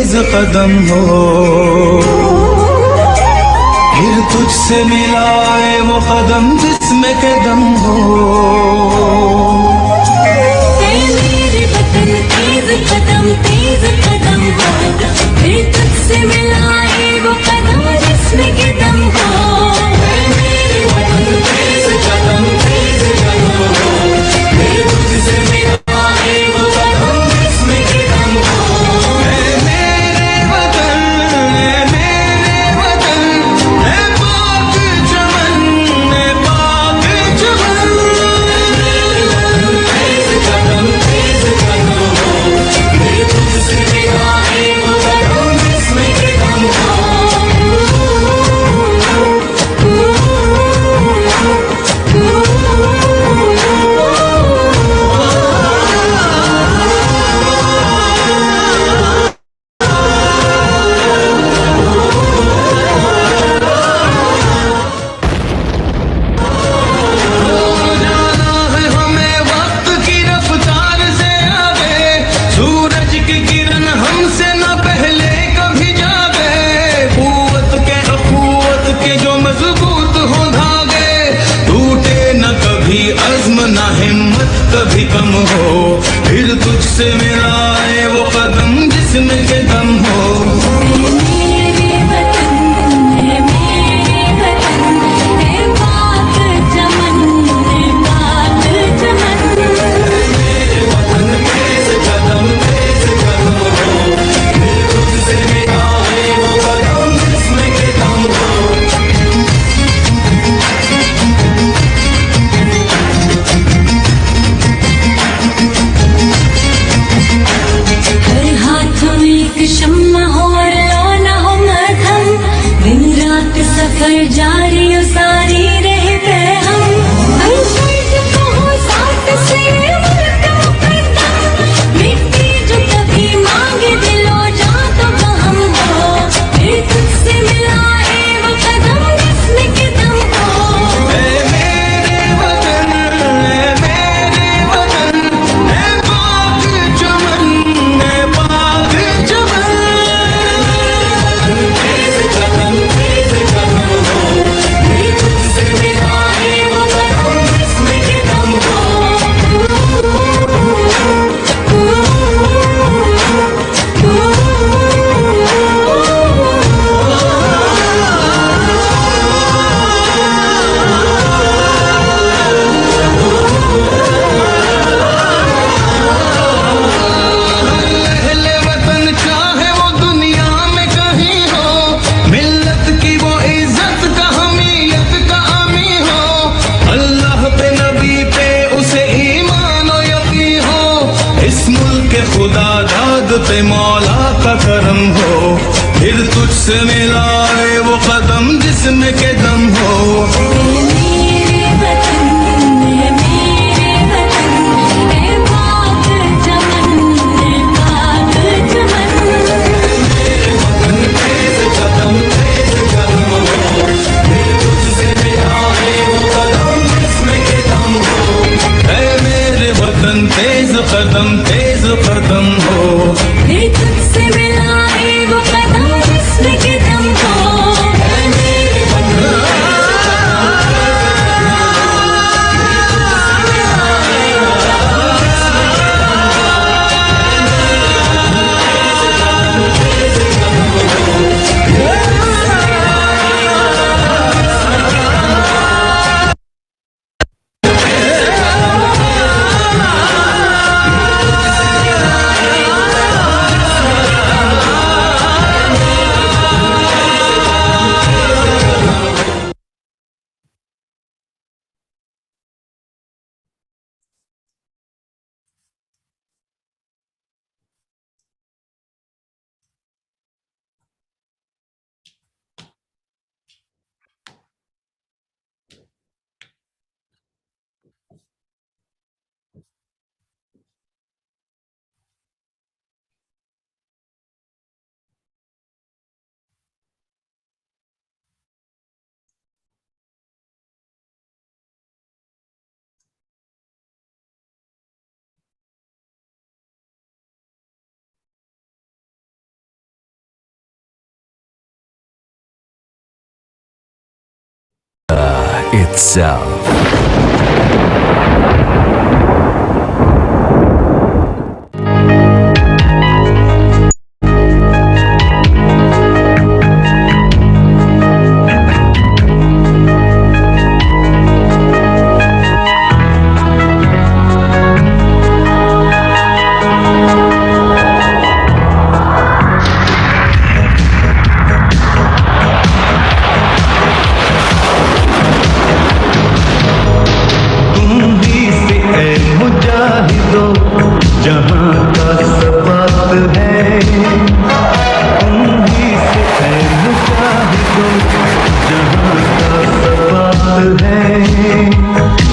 तेज कदम हो, फिर तुझसे मिलाए वो कदम जिसमें के दम हो। मेरे वतन तेज कदम हो, फिर तुझसे मिलाए वो कदम जिसमें के दम हो। मेरे वतन तेज कदम हो, फिर तुझसे मिलाए वो कदम जिसमें के दम हो। मेरे वतन है पाक चमन, है पाक चमन। तेज कदम हो, फिर तुझसे मिलाए वो कदम जिसमें के दम हो। जाना है हमें वक्त की रफ्तार से आगे, सूरज की किरण हमसे न पहले कभी जागे। कुव्वत के जो मजबूत हो धागे, टूटे न कभी अज़्म न हिम्मत कभी कम हो, फिर तुझसे मिलाए वो कदम जिसमें के दम हो। मेरे वतन है पाक चमन, है पाक चमन। मेरे वतन तेज कदम हो, फिर तुझसे मिलाए वो कदम जिसमें के दम हो। हर हाथ में एक शम्मा हो और लौना हो मरहम, दिन रात सफर जारी और सारी रहे बेहम। हर शर्त को हो साथ से मुल्क मुकद्दम, मिट्टी जो कभी मांगे दिलो जा तो हम हो, फिर तुझसे मिलाए वो कदम जिसमें के दम हो। मेरे वतन है पाक चमन, है पाक चमन। तेज कदम हो, फिर तुझसे मिलाए वो कदम जिसमें के दम हो। अहले वतन चाहे वो दुनिया में कहीं हो, मिल्लत की वो इज्जत का हमीयत का अमी हो। अल्लाह पे नबी पे उसे ईमान और यकीन हो, इस मुल्क के खुदा दाद पे मौला का करम हो, फिर तुझसे मिलाए वो कदम जिसमें के दम हो। मेरे वतन है पाक चमन, है पाक चमन। मेरे वतन तेज कदम हो, फिर तुझसे मिलाए वो कदम जिसमें के दम हो। है मेरे वतन तेज कदम हो, फिर तुझसे मिलाए वो कदम जिसमें के दम हो। मेरे वतन itself.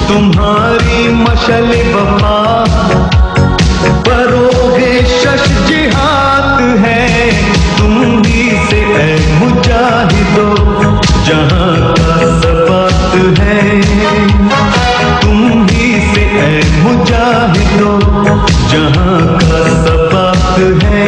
तुम्हारी मशल वफा परोगे शश जिहाद है, तुम ही से ऐ मुजाहिदो जहां का सबात है, तुम ही से ऐ मुजाहिदो जहां का सबात है।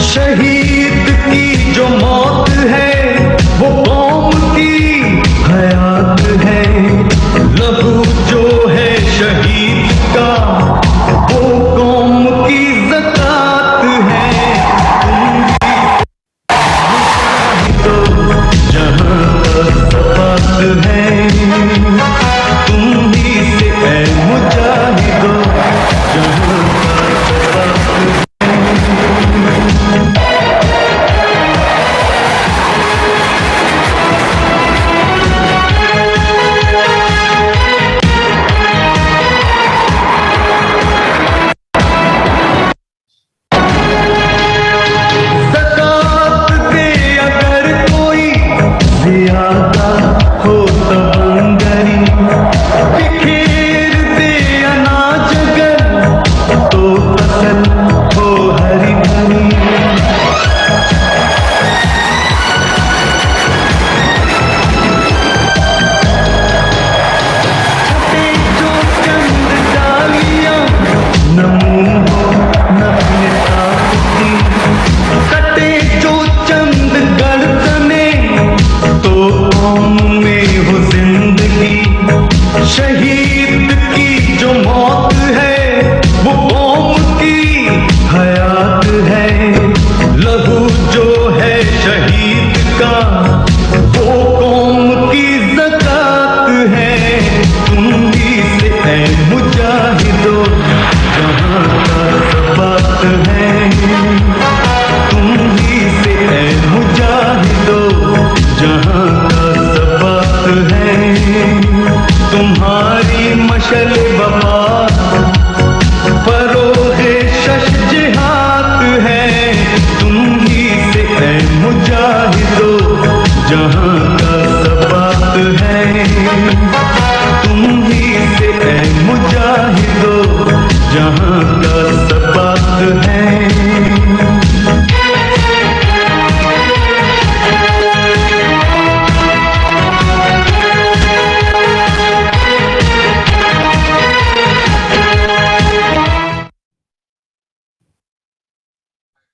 शहीद की जो मौत है वो कौम की हयात है, लहू जो है शहीद का वो कौम की ज़कात है। तुम ही तो जहां सबात है, तुम ही से ऐ मुजाहिदो जहां सबात है।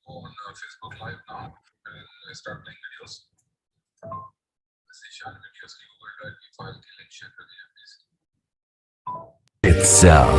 on Facebook Live now and start playing videos. निशान वीडियोस की गूगल ड्राइव की फाइल की लिंक शेयर कर दीजिए please. Itself.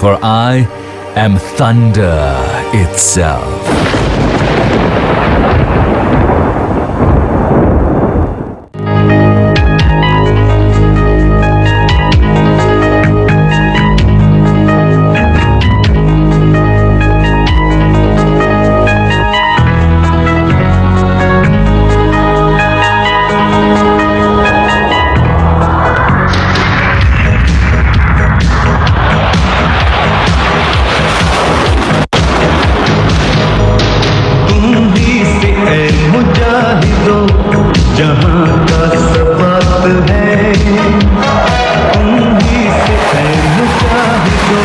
For I am thunder itself. जहाँ का सबात है तुम ही से है मुजाहिदो,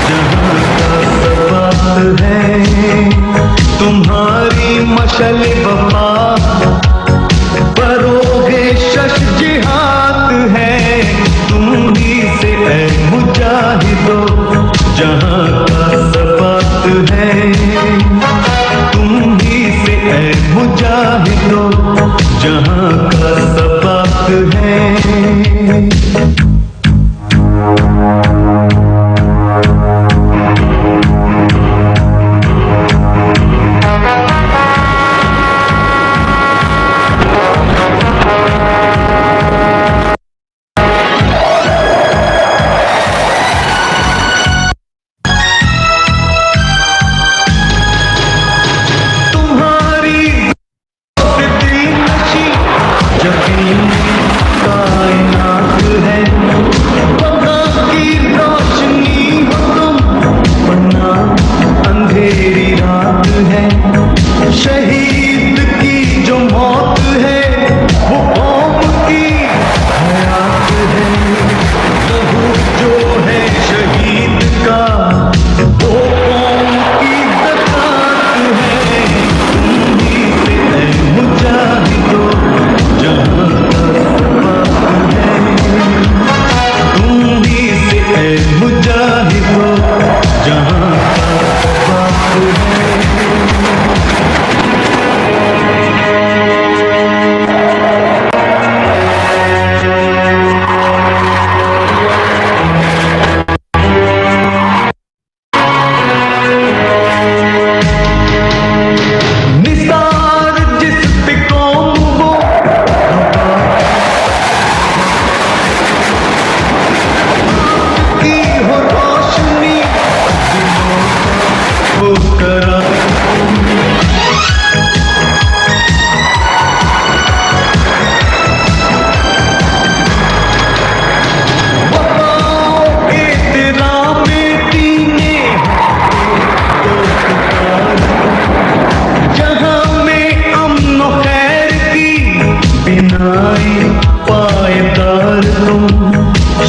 जहाँ का सबात है तुम्हारी मशल वफा बरोगे शश जिहाद है, तुम ही से है मुजाहिदो, जहाँ का सबात है तुम ही से है मुजाहिदो, जहाँ का सबात है।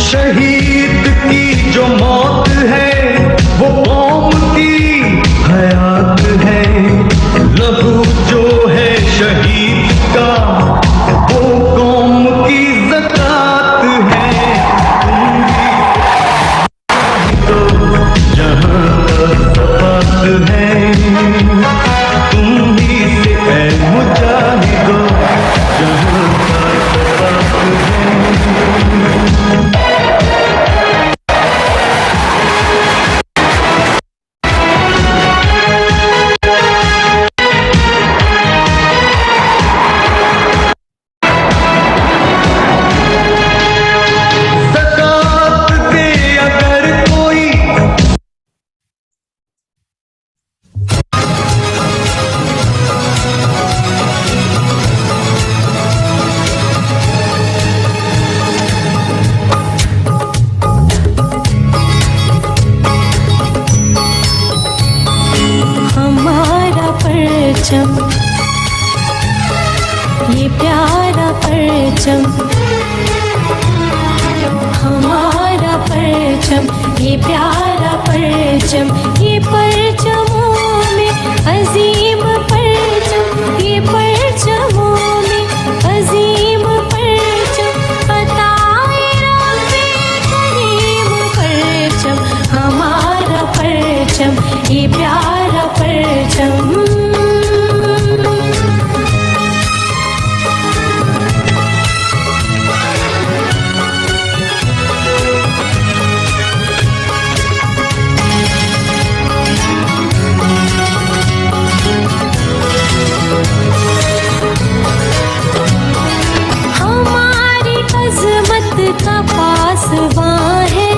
शहीद की जो मौत है वो कौम की हयात है, लहू जो है शहीद का वो कौम की ज़कात है, तुम ही तो जहाँ का सबात है, तुम ही से है मुजाहिदो, जहाँ का सबात है। ये प्यारा परचम, हमारा परचम, ये प्यारा परचम, ये परचमों में अजीम परचम, ये परचमों में अजीम परचम, अताए रब्बे करीम परचम, हमारा परचम, ये प्यारा परचम। का पासवां है,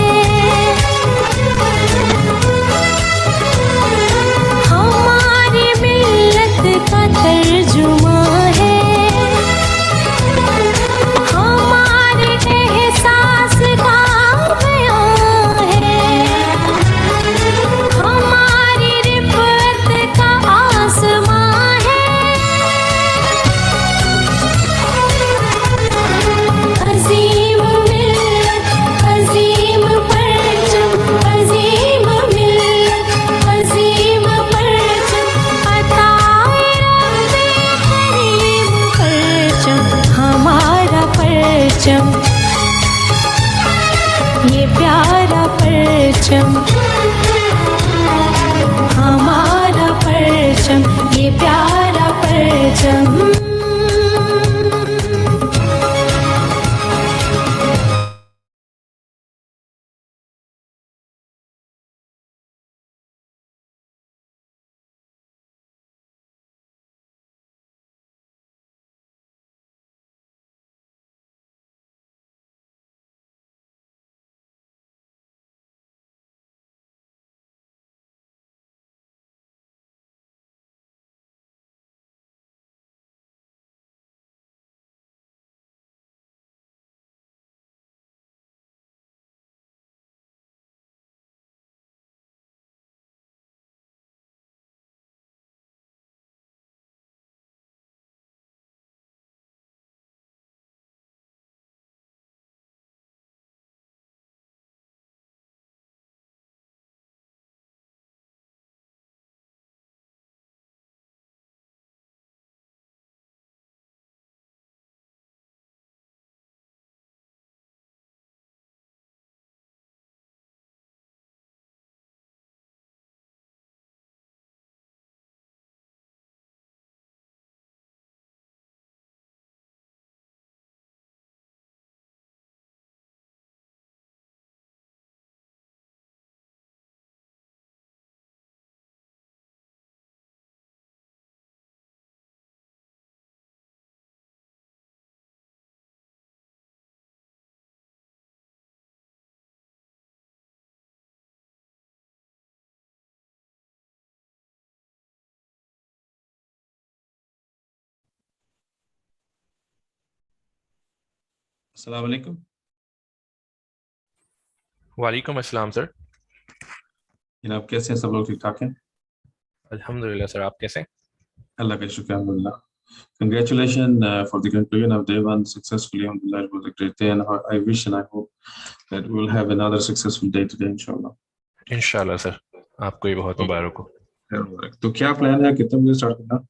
परचम, ये प्यारा परचम, हमारा परचम, ये प्यारा परचम। अस्सलाम वालेकुम। वालेकुम अस्सलाम सर। जनाब कैसे हैं? सब लोग ठीक ठाक हैं? अल्हम्दुलिल्लाह सर, आप कैसे हैं? अल्लाह का शुक्र अल्हम्दुलिल्लाह। Congratulations for the conclusion of day one successfully. Alhamdulillah, it was a great day, and I wish and I hope that we'll have another successful day today, inshallah. इंशाल्लाह सर, आपको भी बहुत मुबारक हो। तो क्या प्लान है, कितने बजे स्टार्ट करना?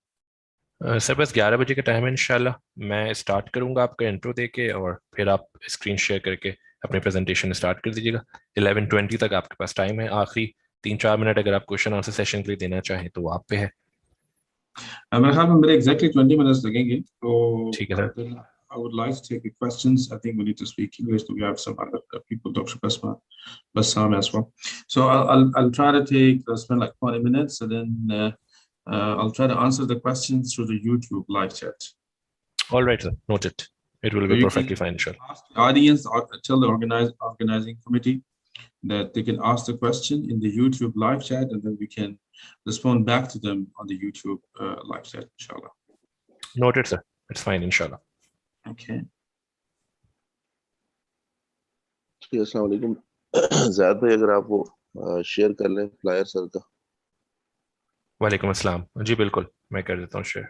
सर बस 11 बजे का टाइम है इंशाल्लाह। मैं स्टार्ट करूंगा आपका इंट्रो देके, और फिर आप स्क्रीन शेयर करके अपनी प्रेजेंटेशन स्टार्ट कर दीजिएगा। 11:20 तक आपके पास टाइम है। आखिरी 3-4 मिनट अगर आप क्वेश्चन आंसर सेशन के लिए देना चाहें तो वो आप पे है। मेरे ख्याल में मेरे एग्जैक्टली 20 मिनट्स लगेंगे, तो ठीक है sir. then I would like to take the questions. I think we need to speak English. We have some other people, Dr. Bassam as well. So I'll try to spend like 20 minutes, and then I'll try to answer the questions through the YouTube live chat. All right sir, noted. It will So be you perfectly can fine inshallah. ask the audience or tell the organizing committee that they can ask the question in the YouTube live chat, and then we can respond back to them on the YouTube live chat, inshallah. Noted sir, it's fine inshallah. Okay. जी अस्सलाम वालेकुम। ज़ाहिद भाई अगर आप वो share कर लें flyer sir का। वालेकुम अस्सलाम। जी बिल्कुल, मैं कर देता हूँ share.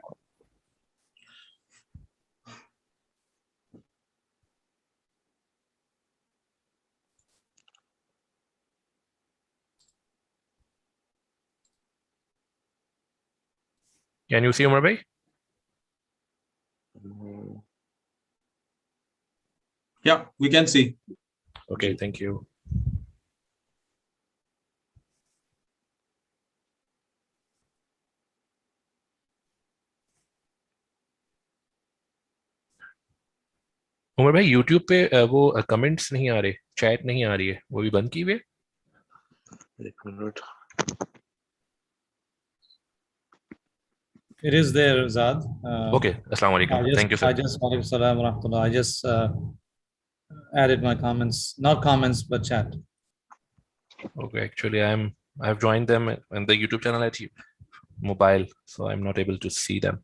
Can you see Umar bhai? Yeah, we can see. Okay, thank you. उमर भाई यूट्यूब पे वो कमेंट्स नहीं आ रहे, चैट नहीं आ रही है, वो भी बंद की हुई है। एक minute. It is there, Zad. Okay, अस्सलाम वालेकुम, thank you sir. Walaikum salam wa rahmatullah. I just added my comments, not comments, but chat. Okay, actually I've joined them in the YouTube channel at mobile, so I'm not able to see them.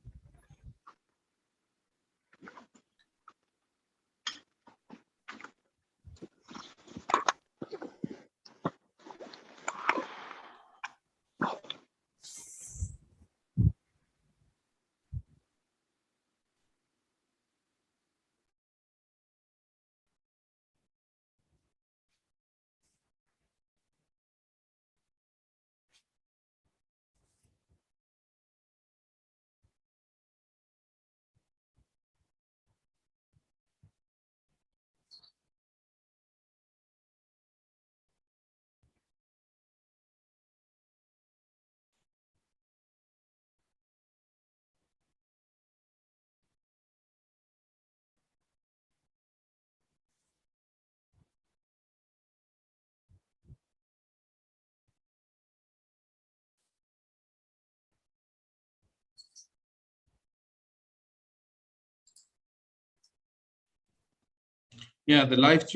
Yeah, the live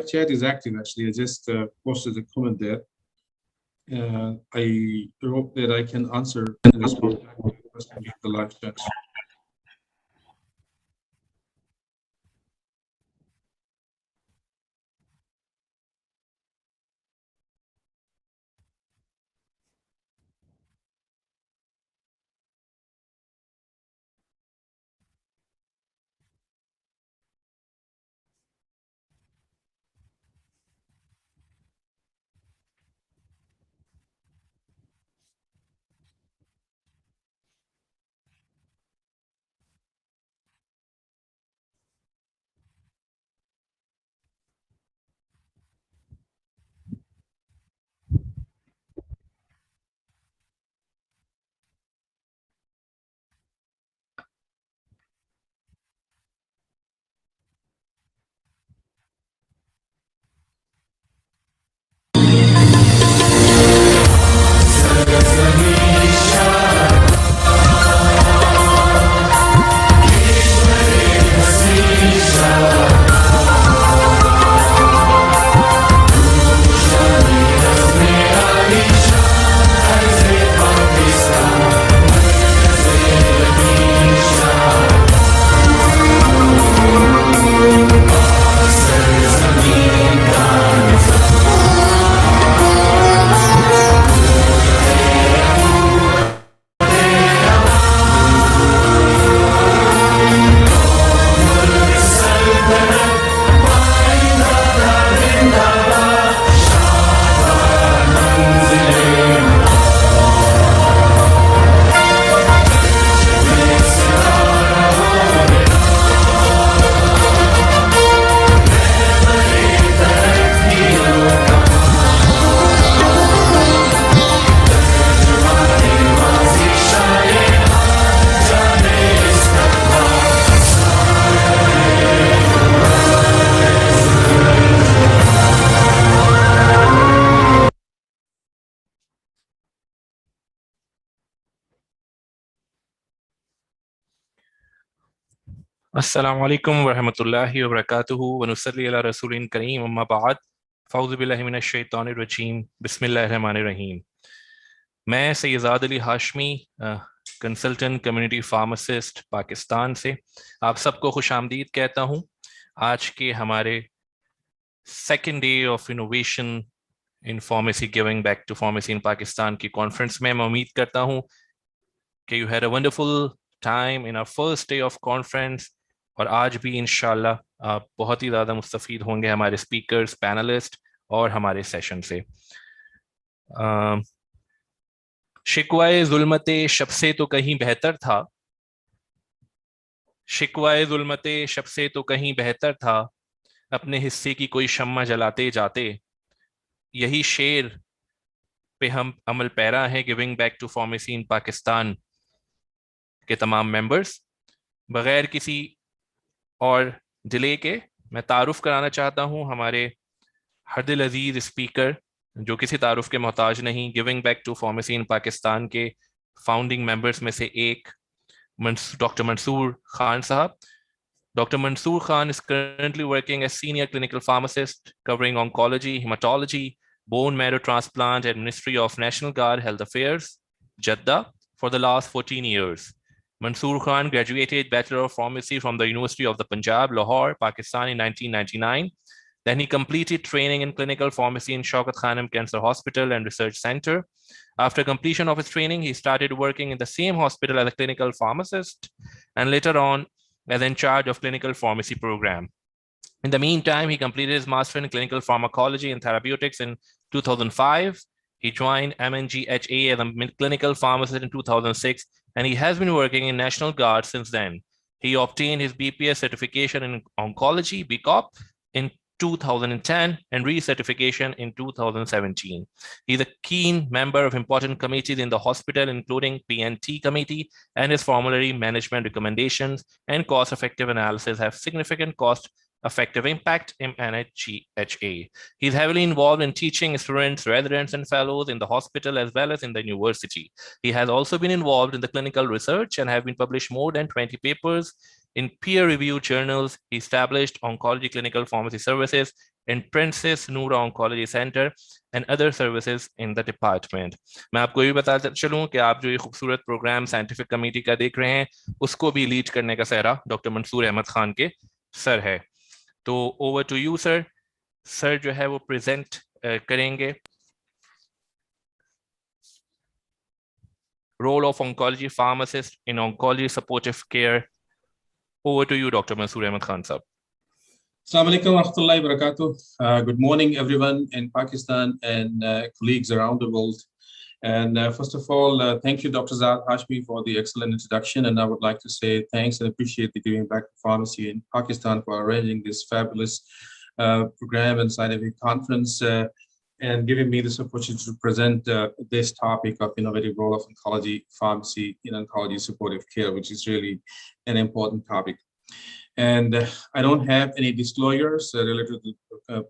chat is active actually. I just posted a comment there. I hope that I can answer and respond back to the question in the live chat. अस्सलामु अलैकुम वरहमतुल्लाहि वबरकातुहू व नुसल्ली अला रसूलिन करीम अम्मा बाद फ़ाउज़ु बिल्लाहि मिनश शैतानिर रजीम बिस्मिल्लाहिर रहमानिर रहीम। मैं Syed Ali Hashmi, consultant community pharmacist Pakistan से आप सबको खुशामदीद कहता हूँ। आज के हमारे second day of innovation in pharmacy giving back to pharmacy in Pakistan की कॉन्फ्रेंस में मैं उम्मीद करता हूँ कि you had a wonderful time in our first day of conference, और आज भी इंशाल्लाह आप बहुत ही ज़्यादा मुस्तफ़ीद होंगे हमारे स्पीकर्स, पैनलिस्ट और हमारे सेशन से। शिकवाए ज़ुल्मते शब से तो कहीं बेहतर था, शिकवाए ज़ुल्मते शब से तो कहीं बेहतर था, अपने हिस्से की कोई शम्मा जलाते जाते। यही शेर पे हम अमल पैरा है giving back to pharmacy in Pakistan के तमाम मेंबर्स। बगैर किसी और डिले के मैं तारुफ कराना चाहता हूं हमारे हरदिल अजीज स्पीकर, जो किसी तारुफ के मोहताज नहीं, giving back to pharmacy in Pakistan के फाउंडिंग मेंबर्स में से एक डॉक्टर मंसूर खान साहब। Dr. Mansoor Khan is currently working as senior clinical pharmacist covering oncology, hematology, bone marrow transplant at Ministry of National Guard Health Affairs, Jeddah, for the last 14 years. Mansoor Khan graduated Bachelor of Pharmacy from the University of the Punjab, Lahore, Pakistan in 1999. Then he completed training in clinical pharmacy in Shaukat Khanum Cancer Hospital and Research Center. After completion of his training, he started working in the same hospital as a clinical pharmacist and later on as in charge of clinical pharmacy program. In the meantime, he completed his master in clinical pharmacology and therapeutics in 2005. He joined MNGHA as a clinical pharmacist in 2006, and he has been working in National Guard since then. He obtained his BPS certification in oncology, BCOP, in 2010 and recertification in 2017. He's a keen member of important committees in the hospital, including PNT committee, and his formulary management recommendations and cost-effective analysis have significant cost-effective impact in NHGHA. He's heavily involved in teaching students, residents, and fellows in the hospital as well as in the university. He has also been involved in the clinical research and have been published more than 20 papers In peer-reviewed journals, he established oncology clinical pharmacy services in Princess Noor Oncology Center and other services in the department. मैं आपको ये बताता चलूं कि आप जो ये खूबसूरत प्रोग्राम साइंटिफिक कमेटी का देख रहे हैं, उसको भी लीड करने का सहरा डॉक्टर मंसूर अहमद खान के सर है. तो over to you sir. Sir जो है वो प्रेजेंट करेंगे role of oncology pharmacist in oncology supportive care. Over to you, Dr. Mansoor Ahmed Khan sahab. Assalamu alaikum wa rahmatullahi wa barakatuh. Good morning, everyone in Pakistan and colleagues around the world. And first of all, thank you, Dr. Zaad Hashmi, for the excellent introduction. And I would like to say thanks and appreciate the Giving Back to Pharmacy in Pakistan for arranging this fabulous program and scientific conference and giving me this opportunity to present this topic of innovative role of oncology pharmacy in oncology supportive care, which is really an important topic. And I don't have any disclosures related to the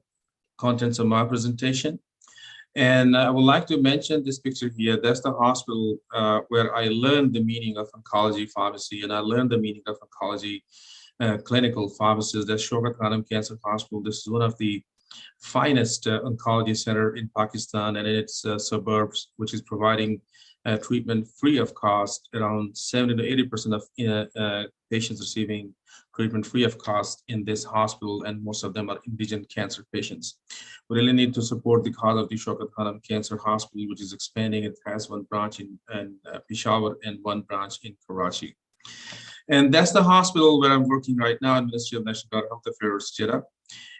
contents of my presentation. And I would like to mention this picture here. That's the hospital where I learned the meaning of oncology pharmacy, and I learned the meaning of oncology clinical pharmacist. That's Shaukat Khanum Cancer Hospital. This is one of the finest oncology center in Pakistan and in its suburbs, which is providing treatment free of cost. Around 70 to 80% of patients receiving treatment free of cost in this hospital, and most of them are indigent cancer patients. We really need to support the cause of the Shaukat Khanum Cancer Hospital, which is expanding. It has one branch in Peshawar and one branch in Karachi. And that's the hospital where I'm working right now in Ministry of National Health Affairs, Jeddah.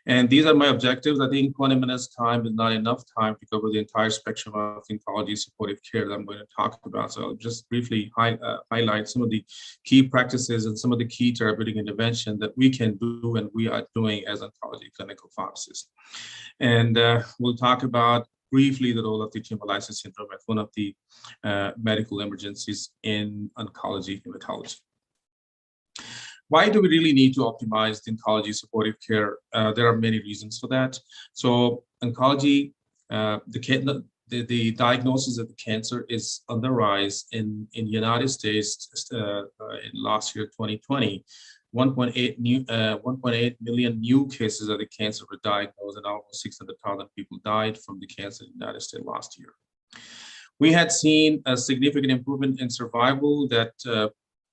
And these are my objectives. I think 20 minutes time is not enough time to cover the entire spectrum of oncology supportive care that I'm going to talk about. So I'll just briefly highlight some of the key practices and some of the key therapeutic intervention that we can do and we are doing as oncology clinical pharmacists. And we'll talk about briefly the role of the hemolysis syndrome as one of the medical emergencies in oncology hematology. Why do we really need to optimize the oncology supportive care? There are many reasons for that. So oncology, the diagnosis of the cancer is on the rise in United States. In last year, 2020, 1.8 million new cases of the cancer were diagnosed, and almost 600,000 people died from the cancer in the United States last year. We had seen a significant improvement in survival that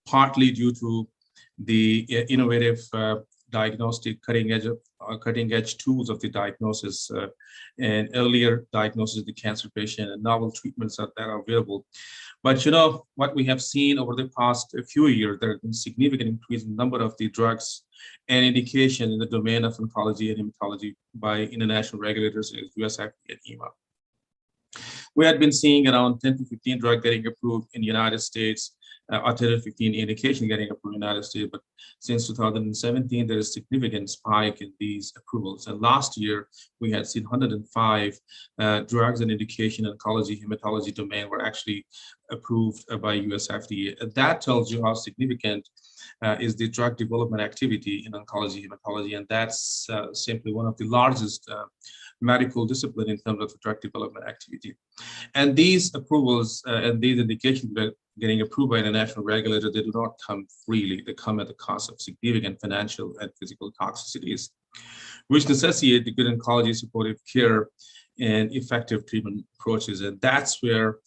partly due to the innovative diagnostic cutting edge tools of the diagnosis and earlier diagnosis of the cancer patient and novel treatments that are available. But you know what we have seen over the past few years, there has been significant increase in the number of the drugs and indication in the domain of oncology and hematology by international regulators, US FDA and EMA. We had been seeing around 10 to 15 drugs getting approved in the United States, or 10 to 15 indications getting approved in the United States. But since 2017, there is a significant spike in these approvals. And last year, we had seen 105 drugs and indication in oncology, hematology domain were actually approved by US FDA. And that tells you how significant is the drug development activity in oncology, hematology. And that's simply one of the largest medical discipline in terms of drug development activity. And these approvals and these indications that getting approved by international regulators, they do not come freely. They come at the cost of significant financial and physical toxicities, which necessitate the good oncology supportive care and effective treatment approaches. And that's where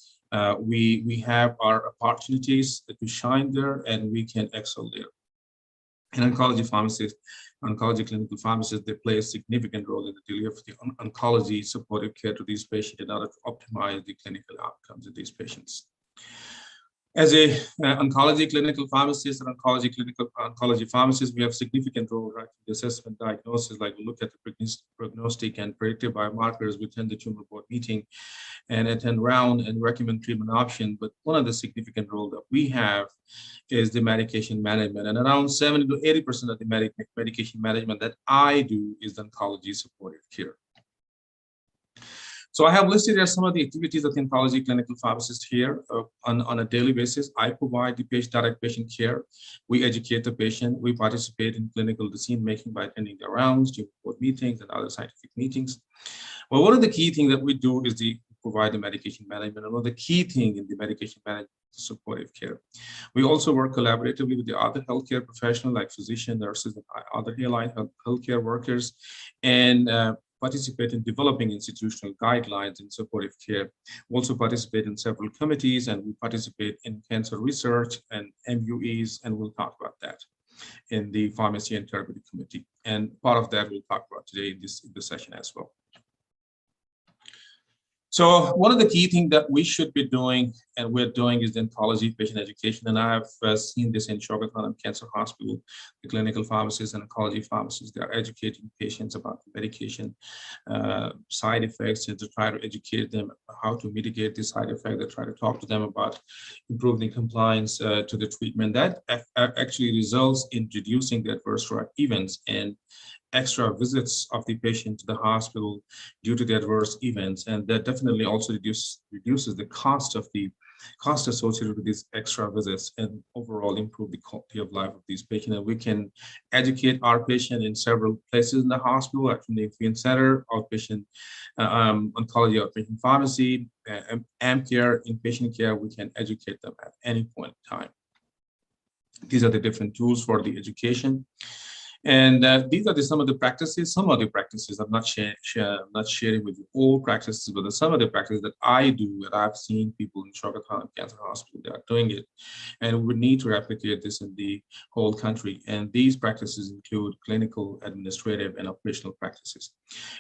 we have our opportunities to shine there and we can excel there. And oncology pharmacists, oncology clinical pharmacists, they play a significant role in the delivery of the oncology supportive care to these patients in order to optimize the clinical outcomes of these patients. As a oncology clinical pharmacist and oncology pharmacist, we have significant role right in the assessment diagnosis, like we look at the prognostic and predictive biomarkers, we attend the tumor board meeting and attend round and recommend treatment option. But one of the significant role that we have is the medication management, and around 70 to 80% of the medication management that I do is the oncology supportive care. So I have listed here some of the activities of the oncology clinical pharmacist here on a daily basis. I provide the direct patient care. We educate the patient. We participate in clinical decision making by attending the rounds, board meetings, and other scientific meetings. Well, one of the key things that we do is provide the medication management. And one of the key things in the medication management supportive care. We also work collaboratively with the other healthcare professionals like physicians, nurses, and other allied healthcare workers, and participate in developing institutional guidelines in supportive care. We also participate in several committees, and we participate in cancer research and MUEs, and we'll talk about that in the Pharmacy and Therapeutic Committee. And part of that we'll talk about today in this session as well. So one of the key things that we should be doing, and we're doing, is the oncology patient education. And I have seen this in Shoga Khanum Cancer Hospital. The clinical pharmacists and oncology pharmacists, they are educating patients about the medication side effects, and to try to educate them how to mitigate the side effect. They try to talk to them about improving compliance to the treatment. That actually results in reducing the adverse drug events and extra visits of the patient to the hospital due to the adverse events, and that definitely also reduces the cost associated with these extra visits, and overall improve the quality of life of these patients. And we can educate our patient in several places in the hospital, like from the infusion center, outpatient oncology, outpatient pharmacy, AM care, inpatient care. We can educate them at any point in time. These are the different tools for the education. And these are some of the practices. Some of the practices I'm not sharing with you all practices, but some of the practices that I do, that I've seen people in Shoga Khanum Cancer Hospital, they are doing it, and we need to replicate this in the whole country. And these practices include clinical, administrative, and operational practices.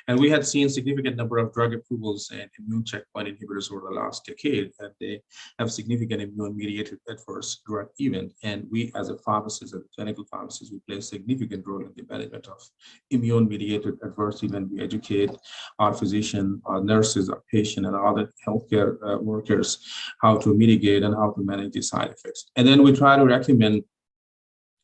And we had seen significant number of drug approvals and immune checkpoint inhibitors over the last decade, and they have significant immune-mediated adverse drug event. And we, as a pharmacist, as a clinical pharmacist, we play a significant role in the management of immune-mediated adverse event. We educate our physician, our nurses, our patient, and other healthcare workers how to mitigate and how to manage the side effects. And then we try to recommend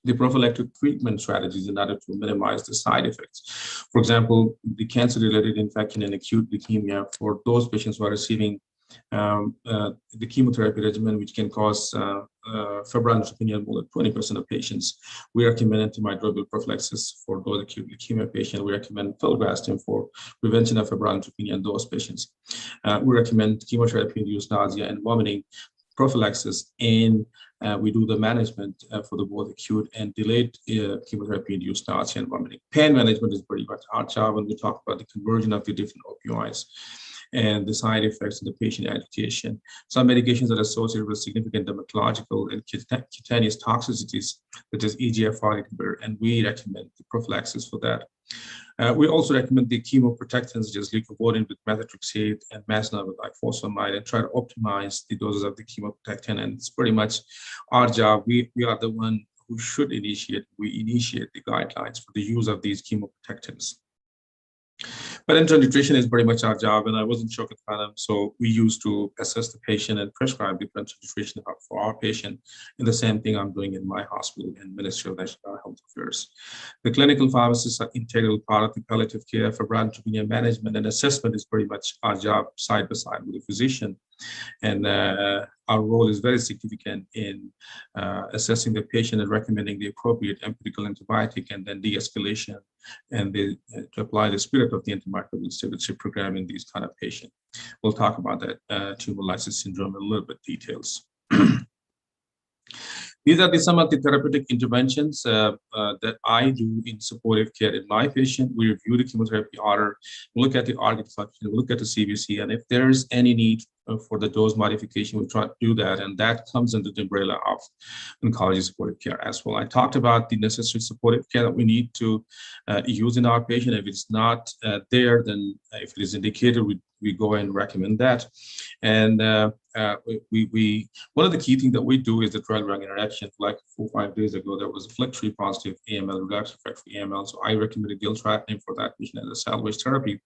the prophylactic treatment strategies in order to minimize the side effects. For example, the cancer-related infection and acute leukemia for those patients who are receiving the chemotherapy regimen, which can cause febrile neutropenia in more than 20% of patients. We recommend antimicrobial prophylaxis for those acute leukemia patients. We recommend filgrastim for prevention of febrile neutropenia in those patients. We recommend chemotherapy-induced nausea and vomiting prophylaxis, and we do the management for the both acute and delayed chemotherapy-induced nausea and vomiting. Pain management is pretty much our job when we talk about the conversion of the different opioids and the side effects of the patient education. Some medications are associated with significant dermatological and cutaneous toxicities, such as EGFR inhibitor, and we recommend the prophylaxis for that. We also recommend the chemoprotectants, such as leucovorin with methotrexate and masonite with ifosfamide, and try to optimize the doses of the chemoprotectant. And it's pretty much our job. We are the one who should initiate the guidelines for the use of these chemoprotectants. Parenteral nutrition is pretty much our job, and I wasn't Shoga Khanum, so we used to assess the patient and prescribe the parenteral nutrition for our patient. And the same thing I'm doing in my hospital and Ministry of National Health Affairs. The clinical pharmacists are integral part of the palliative care. Febrile neutropenia management and assessment is pretty much our job, side by side with the physician. And our role is very significant in assessing the patient and recommending the appropriate empirical antibiotic, and then de-escalation, and to apply the spirit of the antimicrobial stewardship program in these kind of patients. We'll talk about that tumor lysis syndrome in a little bit details. These are some of the therapeutic interventions that I do in supportive care in my patient. We review the chemotherapy order, look at the organ function, look at the CBC, and if there's any need for the dose modification, we try to do that, and that comes under the umbrella of oncology supportive care as well. I talked about the necessary supportive care that we need to use in our patient. If it's not there, then if it is indicated, we go and recommend that. And one of the key things that we do is the drug-drug interaction. Like 4 or 5 days ago, there was a FLT3 positive AML, relapsed refractory AML. So I recommended gilteritinib for that patient as a salvage therapy,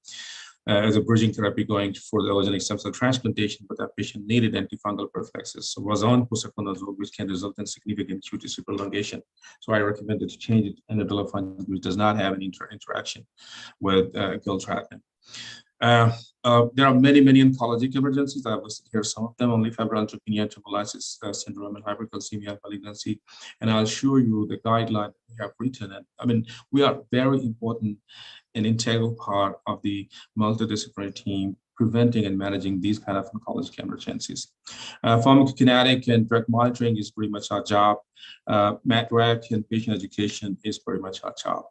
as a bridging therapy going for the allogeneic stem cell transplantation, but that patient needed antifungal prophylaxis. So was on posaconazole, which can result in significant QTc prolongation. So I recommended to change it and adalofan, which does not have any interaction with gilteritinib. There are many oncologic emergencies. I've listed here some of them: only febrile neutropenia, tumor lysis syndrome, and hypercalcemia, malignancy. And I'll show you the guideline we have written. And I mean, we are very important and integral part of the multidisciplinary team preventing and managing these kind of oncologic emergencies. Pharmacokinetic and drug monitoring is pretty much our job. MATRAC and patient education is pretty much our job.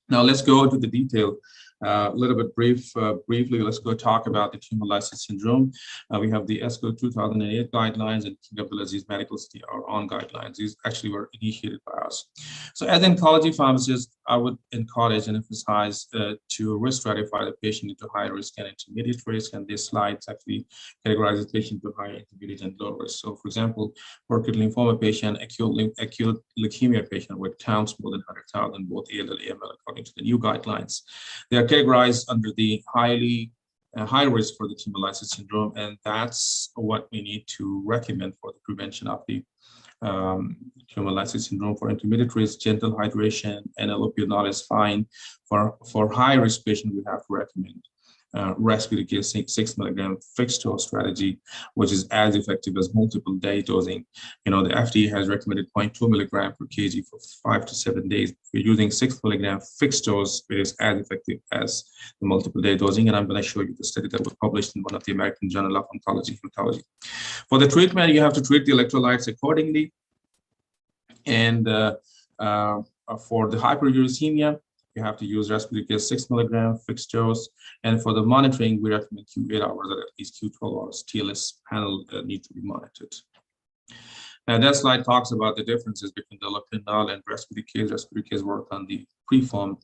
Now let's go into the detail. A little bit briefly, let's go talk about the tumor lysis syndrome. We have the ESCO 2008 guidelines and King Abdulaziz Medical City, our own guidelines. These actually were initiated by us. So as an oncology pharmacist, I would encourage and emphasize to risk stratify the patient into high risk and intermediate risk. And this slide actually categorizes the patient into high, intermediate, and low risk. So for example, Burkitt lymphoma patient, acute leukemia patient with counts more than 100,000, both ALL and AML, according to the new guidelines. They are categorized under the high risk for the tumor lysis syndrome, and that's what we need to recommend for the prevention of the tumor lysis syndrome. For intermediate risk, gentle hydration and allopurinol is fine. For high risk patient, we have to recommend Residency 6 milligram fixed dose strategy, which is as effective as multiple day dosing. You know, the FDA has recommended 0.2 milligram per kg for 5 to 7 days. We're using 6 milligram fixed dose, which is as effective as the multiple day dosing. And I'm going to show you the study that was published in one of the American Journal of Oncology Hematology. For the treatment, you have to treat the electrolytes accordingly. And for the hyperuricemia, you have to use Residency 6 milligram fixed dose. And for the monitoring, we recommend Q8 hours or at least Q12 hours. TLS panel need to be monitored. And that slide talks about the differences between the allopurinol and Residency. Residency work on the preformed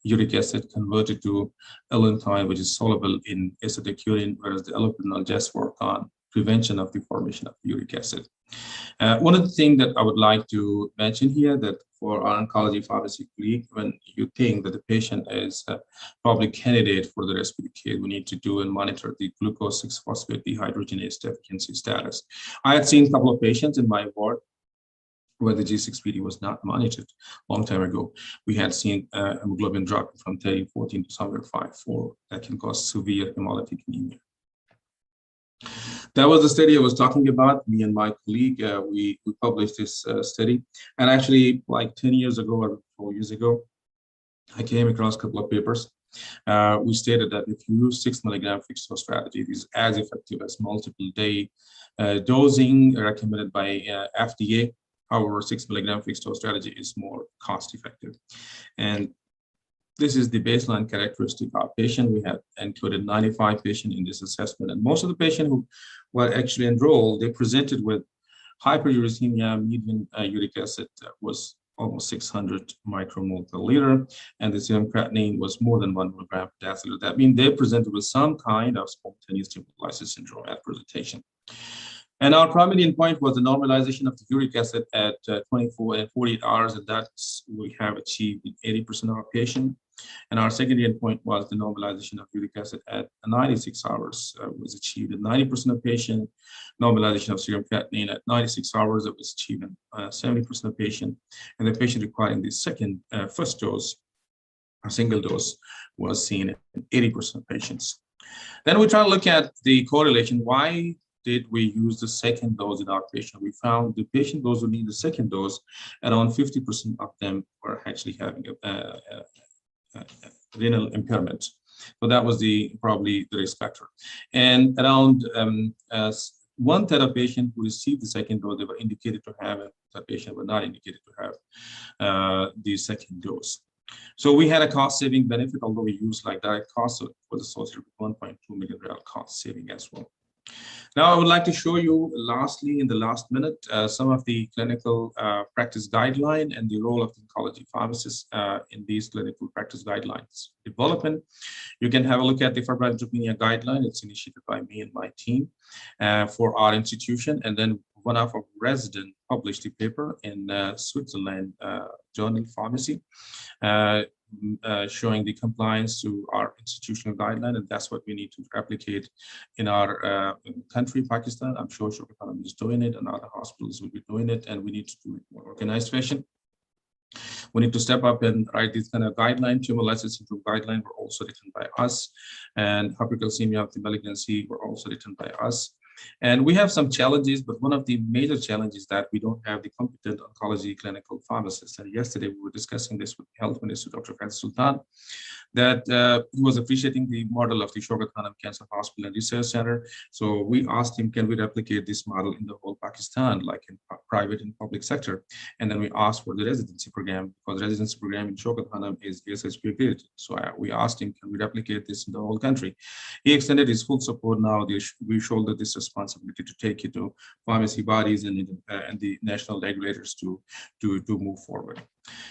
uric acid converted to allantoin, which is soluble in acidic urine, whereas the allopurinol just work on prevention of the formation of uric acid. One of the things that I would like to mention here, that for our oncology pharmacy colleague, when you think that the patient is probably candidate for the respiratory, we need to do and monitor the glucose 6-phosphate dehydrogenase deficiency status. I had seen a couple of patients in my ward where the G6PD was not monitored a long time ago. We had seen hemoglobin dropping from 30-14 to somewhere 5-4. That can cause severe hemolytic anemia. That was the study I was talking about. Me and my colleague, we published this study. And actually, like 10 years ago or 4 years ago, I came across a couple of papers. We stated that if you use 6 milligram fixed dose strategy, it is as effective as multiple day dosing recommended by FDA. However, 6 milligram fixed dose strategy is more cost effective. And this is the baseline characteristic of patient. We have included 95 patients in this assessment, and most of the patients who were actually enrolled, they presented with hyperuricemia. Median uric acid was almost 600 micromole per liter, and the serum creatinine was more than 1 milligram per deciliter. That means they presented with some kind of spontaneous tumor lysis syndrome at presentation. And our primary endpoint was the normalization of the uric acid at 24 and 48 hours, and that's we have achieved in 80% of our patients. And our secondary endpoint was the normalization of uric acid at 96 hours, was achieved in 90% of patients. Normalization of serum creatinine at 96 hours, that was achieved in 70% of patients. And the patient requiring the first dose, a single dose, was seen in 80% of patients. Then we try to look at the correlation. Why did we use the second dose in our patient? We found the patient those who need the second dose, around 50% of them were actually having a renal impairment. So that was probably the risk factor. And around 1/3 of patients who received the second dose, they were indicated to have it. The patient were not indicated to have the second dose. So we had a cost saving benefit, although we used like direct cost, so it was associated with 1.2 million real cost saving as well. Now, I would like to show you, lastly, in the last minute, some of the clinical practice guideline and the role of the oncology pharmacist in these clinical practice guidelines development. You can have a look at the febrile neutropenia guideline. It's initiated by me and my team for our institution. And then one of our residents published a paper in Switzerland Journal Pharmacy, showing the compliance to our institutional guideline, and that's what we need to replicate in our country, Pakistan. I'm sure Shukran is doing it, and other hospitals will be doing it, and we need to do it in more organized fashion. We need to step up and write this kind of guideline. Tumor lysis syndrome guideline were also written by us, and hypercalcemia of the malignancy were also written by us. And we have some challenges, but one of the major challenges is that we don't have the competent oncology clinical pharmacists. And yesterday we were discussing this with the Health Minister, Dr. Faiz Sultan, that he was appreciating the model of the Shaukat Khanum Cancer Hospital and Research Center. So we asked him, can we replicate this model in the whole Pakistan, like in private and public sector? And then we asked for the residency program, because the residency program in Shaukat Khanum is SHP accredited. So we asked him, can we replicate this in the whole country? He extended his full support. Now we shoulder this responsibility to take it to pharmacy bodies and the national regulators to move forward.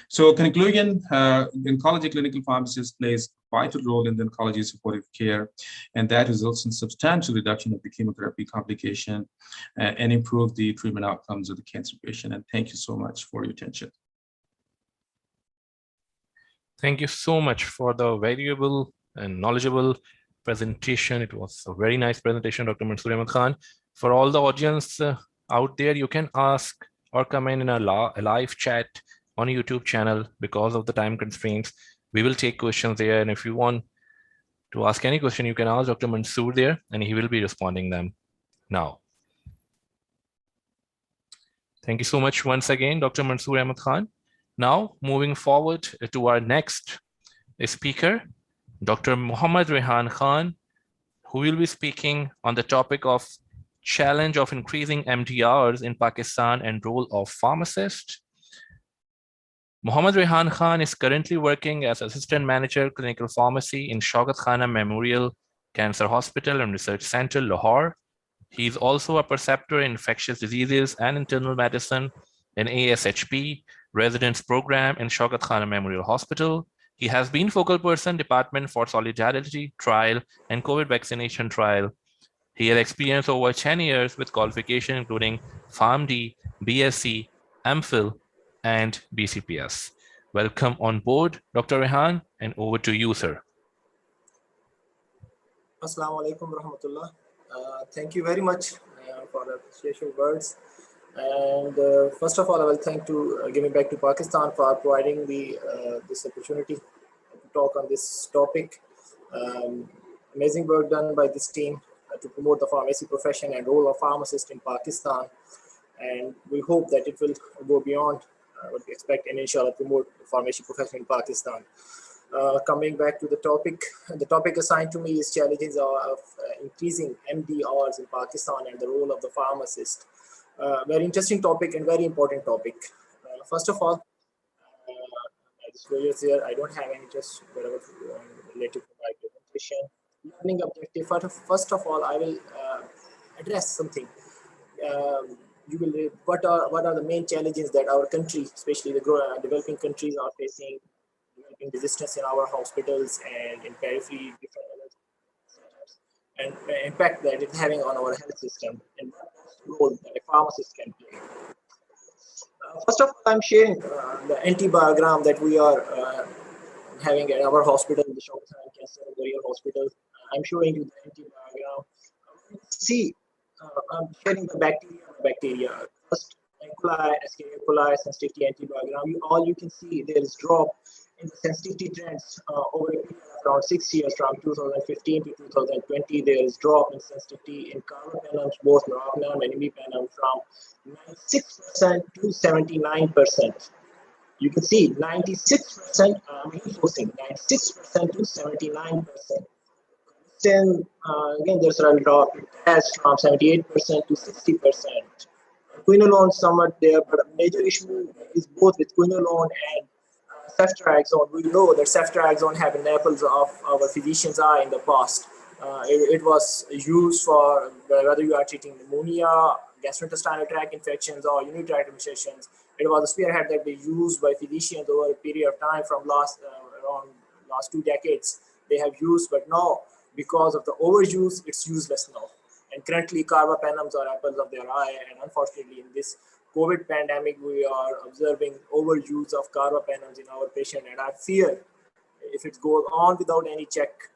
So conclusion, oncology clinical pharmacist plays a vital role in the oncology supportive care, and that results in substantial reduction of the chemotherapy complication and improve the treatment outcomes of the cancer patient. And thank you so much for your attention. Thank you so much for the valuable and knowledgeable presentation. It was a very nice presentation, Dr. Mansoor Ahmed Khan. For all the audience out there, you can ask or comment in a live chat on YouTube channel. Because of the time constraints, we will take questions there. And if you want to ask any question, you can ask Dr. Mansoor there, and he will be responding them now. Thank you so much once again, Dr. Mansoor Ahmed Khan. Now, moving forward to our next speaker, Dr. Muhammad Rehan Khan, who will be speaking on the topic of challenge of increasing MDRs in Pakistan and role of pharmacist. Muhammad Rehan Khan is currently working as Assistant Manager, Clinical Pharmacy in Shaukat Khanum Memorial Cancer Hospital and Research Center, Lahore. He is also a preceptor in infectious diseases and internal medicine in ASHP residence program in Shaukat Khanum Memorial Hospital. He has been focal person, Department for Solidarity Trial and COVID vaccination trial. He has experience over 10 years with qualification including PharmD, BSc, MPhil, and BCPS. Welcome on board, Dr. Rehan, and over to you, sir. Assalamu alaikum rahmatullah. Thank you very much for the appreciation words. And first of all, I will thank to giving back to Pakistan for providing the this opportunity to talk on this topic. Amazing work done by this team to promote the pharmacy profession and role of pharmacist in Pakistan. And we hope that it will go beyond what we expect and inshallah promote the pharmacy profession in Pakistan. Coming back to the topic assigned to me is challenges of increasing MDRs in Pakistan and the role of the pharmacist. Very interesting topic and very important topic. First of all, disclosures here, I don't have any just whatever related to my presentation. Learning objective. First of all, I will address something. What are the main challenges that our country, especially the developing countries, are facing? Developing resistance in our hospitals and in periphery, different other sectors, and the impact that it's having on our health system and what role that a pharmacist can play. First of all, I'm sharing the antibiogram that we are having at our hospital, the Shaukat Khanum Cancer Memorial Hospital. I'm showing you the antibiogram. See, I'm sharing the bacteria. First, E. coli, Escherichia coli, sensitivity antibiogram. All you can see there is drop in the sensitivity trends over a period of around 6 years, from 2015 to 2020. There is drop in sensitivity in carbapenems, both meropenem and imipenem, from 96% to 79%. You can see 96%, reinforcing 96% to 79%. Then again, there's a drop as from 78% to 60%. Quinolone somewhat there, but a major issue is both with quinolone and ceftriaxone. We know that ceftriaxone have been apples of our physicians' eye in the past. It was used for whether you are treating pneumonia, gastrointestinal tract infections, or urinary tract infections. It was a spearhead that they used by physicians over a period of time from around last 2 decades. They have used, but now because of the overuse, it's useless now. And currently, carbapenems are apples of their eye, and unfortunately, in this COVID pandemic, we are observing overuse of carbapenems in our patient, and I fear if it goes on without any check,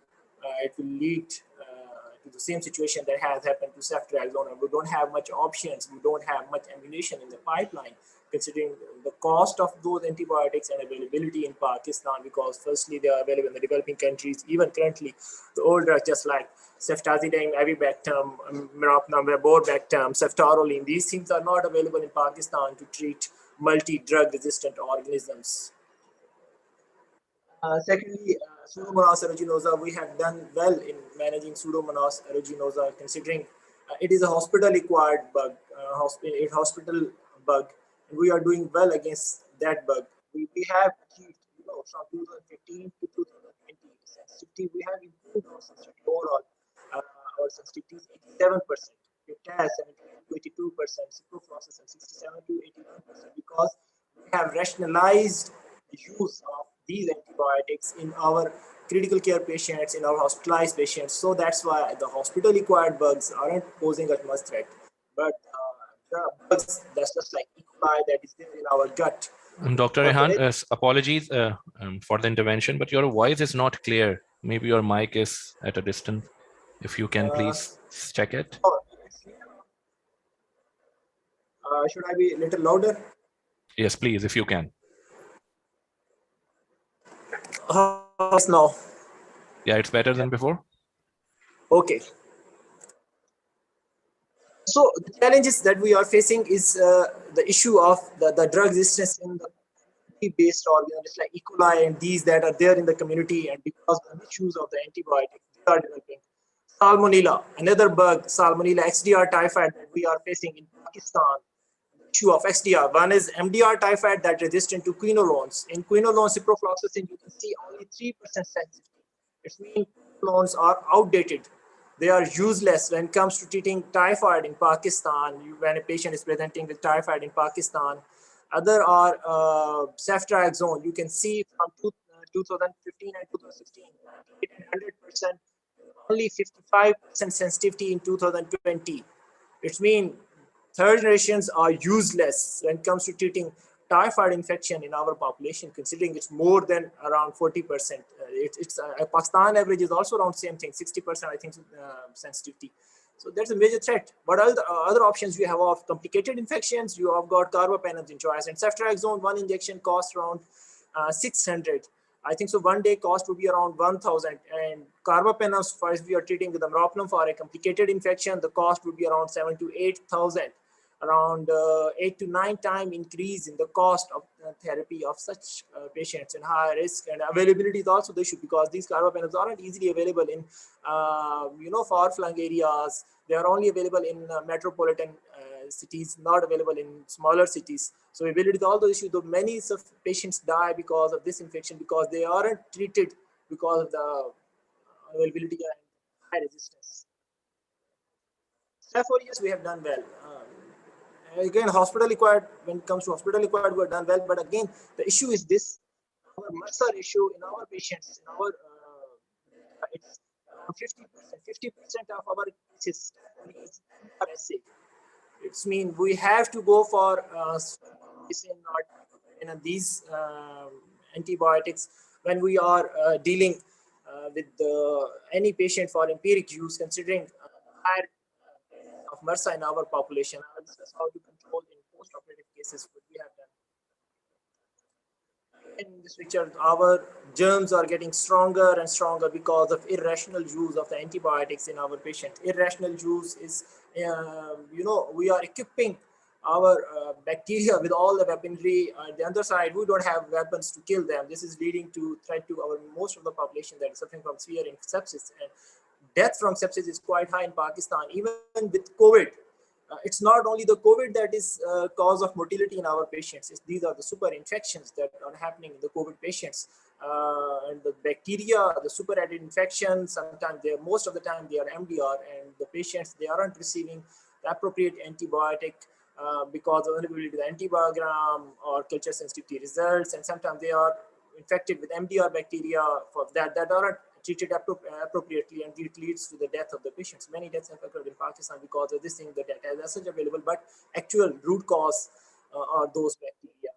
it will lead to the same situation that has happened to ceftriaxone. We don't have much options. We don't have much ammunition in the pipeline considering the cost of those antibiotics and availability in Pakistan, because firstly they are available in the developing countries. Even currently, the old drugs just like ceftazidime, avibactam, meropenem, borbactam, ceftaroline, these things are not available in Pakistan to treat multi-drug resistant organisms. Secondly, Pseudomonas aeruginosa, we have done well in managing Pseudomonas aeruginosa, considering it is a hospital-acquired bug, hospital bug, and we are doing well against that bug. We have achieved, from 2015 to 2020, sensitivity. We have improved our sensitivity overall. Our sensitivity is 87%, PIPTAS 72 to 82%, ciprofloxacin 67 to 81%, because we have rationalized the use of these antibiotics in our critical care patients, in our hospitalized patients. So that's why the hospital-acquired bugs aren't posing as much threat. But the bugs that's just like E. coli that is there in our gut. Dr. Rehan, apologies for the intervention, but your voice is not clear. Maybe your mic is at a distance. If you can please check it. Should I be a little louder? Yes, please, if you can. How's now? Yeah, it's better than before. Okay. So the challenges that we are facing is the issue of the drug resistance in the based organisms like E. coli and these that are there in the community, and because of the misuse of the antibiotics, they are developing. Salmonella, another bug, Salmonella XDR typhoid that we are facing in Pakistan. Issue of XDR. One is MDR typhoid that resistant to quinolones. In quinolone ciprofloxacin, you can see only 3% sensitivity. It means quinolones are outdated. They are useless when it comes to treating typhoid in Pakistan. When a patient is presenting with typhoid in Pakistan, other are ceftriaxone. You can see from 2015 and 2016, 100%, only 55% sensitivity in 2020. It means third generations are useless when it comes to treating typhoid infection in our population, considering it's more than around 40%. It's Pakistan average is also around same thing, 60%, I think, sensitivity. So that's a major threat. But other options you have of complicated infections, you have got carbapenems in choice, and ceftriaxone, one injection costs around 600. I think so. 1 day cost would be around 1,000, and carbapenems, if we are treating with the meropenem for a complicated infection, the cost would be around 7 to 8,000. Around 8 to 9 time increase in the cost of therapy of such patients in high risk, and availability is also the issue, because these carbapenems aren't easily available in far-flung areas. They are only available in metropolitan cities, not available in smaller cities. So availability is also the issue. Though many patients die because of this infection, because they aren't treated because of the availability and high resistance. Therefore, yes, we have done well. Again, hospital acquired, when it comes to hospital acquired, we have done well. But again, the issue is this: our MRSA ratio in our patients, in our it's 50% of our cases is MRSA. It means we have to go for these antibiotics when we are dealing with any patient for empiric use, considering higher of MRSA in our population. I'll discuss how to control in post-operative cases what we have done. In this picture, our germs are getting stronger and stronger because of irrational use of the antibiotics in our patients. Irrational use is, we are equipping our bacteria with all the weaponry. On the other side, we don't have weapons to kill them. This is leading to threat to our most of the population that is suffering from severe sepsis. And death from sepsis is quite high in Pakistan, even with COVID. It's not only the COVID that is cause of mortality in our patients. These are the super infections that are happening in the COVID patients. And the bacteria, the super added infections, sometimes most of the time they are MDR, and the patients, they aren't receiving the appropriate antibiotic because of unavailability of the antibiogram or culture sensitivity results. And sometimes they are infected with MDR bacteria for that aren't treated appropriately, and it leads to the death of the patients. Many deaths have occurred in Pakistan because of this thing. The data is as such available, but actual root cause are those bacteria.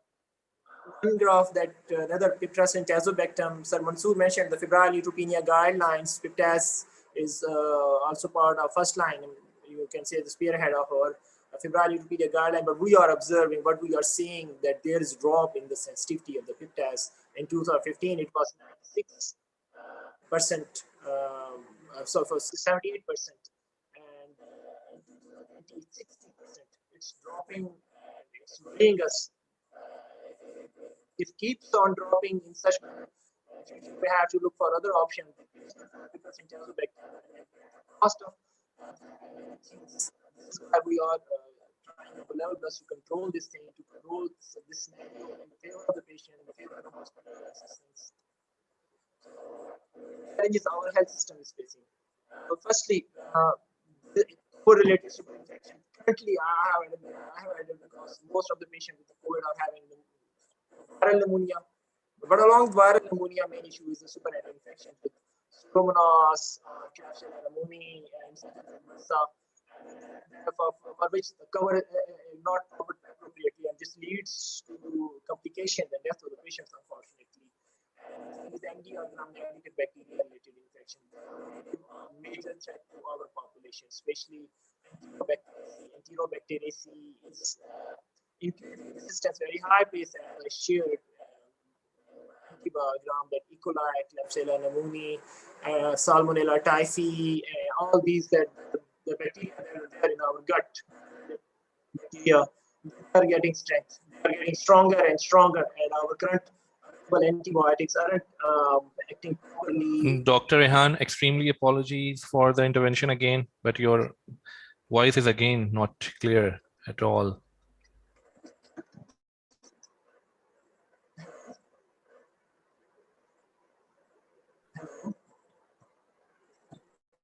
One graph that another PIPTAS and tazobactam, Sir Mansoor mentioned the febrile neutropenia guidelines. PIPTAS is also part of first line. You can say the spearhead of our febrile leukopenia guideline, but we are observing, what we are seeing, that there is drop in the sensitivity of the PIP test. In 2015, it was 96%, so for 78%, and in 60%. It's dropping, and it's worrying us. It keeps on dropping in such manner. We have to look for other options because in terms of cost of things, this is why we are trying to level best to control this thing, to control this scenario in favor of the patient, in favor of the hospital assistance. Challenges our health system is facing. Firstly, correlated super infection. Currently, I have added because most of the patients with the COVID are having viral pneumonia. But along viral pneumonia, main issue is the supernatural infection with Pseudomonas, Klebsiella pneumoniae, and for which the cover is not covered appropriately, and this leads to complication and death of the patients, unfortunately. And with MDR, gram-negative bacteria-related infection, a major threat to our population, especially Enterobacteriaceae is increasing resistance very high pace, as I shared. Antibiogram, that E. coli, Klebsiella pneumoniae, Salmonella typhi, all these that the bacteria that are there in our gut, bacteria, they are getting strength. They are getting stronger and stronger, and our current antibiotics aren't acting properly. Dr. Rehan, extremely apologies for the intervention again, but your voice is again not clear at all.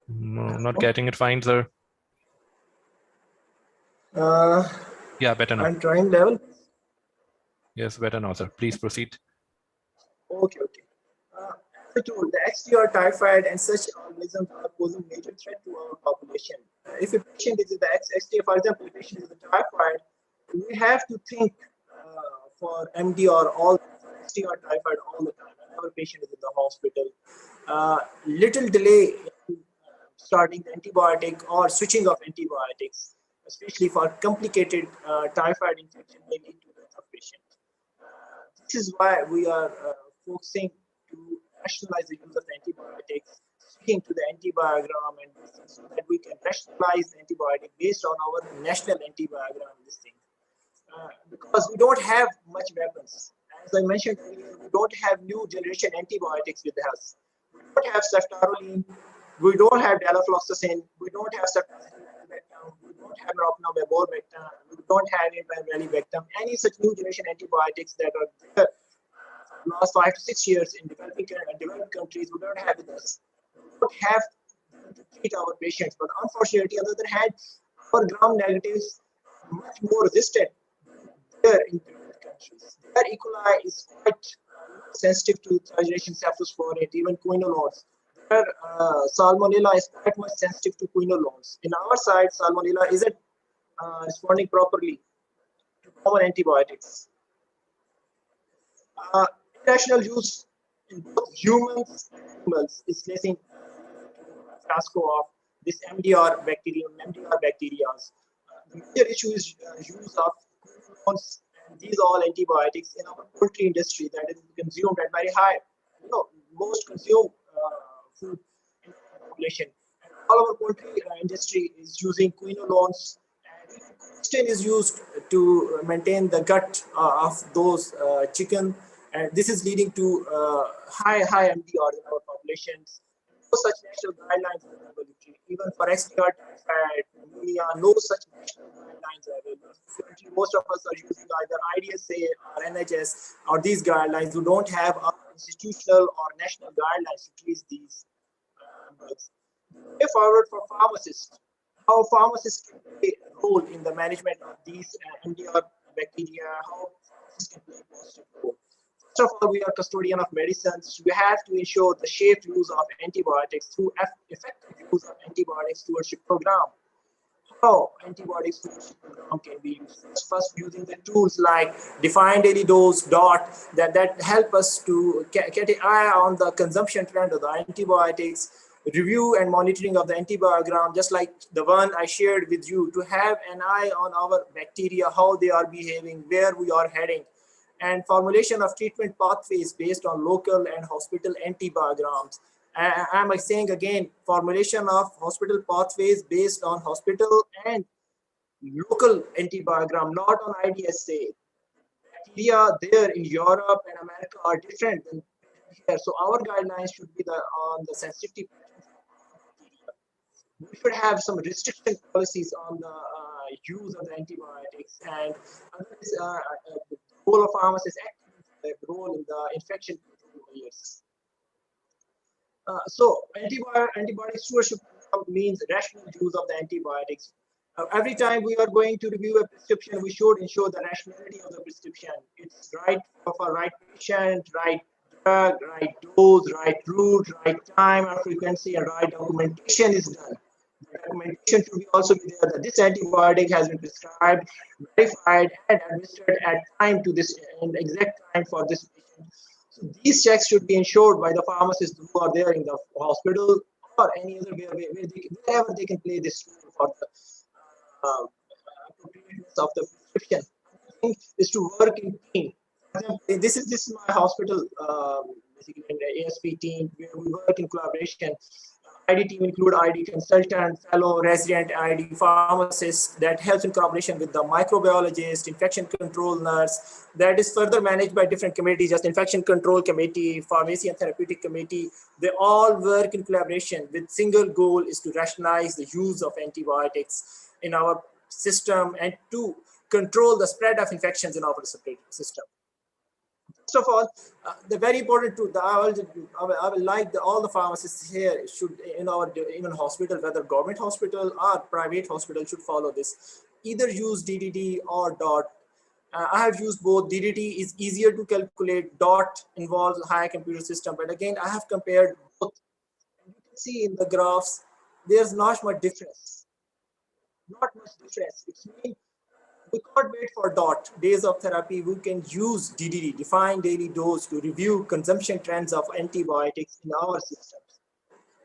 No, not getting it fine, sir. Yeah, better now. I'm trying level. Yes, better now, sir. Please proceed. Okay. As I told, the XDR typhoid and such organisms are posing major threat to our population. If a patient is in the XDR, for example, a patient is in the typhoid, we have to think for MDR all XDR typhoid all the time. Whenever patient is in the hospital, little delay in starting the antibiotic or switching of antibiotics, especially for complicated typhoid infection, may lead to death of patient. This is why we are focusing to rationalize the use of antibiotics, sticking to the antibiogram, and so that we can rationalize the antibiotic based on our national antibiogram. This thing, because we don't have much weapons. As I mentioned earlier, we don't have new generation antibiotics with us. We don't have ceftaroline, we don't have dalafloxacin, we don't have ceftaroline, we don't have meropenem, we don't have valibectam, any such new generation antibiotics that are there last 5 to 6 years in developed countries. We don't have this. We don't have to treat our patients. But unfortunately, on the other hand, our gram negatives are much more resistant there in developed countries. Their E. coli is quite sensitive to third-generation cephalosporin, even quinolones. Their Salmonella is quite much sensitive to quinolones. In our side, Salmonella isn't responding properly to common antibiotics. International use in both humans and animals is placing fiasco of this MDR bacterium, MDR bacteria. The major issue is use of quinolones and these all antibiotics in our poultry industry that is consumed at very high, most consumed food in the population. And all our poultry industry is using quinolones, and quinine is used to maintain the gut of those chicken. And this is leading to high MDR in our populations. No such national guidelines are available. Even for XDR typhoid, pneumonia, no such national guidelines are available. Currently, most of us are using either IDSA or NHS or these guidelines who don't have institutional or national guidelines to treat these drugs. Way forward for pharmacists, how pharmacists can play a role in the management of these MDR bacteria, how pharmacists can play a positive role. First of all, we are custodian of medicines. We have to ensure the safe use of antibiotics through effective use of antibiotics stewardship program. How antibiotics stewardship program can be used? First, using the tools like defined daily dose, DOT, that help us to get an eye on the consumption trend of the antibiotics. review and monitoring of the antibiogram, just like the one I shared with you, to have an eye on our bacteria, how they are behaving, where we are heading, and formulation of treatment pathways based on local and hospital antibiograms. I'm saying again, formulation of hospital pathways based on hospital and local antibiogram, not on IDSA. Bacteria there in Europe and America are different than here. So our guidelines should be on the sensitivity patterns of bacteria. We should have some restriction policies on the use of the antibiotics, and the role of pharmacists active role in the infection control measures. So antibiotic stewardship means rational use of the antibiotics. Every time we are going to review a prescription, we should ensure the rationality of the prescription. It's right for right patient, right drug, right dose, right route, right time and frequency, and right documentation is done. The documentation should be also be there that this antibiotic has been prescribed, verified, and administered at time to this and exact time for this patient. So these checks should be ensured by the pharmacists who are there in the hospital or any other wherever they can play this role for the appropriateness of the prescription. The thing is to work in team. This is my hospital, basically in the ASP team, where we work in collaboration. ID team include ID consultant, fellow, resident, ID pharmacist that helps in collaboration with the microbiologist, infection control nurse, that is further managed by different committees, just infection control committee, pharmacy and therapeutic committee. They all work in collaboration with single goal is to rationalize the use of antibiotics in our system and to control the spread of infections in our system. First of all, the very important truth, I will like all the pharmacists here should in our even hospital, whether government hospital or private hospital, should follow this. Either use DDT or DOT. I have used both. DDT is easier to calculate. DOT involves a higher computer system. But again, I have compared both. And you can see in the graphs, there's not much difference. Not much difference. It's mean we can't wait for DOT, days of therapy. We can use DDT, defined daily dose, to review consumption trends of antibiotics in our systems.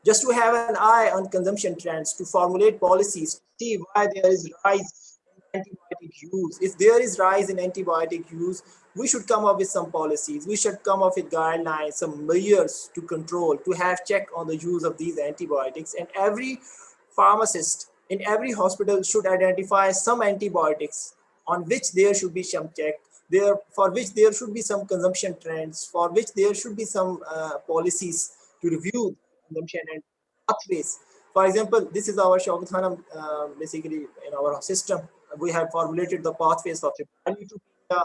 Just to have an eye on consumption trends, to formulate policies, to see why there is rise in antibiotic use. If there is rise in antibiotic use, we should come up with some policies. We should come up with guidelines, some measures to control, to have check on the use of these antibiotics. And every pharmacist in every hospital should identify some antibiotics on which there should be some check, for which there should be some consumption trends, for which there should be some policies to review consumption and pathways. For example, this is our Shaukat basically in our system. We have formulated the pathways for neutropenia,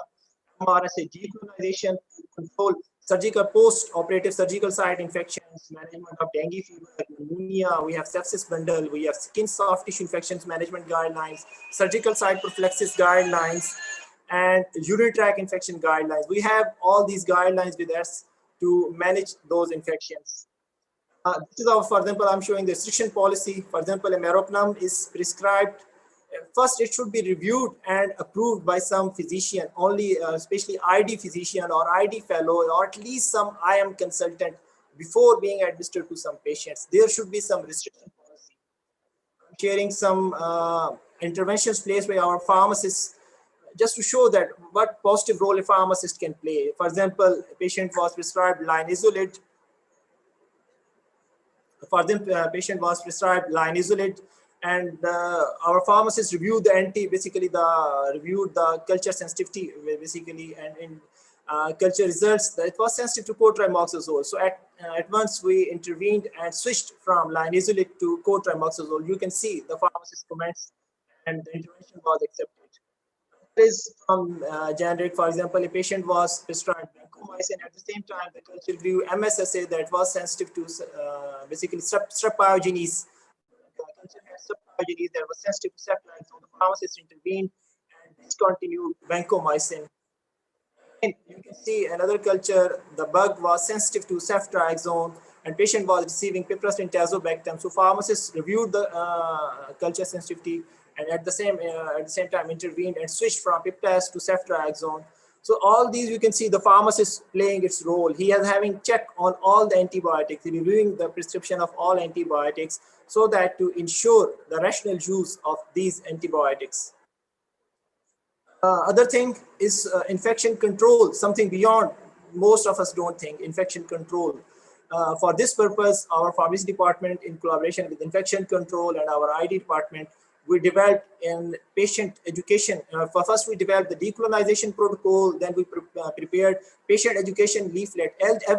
MRSA decolonization to control surgical post-operative surgical site infections, management of dengue fever, pneumonia. We have sepsis bundle. We have skin soft tissue infections management guidelines, surgical site prophylaxis guidelines, and urinary tract infection guidelines. We have all these guidelines with us to manage those infections. This is our, for example, I'm showing the restriction policy. For example, a meropenem is prescribed. First, it should be reviewed and approved by some physician, only especially ID physician or ID fellow, or at least some IM consultant before being administered to some patients. There should be some restriction policy. I'm sharing some interventions placed by our pharmacists just to show that what positive role a pharmacist can play. For example, a patient was prescribed linezolid. For them, patient was prescribed linezolid, and our pharmacist reviewed the reviewed the culture sensitivity basically, and in culture results that it was sensitive to cotrimoxazole. So at once we intervened and switched from linezolid to cotrimoxazole. You can see the pharmacist comments, and the intervention was accepted. Is from generic. For example, a patient was prescribed vancomycin. At the same time, the culture grew MSSA that was sensitive to basically strep pyogenes. The culture had strep pyogenes that was sensitive to ceftriaxone. So the pharmacist intervened and discontinued vancomycin. And you can see another culture, the bug was sensitive to ceftriaxone, and patient was receiving piperacillin tazobactam. So pharmacists reviewed the culture sensitivity, and at the same time intervened and switched from piptaz to ceftriaxone. So all these, you can see the pharmacist playing its role. He is having check on all the antibiotics, reviewing the prescription of all antibiotics, so that to ensure the rational use of these antibiotics. Other thing is infection control, something beyond most of us don't think, infection control. For this purpose, our pharmacy department, in collaboration with infection control and our ID department, we developed in patient education. First, we developed the decolonization protocol. Then we prepared patient education leaflet.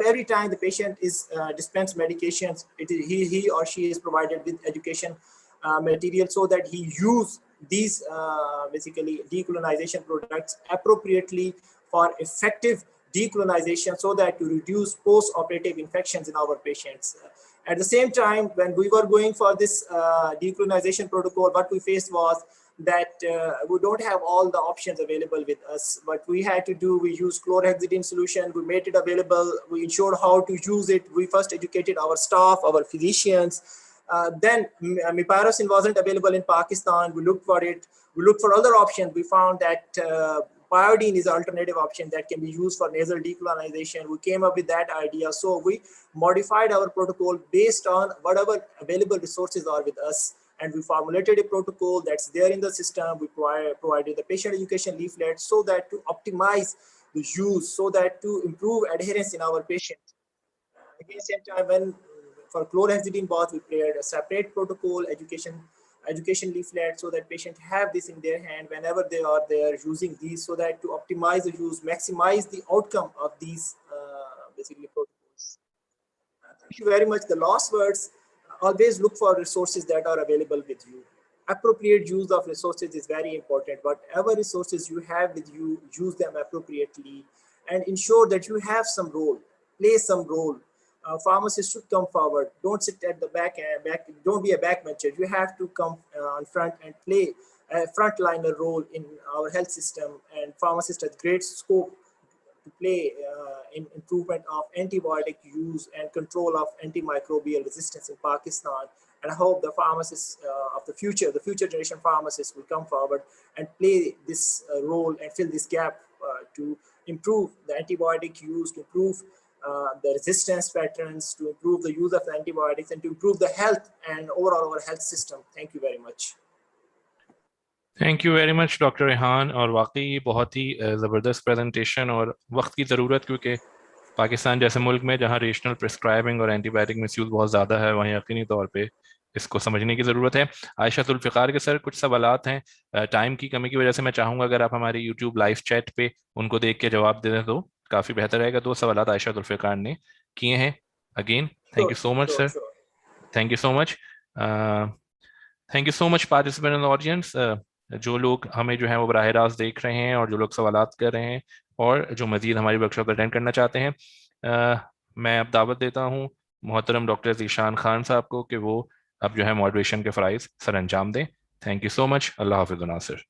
Every time the patient is dispensed medications, he or she is provided with education material, so that he use these basically decolonization products appropriately for effective decolonization, so that to reduce post-operative infections in our patients. At the same time, when we were going for this decolonization protocol, what we faced was that we don't have all the options available with us. What we had to do, we used chlorhexidine solution, we made it available, we ensured how to use it. We first educated our staff, our physicians. Then Mipirocin wasn't available in Pakistan. We looked for it. We looked for other options. We found that Pyodine is an alternative option that can be used for nasal decolonization. We came up with that idea. So we modified our protocol based on whatever available resources are with us. And we formulated a protocol that's there in the system. We provided the patient education leaflet, so that to optimize the use, so that to improve adherence in our patients. Again, same time, when for chlorhexidine bath, we prepared a separate protocol, education leaflet, so that patients have this in their hand whenever they are there using these, so that to optimize the use, maximize the outcome of these basically protocols. Thank you very much. The last words: always look for resources that are available with you. Appropriate use of resources is very important. Whatever resources you have with you, use them appropriately, and ensure that you have some role, play some role. Pharmacists should come forward. Don't sit at the back. Don't be a backbencher. You have to come on front and play a frontliner role in our health system. And pharmacists have great scope to play in improvement of antibiotic use and control of antimicrobial resistance in Pakistan. And I hope the pharmacists of the future generation pharmacists will come forward and play this role and fill this gap to improve the antibiotic use, to improve the resistance patterns, to improve the use of the antibiotics, and to improve the health and overall our health system. Thank you very much. Thank you very much doctor Rehan. और वाकई बहुत ही ज़बरदस्त presentation और वक्त की ज़रूरत, क्योंकि पाकिस्तान जैसे मुल्क में जहां रेशनल प्रिस्क्राइबिंग और एंटीबायोटिक मिसयूज़ बहुत ज़्यादा है, वहीं यकीनी तौर पे इसको समझने की ज़रूरत है। आयशा जुल्फ़िकार के सर, कुछ सवालात हैं। टाइम की कमी की वजह से मैं चाहूँगा अगर आप हमारे यूट्यूब लाइव चैट पे उनको देख के जवाब दे दें तो काफ़ी बेहतर रहेगा। 2 सवालात आयशा जुल्फ़िकार ने किए हैं। Again thank you so much sir, thank you so much, thank you so much participant in the audience. जो लोग हमें जो है वो बराह रास्त देख रहे हैं और जो लोग सवालात कर रहे हैं और जो मज़ीद हमारी वर्कशॉप अटेंड करना चाहते हैं, मैं अब दावत देता हूँ मोहतरम डॉक्टर ज़ीशान खान साहब को कि वो अब जो है मॉडरेशन के फ़राइज़ सर अंजाम दें। Thank you so much. अल्लाह हाफ़िज़ नासिर।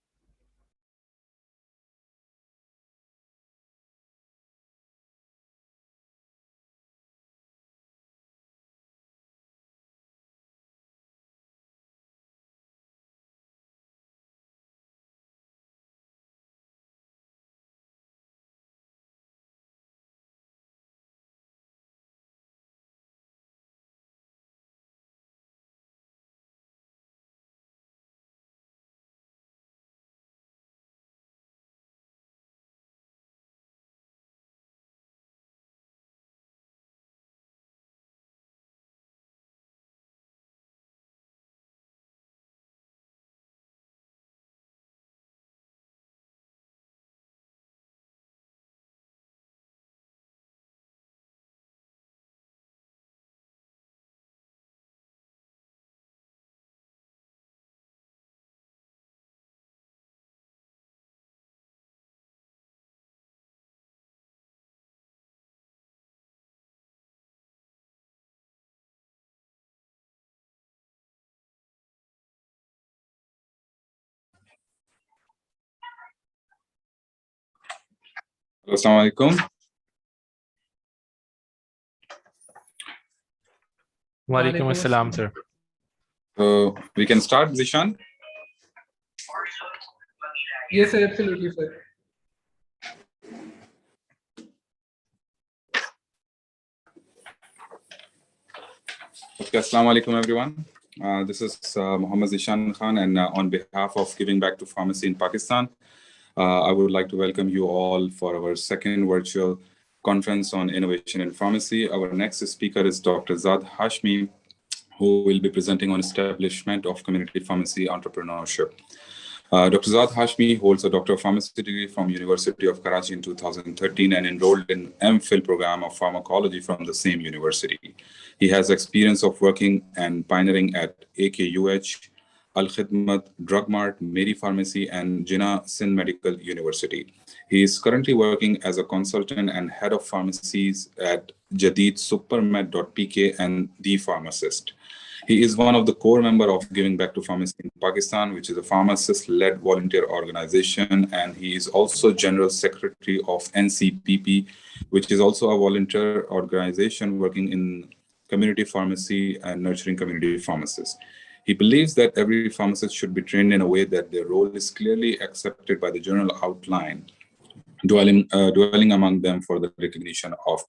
Assalamu alaikum. वालेकुम अस्सलाम sir. So we can start, Zishan? Yes, sir, absolutely, sir. Okay, Assalamu alaikum everyone. This is Mohammad Zishan Khan, and on behalf of Giving Back to Pharmacy in Pakistan, I would like to welcome you all for our second virtual conference on innovation in pharmacy. Our next speaker is Dr. Zad Hashmi, who will be presenting on establishment of community pharmacy entrepreneurship. Dr. Zad Hashmi holds a Doctor of Pharmacy degree from University of Karachi in 2013 and enrolled in MPhil program of pharmacology from the same university. He has experience of working and pioneering at AKUH, Al Khidmat, Drug Mart, Mary Pharmacy, and Jinnah Sindh Medical University. He is currently working as a consultant and head of pharmacies at Jadid Supermed.pk and The Pharmacist. He is one of the core members of Giving Back to Pharmacy in Pakistan, which is a pharmacist-led volunteer organization, and he is also General Secretary of NCPP, which is also a volunteer organization working in community pharmacy and nurturing community pharmacists. He believes that every pharmacist should be trained in a way that their role is clearly accepted by the general outline, dwelling among them for the recognition of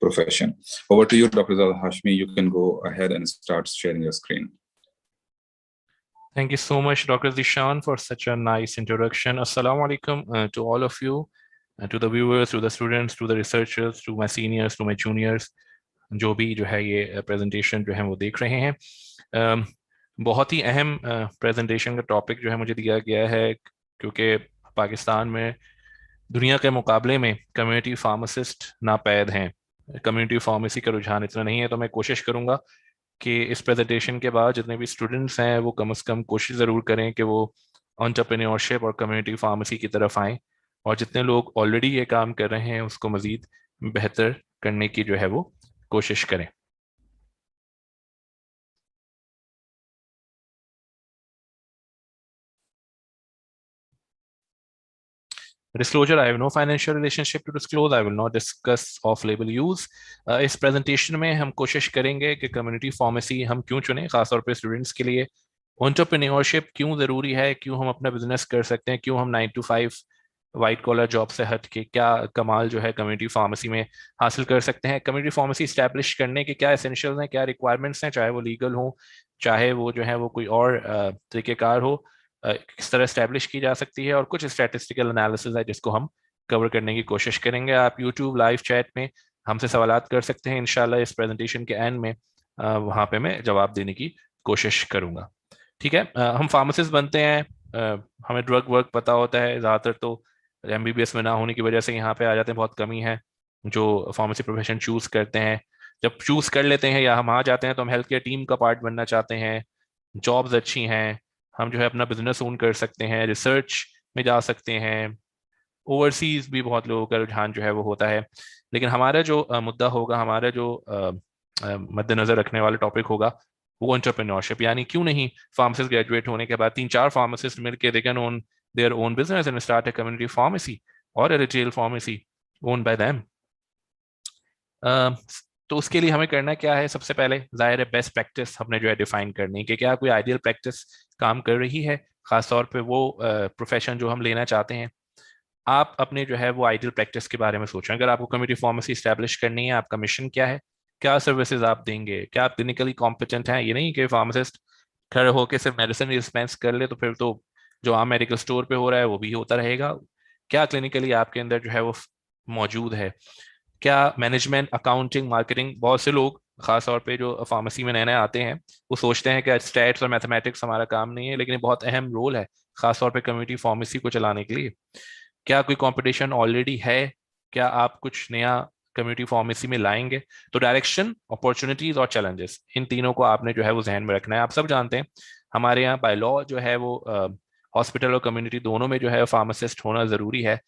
profession. Over to you, Dr. Zad Hashmi. You can go ahead and start sharing your screen. Thank you so much, Dr. Zishan, for such a nice introduction. Assalamu alaikum to all of you, to the viewers, to the students, to the researchers, to my seniors, to my juniors, जो भी जो है ये presentation जो है वो देख रहे हैं. बहुत ही अहम presentation का topic जो है मुझे दिया गया है, क्योंकि पाकिस्तान में दुनिया के मुकाबले में कम्युनिटी फार्मासिस्ट नापैद हैं. कम्युनिटी फार्मेसी का रुझान इतना नहीं है, तो मैं कोशिश करूंगा कि इस प्रेजेंटेशन के बाद जितने भी स्टूडेंट्स हैं वो कम से कम कोशिश ज़रूर करें कि वो एंटरप्रेन्योरशिप और कम्युनिटी फार्मेसी की तरफ आएँ, और जितने लोग ऑलरेडी ये काम कर रहे हैं उसको मज़ीद बेहतर करने की जो है वो कोशिश करें. Disclosure: I have no financial relationship to disclose. I will not discuss off-label use. इस प्रेजेंटेशन में हम कोशिश करेंगे कि कम्युनिटी फार्मेसी हम क्यों चुनें, खासतौर पे स्टूडेंट्स के लिए. एंटरप्रेन्योरशिप क्यों ज़रूरी है, क्यों हम अपना बिजनेस कर सकते हैं, क्यों हम 9 to 5 वाइट कॉलर जॉब से हट के क्या कमाल जो है कम्युनिटी फार्मेसी में हासिल कर सकते हैं. कम्युनिटी फार्मेसी इस्टेब्लिश करने के क्या एसेंशियल्स हैं, क्या रिक्वायरमेंट्स हैं, चाहे वो लीगल हो, चाहे वो जो है वो कोई और तरीक़ेकार हो, किस तरह इस्टेब्लिश की जा सकती है, और कुछ स्टैटिस्टिकल एनालिसिस है जिसको हम कवर करने की कोशिश करेंगे. आप यूट्यूब लाइव चैट में हमसे सवालात कर सकते हैं. इंशाल्लाह इस प्रेजेंटेशन के एंड में वहाँ पे मैं जवाब देने की कोशिश करूँगा. ठीक है. हम फार्मासिस्ट बनते हैं, हमें ड्रग वर्क पता होता है, ज़्यादातर तो MBBS में ना होने की वजह से यहाँ पे आ जाते हैं. बहुत कमी है जो फार्मेसी प्रोफेशन चूज़ करते हैं. जब चूज़ कर लेते हैं या हम आ जाते हैं तो हम हेल्थ केयर टीम का पार्ट बनना चाहते हैं. जॉब्स अच्छी हैं, हम जो है अपना बिजनेस ओन कर सकते हैं, रिसर्च में जा सकते हैं, ओवरसीज भी बहुत लोगों का रुझान जो है वो होता है. लेकिन हमारा जो मुद्दा होगा, हमारा जो मद्देनजर रखने वाला टॉपिक होगा वो एंटरप्रेन्योरशिप. यानी क्यों नहीं फार्मासिस्ट ग्रेजुएट होने के बाद 3-4 फार्मासिस्ट मिलकर they can own their own business and start a community pharmacy और a retail pharmacy own by them. तो उसके लिए हमें करना क्या है, सबसे पहले ज़ाहिर है बेस्ट प्रैक्टिस हमने जो है डिफाइन करनी है कि क्या कोई आइडियल प्रैक्टिस काम कर रही है, ख़ासतौर पे वो प्रोफेशन जो हम लेना चाहते हैं. आप अपने जो है वो आइडियल प्रैक्टिस के बारे में सोचें. अगर आपको कम्युनिटी फार्मेसी इस्टेब्लिश करनी है, आपका मिशन क्या है, क्या सर्विसेज आप देंगे, क्या आप क्लिनिकली कॉम्पिटेंट हैं. ये नहीं कि फार्मासिस्ट खड़े होकर सिर्फ मेडिसिन डिस्पेंस कर ले तो फिर तो जो आम मेडिकल स्टोर पे हो रहा है वो भी होता रहेगा. क्या क्लिनिकली आपके अंदर जो है वो मौजूद है, क्या मैनेजमेंट, अकाउंटिंग, मार्केटिंग. बहुत से लोग खासतौर पे जो फार्मेसी में नए नए आते हैं वो सोचते हैं कि स्टैट्स और मैथमेटिक्स हमारा काम नहीं है, लेकिन ये बहुत अहम रोल है खासतौर पे कम्युनिटी फार्मेसी को चलाने के लिए. क्या कोई कंपटीशन ऑलरेडी है, क्या आप कुछ नया कम्युनिटी फार्मेसी में लाएंगे. तो डायरेक्शन, अपॉर्चुनिटीज और चैलेंजेस, इन तीनों को आपने जो है वो जहन में रखना है. आप सब जानते हैं हमारे यहाँ बाय लॉ जो है वो हॉस्पिटल और कम्युनिटी दोनों में जो है फार्मासिस्ट होना ज़रूरी है.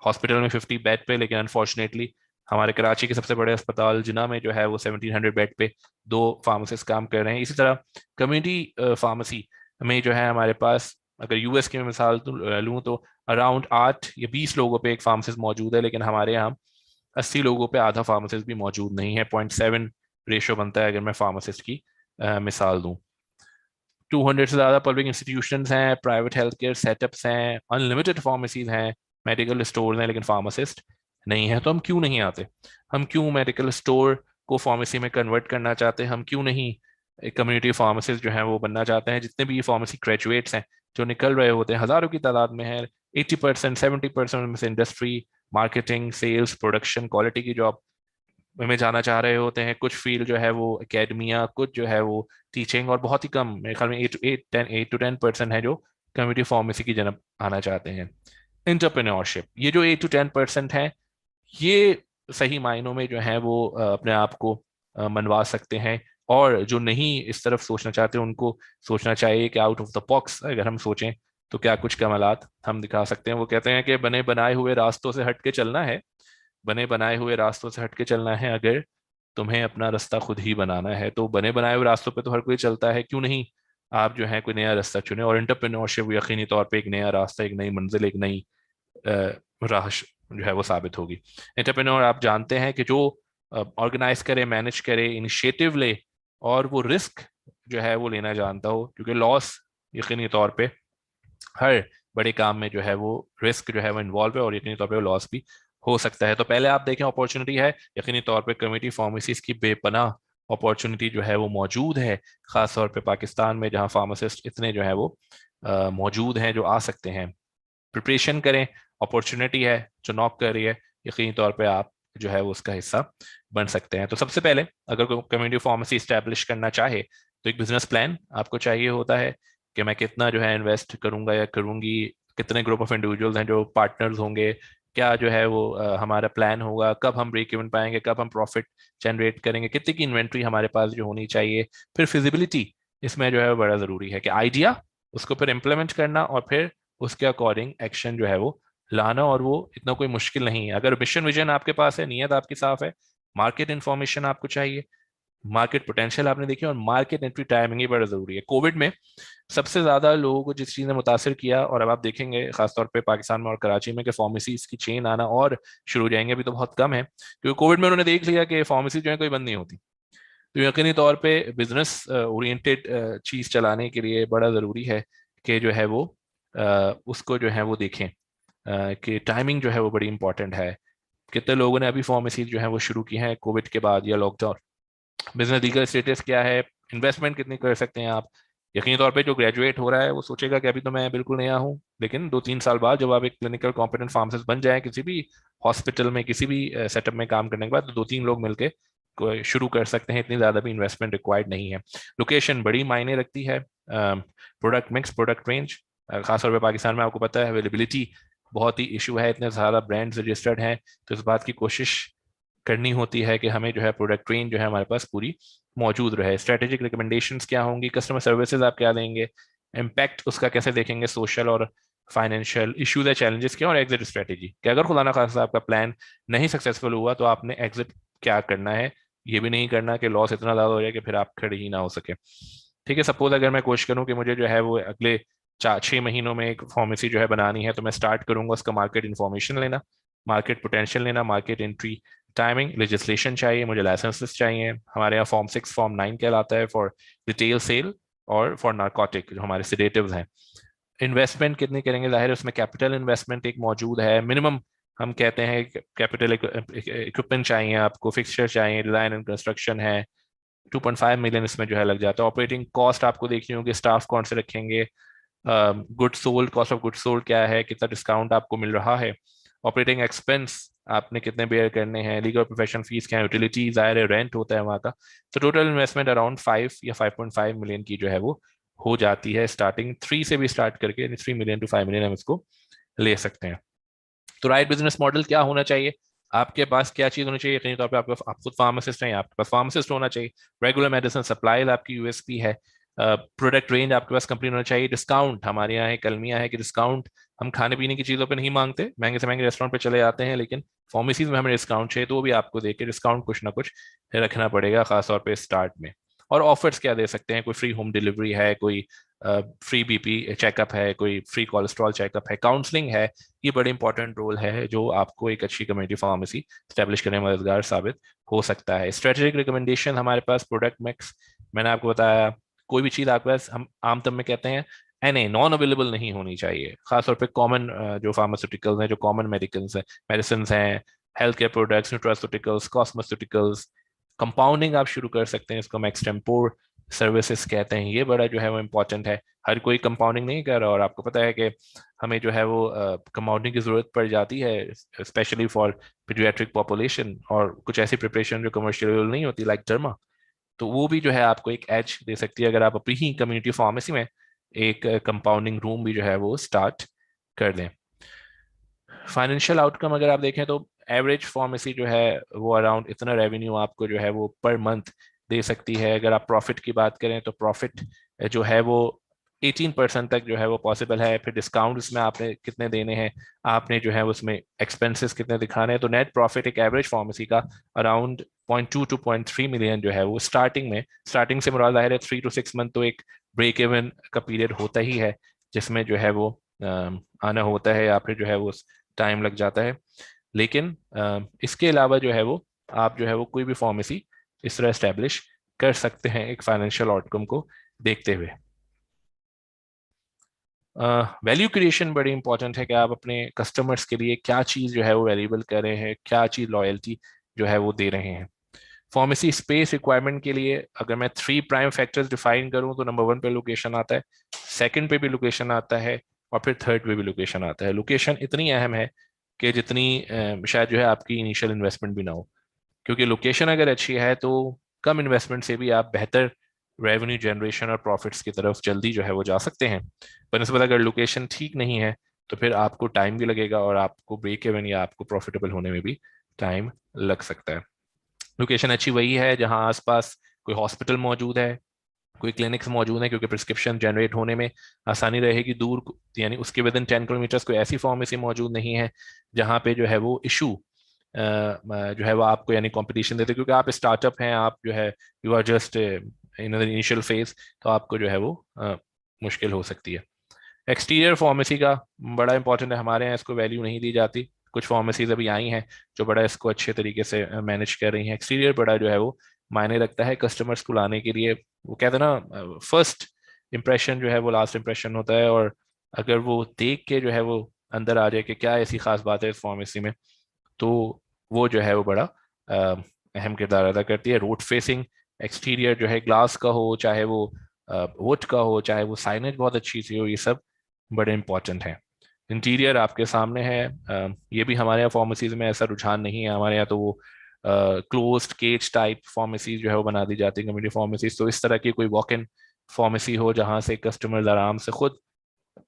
हॉस्पिटल में 50 बेड पे, लेकिन अनफॉर्चुनेटली हमारे कराची के सबसे बड़े अस्पताल जिन्ना में जो है वो 1700 बेड पे 2 फार्मासिस्ट काम कर रहे हैं. इसी तरह कम्युनिटी फार्मेसी में जो है हमारे पास, अगर यूएस की मैं मिसाल लूँ तो अराउंड 8 या 20 लोगों पे एक फार्मासिस्ट मौजूद है, लेकिन हमारे यहाँ 80 लोगों पे आधा फार्मासिस्ट भी मौजूद नहीं है. 0.7 रेशो बनता है अगर मैं फार्मासिस्ट की मिसाल दूँ. 200 से ज़्यादा पब्लिक इंस्टीट्यूशंस हैं, प्राइवेट हेल्थ केयर सेटअप्स हैं, अनलिमिटेड फार्मेसीज हैं, मेडिकल स्टोर हैं, लेकिन फार्मासिस्ट नहीं है. तो हम क्यों नहीं आते, हम क्यों मेडिकल स्टोर को फार्मेसी में कन्वर्ट करना चाहते हैं, हम क्यों नहीं एक कम्युनिटी फार्मासिस्ट जो है वो बनना चाहते हैं। जितने भी फार्मेसी ग्रेजुएट्स हैं जो निकल रहे होते हैं, हज़ारों की तादाद में है, 80% 70% में से industry, marketing, sales, production, quality की जॉब में जाना चाह रहे होते हैं। कुछ फील्ड जो है वो एकेडमिया, कुछ जो है वो टीचिंग, और बहुत ही कम, मेरे ख्याल में 8 to 10% है जो कम्युनिटी फार्मेसी की जन्म आना चाहते हैं। इंटरप्रेन्योरशिप, ये जो 8 to 10% है, ये सही मायनों में जो है वो अपने आप को मनवा सकते हैं। और जो नहीं इस तरफ सोचना चाहते उनको सोचना चाहिए कि आउट ऑफ द बॉक्स अगर हम सोचें तो क्या कुछ कमालात हम दिखा सकते हैं। वो कहते हैं कि बने बनाए हुए रास्तों से हट के चलना है, बने बनाए हुए रास्तों से हट के चलना है अगर तुम्हें अपना रास्ता खुद ही बनाना है। तो बने बनाए हुए रास्तों पे तो हर कोई चलता है, क्यों नहीं आप जो है कोई नया रास्ता चुने। और एंटरप्रेन्योरशिप यकीनी तौर पे एक नया रास्ता, एक नई मंजिल, एक नई राह जो है वो साबित होगी। एंटरप्रेन्योर आप जानते हैं कि जो ऑर्गेनाइज करे, मैनेज करे, इनिशिएटिव ले और वो रिस्क जो है वो लेना जानता हो, क्योंकि लॉस यकीनी तौर पे हर बड़े काम में जो है वो रिस्क जो है वो इन्वॉल्व है और यकीनी तौर पे लॉस भी हो सकता है। तो पहले आप देखें अपॉर्चुनिटी है, यकीनी तौर पे कम्युनिटी फार्मेसीज की बेपनाह अपॉर्चुनिटी जो है वो मौजूद है, खास तौर पे पाकिस्तान में जहां फार्मासिस्ट इतने जो है वो मौजूद हैं जो आ सकते हैं। प्रिपरेशन करें, अपॉर्चुनिटी है जो नॉक कर रही है, यकीनी तौर पे आप जो है वो उसका हिस्सा बन सकते हैं। तो सबसे पहले अगर कोई कम्युनिटी फार्मेसी इस्टेब्लिश करना चाहे तो एक बिजनेस प्लान आपको चाहिए होता है कि मैं कितना जो है इन्वेस्ट करूंगा या करूंगी, कितने ग्रुप ऑफ इंडिविजुअल्स हैं जो पार्टनर्स होंगे, क्या जो है वो हमारा प्लान होगा, कब हम ब्रेक इवन पाएंगे, कब हम प्रॉफिट जनरेट करेंगे, कितने की इन्वेंट्री हमारे पास जो होनी चाहिए। फिर फिजिबिलिटी इसमें जो है वो बड़ा ज़रूरी है कि आइडिया उसको फिर इम्प्लीमेंट करना और फिर उसके अकॉर्डिंग एक्शन जो है वो लाना। और वो इतना कोई मुश्किल नहीं है अगर मिशन विजन आपके पास है, नीयत आपकी साफ है, मार्केट इन्फॉर्मेशन आपको चाहिए, मार्केट पोटेंशियल आपने देखी, और मार्केट एंट्री टाइमिंग ही बड़ा जरूरी है। कोविड में सबसे ज्यादा लोगों को जिस चीज ने मुतासर किया, और अब आप देखेंगे खासतौर पे पाकिस्तान में और कराची में कि फार्मेसीज की चेन आना और शुरू हो जाएंगे, अभी तो बहुत कम है, क्योंकि कोविड में उन्होंने देख लिया कि फार्मेसी जो है कोई बंद नहीं होती। तो यकीनी तौर पे बिजनेस ओरिएंटेड चीज चलाने के लिए बड़ा जरूरी है कि जो है वो उसको जो है वो देखें कि टाइमिंग जो है वो बड़ी इंपॉर्टेंट है। कितने लोगों ने अभी फार्मेसी जो है वो शुरू की है कोविड के बाद या लॉकडाउन। बिजनेस लीगल स्टेटस क्या है, इन्वेस्टमेंट कितनी कर सकते हैं आप। यकीनी तौर पे जो ग्रेजुएट हो रहा है वो सोचेगा कि अभी तो मैं बिल्कुल नया हूँ, लेकिन 2-3 साल बाद जब आप एक क्लिनिकल कॉम्पिटेंट फार्मासिस्ट बन जाए किसी भी हॉस्पिटल में, किसी भी सेटअप में काम करने के बाद, तो 2-3 लोग मिलके शुरू कर सकते हैं, इतनी ज़्यादा भी इन्वेस्टमेंट रिक्वायर्ड नहीं है। लोकेशन बड़ी मायने रखती है, प्रोडक्ट मिक्स, प्रोडक्ट रेंज, खासतौर पर पाकिस्तान में आपको पता है अवेलेबिलिटी बहुत ही इशू है, इतने ज़्यादा ब्रांड्स रजिस्टर्ड हैं, तो इस बात की कोशिश करनी होती है कि हमें जो है प्रोडक्ट रेंज जो है हमारे पास पूरी मौजूद रहे। स्ट्रेटेजिक रिकमेंडेशंस क्या होंगी, कस्टमर सर्विसेज आप क्या देंगे, इम्पैक्ट उसका कैसे देखेंगे, सोशल और फाइनेंशियल इश्यूज है, चैलेंजेस क्या, और एग्जिट स्ट्रेटेजी कि अगर खुदा ना खास्ता आपका प्लान नहीं सक्सेसफुल हुआ तो आपने एग्जिट क्या करना है। ये भी नहीं करना कि लॉस इतना ज़्यादा हो जाए कि फिर आप खड़े ही ना हो सके। ठीक है, सपोज अगर मैं कोशिश करूँ कि मुझे जो है वो अगले 4-6 महीनों में एक फार्मेसी जो है बनानी है, तो मैं स्टार्ट करूंगा उसका मार्केट इन्फॉर्मेशन लेना, मार्केट पोटेंशियल लेना, मार्केट एंट्री टाइमिंग, लेजिस्लेशन चाहिए, मुझे लाइसेंसेस चाहिए। हमारे यहाँ फॉर्म 6 फॉर्म 9 कहलाता है फॉर रिटेल सेल और फॉर नार्कोटिक जो हमारे सिडेटिव्स हैं। इन्वेस्टमेंट कितनी करेंगे, जाहिर है उसमें कैपिटल इन्वेस्टमेंट एक मौजूद है, मिनिमम हम कहते हैं कैपिटल इक्विपमेंट चाहिए आपको, फिक्सचर चाहिए, डिजाइन एंड कंस्ट्रक्शन है, 2.5 मिलियन इसमें जो है लग जाता है। ऑपरेटिंग कॉस्ट आपको देखनी होगी, स्टाफ कौन से रखेंगे, good sold, cost of good sold क्या है, कितना डिस्काउंट आपको मिल रहा है, ऑपरेटिंग एक्सपेंस आपने कितने बेयर करने हैं, लीगल प्रोफेशनल फीस क्या है, यूटिलिटी ज़ाहिर है, रेंट होता है वहाँ का। तो टोटल इन्वेस्टमेंट अराउंड 5 या 5.5 मिलियन की जो है वो हो जाती है। स्टार्टिंग 3 से भी स्टार्ट करके 3 मिलियन to 5 मिलियन हम इसको ले सकते हैं। तो राइट बिजनेस मॉडल क्या होना चाहिए, आपके पास क्या चीज़ होनी चाहिए, यकीनी तौर पे आप खुद फार्मासिस्ट हैं, आपके पास फार्मासिस्ट होना चाहिए, रेगुलर मेडिसिन सप्लाई आपकी यूएसपी है, प्रोडक्ट रेंज आपके पास कंप्लीट होना चाहिए, डिस्काउंट हमारे यहाँ एक अलमिया है कि डिस्काउंट हम खाने पीने की चीज़ों पे नहीं मांगते, महंगे से महंगे रेस्टोरेंट पे चले जाते हैं, लेकिन फार्मेसीज में हमें डिस्काउंट चाहिए, तो वो भी आपको देख के डिस्काउंट कुछ ना कुछ रखना पड़ेगा, खासतौर पे स्टार्ट में। और ऑफर्स क्या दे सकते हैं, कोई फ्री होम डिलीवरी है, कोई फ्री बीपी चेकअप है, कोई फ्री कोलेस्ट्रॉल चेकअप है, काउंसलिंग है। ये बड़े इंपॉर्टेंट रोल है जो आपको एक अच्छी कम्युनिटी फार्मेसी स्टैब्लिश करने में मददगार साबित हो सकता है। स्ट्रेटेजिक रिकमेंडेशन हमारे पास, प्रोडक्ट मिक्स मैंने आपको बताया, कोई भी चीज़ आपके पास हम आम तौर में कहते हैं NA नॉन अवेलेबल नहीं होनी चाहिए, खासतौर पे कॉमन जो फार्मास्यूटिकल्स हैं, जो कॉमन मेडिकल्स हैं, मेडिसिन हैं, health care products, nutraceuticals, cosmeceuticals, compounding आप शुरू कर सकते हैं, इसको हम एक्सटेम्पोर सर्विसेज कहते हैं। ये बड़ा जो है वो इम्पोर्टेंट है, हर कोई कंपाउंडिंग नहीं कर रहा, और आपको पता है कि हमें जो है वो कंपाउंडिंग की ज़रूरत पड़ जाती है स्पेशली फॉर पीडियाट्रिक पॉपुलेशन, और कुछ ऐसी प्रिपरेशन जो कमर्शियल नहीं होती लाइक डर्मा, तो वो भी जो है आपको एक एज दे सकती है अगर आप अपनी ही कम्युनिटी फार्मेसी में एक कंपाउंडिंग रूम भी जो है वो स्टार्ट कर दें। फाइनेंशियल आउटकम अगर आप देखें तो एवरेज फार्मेसी जो है वो अराउंड इतना रेवेन्यू आपको जो है वो पर मंथ दे सकती है। अगर आप प्रॉफिट की बात करें तो प्रॉफिट जो है वो 18% तक जो है वो पॉसिबल है। फिर डिस्काउंट उसमें आपने कितने देने हैं, आपने जो है उसमें एक्सपेंसेस कितने दिखाने हैं, तो नेट प्रॉफिट एक एवरेज फार्मेसी का अराउंड 0.2 to 0.3 मिलियन जो है वो स्टार्टिंग से मुराद ज़ाहिर है 3 to 6 मंथ तो एक ब्रेक इवन का पीरियड होता ही है, जिसमें जो है वो आना होता है या फिर जो है वो टाइम लग जाता है। लेकिन इसके अलावा जो है वो आप जो है वो कोई भी फार्मेसी इस तरह एस्टेब्लिश कर सकते हैं एक फाइनेंशियल आउटकम को देखते हुए। वैल्यू क्रिएशन बड़ी इंपॉर्टेंट है कि आप अपने कस्टमर्स के लिए क्या चीज़ जो है वो वैल्यूएबल कर रहे हैं, क्या चीज़ लॉयल्टी जो है वो दे रहे हैं। फार्मेसी स्पेस रिक्वायरमेंट के लिए अगर मैं 3 प्राइम फैक्टर्स डिफाइन करूं तो नंबर 1 पे लोकेशन आता है, सेकंड पे भी लोकेशन आता है, और फिर थर्ड पे भी लोकेशन आता है। लोकेशन इतनी अहम है कि जितनी शायद जो है आपकी इनिशियल इन्वेस्टमेंट भी ना हो, क्योंकि लोकेशन अगर अच्छी है तो कम इन्वेस्टमेंट से भी आप बेहतर रेवेन्यू जनरेशन और प्रॉफिट्स की तरफ जल्दी जो है वो जा सकते हैं। बनस्बत अगर लोकेशन ठीक नहीं है तो फिर आपको टाइम भी लगेगा और आपको ब्रेक इवन या आपको प्रॉफिटेबल होने में भी टाइम लग सकता है। लोकेशन अच्छी वही है जहां आसपास कोई हॉस्पिटल मौजूद है, कोई क्लिनिक्स मौजूद है, क्योंकि प्रिस्क्रिप्शन जनरेट होने में आसानी रहेगी। दूर यानी उसके विद इन 10 किलोमीटर्स कोई ऐसी फार्मेसी मौजूद नहीं है जहाँ पे जो है वो इशू जो है वो आपको यानी कंपटीशन देते, क्योंकि आप स्टार्टअप हैं, आप जो है you are just in the initial phase, तो आपको जो है वो मुश्किल हो सकती है। एक्सटीरियर फार्मेसी का बड़ा इंपॉर्टेंट है, हमारे यहाँ इसको वैल्यू नहीं दी जाती, कुछ फार्मेसीज अभी आई हैं जो बड़ा इसको अच्छे तरीके से मैनेज कर रही हैं। एक्सटीरियर बड़ा जो है वो मायने रखता है कस्टमर्स को लाने के लिए। वो कहते हैं ना फर्स्ट इंप्रेशन जो है वो लास्ट इंप्रेशन होता है, और अगर वो देख के जो है वो अंदर आ जाए कि क्या ऐसी खास बात है इस फार्मेसी में, तो वो जो है वो बड़ा अहम किरदार अदा करती है। रोड फेसिंग एक्सटीरियर जो है ग्लास का हो, चाहे वो वुड का हो, चाहे वो साइनेज बहुत अच्छी सी हो, ये सब बड़े इंपॉर्टेंट हैं। इंटीरियर आपके सामने है, ये भी हमारे यहाँ फार्मेसीज में ऐसा रुझान नहीं है। हमारे यहाँ तो वो क्लोज्ड केज टाइप फार्मेसीज जो है वो बना दी जाती है कम्युनिटी फार्मेसीज। तो इस तरह की कोई वॉक इन फार्मेसी हो जहाँ से कस्टमर्स आराम से खुद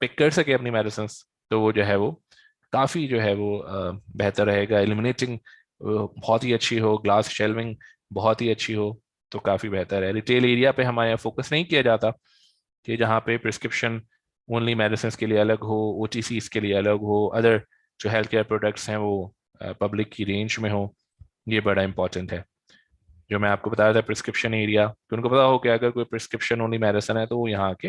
पिक कर सके अपनी मेडिसिन, तो वो जो है वो काफ़ी जो है वो बेहतर रहेगा। एलिमिनेटिंग बहुत ही अच्छी हो, ग्लास शेल्विंग बहुत ही अच्छी हो, तो काफ़ी बेहतर है। रिटेल एरिया पे हमारे यहाँ फोकस नहीं किया जाता कि जहाँ पे प्रिस्क्रिप्शन ओनली मेडिसिन के लिए अलग हो, OTCs के लिए अलग हो, अदर जो हेल्थ केयर प्रोडक्ट्स हैं वो पब्लिक की रेंज में हो। ये बड़ा इंपॉर्टेंट है। जो मैं आपको बताया था प्रिस्क्रिप्शन एरिया, कि उनको पता हो कि अगर कोई प्रिस्क्रिप्शन ओनली मेडिसिन है तो वो यहाँ के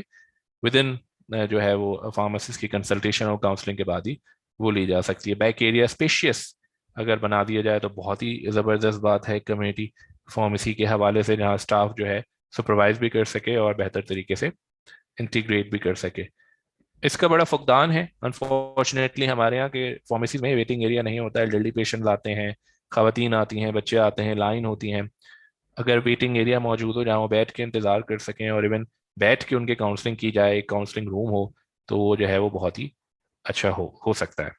विद इन जो है वो फार्मासिस्ट की कंसल्टेशन और काउंसलिंग के बाद ही वो ली जा सकती है। बैक एरिया स्पेशियस अगर बना दिया जाए तो बहुत ही ज़बरदस्त बात है कम्युनिटी फार्मेसी के हवाले से, जहाँ स्टाफ जो है सुपरवाइज भी कर सके और बेहतर तरीके से इंटीग्रेट भी कर सके। इसका बड़ा फुकदान है अनफॉर्चुनेटली, हमारे यहाँ के फार्मेसी में वेटिंग एरिया नहीं होता है। एल्डरली पेशेंट आते हैं, खवातीन आती हैं, बच्चे आते हैं, लाइन होती हैं। अगर वेटिंग एरिया मौजूद हो जहाँ वो बैठ के इंतज़ार कर सकें और इवन बैठ के उनके काउंसलिंग की जाए, एक काउंसलिंग रूम हो, तो वो जो है वो बहुत ही अच्छा हो सकता है।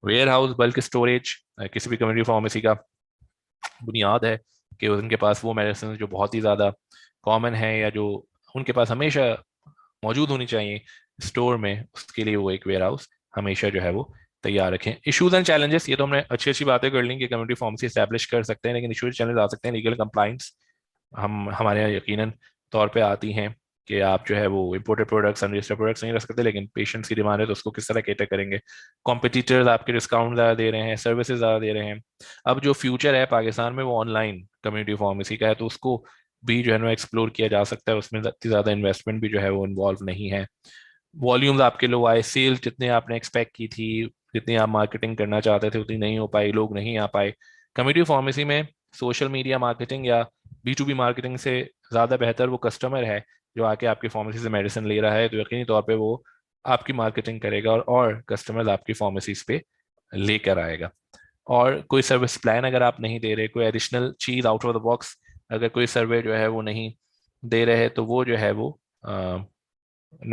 वेयर हाउस बल्क स्टोरेज किसी भी कम्युनिटी फार्मेसी का बुनियाद है कि उनके पास वो मेडिसिन जो बहुत ही ज़्यादा कॉमन है या जो उनके पास हमेशा मौजूद होनी चाहिए स्टोर में, उसके लिए वो एक वेयर हाउस हमेशा जो है वो तैयार रखें। इशूज एंड चैलेंजेस, ये तो हमने अच्छी अच्छी बातें कर ली कि कम्युनिटी फार्मेसी एस्टैब्लिश कर सकते हैं, लेकिन इशूज चैलेंज आ सकते हैं। लीगल कंप्लाइंस हमारे यहाँ यकीनन तौर पे आती हैं कि आप जो है वो इम्पोर्टेड प्रोडक्ट्स अनरजिस्टर्ड प्रोडक्ट्स नहीं रख सकते, लेकिन पेशेंट्स की डिमांड है तो उसको किस तरह कैटर करेंगे। कॉम्पिटिटर्स आपके डिस्काउंट ज़्यादा दे रहे हैं, सर्विसेज ज़्यादा दे रहे हैं। अब जो फ्यूचर है पाकिस्तान में वो ऑनलाइन कम्युनिटी फार्मेसी का है, तो उसको भी जो है ना एक्सप्लोर किया जा सकता है। उसमें इतनी ज़्यादा इन्वेस्टमेंट भी जो है वो इन्वॉल्व नहीं है। वॉल्यूम्स आपके लो आए, सेल्स जितने आपने एक्सपेक्ट की थी, जितनी आप मार्केटिंग करना चाहते थे उतनी नहीं हो पाई, लोग नहीं आ पाए। कम्युनिटी फार्मेसी में सोशल मीडिया मार्केटिंग या B2B मार्केटिंग से ज़्यादा बेहतर वो कस्टमर है जो आके आपकी फार्मेसी से मेडिसिन ले रहा है, तो यकीनी तौर पे वो आपकी मार्केटिंग करेगा और कस्टमर्स आपकी फार्मेसीज पे लेकर आएगा। और कोई सर्विस प्लान अगर आप नहीं दे रहे, कोई additional cheese out of the box अगर कोई सर्वे जो है वो नहीं दे रहे, तो वो जो है वो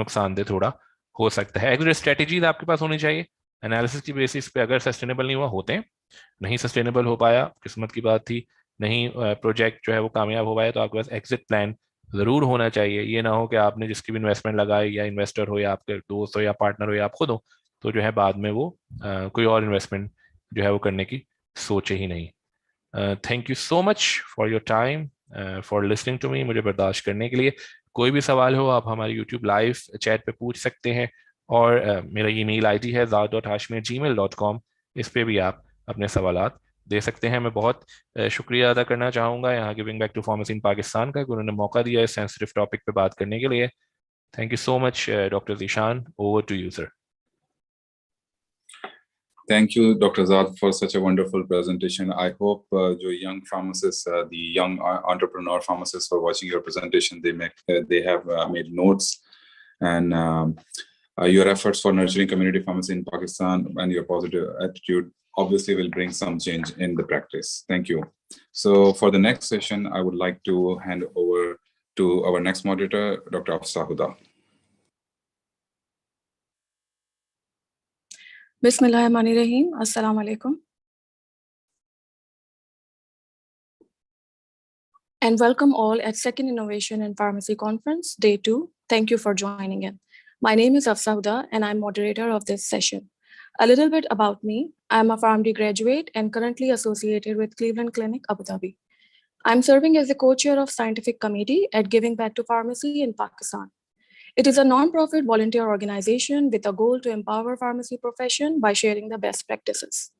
नुकसानदेह थोड़ा हो सकता है। एग्जिट स्ट्रेटेजीज आपके पास होनी चाहिए एनालिसिस की बेसिस पे। अगर सस्टेनेबल नहीं हुआ, होते हैं, नहीं सस्टेनेबल हो पाया, किस्मत की बात थी, नहीं प्रोजेक्ट जो है वो कामयाब हो पाया, तो आपके पास एग्जिट प्लान ज़रूर होना चाहिए। ये ना हो कि आपने जिसकी भी इन्वेस्टमेंट लगाई, या इन्वेस्टर हो या आपके दोस्त हो या पार्टनर हो या आप खुद हो, तो जो है बाद में वो कोई और इन्वेस्टमेंट जो है वो करने की सोचे ही नहीं। Thank you so much for your time, for listening to me, मुझे बर्दाश्त करने के लिए। कोई भी सवाल हो आप हमारे यूट्यूब लाइव चैट पे पूछ सकते हैं, और मेरा ईमेल आईडी है zad.hashmi@gmail.com, इस पे भी आप अपने सवालात दे सकते हैं। मैं बहुत शुक्रिया अदा करना चाहूँगा यहाँ giving back to pharmacy in Pakistan का, कि उन्होंने मौका दिया इस सेंसिटिव टॉपिक पे बात करने के लिए। Thank you so much doctor Zeeshan, over to you sir. Thank you, Dr. Zad, for such a wonderful presentation. I hope your young pharmacists, the young entrepreneur pharmacists who are watching your presentation, they have made notes, and your efforts for nurturing community pharmacy in Pakistan and your positive attitude obviously will bring some change in the practice. Thank you. So for the next session, I would like to hand over to our next moderator, Dr. Afsa Huda. Bismillahirrahmanirrahim. Assalamu alaikum. And welcome all at Second Innovation in Pharmacy Conference, Day 2. Thank you for joining in. My name is Afsa Huda, and I'm moderator of this session. A little bit about me. I'm a PharmD graduate and currently associated with Cleveland Clinic, Abu Dhabi. I'm serving as the co-chair of Scientific Committee at Giving Back to Pharmacy in Pakistan. It is a non-profit volunteer organization with a goal to empower pharmacy profession by sharing the best practices.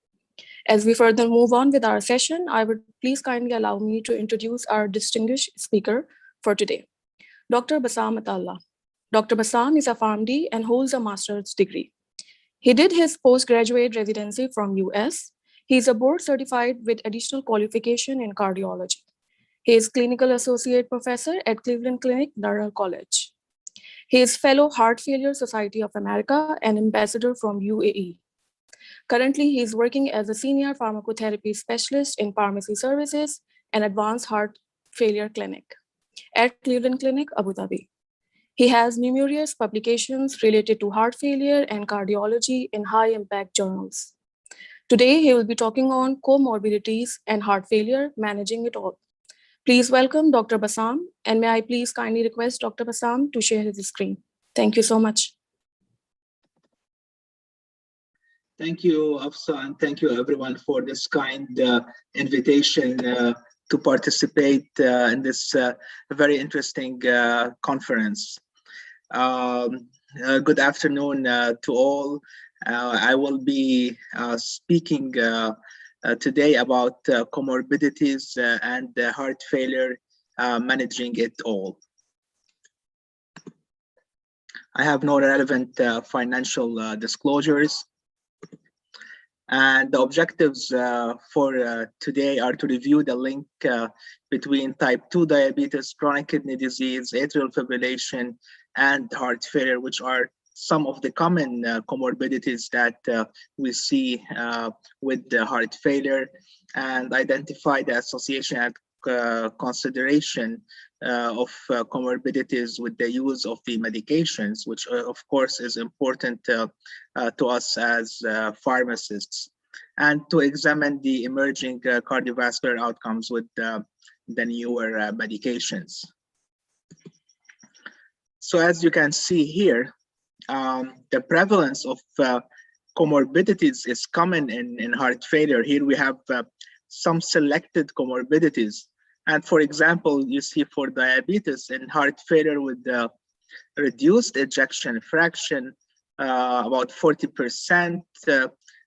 As we further move on with our session, I would please kindly allow me to introduce our distinguished speaker for today, Dr. Bassam Atallah. Dr. Bassam is a PharmD and holds a master's degree. He did his postgraduate residency from US. He is a board certified with additional qualification in cardiology. He is clinical associate professor at Cleveland Clinic, Neural College. He is fellow Heart Failure Society of America and ambassador from UAE. Currently, he is working as a senior pharmacotherapy specialist in pharmacy services and advanced heart failure clinic at Cleveland Clinic, Abu Dhabi. He has numerous publications related to heart failure and cardiology in high-impact journals. Today, he will be talking on comorbidities and heart failure, managing it all. Please welcome Dr. Bassam, and may I please kindly request Dr. Bassam to share his screen. Thank you so much. Thank you, Afsa, and thank you everyone for this kind invitation to participate in this very interesting conference. Good afternoon to all. I will be speaking today about comorbidities and heart failure, managing it all. I have no relevant financial disclosures. And the objectives for today are to review the link between type 2 diabetes, chronic kidney disease, atrial fibrillation, and heart failure, which are some of the common comorbidities that we see with the heart failure, and identify the association and consideration of comorbidities with the use of the medications, which of course is important to us as pharmacists, and to examine the emerging cardiovascular outcomes with the newer medications. So as you can see here, the prevalence of comorbidities is common in heart failure. Here we have some selected comorbidities. And for example, you see for diabetes and heart failure with the reduced ejection fraction, about 40%,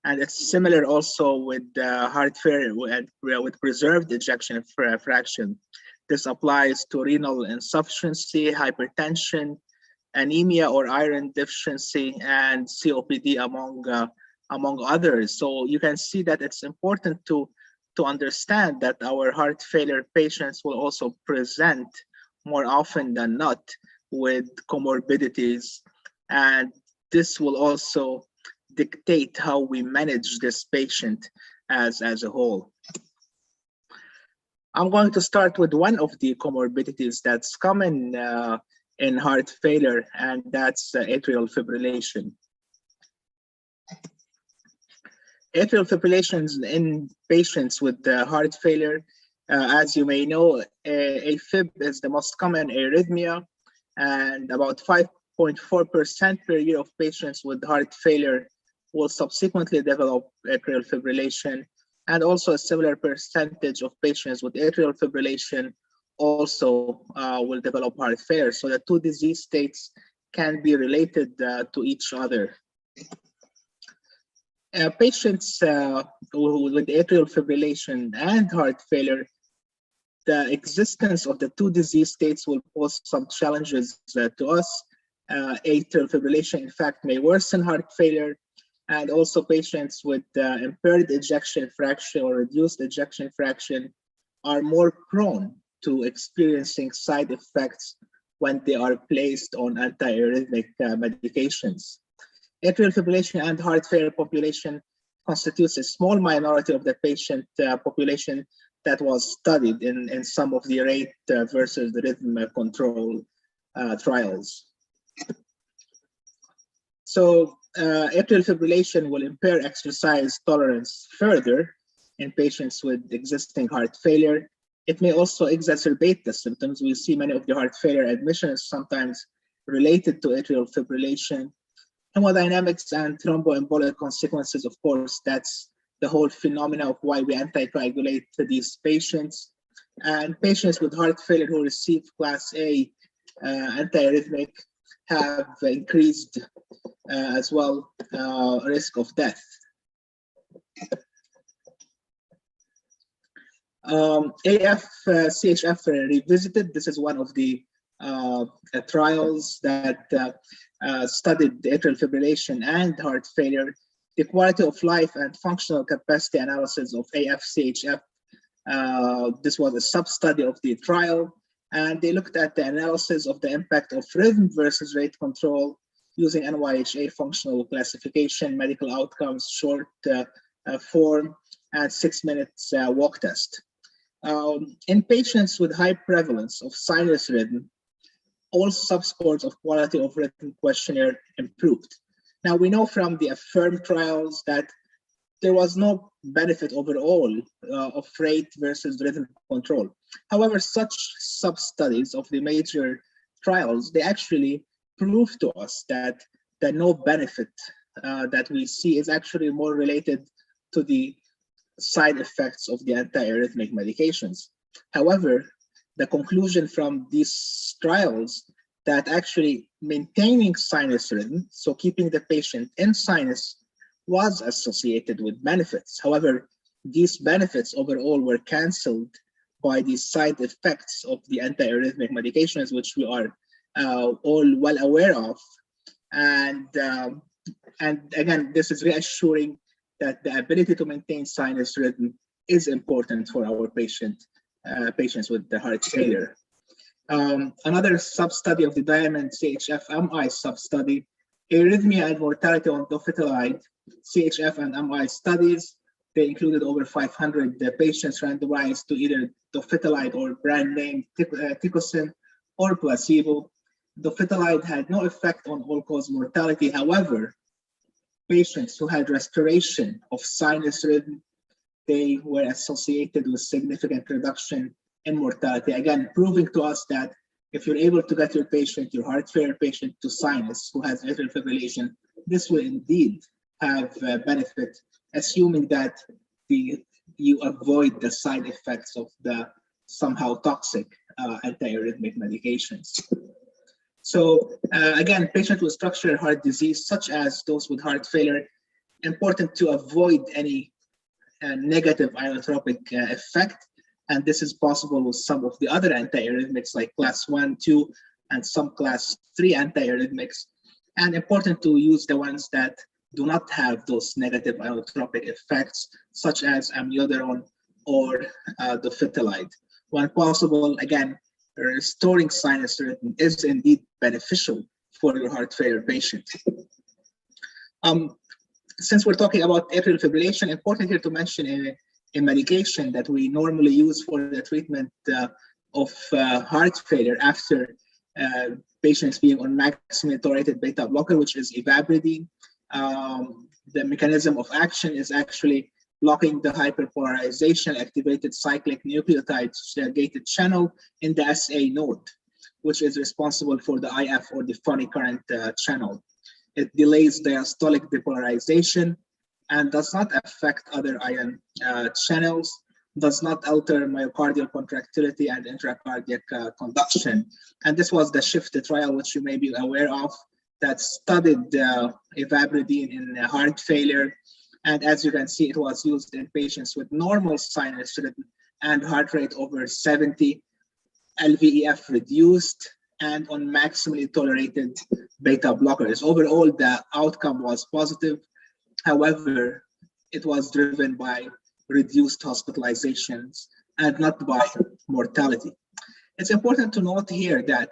and it's similar also with heart failure with preserved ejection fraction. This applies to renal insufficiency, hypertension, anemia or iron deficiency, and COPD among others. So you can see that it's important to understand that our heart failure patients will also present more often than not with comorbidities, and this will also dictate how we manage this patient. as a whole. I'm going to start with one of the comorbidities that's common in heart failure, and that's atrial fibrillation. Atrial fibrillations in patients with heart failure, as you may know, AFib is the most common arrhythmia, and about 5.4% per year of patients with heart failure will subsequently develop atrial fibrillation, and also a similar percentage of patients with atrial fibrillation also will develop heart failure. So the two disease states can be related to each other. Patients with atrial fibrillation and heart failure, the existence of the two disease states will pose some challenges to us. Atrial fibrillation, in fact, may worsen heart failure, and also patients with impaired ejection fraction or reduced ejection fraction are more prone to experiencing side effects when they are placed on antiarrhythmic medications. Atrial fibrillation and heart failure population constitutes a small minority of the patient population that was studied in some of the rate versus the rhythm control trials. So atrial fibrillation will impair exercise tolerance further in patients with existing heart failure. It may also exacerbate the symptoms. We see many of the heart failure admissions sometimes related to atrial fibrillation. Hemodynamics and thromboembolic consequences, of course, that's the whole phenomena of why we anticoagulate these patients. And patients with heart failure who receive class A antiarrhythmic have increased as well risk of death. AF-CHF Revisited, this is one of the trials that studied atrial fibrillation and heart failure. The quality of life and functional capacity analysis of AF-CHF, this was a sub-study of the trial, and they looked at the analysis of the impact of rhythm versus rate control using NYHA functional classification, medical outcomes, short form, and 6 minutes walk test. In patients with high prevalence of sinus rhythm, all subscores of quality of rhythm questionnaire improved. Now we know from the AFFIRM trials that there was no benefit overall of rate versus rhythm control. However, such sub-studies of the major trials, they actually prove to us that the no benefit that we see is actually more related to the side effects of the antiarrhythmic medications. However, the conclusion from these trials that actually maintaining sinus rhythm, so keeping the patient in sinus, was associated with benefits. However, these benefits overall were canceled by the side effects of the antiarrhythmic medications, which we are all well aware of. And again, this is reassuring that the ability to maintain sinus rhythm is important for our patients with the heart failure. Another sub-study of the Diamond CHF-MI sub-study, arrhythmia and mortality on dofetilide, CHF and MI studies. They included over 500 patients randomized to either dofetilide or brand name Ticosin or placebo. Dofetilide had no effect on all-cause mortality. However, patients who had restoration of sinus rhythm, they were associated with significant reduction in mortality. Again, proving to us that if you're able to get your patient, your heart failure patient, to sinus who has atrial fibrillation, this will indeed have benefit, assuming that you avoid the side effects of the somehow toxic antiarrhythmic medications. So again, patients with structural heart disease, such as those with heart failure, important to avoid any negative inotropic effect. And this is possible with some of the other antiarrhythmics like class 1, 2, and some class 3 antiarrhythmics. And important to use the ones that do not have those negative inotropic effects, such as amiodarone or dofetilide. When possible, again, restoring sinus rhythm is indeed beneficial for your heart failure patient. since we're talking about atrial fibrillation, important here to mention a medication that we normally use for the treatment of heart failure after patients being on maximally tolerated beta blocker, which is ivabradine. The mechanism of action is actually blocking the hyperpolarization activated cyclic nucleotide gated channel in the SA node, which is responsible for the IF or the funny current channel. It delays diastolic depolarization and does not affect other ion channels, does not alter myocardial contractility and intracardiac conduction. And this was the SHIFT trial, which you may be aware of, that studied ivabradine in heart failure. And as you can see, it was used in patients with normal sinus rhythm and heart rate over 70, LVEF reduced, and on maximally tolerated beta blockers. Overall, the outcome was positive. However, it was driven by reduced hospitalizations and not by mortality. It's important to note here that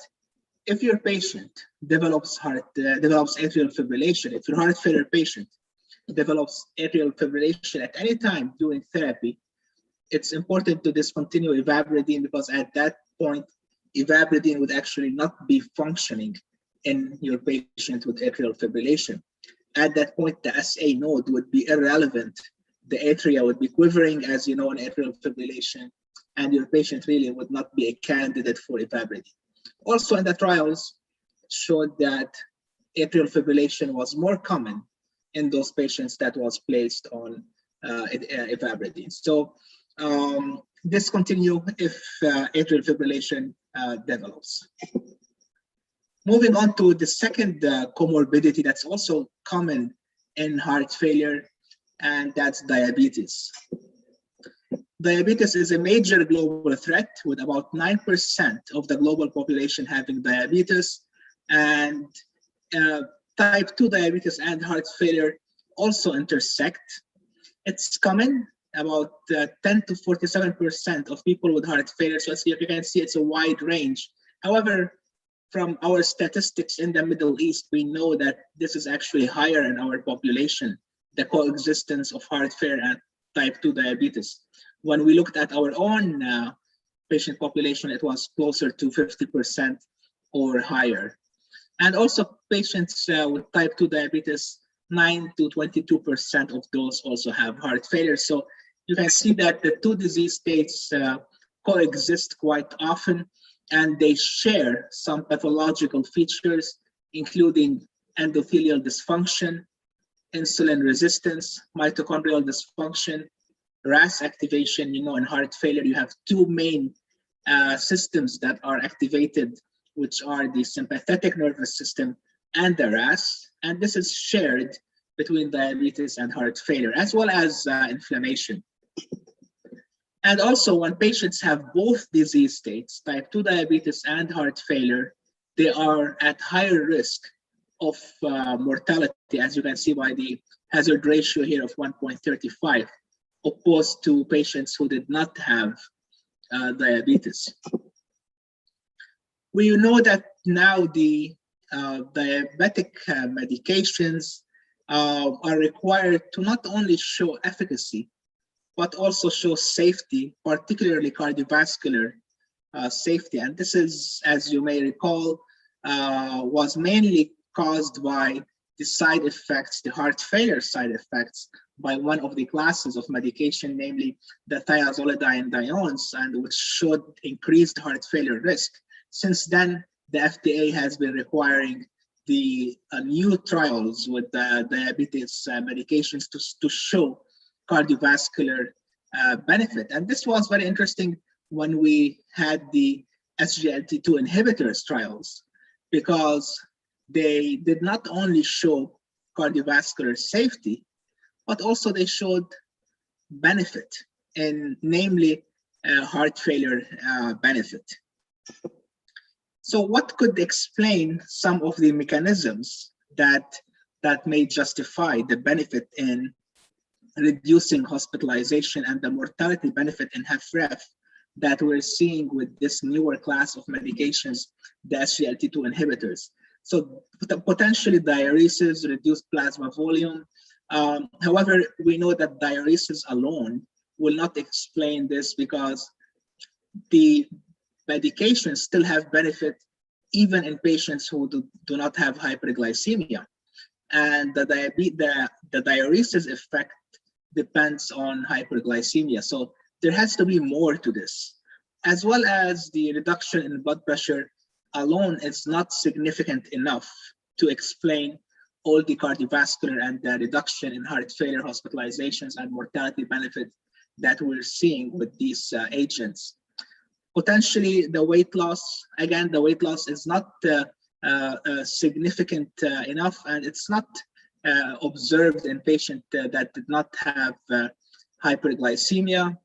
if your patient develops atrial fibrillation, if your heart failure patient develops atrial fibrillation at any time during therapy, it's important to discontinue ivabradine, because at that point, ivabradine would actually not be functioning in your patient with atrial fibrillation. At that point, the SA node would be irrelevant. The atria would be quivering, as you know, in atrial fibrillation, and your patient really would not be a candidate for ivabradine. Also, in the trials, showed that atrial fibrillation was more common in those patients that was placed on ivabradine. So discontinue if atrial fibrillation develops. Moving on to the second comorbidity that's also common in heart failure, and that's diabetes. Diabetes is a major global threat, with about 9% of the global population having diabetes, and type 2 diabetes and heart failure also intersect. It's common, about 10 to 47% of people with heart failure. So as you can see, it's a wide range. However, from our statistics in the Middle East, we know that this is actually higher in our population, the coexistence of heart failure and type 2 diabetes. When we looked at our own patient population, it was closer to 50% or higher. And also patients with type 2 diabetes, 9 to 22% of those also have heart failure. So you can see that the two disease states coexist quite often, and they share some pathological features, including endothelial dysfunction, insulin resistance, mitochondrial dysfunction, RAS activation. You know, in heart failure, you have two main systems that are activated, which are the sympathetic nervous system and the RAS. And this is shared between diabetes and heart failure, as well as inflammation. And also, when patients have both disease states, type 2 diabetes and heart failure, they are at higher risk of mortality, as you can see by the hazard ratio here of 1.35, opposed to patients who did not have diabetes. We know that now the diabetic medications are required to not only show efficacy, but also show safety, particularly cardiovascular safety. And this is, as you may recall, was mainly caused by the side effects, the heart failure side effects, by one of the classes of medication, namely the thiazolidinediones, and which showed increased heart failure risk. Since then, the FDA has been requiring the new trials with the diabetes medications to show cardiovascular benefit. And this was very interesting when we had the SGLT2 inhibitors trials, because they did not only show cardiovascular safety, but also they showed benefit, and namely heart failure benefit. So what could explain some of the mechanisms that may justify the benefit in reducing hospitalization and the mortality benefit in HFrEF that we're seeing with this newer class of medications, the SGLT2 inhibitors? So potentially diuresis, reduced plasma volume, However, we know that diuresis alone will not explain this because the medications still have benefit even in patients who do not have hyperglycemia. And the diuresis effect depends on hyperglycemia. So there has to be more to this, as well as the reduction in blood pressure alone is not significant enough to explain all the cardiovascular and the reduction in heart failure hospitalizations and mortality benefit that we're seeing with these agents. Potentially the weight loss, again, the weight loss is not significant enough, and it's not observed in patients that did not have hyperglycemia.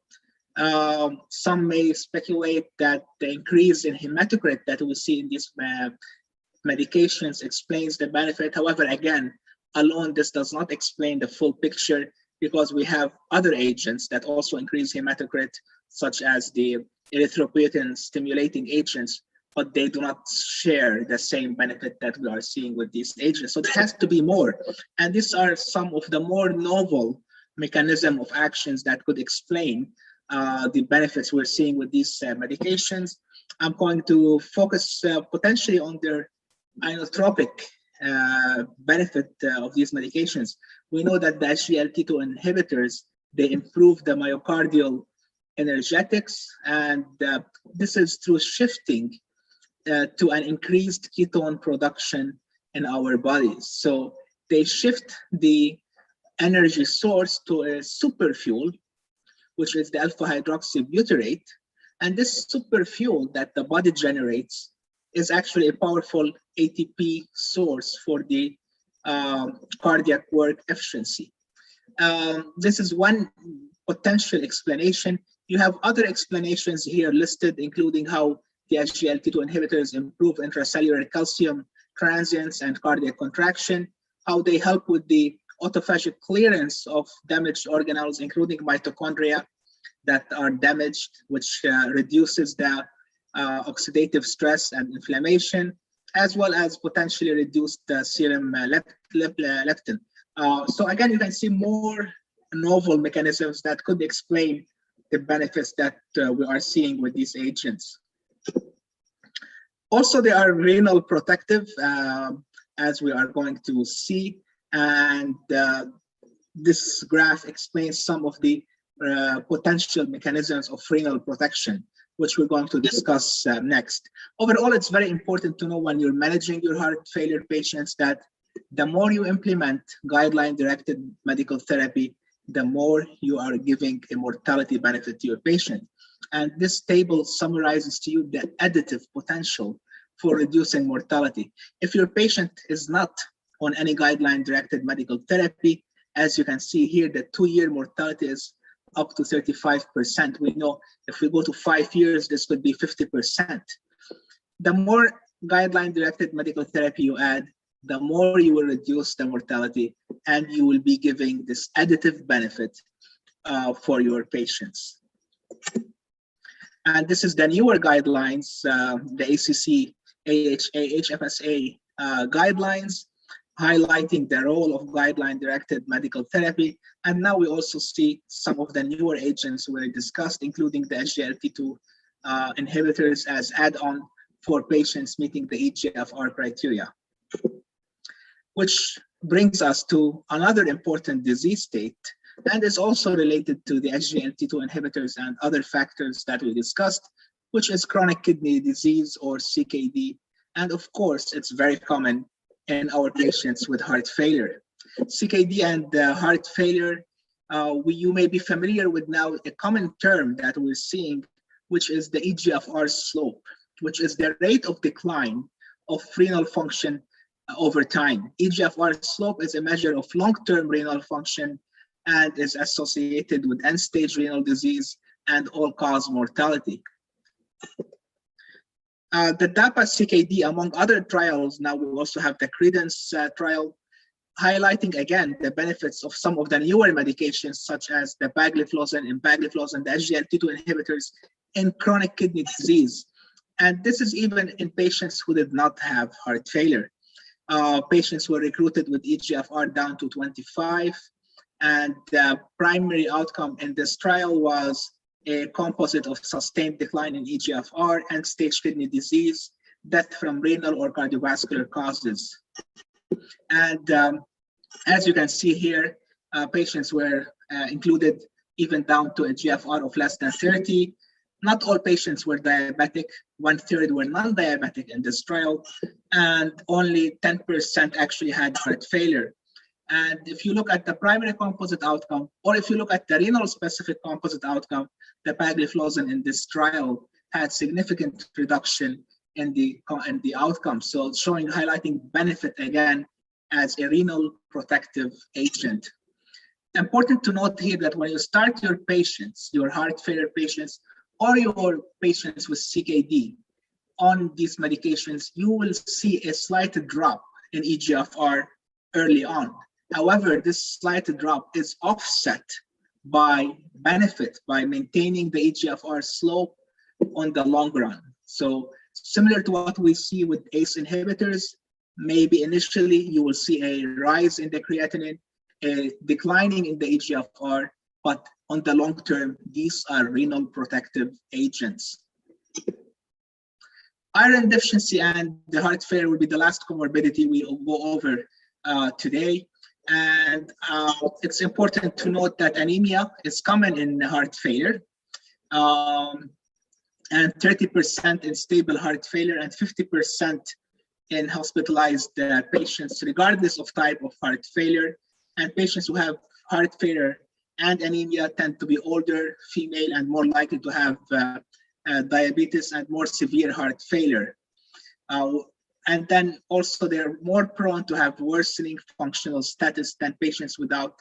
Some may speculate that the increase in hematocrit that we see in these medications explains the benefit. However, again, alone, this does not explain the full picture because we have other agents that also increase hematocrit, such as the erythropoietin stimulating agents, but they do not share the same benefit that we are seeing with these agents. So there has to be more. And these are some of the more novel mechanism of actions that could explain the benefits we're seeing with these medications. I'm going to focus potentially on their inotropic benefit of these medications. We know that the SGLT2 inhibitors, they improve the myocardial energetics, and this is through shifting to an increased ketone production in our bodies. So they shift the energy source to a superfuel, which is the alpha hydroxybutyrate. And this superfuel that the body generates is actually a powerful ATP source for the cardiac work efficiency. This is one potential explanation. You have other explanations here listed, including how the SGLT2 inhibitors improve intracellular calcium transients and cardiac contraction, how they help with the autophagic clearance of damaged organelles, including mitochondria that are damaged, which reduces the oxidative stress and inflammation, as well as potentially reduce the serum leptin. So again, you can see more novel mechanisms that could explain the benefits that we are seeing with these agents. Also, they are renal protective, as we are going to see, and this graph explains some of the potential mechanisms of renal protection, which we're going to discuss next. Overall, it's very important to know when you're managing your heart failure patients that the more you implement guideline-directed medical therapy, the more you are giving a mortality benefit to your patient. And this table summarizes to you the additive potential for reducing mortality. If your patient is not on any guideline-directed medical therapy, as you can see here, the 2-year mortality is up to 35%. We know if we go to 5 years, this could be 50%. The more guideline-directed medical therapy you add, the more you will reduce the mortality, and you will be giving this additive benefit for your patients. And this is the newer guidelines, the ACC, AHA, HFSA guidelines, highlighting the role of guideline-directed medical therapy. And now we also see some of the newer agents we discussed, including the SGLT2 inhibitors as add-on for patients meeting the eGFR criteria. Which brings us to another important disease state, and is also related to the SGLT2 inhibitors and other factors that we discussed, which is chronic kidney disease, or CKD. And of course, it's very common in our patients with heart failure. CKD and heart failure, you may be familiar with now a common term that we're seeing, which is the eGFR slope, which is the rate of decline of renal function over time. eGFR slope is a measure of long-term renal function and is associated with end-stage renal disease and all-cause mortality. The DAPA-CKD, among other trials, now we also have the Credence trial, highlighting again the benefits of some of the newer medications, such as the empagliflozin, the SGLT2 inhibitors in chronic kidney disease. And this is even in patients who did not have heart failure. patients were recruited with eGFR down to 25, and the primary outcome in this trial was a composite of sustained decline in eGFR, end-stage kidney disease, death from renal or cardiovascular causes. And as you can see here, patients were included even down to a GFR of less than 30. Not all patients were diabetic. 1/3 were non-diabetic in this trial, and only 10% actually had heart failure. And if you look at the primary composite outcome, or if you look at the renal specific composite outcome, the dapagliflozin in this trial had significant reduction in the outcome. So showing, highlighting benefit again as a renal protective agent. Important to note here that when you start your patients, your heart failure patients, or your patients with CKD on these medications, you will see a slight drop in eGFR early on. However, this slight drop is offset by benefit by maintaining the eGFR slope on the long run. So similar to what we see with ACE inhibitors, maybe initially you will see a rise in the creatinine, a declining in the eGFR, but on the long term, these are renal protective agents. Iron deficiency and the heart failure will be the last comorbidity we will go over today. And it's important to note that anemia is common in heart failure, and 30% in stable heart failure, and 50% in hospitalized patients, regardless of type of heart failure. And patients who have heart failure and anemia tend to be older, female, and more likely to have diabetes and more severe heart failure. And then also they're more prone to have worsening functional status than patients without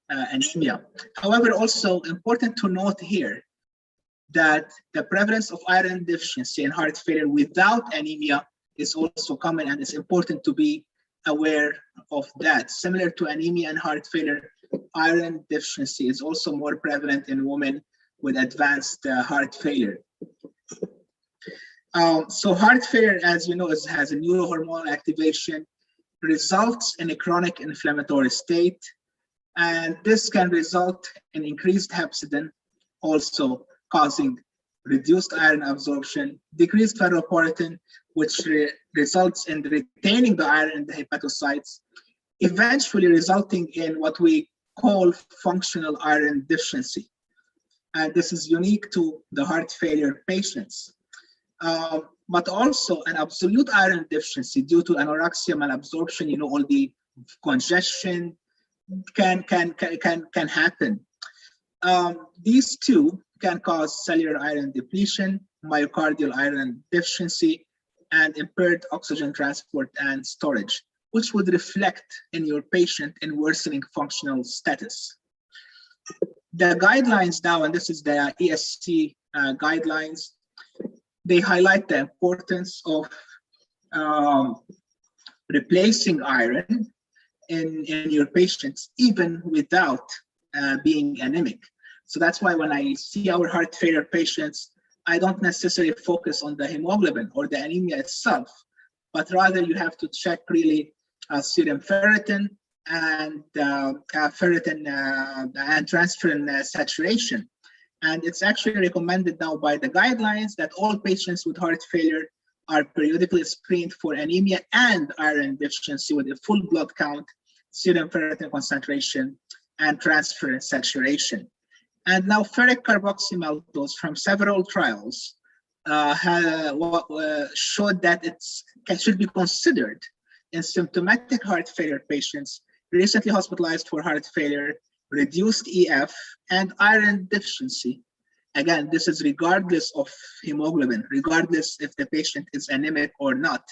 anemia. However, also important to note here that the prevalence of iron deficiency and heart failure without anemia is also common, and it's important to be aware of that. Similar to anemia and heart failure, iron deficiency is also more prevalent in women with advanced heart failure. So heart failure, as you know, has a neurohormonal activation, results in a chronic inflammatory state, and this can result in increased hepcidin, also causing reduced iron absorption, decreased ferroportin, which results in retaining the iron in the hepatocytes, eventually resulting in what we call functional iron deficiency. And this is unique to the heart failure patients. But also an absolute iron deficiency due to anorexia, malabsorption, you know, all the congestion can happen. These two can cause cellular iron depletion, myocardial iron deficiency, and impaired oxygen transport and storage, which would reflect in your patient in worsening functional status. The guidelines now, and this is the ESC guidelines, they highlight the importance of replacing iron in your patients, even without being anemic. So that's why when I see our heart failure patients, I don't necessarily focus on the hemoglobin or the anemia itself, but rather you have to check really serum ferritin and ferritin and transferrin saturation. And it's actually recommended now by the guidelines that all patients with heart failure are periodically screened for anemia and iron deficiency with a full blood count, serum ferritin concentration, and transferrin saturation. And now ferric carboxymaltose from several trials showed that it should be considered in symptomatic heart failure patients recently hospitalized for heart failure, reduced EF, and iron deficiency. Again, this is regardless of hemoglobin, regardless if the patient is anemic or not.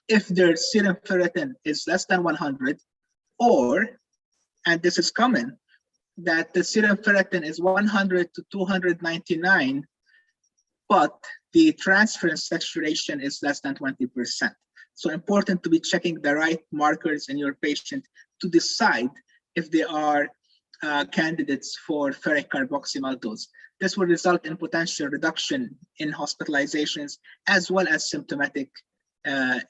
If their serum ferritin is less than 100, or, and this is common, that the serum ferritin is 100 to 299, but the transferrin saturation is less than 20%. So important to be checking the right markers in your patient to decide if they are candidates for ferric carboxymaltose. This will result in potential reduction in hospitalizations as well as symptomatic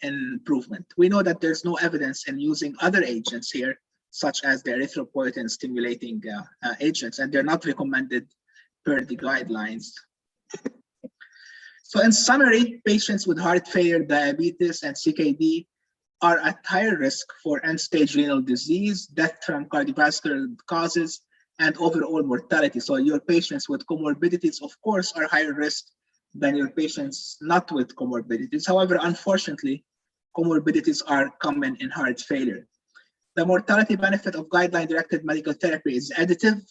improvement. We know that there's no evidence in using other agents here, such as the erythropoietin stimulating agents, and they're not recommended per the guidelines. So in summary, patients with heart failure, diabetes, and CKD are at higher risk for end-stage renal disease, death from cardiovascular causes, and overall mortality. So your patients with comorbidities, of course, are higher risk than your patients not with comorbidities. However, unfortunately, comorbidities are common in heart failure. The mortality benefit of guideline-directed medical therapy is additive,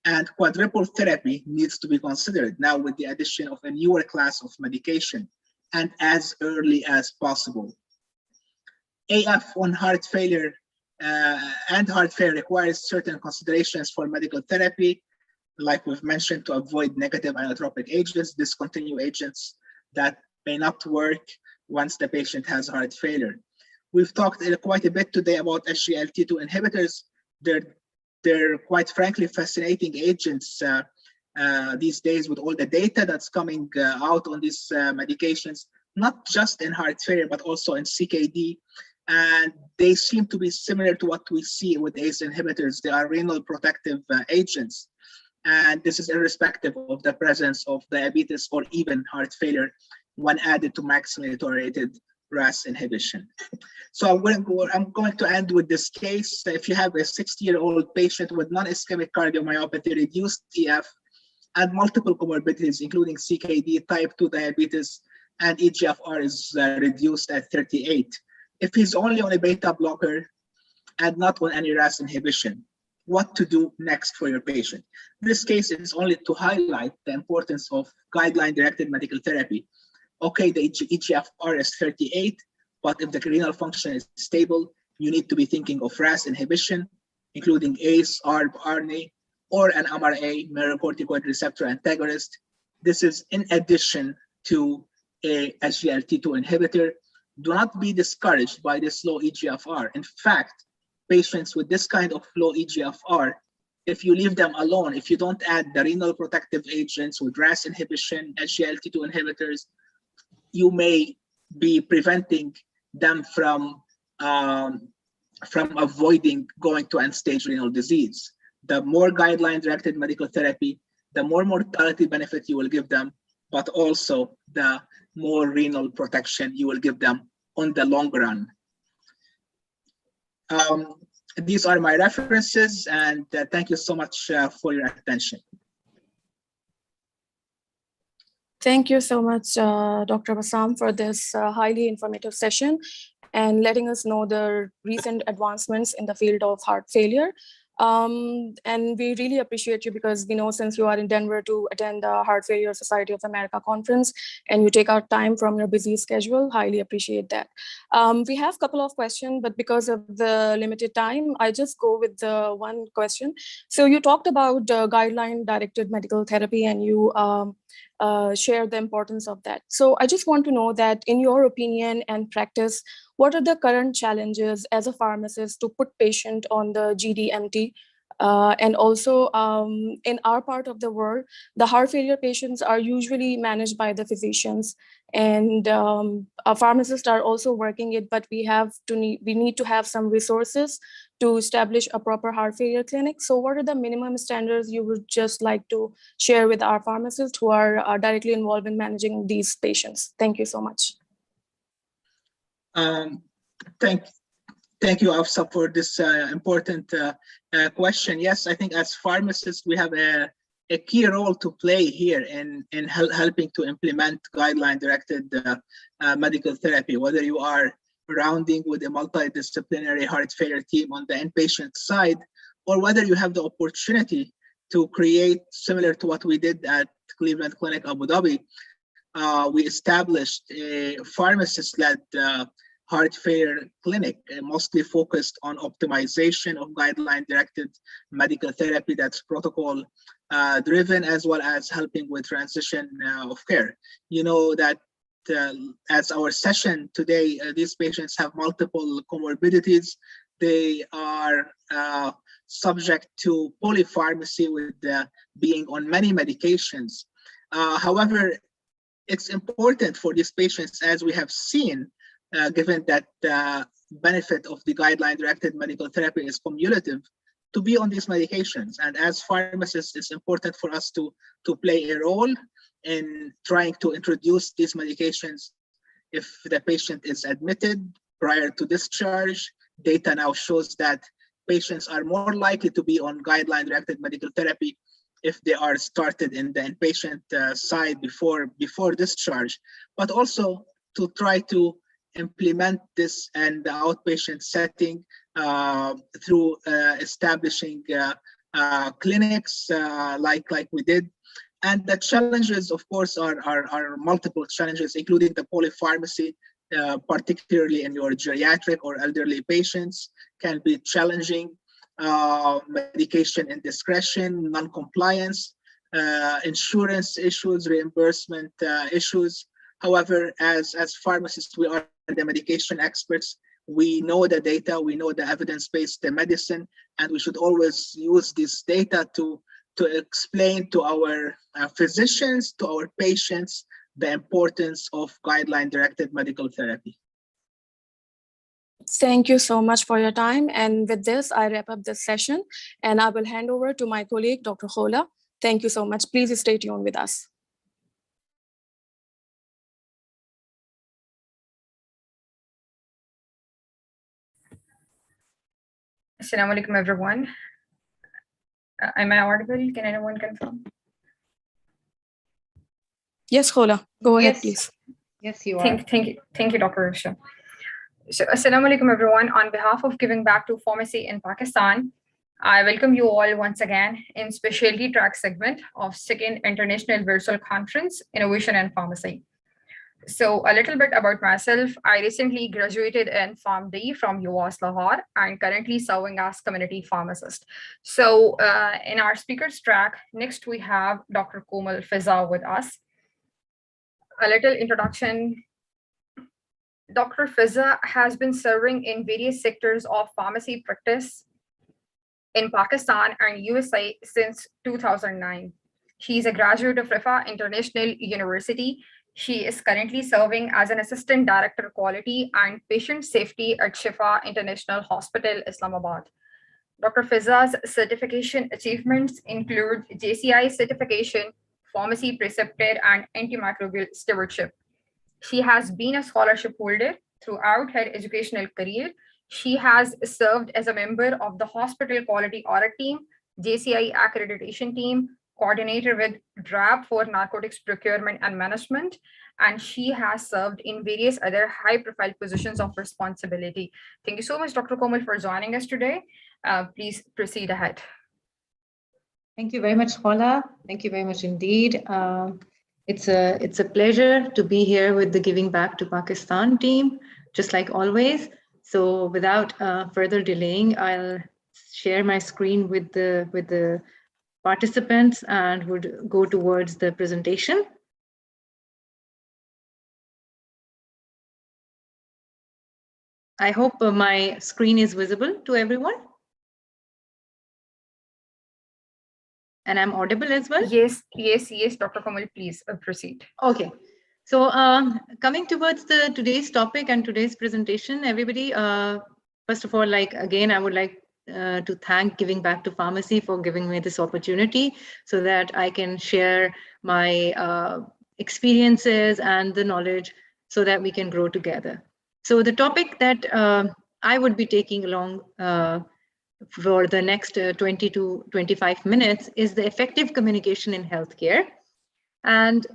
and quadruple therapy needs to be considered now with the addition of a newer class of medication and as early as possible. AF on heart failure and heart failure requires certain considerations for medical therapy, like we've mentioned, to avoid negative inotropic agents, discontinue agents that may not work once the patient has heart failure. We've talked quite a bit today about SGLT2 inhibitors. They're quite frankly fascinating agents these days with all the data that's coming out on these medications, not just in heart failure, but also in CKD. And they seem to be similar to what we see with ACE inhibitors. They are renal protective agents. And this is irrespective of the presence of diabetes or even heart failure when added to maximally tolerated RAS inhibition. So I'm going to end with this case. If you have a 60-year-old patient with non-ischemic cardiomyopathy, reduced EF, and multiple comorbidities, including CKD, type 2 diabetes, and eGFR is reduced at 38. If he's only on a beta blocker and not on any RAS inhibition, what to do next for your patient? This case is only to highlight the importance of guideline-directed medical therapy. Okay, the eGFR is 38, but if the renal function is stable, you need to be thinking of RAS inhibition, including ACE, ARB, RNA, or an MRA, mineralocorticoid receptor antagonist. This is in addition to a SGLT2 inhibitor. Do not be discouraged by this low eGFR. In fact, patients with this kind of low eGFR, if you leave them alone, if you don't add the renal protective agents with RAS inhibition, SGLT2 inhibitors, you may be preventing them from avoiding going to end-stage renal disease. The more guideline-directed medical therapy, the more mortality benefit you will give them, but also the more renal protection you will give them on the long run. These are my references, and thank you so much for your attention. Thank you so much, Dr. Bassam, for this highly informative session and letting us know the recent advancements in the field of heart failure. And we really appreciate you because we know since you are in Denver to attend the Heart Failure Society of America conference and you take out time from your busy schedule, highly appreciate that. We have a couple of questions, but because of the limited time, I just go with the one question. So you talked about guideline-directed medical therapy and you share the importance of that. So I just want to know that in your opinion and practice, what are the current challenges as a pharmacist to put patient on the GDMT? And also in our part of the world, the heart failure patients are usually managed by the physicians, and our pharmacists are also working it, but we need to have some resources to establish a proper heart failure clinic. So what are the minimum standards you would just like to share with our pharmacists who are directly involved in managing these patients? Thank you so much. Thank you, Afsa, for this important question. Yes, I think as pharmacists, we have a key role to play here in helping to implement guideline-directed medical therapy, whether you are rounding with a multidisciplinary heart failure team on the inpatient side, or whether you have the opportunity to create, similar to what we did at Cleveland Clinic Abu Dhabi, we established a pharmacist-led heart failure clinic, mostly focused on optimization of guideline-directed medical therapy that's protocol driven, as well as helping with transition of care. You know that as our session today, these patients have multiple comorbidities. They are subject to polypharmacy with being on many medications. However, it's important for these patients, as we have seen, given that the benefit of the guideline-directed medical therapy is cumulative, to be on these medications. And as pharmacists, it's important for us to play a role in trying to introduce these medications if the patient is admitted prior to discharge. Data now shows that patients are more likely to be on guideline-directed medical therapy if they are started in the inpatient side before discharge, but also to try to implement this in the outpatient setting through establishing clinics like we did. And the challenges, of course, are multiple challenges, including the polypharmacy, particularly in your geriatric or elderly patients, can be challenging. Medication indiscretion, non-compliance, insurance issues, reimbursement issues. However, as pharmacists, we are the medication experts. We know the data, we know the evidence-based medicine, and we should always use this data to explain to our physicians, to our patients, the importance of guideline-directed medical therapy. Thank you so much for your time. And with this, I wrap up this session and I will hand over to my colleague, Dr. Khola. Thank you so much. Please stay tuned with us. Assalamu alaikum, everyone. Am I audible? Can anyone confirm? Yes, Khola, go ahead, please. Yes, you are. Thank you, Dr. Risha. So, assalamu alaikum, everyone. On behalf of Giving Back to Pharmacy in Pakistan, I welcome you all once again in specialty track segment of Second International Virtual Conference, Innovation and Pharmacy. So a little bit about myself. I recently graduated in PharmD from UAS Lahore and currently serving as community pharmacist. So in our speakers track, next we have Dr. Komal Fiza with us. A little introduction. Dr. Fiza has been serving in various sectors of pharmacy practice in Pakistan and USA since 2009. She is a graduate of Rifa International University. She is currently serving as an Assistant Director Quality and Patient Safety at Shifa International Hospital, Islamabad. Dr. Fiza's certification achievements include JCI certification, pharmacy preceptor, and antimicrobial stewardship. She has been a scholarship holder throughout her educational career. She has served as a member of the Hospital Quality Audit Team, JCI Accreditation Team, coordinator with DRAP for Narcotics Procurement and Management, and she has served in various other high-profile positions of responsibility. Thank you so much, Dr. Komal, for joining us today. Please proceed ahead. Thank you very much, Khola. Thank you very much indeed. It's a pleasure to be here with the Giving Back to Pakistan team, just like always. So without further delaying, I'll share my screen with the participants and would go towards the presentation. I hope my screen is visible to everyone. And I'm audible as well? Yes, Dr. Komal, please proceed. Okay. So coming towards today's topic and today's presentation, everybody, first of all, again, I would like to thank Giving Back to Pharmacy for giving me this opportunity so that I can share my experiences and the knowledge so that we can grow together. So the topic that I would be taking along for the next 20 to 25 minutes is the effective communication in healthcare. And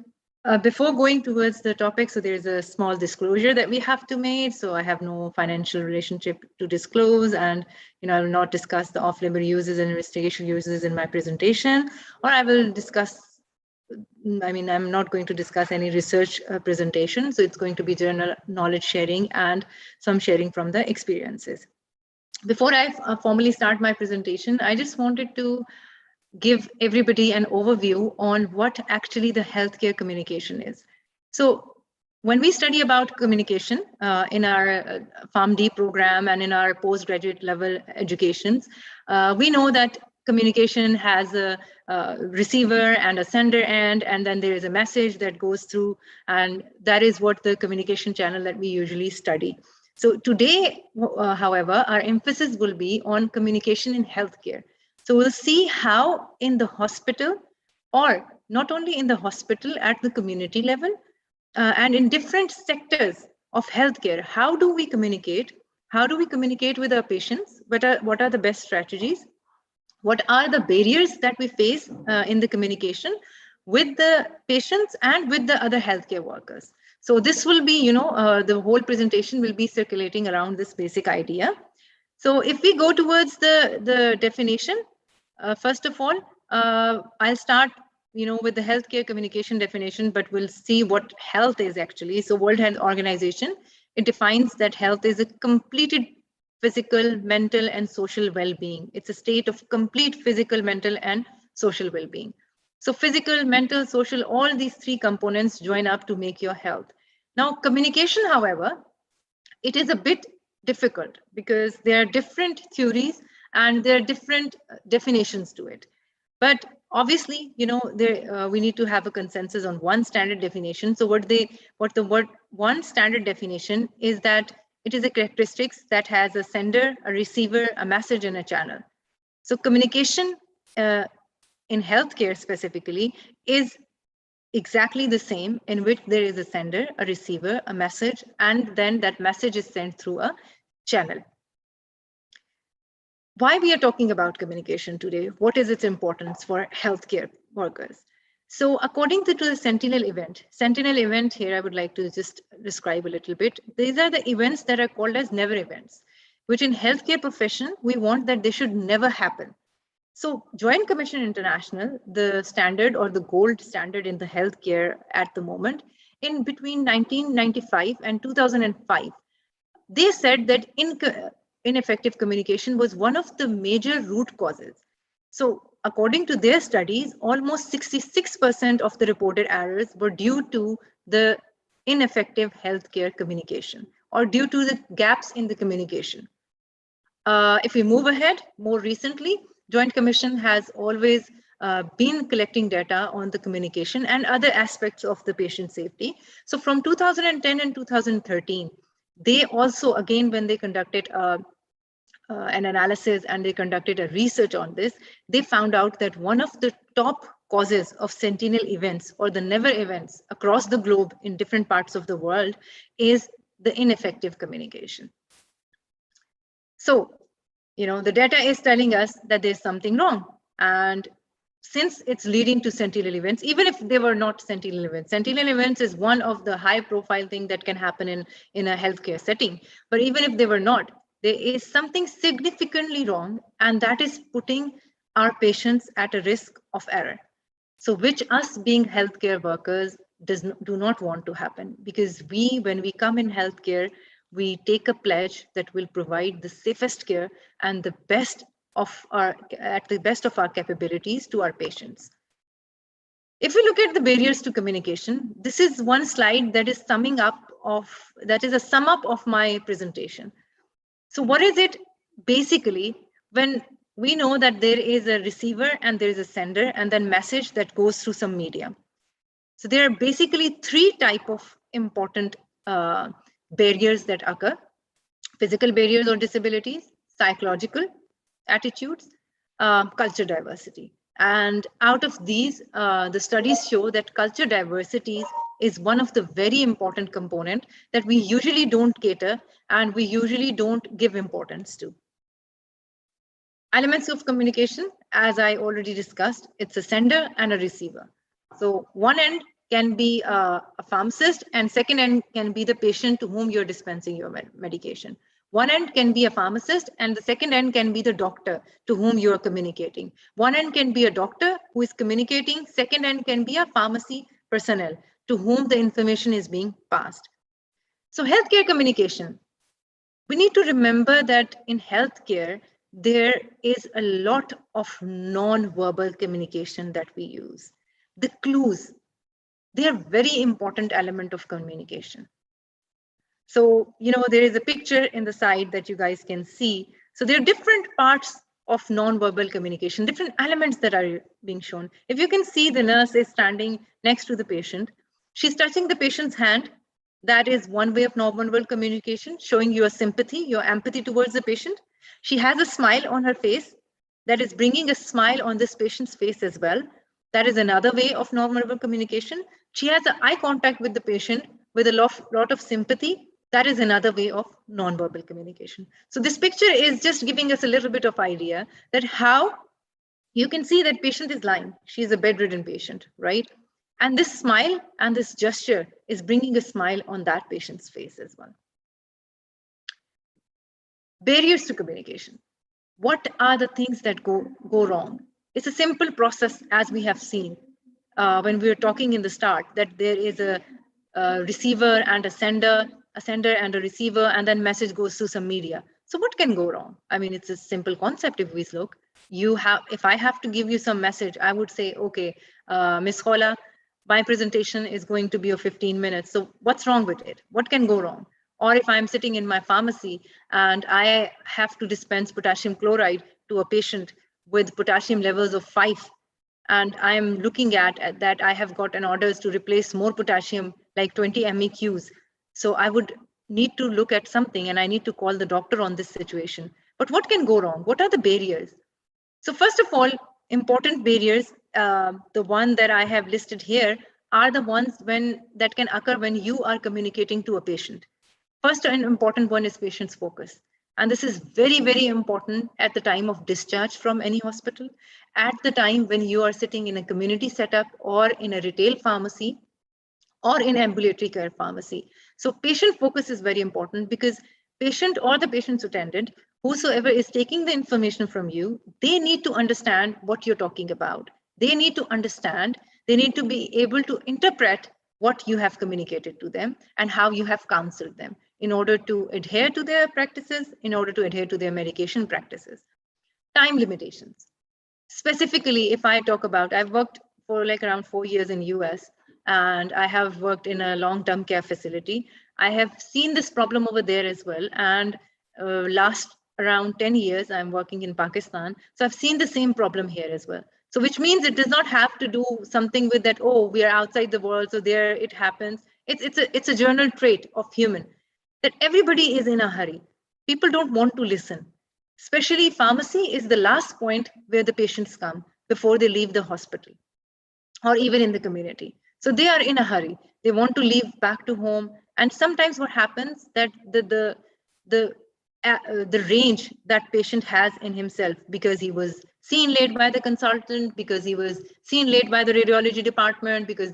before going towards the topic, so there's a small disclosure that we have to make. So I have no financial relationship to disclose, and I will not discuss the off-label uses and investigational uses in my presentation, or I will discuss, I'm not going to discuss any research presentation. So it's going to be general knowledge sharing and some sharing from the experiences. Before I formally start my presentation, I just wanted to give everybody an overview on what actually the healthcare communication is. So when we study about communication in our PharmD program and in our postgraduate level educations, we know that communication has a receiver and a sender end, and then there is a message that goes through, and that is what the communication channel that we usually study. So today, however, our emphasis will be on communication in healthcare. So we'll see how in the hospital, or not only in the hospital, at the community level, and in different sectors of healthcare, how do we communicate? How do we communicate with our patients? What are the best strategies? What are the barriers that we face in the communication with the patients and with the other healthcare workers? So this will be, the whole presentation will be circulating around this basic idea. So if we go towards the definition, first of all, I'll start with the healthcare communication definition, but we'll see what health is actually. So World Health Organization, it defines that health is a completed physical, mental, and social well-being. It's a state of complete physical, mental, and social well-being. So physical, mental, social, all these three components join up to make your health. Now, communication, however, it is a bit difficult because there are different theories and there are different definitions to it. But obviously, we need to have a consensus on one standard definition. So one standard definition is that it is a characteristics that has a sender, a receiver, a message, and a channel. So communication in healthcare specifically is exactly the same, in which there is a sender, a receiver, a message, and then that message is sent through a channel. Why we are talking about communication today? What is its importance for healthcare workers? So according to the Sentinel event here, I would like to just describe a little bit. These are the events that are called as never events, which in healthcare profession, we want that they should never happen. So Joint Commission International, the standard or the gold standard in the healthcare at the moment, in between 1995 and 2005, they said that ineffective communication was one of the major root causes. So according to their studies, almost 66% of the reported errors were due to the ineffective healthcare communication or due to the gaps in the communication. If we move ahead, more recently, Joint Commission has always been collecting data on the communication and other aspects of the patient safety. So from 2010 and 2013, they also, again, when they conducted an analysis and they conducted a research on this, they found out that one of the top causes of sentinel events or the never events across the globe in different parts of the world is the ineffective communication. So, the data is telling us that there's something wrong. And since it's leading to sentinel events, even if they were not sentinel events is one of the high profile thing that can happen in a healthcare setting. But even if they were not, there is something significantly wrong, and that is putting our patients at a risk of error. So which us being healthcare workers do not want to happen, because when we come in healthcare, we take a pledge that will provide the safest care and the best of our capabilities to our patients. If we look at the barriers to communication, this is one slide that is a sum up of my presentation. So what is it basically when we know that there is a receiver and there is a sender and then message that goes through some medium? So there are basically three types of important barriers that occur: physical barriers or disabilities, psychological attitudes, culture diversity. And out of these, the studies show that culture diversity is one of the very important component that we usually don't cater and we usually don't give importance to. Elements of communication, as I already discussed, it's a sender and a receiver. So one end can be a pharmacist and second end can be the patient to whom you're dispensing your medication. One end can be a pharmacist and the second end can be the doctor to whom you are communicating. One end can be a doctor who is communicating, second end can be a pharmacy personnel to whom the information is being passed. So healthcare communication. We need to remember that in healthcare, there is a lot of non-verbal communication that we use. The clues, they are very important element of communication. So, there is a picture in the side that you guys can see. So there are different parts of non-verbal communication, different elements that are being shown. If you can see, the nurse is standing next to the patient. She's touching the patient's hand. That is one way of non-verbal communication, showing your sympathy, your empathy towards the patient. She has a smile on her face. That is bringing a smile on this patient's face as well. That is another way of non-verbal communication. She has an eye contact with the patient with a lot of sympathy. That is another way of non-verbal communication. So this picture is just giving us a little bit of idea that how you can see that patient is lying. She is a bedridden patient, right? And this smile and this gesture is bringing a smile on that patient's face as well. Barriers to communication. What are the things that go wrong? It's a simple process, as we have seen when we were talking in the start, that there is a receiver and a sender and a receiver, and then message goes to some media. So what can go wrong? I mean, it's a simple concept. If we look, if I have to give you some message, I would say, okay, Ms. Khola, my presentation is going to be of 15 minutes. So what's wrong with it? What can go wrong? Or if I'm sitting in my pharmacy and I have to dispense potassium chloride to a patient with potassium levels of 5, and I'm looking at that I have gotten orders to replace more potassium, like 20 MEQs. So I would need to look at something, and I need to call the doctor on this situation. But what can go wrong? What are the barriers? So first of all, important barriers, the one that I have listed here, are the ones that can occur when you are communicating to a patient. First, an important one is patient's focus. And this is very, very important at the time of discharge from any hospital, at the time when you are sitting in a community setup or in a retail pharmacy or in ambulatory care pharmacy. So patient focus is very important, because patient or the patient's attendant, whosoever is taking the information from you, they need to understand what you're talking about. They need to understand, they need to be able to interpret what you have communicated to them and how you have counseled them in order to adhere to their practices, in order to adhere to their medication practices. Time limitations. Specifically, if I talk about, I've worked for like around 4 years in US, and I have worked in a long-term care facility. I have seen this problem over there as well. And last around 10 years, I'm working in Pakistan. So I've seen the same problem here as well. So which means it does not have to do something with that, oh, we are outside the world, so there it happens. It's a general trait of human, that everybody is in a hurry. People don't want to listen. Especially pharmacy is the last point where the patients come before they leave the hospital or even in the community. So they are in a hurry. They want to leave back to home. And sometimes what happens that the range that patient has in himself, because he was seen late by the consultant, because he was seen late by the radiology department, because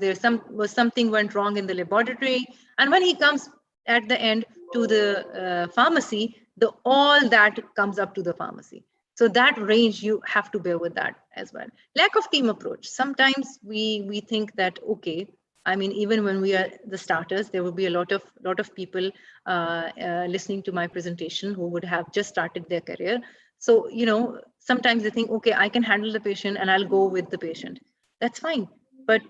something went wrong in the laboratory. And when he comes at the end to the pharmacy, all that comes up to the pharmacy. So that range, you have to bear with that as well. Lack of team approach. Sometimes we think that, okay, I mean, even when we are the starters, there will be a lot of people listening to my presentation who would have just started their career. So, sometimes they think, okay, I can handle the patient and I'll go with the patient. That's fine. But,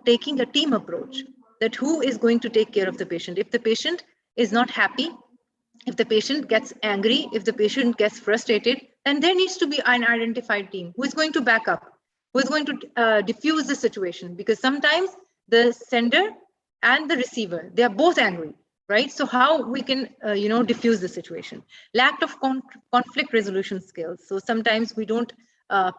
taking a team approach, that who is going to take care of the patient? If the patient is not happy, if the patient gets angry, if the patient gets frustrated, then there needs to be an identified team who is going to back up, who is going to diffuse the situation, because sometimes the sender and the receiver, they are both angry, right? So how we can, diffuse the situation. Lack of conflict resolution skills. So sometimes we don't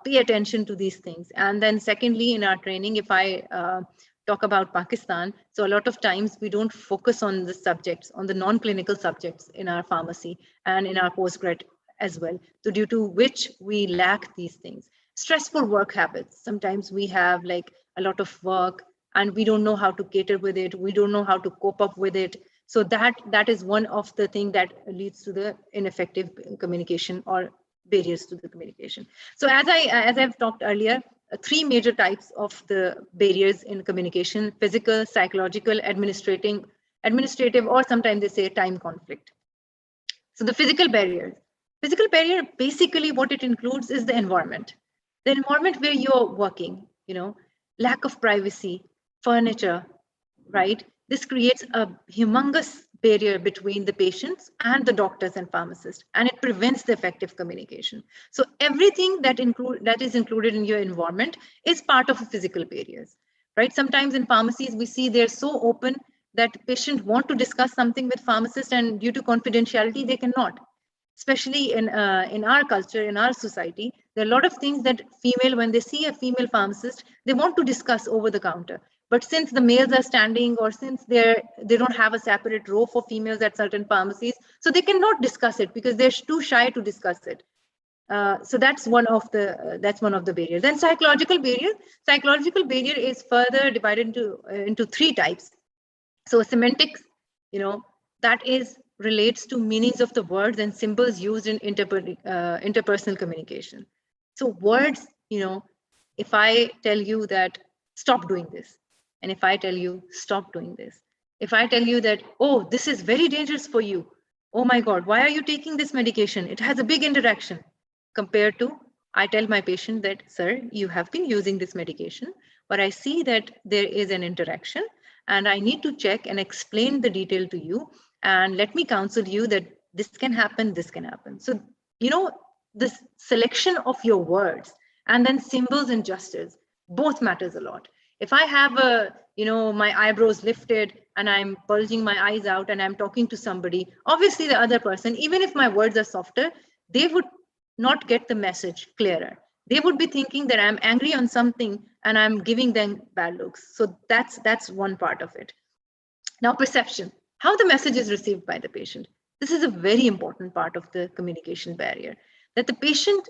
pay attention to these things. And then secondly, in our training, if I talk about Pakistan, so a lot of times we don't focus on the subjects, on the non-clinical subjects in our pharmacy and in our postgrad as well. So due to which we lack these things. Stressful work habits. Sometimes we have like a lot of work and we don't know how to cater with it. We don't know how to cope up with it. So that is one of the things that leads to the ineffective communication or barriers to the communication. So as I've talked earlier, 3 major types of the barriers in communication: physical, psychological, administrative, or sometimes they say time conflict. So the physical barrier, basically what it includes is the environment where you're working, lack of privacy, furniture, right? This creates a humongous barrier between the patients and the doctors and pharmacists, and it prevents the effective communication. So everything that is included in your environment is part of physical barriers, right? Sometimes in pharmacies, we see they're so open that patients want to discuss something with pharmacists, and due to confidentiality, they cannot. Especially in our culture, in our society, there are a lot of things that when they see a female pharmacist, they want to discuss over the counter. But since the males are standing, or since they don't have a separate row for females at certain pharmacies, so they cannot discuss it because they're too shy to discuss it. So that's one of the barriers. Then psychological barrier. Psychological barrier is further divided into 3 types. So semantics, that relates to meanings of the words and symbols used in interpersonal communication. So words, if I tell you that stop doing this, and if I tell you stop doing this, if I tell you that, oh, this is very dangerous for you, oh my God, why are you taking this medication? It has a big interaction, compared to I tell my patient that, sir, you have been using this medication, but I see that there is an interaction and I need to check and explain the detail to you, and let me counsel you that this can happen, this can happen. So, this selection of your words and then symbols and gestures, both matters a lot. If I have my eyebrows lifted and I'm bulging my eyes out and I'm talking to somebody, obviously the other person, even if my words are softer, they would not get the message clearer. They would be thinking that I'm angry on something and I'm giving them bad looks. So that's one part of it. Now, perception, how the message is received by the patient. This is a very important part of the communication barrier, that the patient,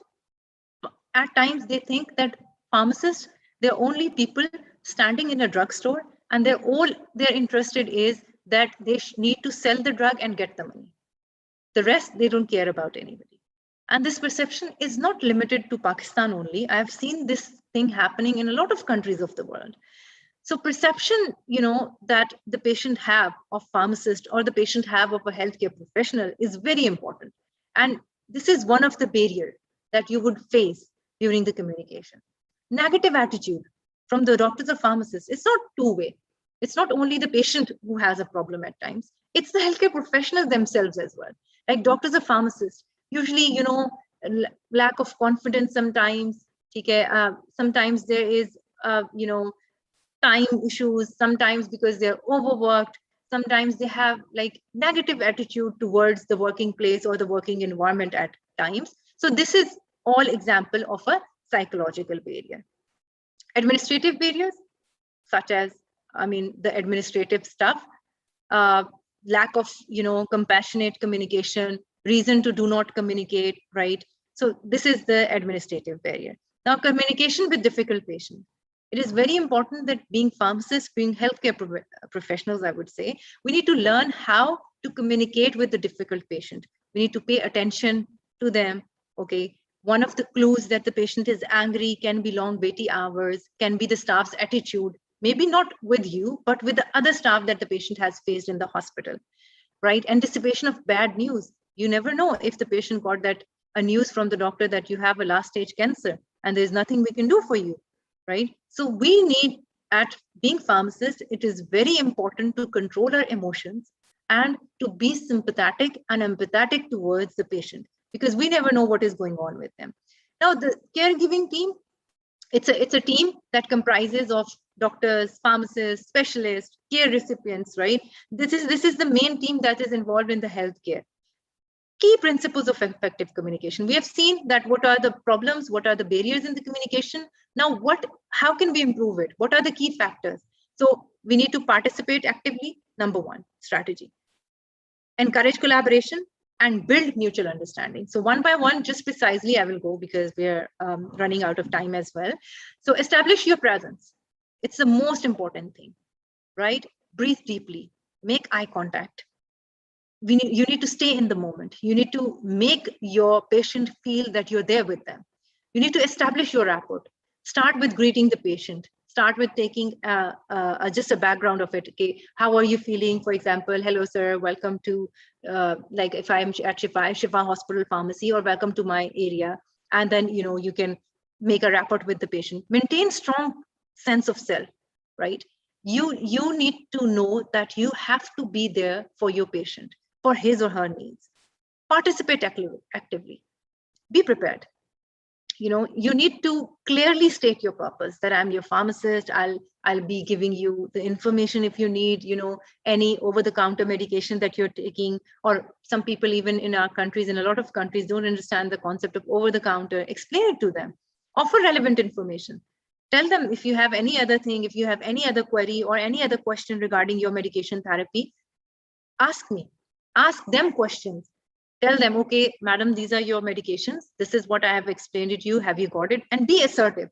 at times they think that pharmacists, they're only people standing in a drugstore, and they're interested is that they need to sell the drug and get the money. The rest, they don't care about anybody. And this perception is not limited to Pakistan only. I've seen this thing happening in a lot of countries of the world. So perception, that the patient have of pharmacist or the patient have of a healthcare professional is very important. And this is one of the barriers that you would face during the communication. Negative attitude from the doctors or pharmacists, it's not two-way. It's not only the patient who has a problem at times, it's the healthcare professionals themselves as well. Like doctors or pharmacists, usually, lack of confidence sometimes. Sometimes there is, time issues, sometimes because they're overworked, sometimes they have like negative attitude towards the working place or the working environment at times. So this is all example of a psychological barrier. Administrative barriers, such as, the administrative stuff, lack of, compassionate communication, reason to do not communicate, right? So this is the administrative barrier. Now, communication with difficult patients. It is very important that being pharmacists, being healthcare professionals, I would say, we need to learn how to communicate with the difficult patient. We need to pay attention to them, okay? One of the clues that the patient is angry can be long waiting hours, can be the staff's attitude, maybe not with you, but with the other staff that the patient has faced in the hospital, right? Anticipation of bad news. You never know if the patient got a news from the doctor that you have a last stage cancer and there's nothing we can do for you, right? So we need, at being pharmacists, it is very important to control our emotions and to be sympathetic and empathetic towards the patient, because we never know what is going on with them. Now, the caregiving team, it's a team that comprises of doctors, pharmacists, specialists, care recipients, right? This is the main team that is involved in the healthcare. Key principles of effective communication. We have seen that what are the problems, what are the barriers in the communication. Now, how can we improve it? What are the key factors? So we need to participate actively. Number one, strategy. Encourage collaboration and build mutual understanding. So one by one, just precisely, I will go because we're running out of time as well. So establish your presence. It's the most important thing, right? Breathe deeply, make eye contact. You need to stay in the moment. You need to make your patient feel that you're there with them. You need to establish your rapport. Start with greeting the patient. Start with taking just a background of it. Okay, how are you feeling? For example, hello, sir, welcome to, like if I'm at Shifa Hospital Pharmacy, or welcome to my area. And then, you can make a rapport with the patient. Maintain strong sense of self, right? you need to know that you have to be there for your patient, for his or her needs. Participate actively. Be prepared. You need to clearly state your purpose, that I'm your pharmacist. I'll be giving you the information if you need, any over-the-counter medication that you're taking, or some people even in our countries, in a lot of countries, don't understand the concept of over-the-counter. Explain it to them. Offer relevant information. Tell them if you have any other thing, if you have any other query or any other question regarding your medication therapy, ask me. Ask them questions. Tell them, okay, madam, these are your medications. This is what I have explained to you. Have you got it? And be assertive.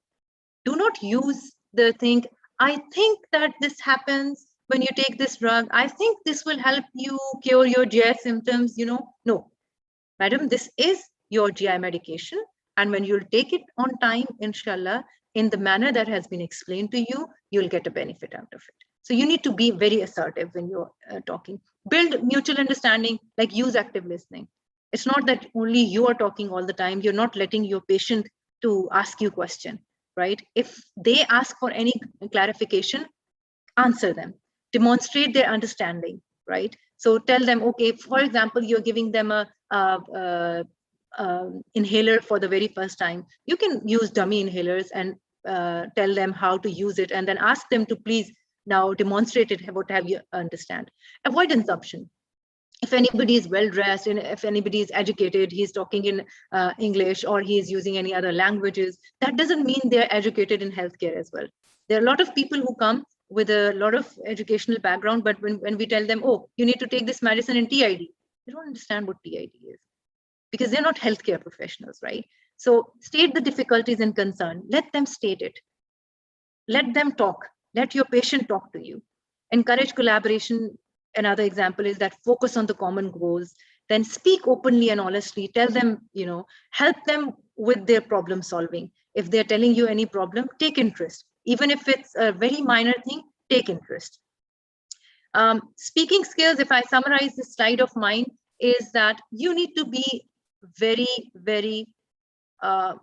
Do not use the thing, I think that this happens when you take this drug. I think this will help you cure your GI symptoms. No, madam, this is your GI medication. And when you'll take it on time, inshallah, in the manner that has been explained to you, you'll get a benefit out of it. So you need to be very assertive when you're talking. Build mutual understanding, like use active listening. It's not that only you are talking all the time. You're not letting your patient to ask you question, right? If they ask for any clarification, answer them. Demonstrate their understanding, right? So tell them, okay, for example, you're giving them a inhaler for the very first time. You can use dummy inhalers and tell them how to use it, and then ask them to please now demonstrate it, what have you understand. Avoid assumption. If anybody is well dressed and if anybody is educated, he's talking in English or he is using any other languages, that doesn't mean they're educated in healthcare as well. There are a lot of people who come with a lot of educational background, but when we tell them, oh, you need to take this medicine in TID, they don't understand what TID is because they're not healthcare professionals, right? So state the difficulties and concern. Let them state it. Let them talk. Let your patient talk to you. Encourage collaboration. Another example is that focus on the common goals. Then speak openly and honestly. Tell them, help them with their problem solving. If they're telling you any problem, take interest. Even if it's a very minor thing, take interest. Speaking skills, if I summarize this slide of mine, is that you need to be very, very to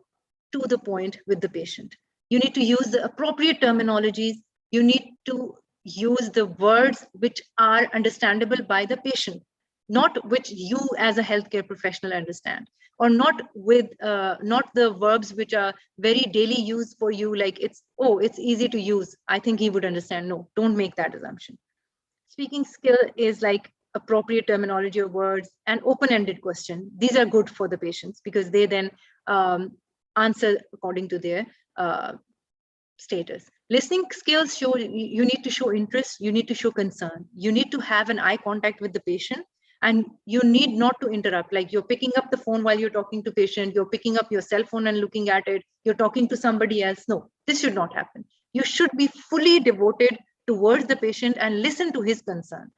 the point with the patient. You need to use the appropriate terminologies. You need to use the words which are understandable by the patient, not which you as a healthcare professional understand, or not with not the verbs which are very daily used for you, like it's easy to use, I think he would understand. No, don't make that assumption. Speaking skill is like appropriate terminology of words and open-ended question. These are good for the patients because they then answer according to their status. Listening skills show you need to show interest, you need to show concern, you need to have an eye contact with the patient, and you need not to interrupt. Like you're picking up the phone while you're talking to patient, you're picking up your cell phone and looking at it, you're talking to somebody else. No, this should not happen. You should be fully devoted towards the patient and listen to his concern.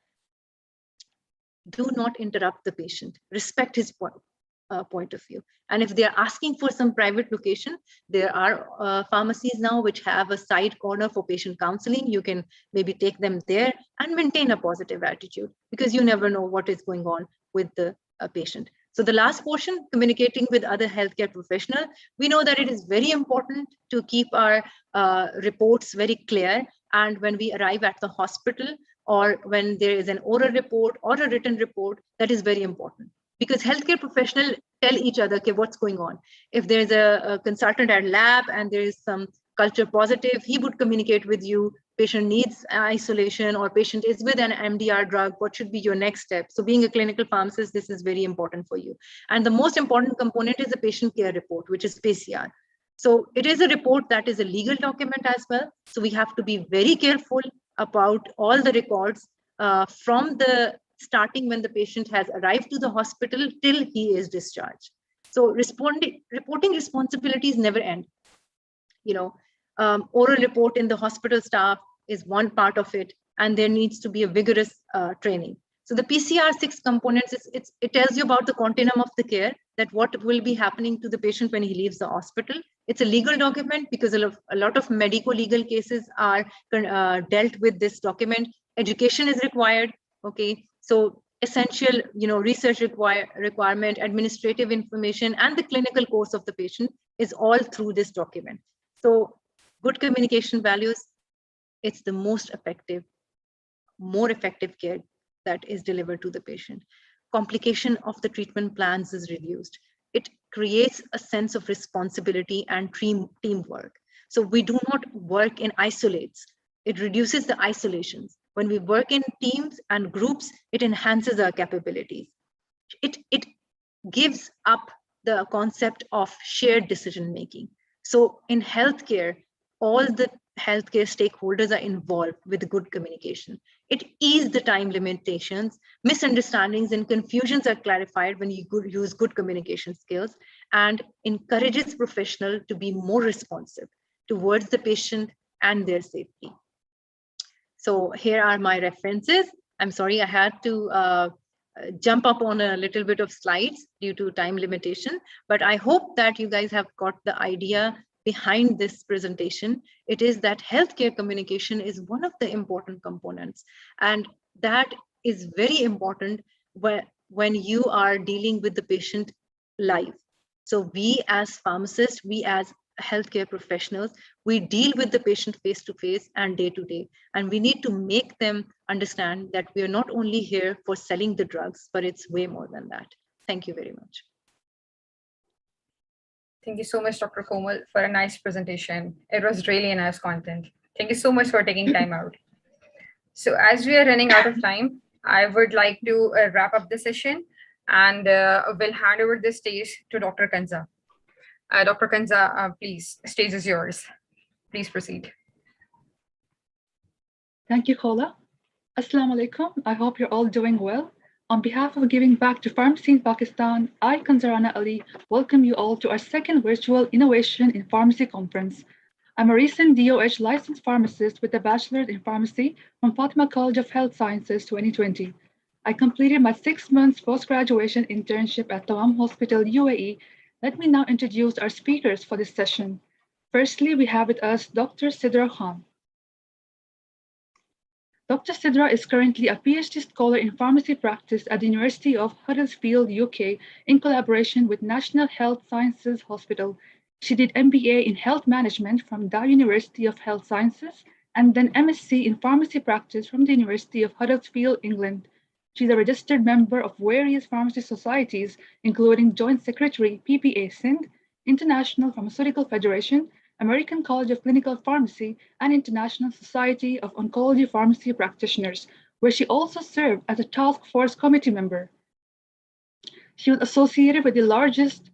Do not interrupt the patient. Respect his point of view. And if they are asking for some private location, there are pharmacies now which have a side corner for patient counseling. You can maybe take them there and maintain a positive attitude, because you never know what is going on with the patient. So the last portion, communicating with other healthcare professionals. We know that it is very important to keep our reports very clear. And when we arrive at the hospital, or when there is an oral report or a written report, that is very important. Because healthcare professionals tell each other, okay, what's going on. If there's a consultant at lab and there is some culture positive, he would communicate with you, patient needs isolation or patient is with an MDR drug, what should be your next step? So being a clinical pharmacist, this is very important for you. And the most important component is the patient care report, which is PCR. So it is a report that is a legal document as well. So we have to be very careful about all the records from the starting when the patient has arrived to the hospital till he is discharged. So reporting responsibilities never end. Oral report in the hospital staff is one part of it, and there needs to be a vigorous training. So the PCR 6 components, it tells you about the continuum of the care, that what will be happening to the patient when he leaves the hospital. It's a legal document because a lot of medico-legal cases are dealt with this document. Education is required. Okay, so essential, research requirement, administrative information, and the clinical course of the patient is all through this document. So good communication values, it's the most effective, more effective care that is delivered to the patient. Complication of the treatment plans is reduced. It creates a sense of responsibility and teamwork. So we do not work in isolates. It reduces the isolations. When we work in teams and groups, it enhances our capabilities. It gives up the concept of shared decision making. So in healthcare, all the healthcare stakeholders are involved with good communication. It eases the time limitations, misunderstandings and confusions are clarified when you use good communication skills, and encourages professionals to be more responsive towards the patient and their safety. So here are my references. I'm sorry, I had to jump up on a little bit of slides due to time limitation, but I hope that you guys have got the idea behind this presentation. It is that healthcare communication is one of the important components, and that is very important when you are dealing with the patient live. So we as pharmacists, we as healthcare professionals, we deal with the patient face to face and day to day, and we need to make them understand that we are not only here for selling the drugs, but it's way more than that. Thank you very much. Thank you so much, Dr. Komal, for a nice presentation. It was really a nice content. Thank you so much for taking time out. So as we are running out of time, I would like to wrap up the session, and we'll hand over the stage to Dr. Kanza. Dr. Kanza, please, stage is yours. Please proceed. Thank you, Kola. Assalamu alaikum. I hope you're all doing well. On behalf of Giving Back to Pharmacy in Pakistan, I, Kanzarana Ali, welcome you all to our second virtual Innovation in Pharmacy conference. I'm a recent DOH licensed pharmacist with a bachelor's in pharmacy from Fatima College of Health Sciences 2020. I completed my 6 months post-graduation internship at Tawam Hospital, UAE. Let me now introduce our speakers for this session. Firstly, we have with us Dr. Sidra Khan. Dr. Sidra is currently a PhD scholar in pharmacy practice at the University of Huddersfield, UK, in collaboration with National Health Sciences Hospital. She did MBA in Health Management from the University of Health Sciences and then MSc in Pharmacy Practice from the University of Huddersfield, England. She's a registered member of various pharmacy societies, including Joint Secretary PPA Sindh, International Pharmaceutical Federation, American College of Clinical Pharmacy, and International Society of Oncology Pharmacy Practitioners, where she also served as a task force committee member. She was associated with the largest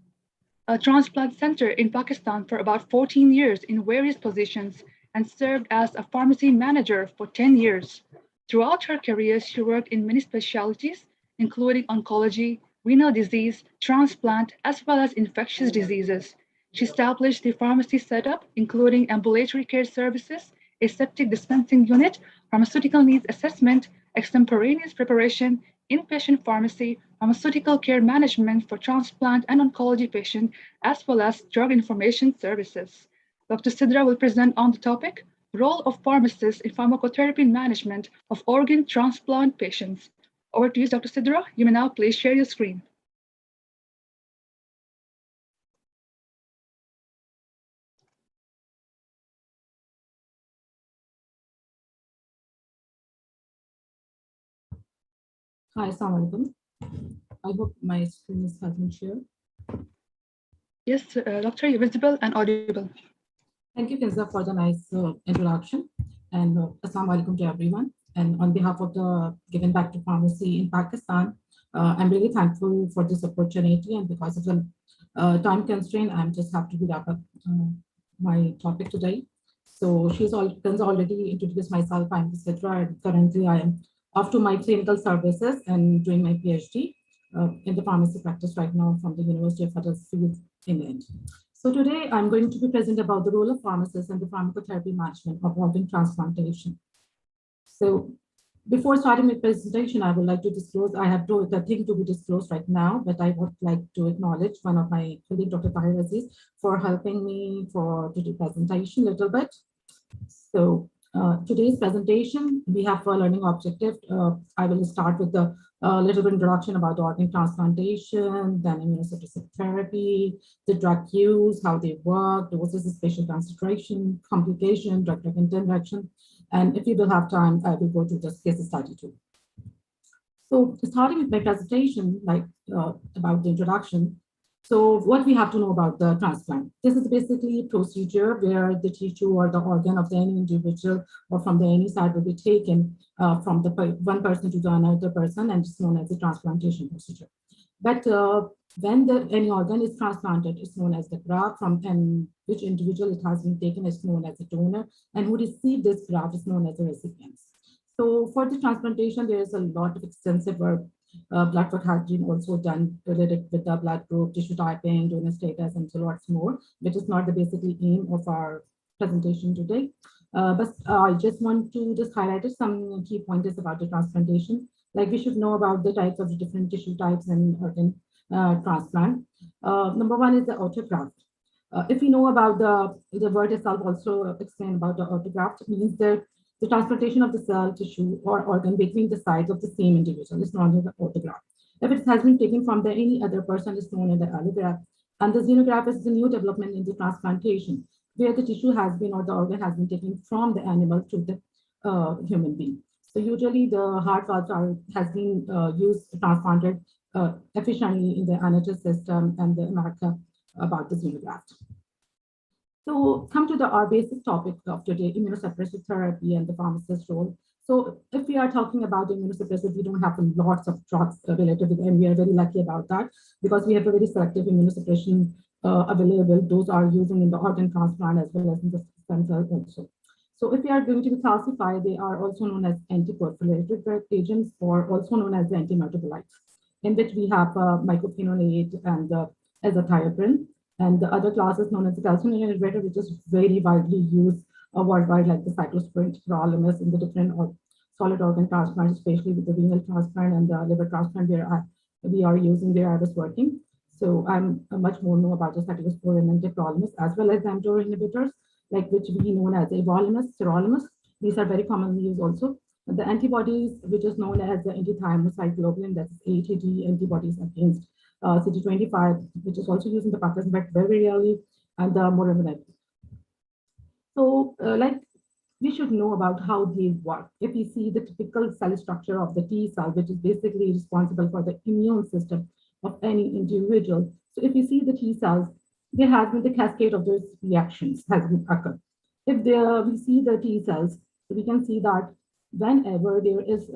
transplant center in Pakistan for about 14 years in various positions and served as a pharmacy manager for 10 years. Throughout her career, she worked in many specialties, including oncology, renal disease, transplant, as well as infectious diseases. She established the pharmacy setup, including ambulatory care services, aseptic dispensing unit, pharmaceutical needs assessment, extemporaneous preparation, inpatient pharmacy, pharmaceutical care management for transplant and oncology patients, as well as drug information services. Dr. Sidra will present on the topic, Role of Pharmacists in Pharmacotherapy Management of Organ Transplant Patients. Over to you, Dr. Sidra. You may now please share your screen. Hi, assalamu alaikum. I hope my screen has been shared. Yes, Doctor, you're visible and audible. Thank you, Kenza, for the nice introduction. And assalamu alaikum to everyone. And on behalf of the Giving Back to Pharmacy in Pakistan, I'm really thankful for this opportunity. And because of the time constraint, I'm just have to wrap up my topic today. So Kenza already introduced myself. I'm Sidra, and currently I am off to my clinical services and doing my PhD in the pharmacy practice right now from the University of Huddersfield, England. So today I'm going to be present about the role of pharmacists and the pharmacotherapy management of organ transplantation. So before starting my presentation, I would like to disclose, I have the thing to be disclosed right now, but I would like to acknowledge one of my colleagues, Dr. Tahir Aziz, for helping me for today's presentation a little bit. So today's presentation, we have a learning objective. I will start with the little bit introduction about organ transplantation, then immunosuppressive therapy, the drug use, how they work, doses, spatial concentration, complication, drug-drug interaction. And if you will have time, I will go to this case study too. So starting with my presentation, about the introduction. So what we have to know about the transplant. This is basically a procedure where the tissue or the organ of any individual or from any side will be taken from the one person to the another person, and it's known as the transplantation procedure. But when any organ is transplanted, it's known as the graft, from which individual it has been taken is known as the donor, and who received this graft is known as the recipients. So for the transplantation, there is a lot of extensive work. Blood work has been also done related with the blood group, tissue typing, donor status, and so lots more, which is not the basically aim of our presentation today. But I just want to just highlight some key pointers about the transplantation. Like we should know about the types of the different tissue types and organ transplant. Number one is the autograft. If you know about the word itself, also explain about the autograft, it means that the transplantation of the cell, tissue, or organ between the sides of the same individual is known as the autograft. If it has been taken from any other person, it's known as the allograft. And the xenograft is the new development in the transplantation, where the tissue has been or the organ has been taken from the animal to the human being. So usually the heart valves has been used, transplanted efficiently in the NHS system and the America about the xenograft. So come to our basic topic of today, immunosuppressive therapy and the pharmacist role. So if we are talking about immunosuppressive, we don't have lots of drugs related with, and we are very lucky about that because we have a very selective immunosuppression available. Those are using in the organ transplant as well as in the stem cell also. So if we are going to be classified, they are also known as antiproliferative drug agents, or also known as the antimetabolites, in which we have mycophenolate and azathioprine. And the other class is known as the calcineurin inhibitor, which is very widely used worldwide, like the cyclosporin, tacrolimus in the different solid organ transplants, especially with the renal transplant and the liver transplant where we are using where I was working. So I'm much more know about the cyclosporin and tacrolimus, as well as the mTOR inhibitors, like which we know as everolimus, sirolimus. These are very commonly used also. The antibodies, which is known as the anti-thymocyte that's ATG antibodies against CD25, which is also used in the Pakistan, but very rarely, and the moraminib. So, we should know about how they work. If we see the typical cell structure of the T cell, which is basically responsible for the immune system of any individual. So if you see the T cells, there has been the cascade of those reactions has been occurred. If we see the T cells, we can see that whenever there is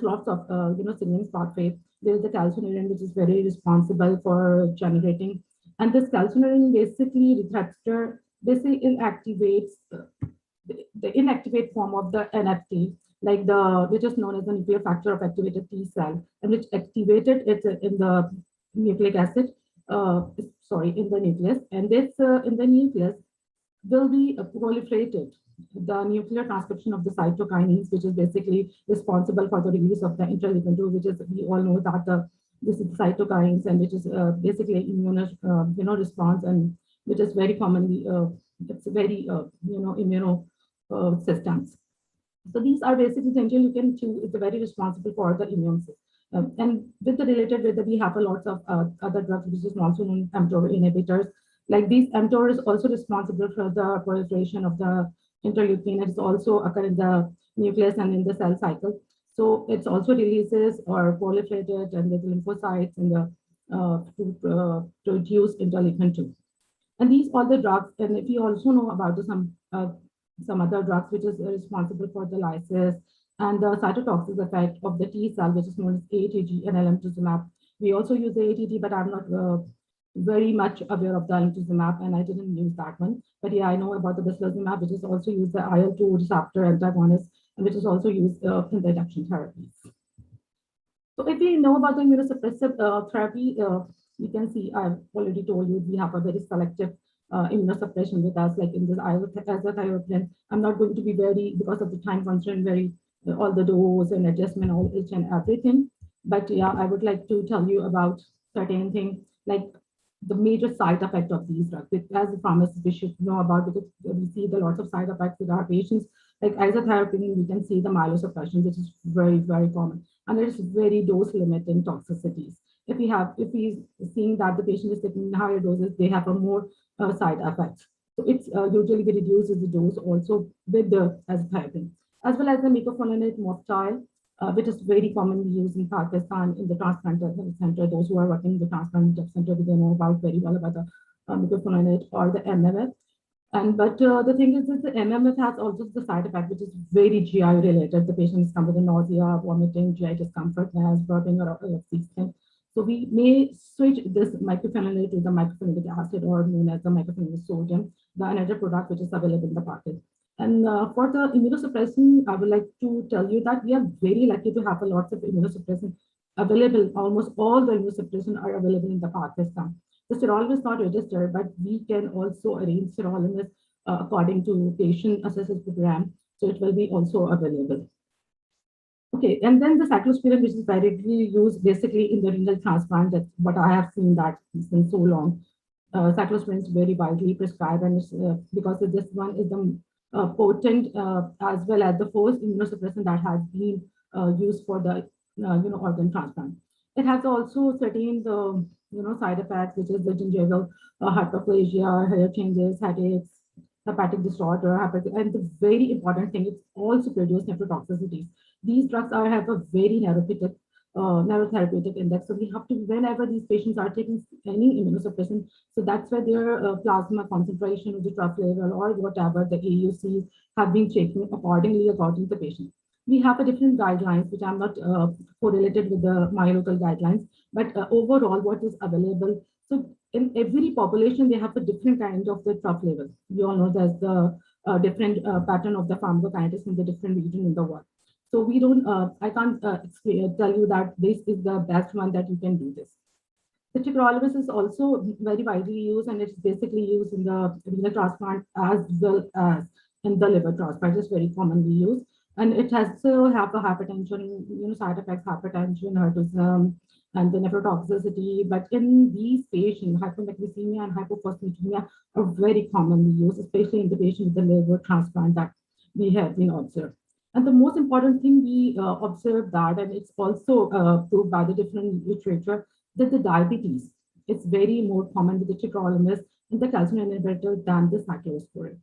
lots of signaling pathway. There is the calcineurin, which is very responsible for generating, and this calcineurin basically receptor basically inactivates the inactivate form of the NFT, like which is known as the nuclear factor of activated T cell, and which activated it in the nucleic acid, in the nucleus, and this in the nucleus will be proliferated. The nuclear transcription of the cytokinins, which is basically responsible for the release of the interleukin 2, which is, we all know that this is cytokines, and which is basically immune response, and which is very commonly it's very immuno systems. So these are basically the interleukin 2 is very responsible for the immune system. And with the related with we have a lot of other drugs, which is also known as mTOR inhibitors. Like these mTOR is also responsible for the proliferation of the interleukin. It's also occur in the nucleus and in the cell cycle. So it's also releases or proliferated and with lymphocytes in the to produce interleukin 2. And these all the drugs, and if you also know about some other drugs which is responsible for the lysis and the cytotoxic effect of the T cell, which is known as ATG and alemtuzumab. We also use the ATG, but I'm not very much aware of the alemtuzumab, and I didn't use that one. But yeah, I know about the bisphosphonate, which is also used the IL-2 receptor antagonist, and which is also used in the induction therapies. So if we know about the immunosuppressive therapy, you can see I've already told you we have a very selective immunosuppression with us, like in this azathioprine. I'm not going to be very, because of the time constraint, all the dose and adjustment, all each and everything. But yeah, I would like to tell you about certain things, like the major side effect of these drugs. As a pharmacist, we should know about, because we see the lots of side effects with our patients. Like azathioprine, we can see the myelosuppression, which is very, very common. And there is very dose limiting toxicities. If we seeing that the patient is taking higher doses, they have a more side effects. So it's usually we reduces the dose also with the azathioprine, as well as the mycophenolate mofetil, which is very commonly used in Pakistan in the transplant center. Those who are working in the transplant center, they know about very well about the mycophenolate or the MMF. And but the thing is that the MMF has also the side effect, which is very GI related. The patients come with nausea, vomiting, GI discomfort, gas, burping, or all of these things. So we may switch this mycophenolate to the mycophenolic acid, or known as the mycophenolate sodium, the another product which is available in the market. And for the immunosuppression, I would like to tell you that we are very lucky to have a lot of immunosuppression available. Almost all the immunosuppression are available in the Pakistan. The sirolimus is not registered, but we can also arrange sirolimus according to patient assessment program. So it will be also available. Okay, and then the cyclosporin, which is directly used basically in the renal transplant. That's what I have seen that since so long. Cyclosporin is very widely prescribed, and it's, because this one is the potent as well as the first immunosuppressant that has been used for the organ transplant. It has also certain side effects, which is the gingival hyperplasia, hair changes, headaches, hepatic disorder, and the very important thing, it's also produce nephrotoxicities. These drugs have a very narrow therapeutic index. So we have to, whenever these patients are taking any immunosuppressant, so that's why their plasma concentration or the trough level or whatever the AUCs have been taken accordingly according to the patient. We have a different guidelines, which I'm not correlated with the my local guidelines, but overall what is available. So in every population, they have a different kind of the trough level. We all know there's the different pattern of the pharmacokinetics in the different region in the world. So we don't, I can't tell you that this is the best one that you can do this. The tacrolimus is also very widely used, and it's basically used in the renal transplant as well as in the liver transplant. It's very commonly used, and it has to have a hypertension, side effects, hypertension, hirsutism, and the nephrotoxicity. But in these patients, hypomagnesemia and hypophosphatemia are very commonly used, especially in the patient with the liver transplant that we have been observed. And the most important thing we observe that, and it's also proved by the different literature, that the diabetes is very more common with the tacrolimus and the calcium inhibitor than the cyclosporin.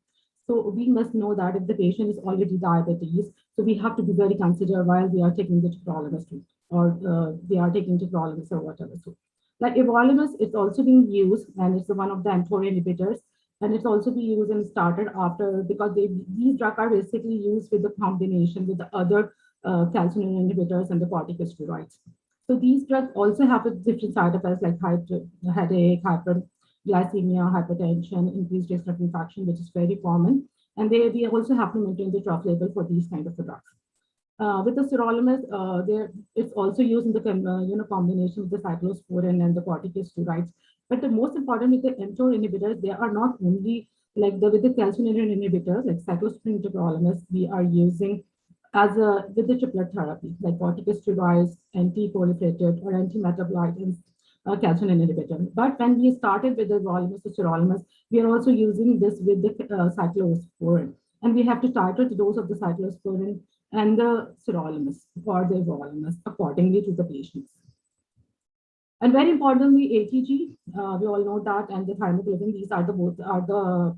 So we must know that if the patient is already diabetes, so we have to be very considerate while we are taking the tacrolimus or they are taking tacrolimus or whatever. So like everolimus, it's also being used, and it's one of the mTOR inhibitors. And it's also be used and started after, because these drugs are basically used with the combination with the other calcium inhibitors and the corticosteroids. So these drugs also have a different side effects like headache, hyperglycemia, hypertension, increased risk of infection, which is very common. And we also have to maintain the trough level for these kind of drugs. With the sirolimus, it's also used in the combination with the cyclosporin and the corticosteroids. But the most important with the mTOR inhibitors, they are not only like with the calcium inhibitors, like cyclosporin, tacrolimus, we are using as with the triplet therapy, like corticosteroids, anti-proliferative or anti-metabolite and calcium inhibitor. But when we started with the everolimus or sirolimus, we are also using this with the cyclosporin. And we have to titrate the dose of the cyclosporin and the sirolimus or the everolimus accordingly to the patients. And very importantly, ATG, we all know that, and the thymoglobin, these are both the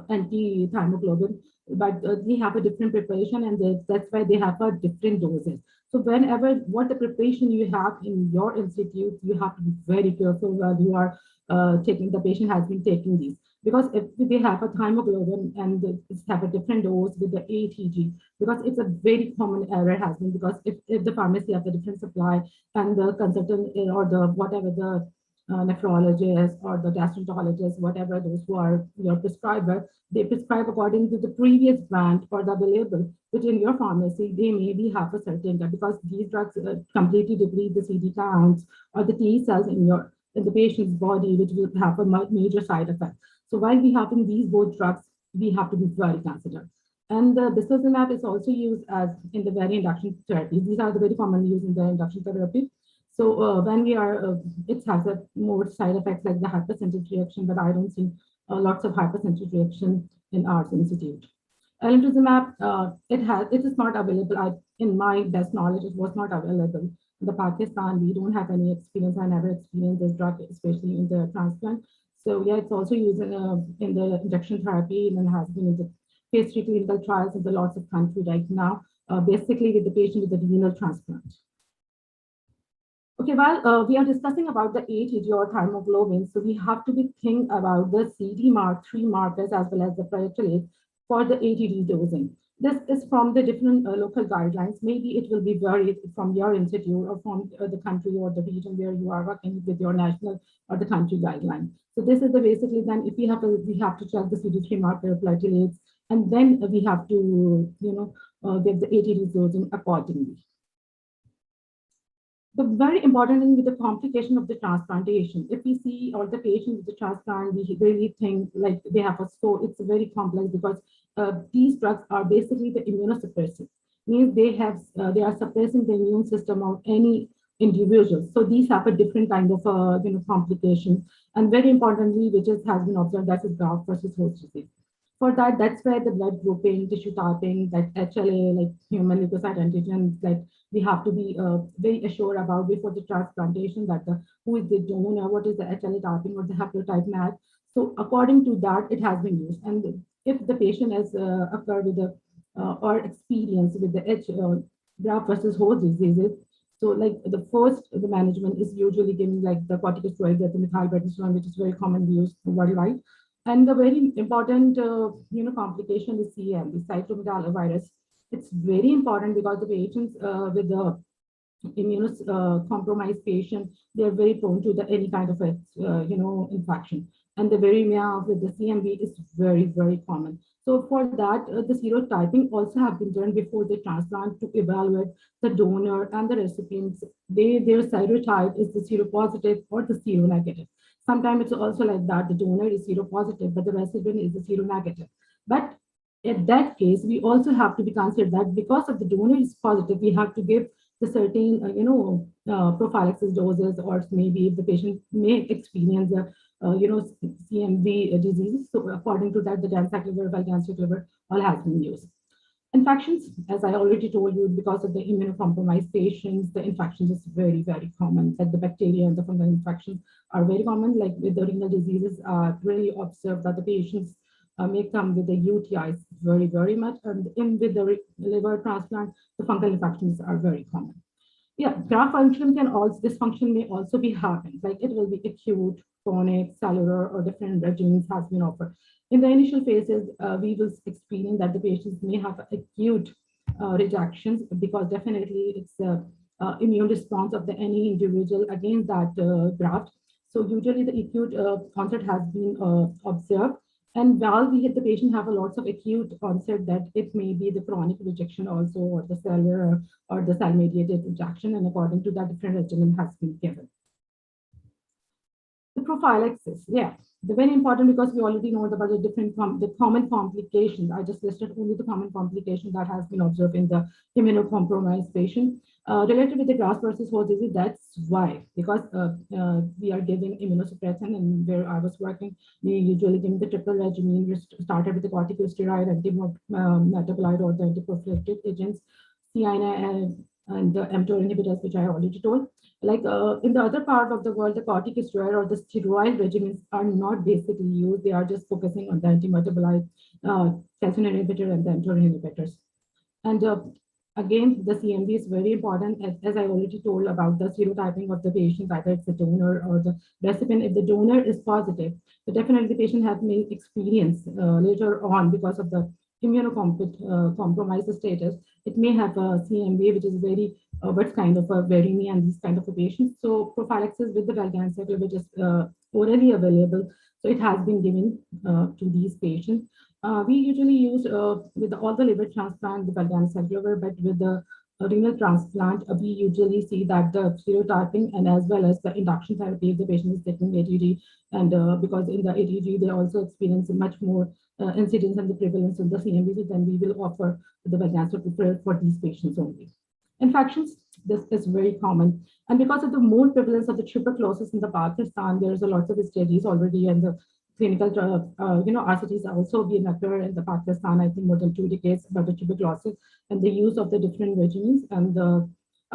anti-thymoglobin, but they have a different preparation, and that's why they have a different doses. So whenever what the preparation you have in your institute, you have to be very careful while you are taking, the patient has been taking these. Because if they have a thymoglobin and they have a different dose with the ATG, because it's a very common error has been, because if the pharmacy has a different supply and the consultant or the whatever the nephrologist or the gastroenterologist, whatever those who are your prescriber, they prescribe according to the previous brand or the available, which in your pharmacy, they maybe have a certain, because these drugs completely deplete the CD counts or the T cells in the patient's body, which will have a major side effect. So while we have in these both drugs, we have to be very considerate. And the bisphosphonate is also used as in the very induction therapy. These are the very commonly used in the induction therapy. So when we are, it has a more side effects like the hypersensitive reaction, but I don't see lots of hypersensitive reaction in our institute. Alemtuzumab, it is not available. In my best knowledge, it was not available in the Pakistan. We don't have any experience. I never experienced this drug, especially in the transplant. So yeah, it's also used in the injection therapy and then has been in the phase 3 clinical trials in the lots of countries right now, basically with the patient with the renal transplant. Okay, while we are discussing about the ATG or thymoglobin, so we have to be thinking about the CD3 markers as well as the platelets for the ATG dosing. This is from the different local guidelines. Maybe it will be varied from your institute or from the country or the region where you are working with your national or the country guideline. So this is the basically then if we have to check the CD3 marker platelets, and then we have to give the ATG dosing accordingly. The very important thing with the complication of the transplantation, if we see all the patients with the transplant, we really think like they have a it's very complex because these drugs are basically the immunosuppressive, means they are suppressing the immune system of any individual. So these have a different kind of complication, and very importantly, which has been observed, that is graft versus host disease. For that, that's where the blood grouping, tissue typing, that HLA, like human leukocyte antigens, like we have to be very assured about before the transplantation that who is the donor, what is the HLA typing or the haplotype match. So according to that, it has been used. And if the patient has occurred with or experience with the graft versus host diseases, so like the management is usually given like the corticosteroid, the methylprednisolone, which is very commonly used worldwide. And the very important, complication is CM, the cytomegalovirus. It's very important because the patients with the immunocompromised patient, they're very prone to any kind of infection. And the viremia with the CMV is very, very common. So for that, the serotyping also have been done before the transplant to evaluate the donor and the recipients. Their serotype is the seropositive or the seronegative. Sometimes it's also like that, the donor is seropositive, but the recipient is the seronegative. But in that case, we also have to be considered that because of the donor is positive, we have to give the certain, prophylaxis doses, or maybe if the patient may experience CMV disease. So according to that, the Dansaclivir, Valganciclovir, all has been used. Infections, as I already told you, because of the immunocompromised patients, the infections is very, very common. Like the bacteria and the fungal infections are very common. Like with the renal diseases, really observed that the patients may come with the UTIs very, very much. And with the liver transplant, the fungal infections are very common. Yeah, graft function dysfunction may also be happening. Like it will be acute, chronic, cellular, or different regimens has been offered. In the initial phases, we will experience that the patients may have acute rejections because definitely it's immune response of any individual against that graft. So usually the acute onset has been observed. And while the patient have a lots of acute onset, that it may be the chronic rejection also, or the cellular or the cell-mediated rejection, and according to that, different regimen has been given. The prophylaxis, yeah, they're very important because we already know about the common complications. I just listed only the common complications that has been observed in the immunocompromised patient. Related with the graft versus host disease, that's why, because we are giving immunosuppressant, and where I was working, we usually give the triple regimen. We started with the corticosteroid, anti-metabolite, or the antiproliferative agents, cyanide, and the mTOR inhibitors, which I already told. Like in the other part of the world, the corticosteroid or the steroid regimens are not basically used. They are just focusing on the anti-metabolite, calcium inhibitor, and the mTOR inhibitors. And again, the CMV is very important, as I already told about the serotyping of the patient, either it's the donor or the recipient. If the donor is positive, so definitely the patient has may experience later on, because of the immunocompromised status, it may have a CMV, which is very what kind of a viremia and these kind of a patients. So prophylaxis with the Valganciclovir, which is orally available, so it has been given to these patients. We usually use with all the liver transplant the Valganciclovir, but with the renal transplant, we usually see that the serotyping and as well as the induction therapy if the patient is taking ATG, and because in the ATG they also experience much more incidence and the prevalence of the CMV, then we will offer the Valganciclovir for these patients only. Infections, this is very common, and because of the more prevalence of the tuberculosis in the Pakistan, there's a lot of studies already, and the clinical RCTs also been occurred in the Pakistan, I think more than 2 decades, about the tuberculosis and the use of the different regimens. And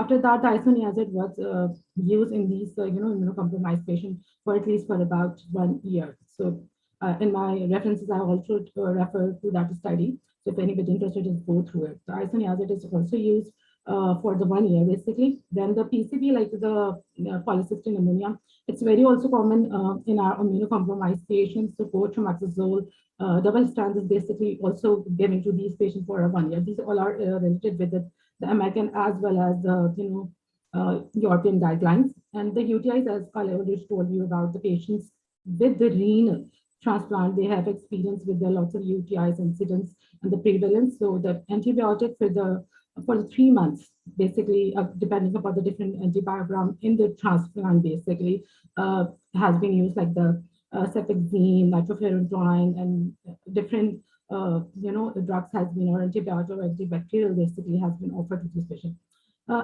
After that, the isoniazid was used in these, immunocompromised patients for at least for about 1 year. So in my references, I also refer to that study. So if anybody interested, just go through it. The isoniazid is also used for the 1 year, basically. Then the PCP, like the polycystic pneumonia, it's very also common in our immunocompromised patients. So cotrimoxazole, double strand is basically also given to these patients for 1 year. These all are related with the American as well as the European guidelines. And the UTIs, as I already told you about the patients with the renal transplant, they have experience with the lots of UTIs incidents and the prevalence. So the antibiotic for the 3 months, basically, depending upon the different antibiogram in the transplant, basically, has been used, like the cefixime, nitrofurantoin, and different, drugs has been, or antibiotic or antibacterial, basically, has been offered to this patient.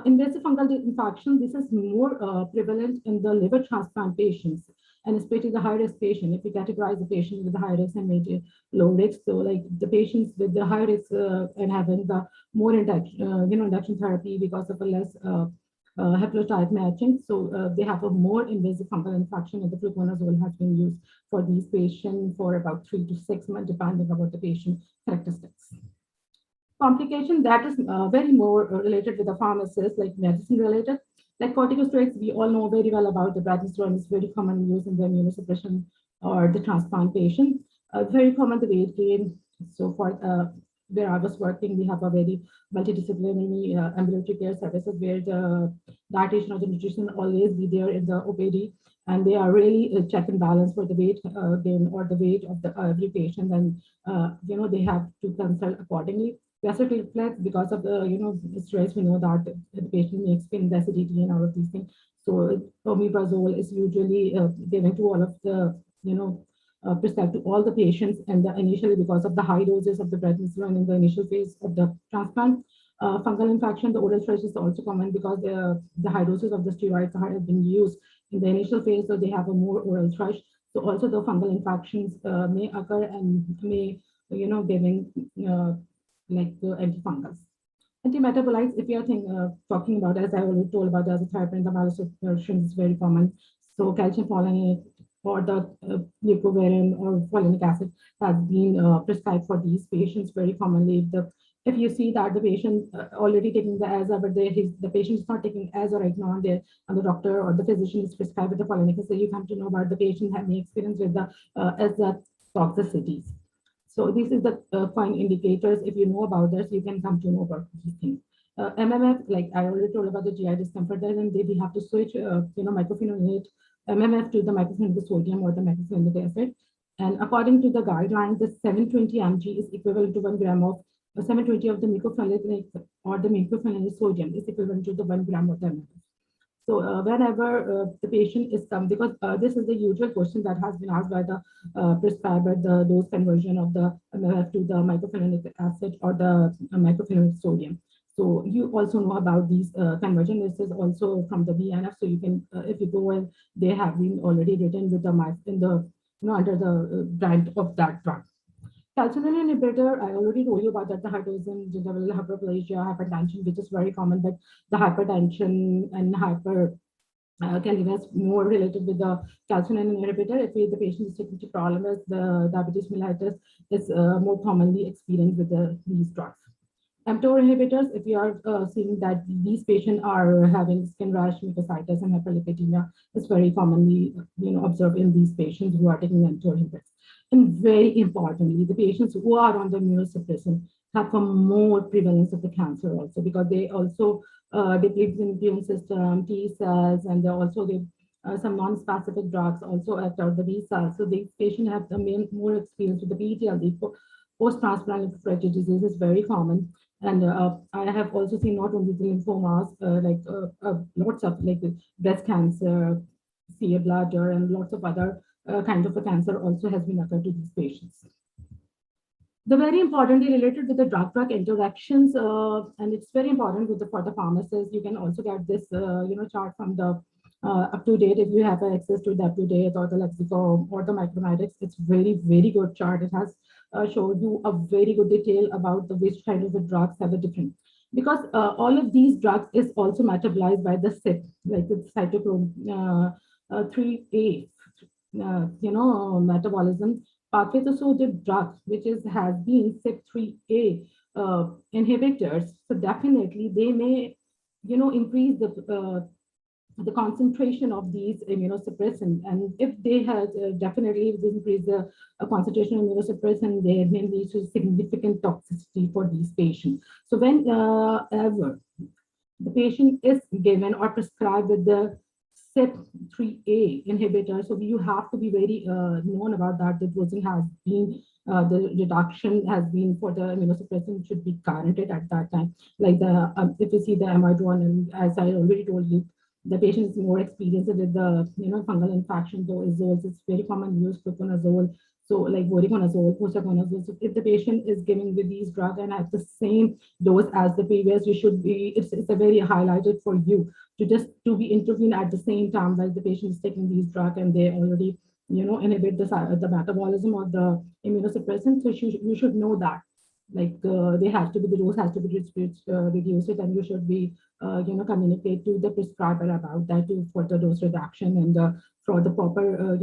Invasive fungal infection, this is more prevalent in the liver transplant patients, and especially the high-risk patient. If we categorize the patient with the high risk and maybe low risk, so like the patients with the high risk and having the more induction therapy because of a less haplotype matching, so they have a more invasive fungal infection, and the fluconazole has been used for these patients for about 3 to 6 months, depending upon the patient characteristics. Complication that is very more related with the pharmacist, like medicine related, like corticosteroids. We all know very well about the prednisolone is very common use in the immunosuppression or the transplant patient. Very common the weight gain. So for where I was working, we have a very multidisciplinary ambulatory care services where the dietitian or the nutrition always be there in the OPD, and they are really check and balance for the weight gain or the weight of the every patient, and they have to consult accordingly. Gastric reflex, because of the stress, we know that the patient may experience acidity and all of these things. So omeprazole is usually given to all of the prescribed to all the patients, and initially because of the high doses of the prednisolone in the initial phase of the transplant. Fungal infection, the oral thrush is also common because the high doses of the steroids have been used in the initial phase, so they have a more oral thrush. So also the fungal infections may occur and may giving like the antifungals. Antimetabolites, if you are talking about, as I already told about, the azathioprine, the myelosuppression is very common. So calcium folate or the leucovorin or folinic acid has been prescribed for these patients very commonly. If you see that the patient already taking the AZA, but the patient is not taking AZA right now, and the doctor or the physician is prescribed with the folinic acid, you come to know about the patient having experience with the AZA toxicities. So this is the fine indicators. If you know about this, you can come to know about these things. MMF, like I already told about the GI discomfort, then we have to switch, mycophenolate MMF to the mycophenolic sodium or the mycophenolic acid. And according to the guidelines, the 720 mg is equivalent to 1 gram of 720 of the mycophenolic or the mycophenolic sodium is equivalent to the 1 gram of the MMF. So whenever the patient is come, because this is the usual question that has been asked by the prescriber, the dose conversion of the MMF to the mycophenolic acid or the mycophenolic sodium. So you also know about these conversion. This is also from the BNF. So you can, if you go and they have been already written with the in the under the brand of that drug. Calcineurin inhibitor, I already told you about that, the hypertension, gingival hyperplasia, hypertension, which is very common, but the hypertension and can be more related with the calcineurin inhibitor. If the patient is taking tacrolimus, the diabetes mellitus is more commonly experienced with these drugs. mTOR inhibitors, if you are seeing that these patients are having skin rash, mucositis, and hyperlipidemia, is very commonly observed in these patients who are taking mTOR inhibitors. And very importantly, the patients who are on the immunosuppression have a more prevalence of the cancer also, because they also deplete the immune system, T cells, and they also some non-specific drugs also act out the B cells. So these patients have the more experience with the PTLD. Post-transplant lymphocytic disease is very common. And I have also seen not only the lymphomas, lots of like breast cancer, CA bladder, and lots of other kind of a cancer also has been occurred to these patients. The very importantly related with the drug-drug interactions, and it's very important for the pharmacists. You can also get this chart from the up-to-date if you have access to the up-to-date or the lexicon or the micromatics. It's very, very good chart. It has showed you a very good detail about which kind of the drugs have a different. because all of these drugs is also metabolized by the CYP, like it's cytochrome 3A, metabolism pathway. So the drug which has been CYP3A inhibitors, so definitely they may, increase the concentration of these immunosuppressants, and if they have definitely increase the concentration of immunosuppressant, they may lead to significant toxicity for these patients. So whenever the patient is given or prescribed with the CYP3A inhibitor, so you have to be very known about that. The dosing has been, the reduction has been for the immunosuppressant should be guaranteed at that time. Like if you see the amide-1, and as I already told you, the patient is more experienced with the fungal infection, though it's very common use fluconazole, so like voriconazole, posaconazole. So if the patient is given with these drugs and at the same dose as the previous, you should be, it's a very highlighted for you to be intervened at the same time, like the patient is taking these drugs and they already inhibit the metabolism of the immunosuppressant. So you should know that, like they have to be, the dose has to be reduced, and you should be communicate to the prescriber about that for the dose reduction and for the proper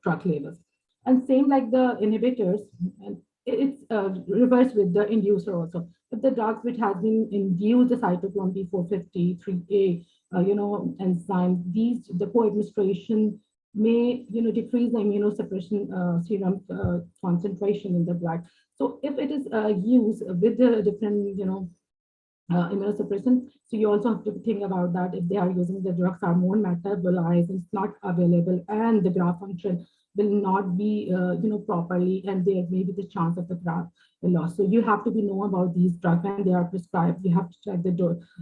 drug levels. And same like the inhibitors, and it's reversed with the inducer also. If the drugs which has been induced the cytochrome P450 3A enzyme, the co-administration may decrease the immunosuppression serum concentration in the blood. So if it is used with the different immunosuppressant, so you also have to think about that if they are using the drugs are more metabolized, it's not available, and the graft function will not be properly, and there may be the chance of the graft loss. So you have to be know about these drugs when they are prescribed. You have to check the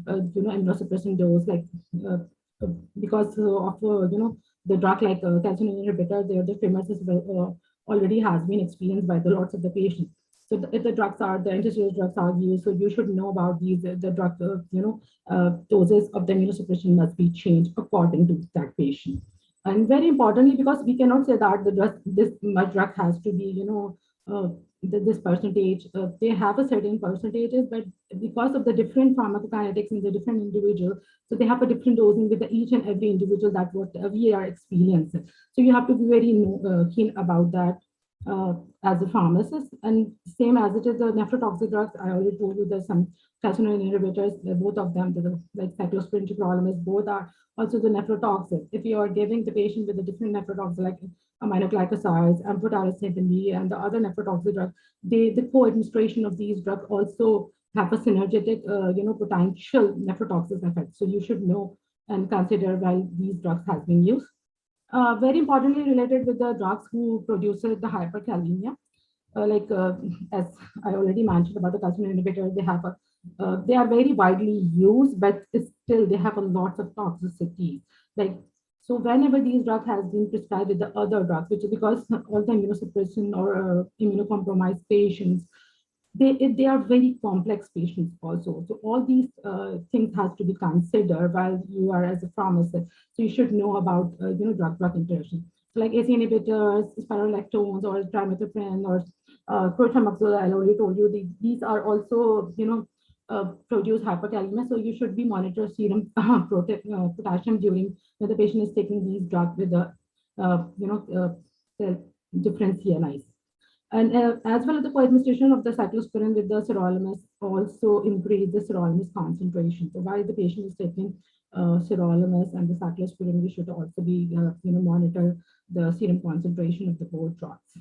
immunosuppressant dose, like because of the drug like calcium inhibitor, the famous already has been experienced by the lots of the patients. So if the drugs are, the interstitial drugs are used, so you should know about these, the drug, doses of the immunosuppression must be changed according to that patient. And very importantly, because we cannot say that the drug, this much drug has to be, this percentage, they have a certain percentages, but because of the different pharmacokinetics in the different individual, so they have a different dosing with each and every individual that what we are experiencing. So you have to be very keen about that as a pharmacist. And same as it is the nephrotoxic drugs, I already told you there's some calcineurin inhibitors, both of them, like cyclosporin, tacrolimus, both are also the nephrotoxic. If you are giving the patient with a different nephrotoxic, like aminoglycosides, amphotericin, and the other nephrotoxic drugs, the co-administration of these drugs also have a synergetic, potential nephrotoxic effect. So you should know and consider while these drugs have been used. Very importantly, related with the drugs who produces the hyperkalemia, as I already mentioned about the calcium inhibitors, they are very widely used, but still they have a lot of toxicity. So whenever these drugs has been prescribed with the other drugs, which is because all the immunosuppression or immunocompromised patients, they are very complex patients also. So all these things has to be considered while you are as a pharmacist. So you should know about drug interaction. So like ACE inhibitors, spironolactones, or trimethoprim, or chlorothiazoxide, I already told you, these are also produce hyperkalemia. So you should be monitor serum potassium during when the patient is taking these drugs with the different CNIs. And as well as the co-administration of the cyclosporin with the sirolimus also increase the sirolimus concentration. So while the patient is taking sirolimus and the cyclosporin, we should also be monitor the serum concentration of the both drugs.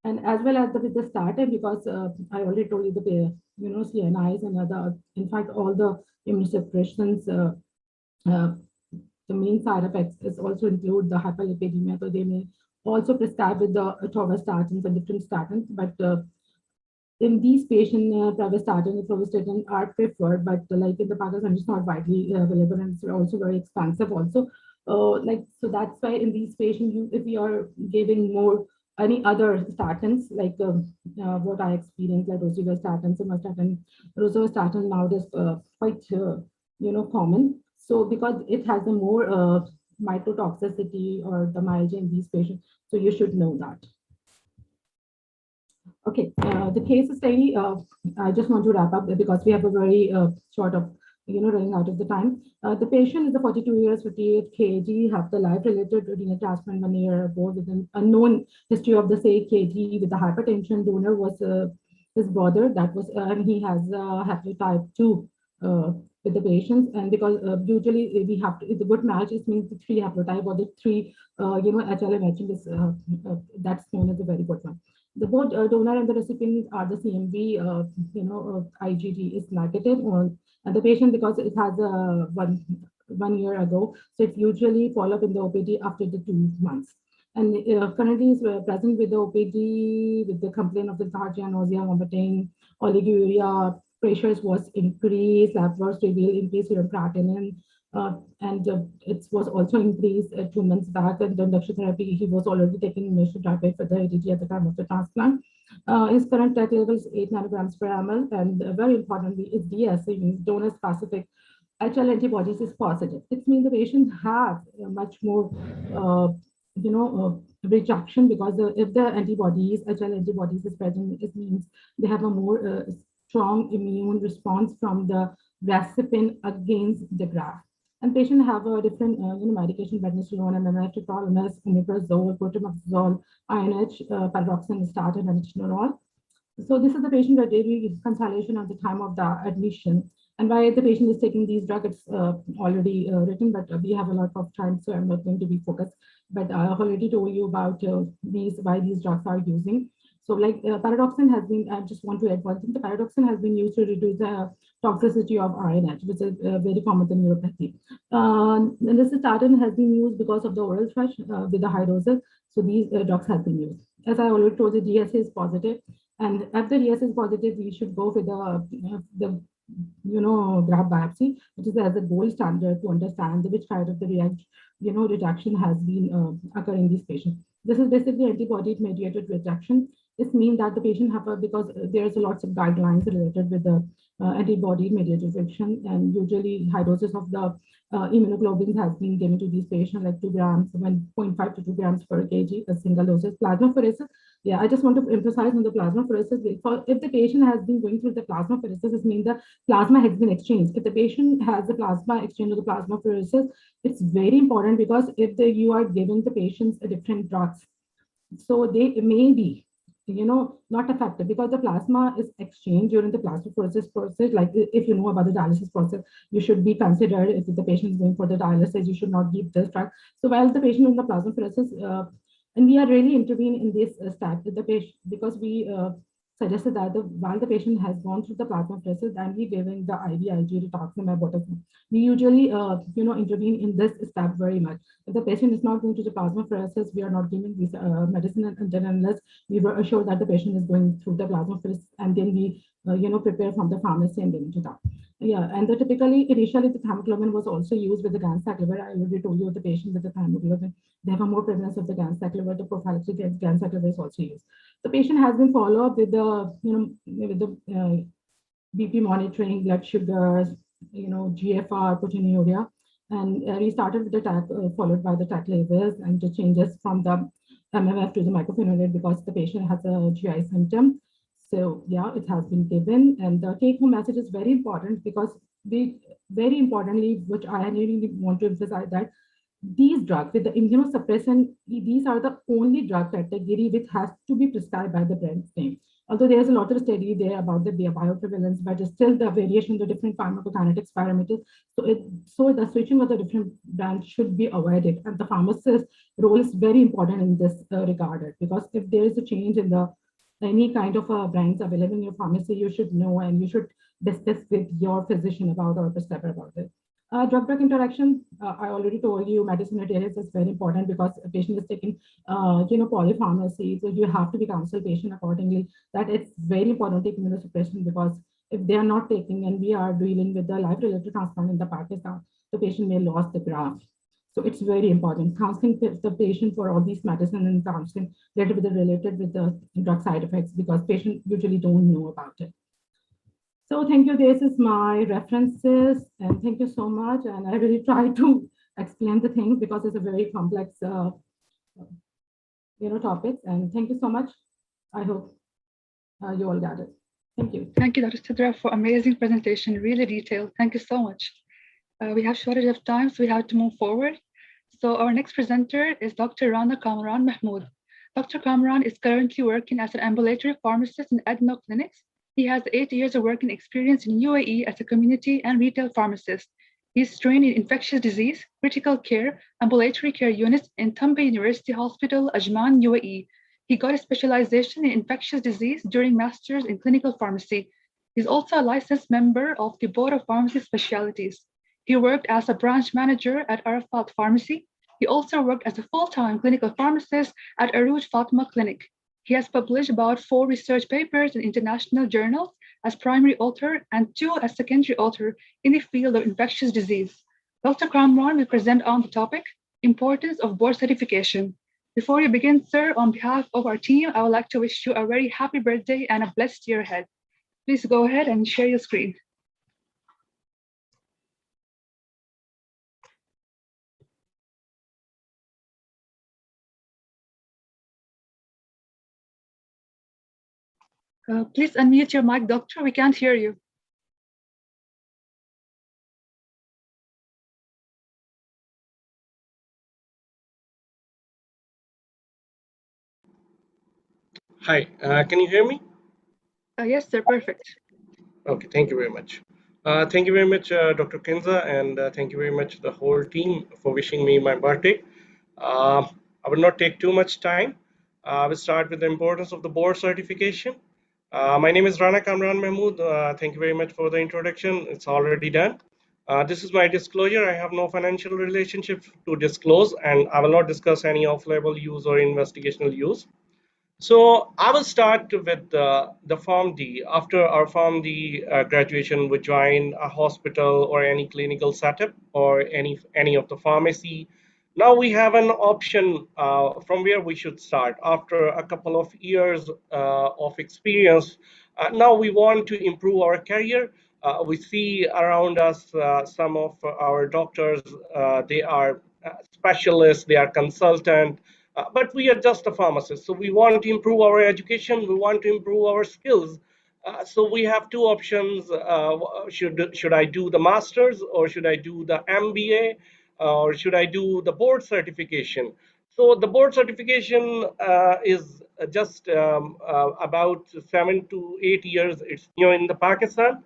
And as well as with the statin, because I already told you the CNIs and other, in fact, all the immunosuppressions, the main side effects is also include the hyperlipidemia. So they may also prescribe with the atorvastatins and different statins, but in these patients, pravastatin and pravastatin are preferred, but like in the Pakistan, it's not widely available, and it's also very expensive also. So that's why in these patients, if you are giving more any other statins, like what I experienced, like rosuvastatin, simvastatin, rosuvastatin nowadays quite common. So because it has a more microtoxicity or the myalgia in these patients, so you should know that. Okay, the case study, I just want to wrap up because we have a very short of, running out of the time. The patient is a 42 years, 58 kg, have the life-related renal transplant 1 year ago with an unknown history of the same kg with the hypertension. Donor was his brother. That was, and he has haplotype 2 with the patients. And because usually we have to, if the good match, it means the 3 haplotype or the 3, HLA matching is, that's known as a very good one. The both donor and the recipient are the CMV, IgG is negative, and the patient, because it has one year ago, so it's usually follow up in the OPD after the 2 months. And currently is present with the OPD with the complaint of the nausea, vomiting, oliguria, pressures was increased, lab works revealed increased serum creatinine, and it was also increased 2 months back. And the induction therapy, he was already taking initial diet for the ADT at the time of the transplant. His current TAC level is 8 nanograms per ml, and very importantly, is DS, means donor specific HL antibodies is positive. It means the patient have much more, rejection, because if the antibodies, HL antibodies is present, it means they have a more strong immune response from the recipient against the graft. And patients have a different, medication, prednisolone, and tacrolimus, omeprazole, cotrimoxazole, INH, pyridoxine, statin, and etinolol. So this is the patient with daily consultation at the time of the admission. And why the patient is taking these drugs, it's already written, but we have a lot of time, so I'm not going to be focused. But I already told you about why these drugs are using. So like pyridoxine has been, I just want to add one thing, the pyridoxine has been used to reduce the toxicity of INH, which is very common in neuropathy. And this statin has been used because of the oral thrush with the high doses. So these drugs have been used. As I already told you, DSA is positive. And if the DSA is positive, we should go with the graft biopsy, which is as a gold standard to understand which kind of the rejection has been occurring in these patients. This is basically antibody-mediated rejection. This means that the patient have because there's lots of guidelines related with the antibody-mediated rejection, and usually high doses of the immunoglobulins has been given to these patients, like 2 grams, 1.5 to 2 grams per kg, a single doses. Plasmapheresis, yeah, I just want to emphasize on the plasmapheresis. If the patient has been going through the plasmapheresis, it means the plasma has been exchanged. If the patient has the plasma exchange of the plasmapheresis, it's very important, because if you are giving the patients a different drugs, so they may be not effective, because the plasma is exchanged during the plasmapheresis process. Like if you know about the dialysis process, you should be considered, if the patient is going for the dialysis, you should not give this drug. So while the patient in the plasmapheresis, and we are really intervening in this step with the patient, because we suggested that while the patient has gone through the plasmapheresis, and we giving the IVIG rituximab botulinum, we usually intervene in this step very much. If the patient is not going to the plasmapheresis, we are not giving this medicine unless we were assured that the patient is going through the plasmapheresis, and then we prepare from the pharmacy and then to that. Yeah, and typically initially the thymoglobin was also used with the ganciclovir. I already told you the patient with the thymoglobin, they have a more prevalence of the ganciclovir. The prophylactic ganciclovir is also used. The patient has been followed up with the BP monitoring, blood sugars, GFR, proteinuria, and we started with the TAC, followed by the TAC levels and the changes from the MMF to the mycophenolate, because the patient has a GI symptom. So yeah, it has been given, and the take-home message is very important, because very importantly, which I really want to emphasize, that these drugs with the immunosuppressant, these are the only drug category which has to be prescribed by the brand name. Although there's a lot of study there about the bioprevalence, but still the variation, the different pharmacokinetics parameters. So the switching of the different brands should be avoided, and the pharmacist's role is very important in this regard, because if there is a change in the any kind of brands available in your pharmacy, you should know, and you should discuss with your physician about or prescriber about it. Drug-drug interaction, I already told you, medicine adherence is very important, because a patient is taking, polypharmacy, so you have to be counsel patient accordingly. That it's very important to take immunosuppression, because if they are not taking, and we are dealing with the life-related transplant in the Pakistan, the patient may lose the graft. So it's very important. Counseling the patient for all these medicine and counseling related with the drug side effects, because patients usually don't know about it. So thank you. This is my references, and thank you so much. And I really try to explain the things, because it's a very complex, topics. And thank you so much. I hope you all gathered. Thank you. Thank you, Dr. Sidra, for amazing presentation, really detailed. Thank you so much. We have shortage of time, so we have to move forward. So our next presenter is Dr. Rana Kamran Mahmood. Dr. Kamran is currently working as an ambulatory pharmacist in Adno Clinics. He has 8 years of working experience in UAE as a community and retail pharmacist. He's trained in infectious disease, critical care, ambulatory care units in Tambi University Hospital, Ajman, UAE. He got a specialization in infectious disease during master's in clinical pharmacy. He's also a licensed member of the Board of Pharmacy Specialties. He worked as a branch manager at Arafat Pharmacy. He also worked as a full-time clinical pharmacist at Aruj Fatma Clinic. He has published about 4 research papers in international journals as primary author and 2 as secondary author in the field of infectious disease. Dr. Kamran will present on the topic, Importance of Board Certification. Before you begin, sir, on behalf of our team, I would like to wish you a very happy birthday and a blessed year ahead. Please go ahead and share your screen. Please unmute your mic, doctor. We can't hear you. Hi, can you hear me? Yes, sir, perfect. Okay, thank you very much. Thank you very much, Dr. Kinza, and thank you very much the whole team for wishing me my birthday. I will not take too much time. I will start with the importance of the board certification. My name is Rana Kamran Mahmood. Thank you very much for the introduction. It's already done. This is my disclosure. I have no financial relationship to disclose, and I will not discuss any off-label use or investigational use. So I will start with the Form D. After our Form D graduation, we join a hospital or any clinical setup or any of the pharmacy. Now we have an option from where we should start. After a couple of years of experience, now we want to improve our career. We see around us some of our doctors, they are specialists, they are consultant, but we are just a pharmacist. So we want to improve our education, we want to improve our skills. So we have 2 options. Should I do the master's, or should I do the MBA, or should I do the board certification? So the board certification is just about 7 to 8 years. It's new in the Pakistan.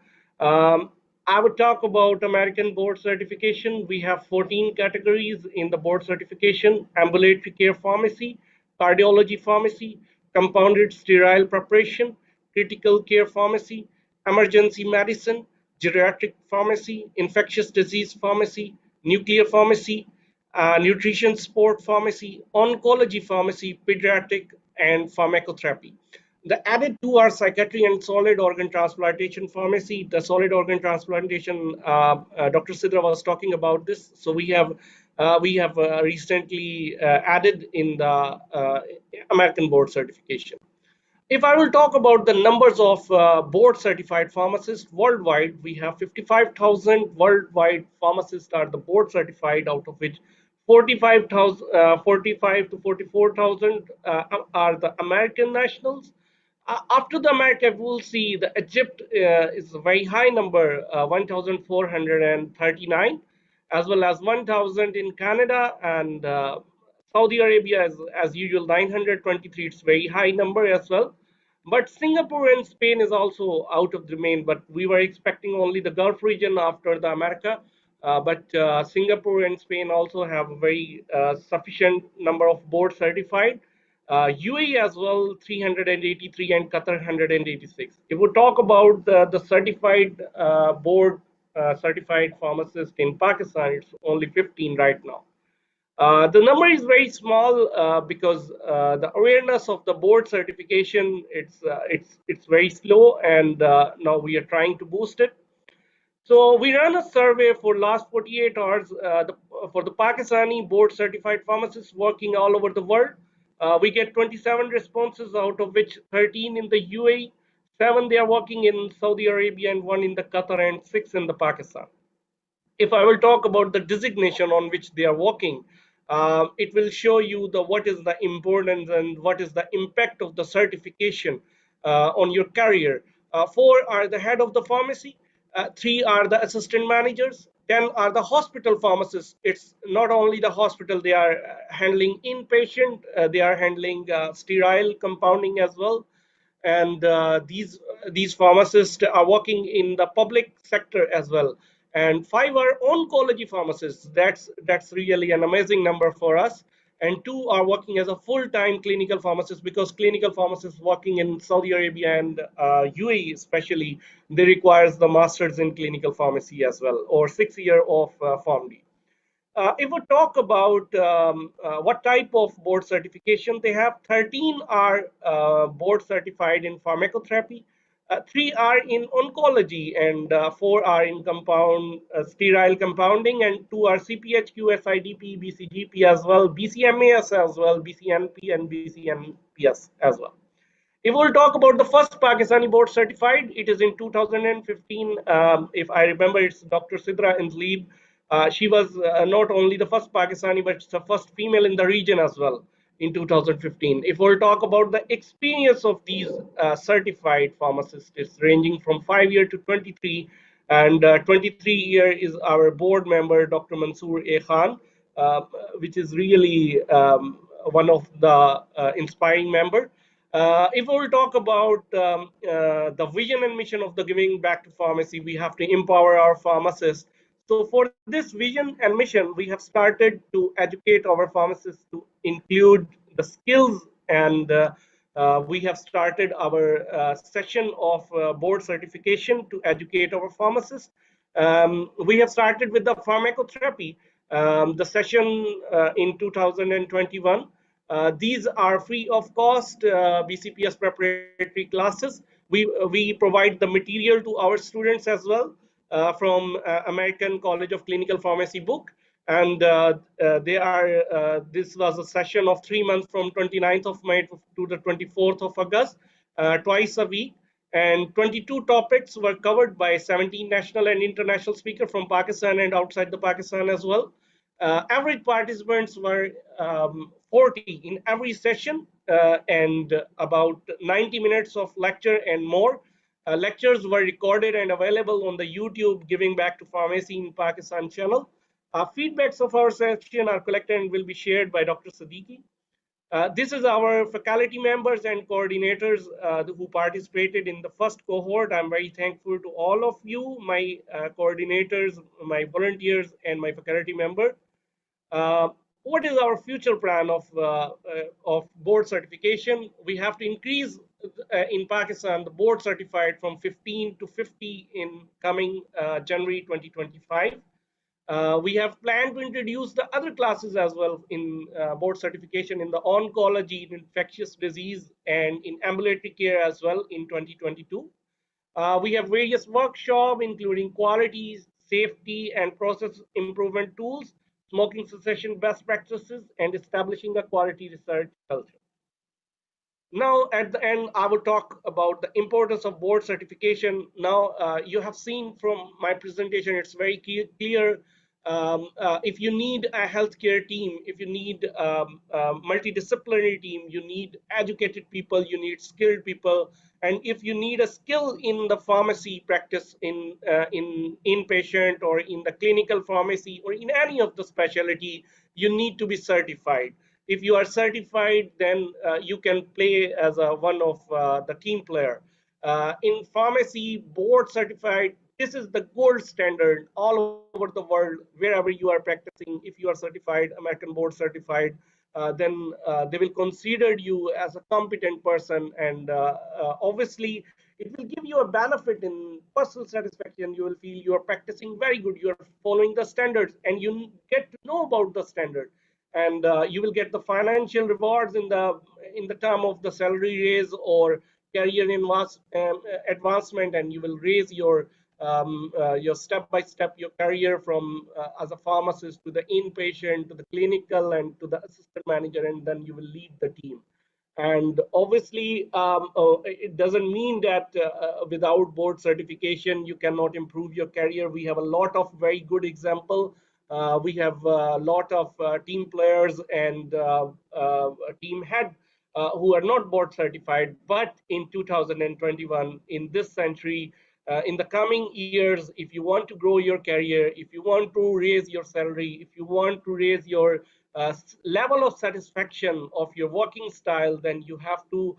I would talk about American board certification. We have 14 categories in the board certification: ambulatory care pharmacy, cardiology pharmacy, compounded sterile preparation, critical care pharmacy, emergency medicine, geriatric pharmacy, infectious disease pharmacy, nuclear pharmacy, nutrition support pharmacy, oncology pharmacy, pediatric, and pharmacotherapy. The added 2 are psychiatry and solid organ transplantation pharmacy. The solid organ transplantation, Dr. Sidra was talking about this. So we have recently added in the American board certification. If I will talk about the numbers of board certified pharmacists worldwide, we have 55,000 worldwide pharmacists are the board certified, out of which 45 to 44,000 are the American nationals. After the America, we will see the Egypt is a very high number, 1,439, as well as 1,000 in Canada, and Saudi Arabia is, as usual, 923. It's very high number as well. But Singapore and Spain is also out of the main, but we were expecting only the Gulf region after the America. But Singapore and Spain also have a very sufficient number of board certified. UAE as well, 383, and Qatar 186. If we talk about the certified board certified pharmacist in Pakistan, it's only 15 right now. The number is very small because the awareness of the board certification, it's very slow, and now we are trying to boost it. So we ran a survey for last 48 hours for the Pakistani board certified pharmacists working all over the world. We get 27 responses, out of which 13 in the UAE, 7 they are working in Saudi Arabia, and 1 in the Qatar, and 6 in the Pakistan. If I will talk about the designation on which they are working, it will show you what is the importance and what is the impact of the certification. on your career. 4 are the head of the pharmacy, 3 are the assistant managers, 10 are the hospital pharmacists. It's not only the hospital, they are handling inpatient, they are handling sterile compounding as well. And these pharmacists are working in the public sector as well. And 5 are oncology pharmacists. That's really an amazing number for us. And 2 are working as a full-time clinical pharmacist, because clinical pharmacists working in Saudi Arabia and UAE especially, they requires the masters in clinical pharmacy as well, or 6 year of PharmD. If we talk about what type of board certification they have, 13 are board certified in pharmacotherapy, 3 are in oncology, and 4 are in sterile compounding, and 2 are CPHQ, SIDP, BCGP as well, BCMAS as well, BCNP and BCNPS as well. If we'll talk about the first Pakistani board certified, it is in 2015. If I remember, it's Dr. Sidra Inzleeb. She was not only the first Pakistani, but the first female in the region as well in 2015. If we'll talk about the experience of these certified pharmacists, it's ranging from 5 years to 23. And 23 year is our board member, Dr. Mansoor A. Khan, which is really one of the inspiring member. If we will talk about the vision and mission of the Giving Back to Pharmacy, we have to empower our pharmacists. So for this vision and mission, we have started to educate our pharmacists to include the skills, and we have started our session of board certification to educate our pharmacists. We have started with the pharmacotherapy, the session in 2021. These are free of cost BCPS preparatory classes. We provide the material to our students as well from American College of Clinical Pharmacy book. And this was a session of 3 months from 29th of May to the 24th of August, twice a week. And 22 topics were covered by 17 national and international speakers from Pakistan and outside the Pakistan as well. Average participants were 40 in every session, and about 90 minutes of lecture and more. Lectures were recorded and available on the YouTube Giving Back to Pharmacy in Pakistan channel. Feedbacks of our session are collected and will be shared by Dr. Siddiqui. This is our faculty members and coordinators who participated in the first cohort. I'm very thankful to all of you, my coordinators, my volunteers, and my faculty member. What is our future plan of board certification? We have to increase in Pakistan the board certified from 15 to 50 in coming January 2025. We have planned to introduce the other classes as well in board certification in the oncology, in infectious disease, and in ambulatory care as well in 2022. We have various workshops, including quality, safety, and process improvement tools, smoking cessation best practices, and establishing a quality research culture. Now, at the end, I will talk about the importance of board certification. Now, you have seen from my presentation, it's very clear. If you need a healthcare team, if you need a multidisciplinary team, you need educated people, you need skilled people. And if you need a skill in the pharmacy practice in inpatient or in the clinical pharmacy or in any of the specialty, you need to be certified. If you are certified, then you can play as one of the team player. In pharmacy, board certified, this is the gold standard all over the world, wherever you are practicing. If you are certified, American board certified, then they will consider you as a competent person, and obviously it will give you a benefit in personal satisfaction. You will feel you are practicing very good, you are following the standards, and you get to know about the standard, and you will get the financial rewards in the term of the salary raise or career advancement, and you will raise your step by step your career from as a pharmacist to the inpatient to the clinical and to the assistant manager, and then you will lead the team. And obviously it doesn't mean that without board certification you cannot improve your career. We have a lot of very good example. We have a lot of team players and team head who are not board certified, but in 2021, in this century, in the coming years, if you want to grow your career, if you want to raise your salary, if you want to raise your level of satisfaction of your working style, then you have to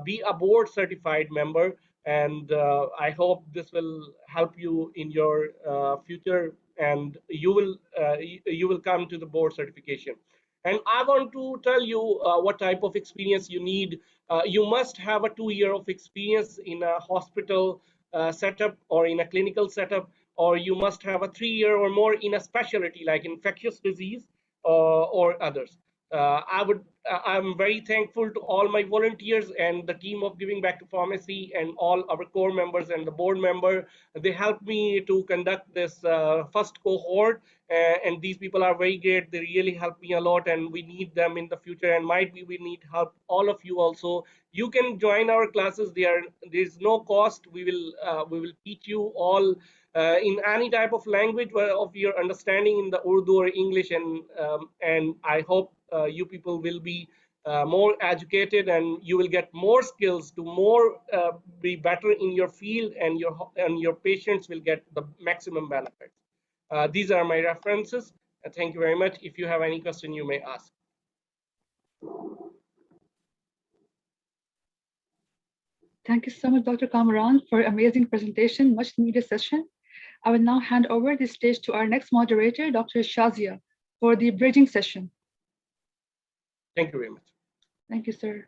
be a board certified member. And I hope this will help you in your future, and you will come to the board certification. And I want to tell you what type of experience you need. You must have a 2 year of experience in a hospital setup or in a clinical setup, or you must have a 3 year or more in a specialty like infectious disease or others. I'm very thankful to all my volunteers and the team of Giving Back to Pharmacy and all our core members and the board member. They helped me to conduct this first cohort, and these people are very great. They really help me a lot, and we need them in the future, and might be we need help all of you also. You can join our classes. There's no cost. We will teach you all in any type of language of your understanding in the Urdu or English, and I hope you people will be more educated, and you will get more skills to be better in your field, and your patients will get the maximum benefits. These are my references. Thank you very much. If you have any question, you may ask. Thank you so much, Dr. Kamaran, for amazing presentation, much needed session. I will now hand over the stage to our next moderator, Dr. Shazia, for the bridging session. Thank you very much. Thank you, sir.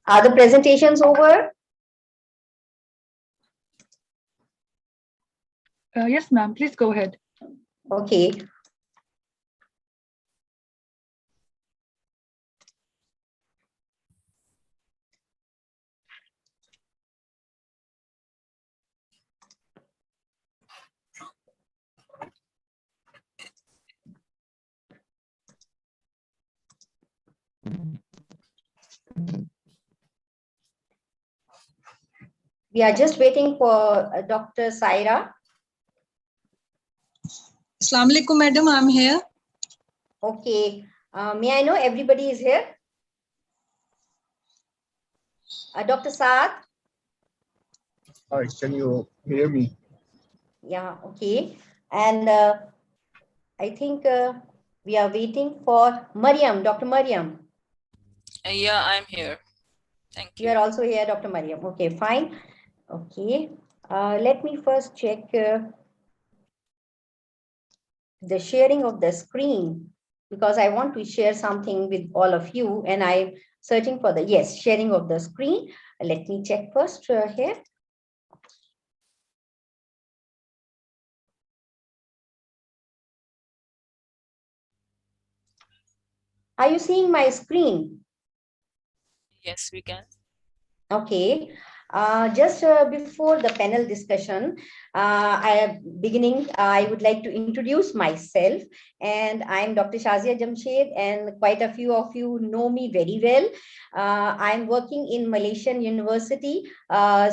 Are the presentations over? Yes, ma'am, please go ahead. Okay. We are just waiting for Dr. Saira. Assalamu alaikum, madam. I'm here. Okay. May I know everybody is here? Dr. Saad? Hi, can you hear me? Yeah, okay. And I think we are waiting for Mariam, Dr. Mariam. Yeah, I'm here. Thank you. You are also here, Dr. Mariam. Okay, fine. Okay. Let me first check the sharing of the screen, because I want to share something with all of you, and I'm searching for the, yes, sharing of the screen. Let me check first here. Are you seeing my screen? Yes, we can. Okay. Just before the panel discussion, I would like to introduce myself, and I'm Dr. Shazia Jamshed, and quite a few of you know me very well. I'm working in Malaysian University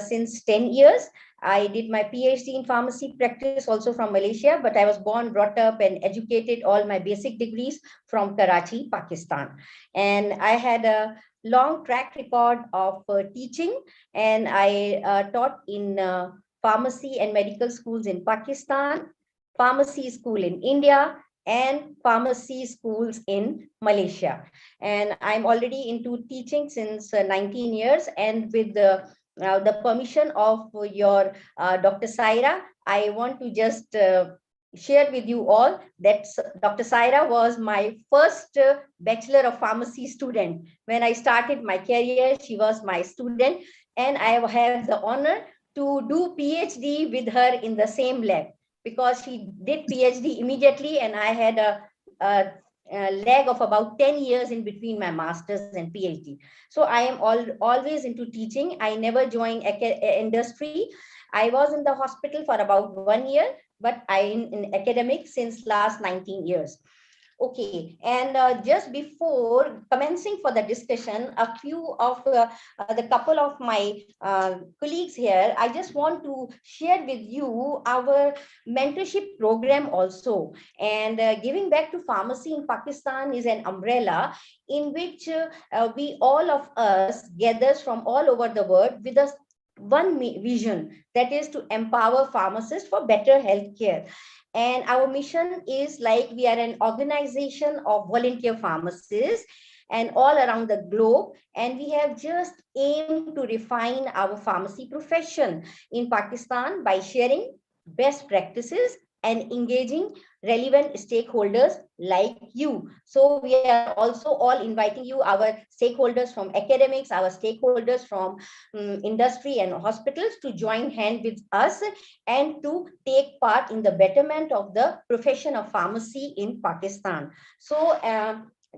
since 10 years. I did my PhD in pharmacy practice also from Malaysia, but I was born, brought up, and educated all my basic degrees from Karachi, Pakistan. And I had a long track record of teaching, and I taught in pharmacy and medical schools in Pakistan, pharmacy school in India, and pharmacy schools in Malaysia. And I'm already into teaching since 19 years, and with the permission of your Dr. Saira, I want to just share with you all that Dr. Saira was my first Bachelor of Pharmacy student. When I started my career, she was my student, and I have the honor to do PhD with her in the same lab, because she did PhD immediately, and I had a lag of about 10 years in between my master's and PhD. So I am always into teaching. I never joined industry. I was in the hospital for about 1 year, but I'm in academics since last 19 years. Okay, and just before commencing for the discussion, a few of the couple of my colleagues here, I just want to share with you our mentorship program also. And giving back to pharmacy in Pakistan is an umbrella in which we all of us gathers from all over the world with a one vision, that is to empower pharmacists for better healthcare. And our mission is like we are an organization of volunteer pharmacists and all around the globe. And we have just aimed to refine our pharmacy profession in Pakistan by sharing best practices and engaging relevant stakeholders like you. So we are also all inviting you, our stakeholders from academics, our stakeholders from industry and hospitals, to join hand with us and to take part in the betterment of the profession of pharmacy in Pakistan. So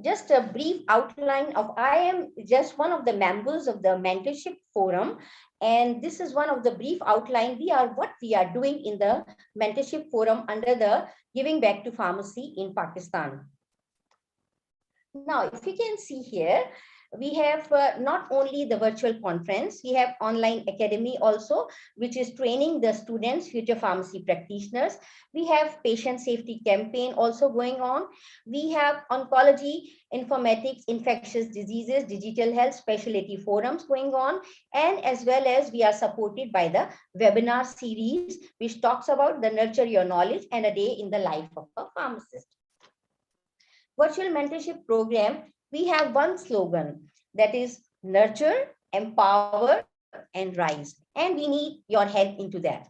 just a brief outline of, I am just one of the members of the mentorship forum, and this is one of the brief outline what we are doing in the mentorship forum under the Giving Back to Pharmacy in Pakistan. Now, if you can see here, we have not only the virtual conference, we have online academy also, which is training the students, future pharmacy practitioners. We have patient safety campaign also going on. We have oncology, informatics, infectious diseases, digital health specialty forums going on. And as well as we are supported by the webinar series, which talks about the nurture your knowledge and a day in the life of a pharmacist. Virtual mentorship program, we have one slogan, that is nurture, empower, and rise. And we need your help into that.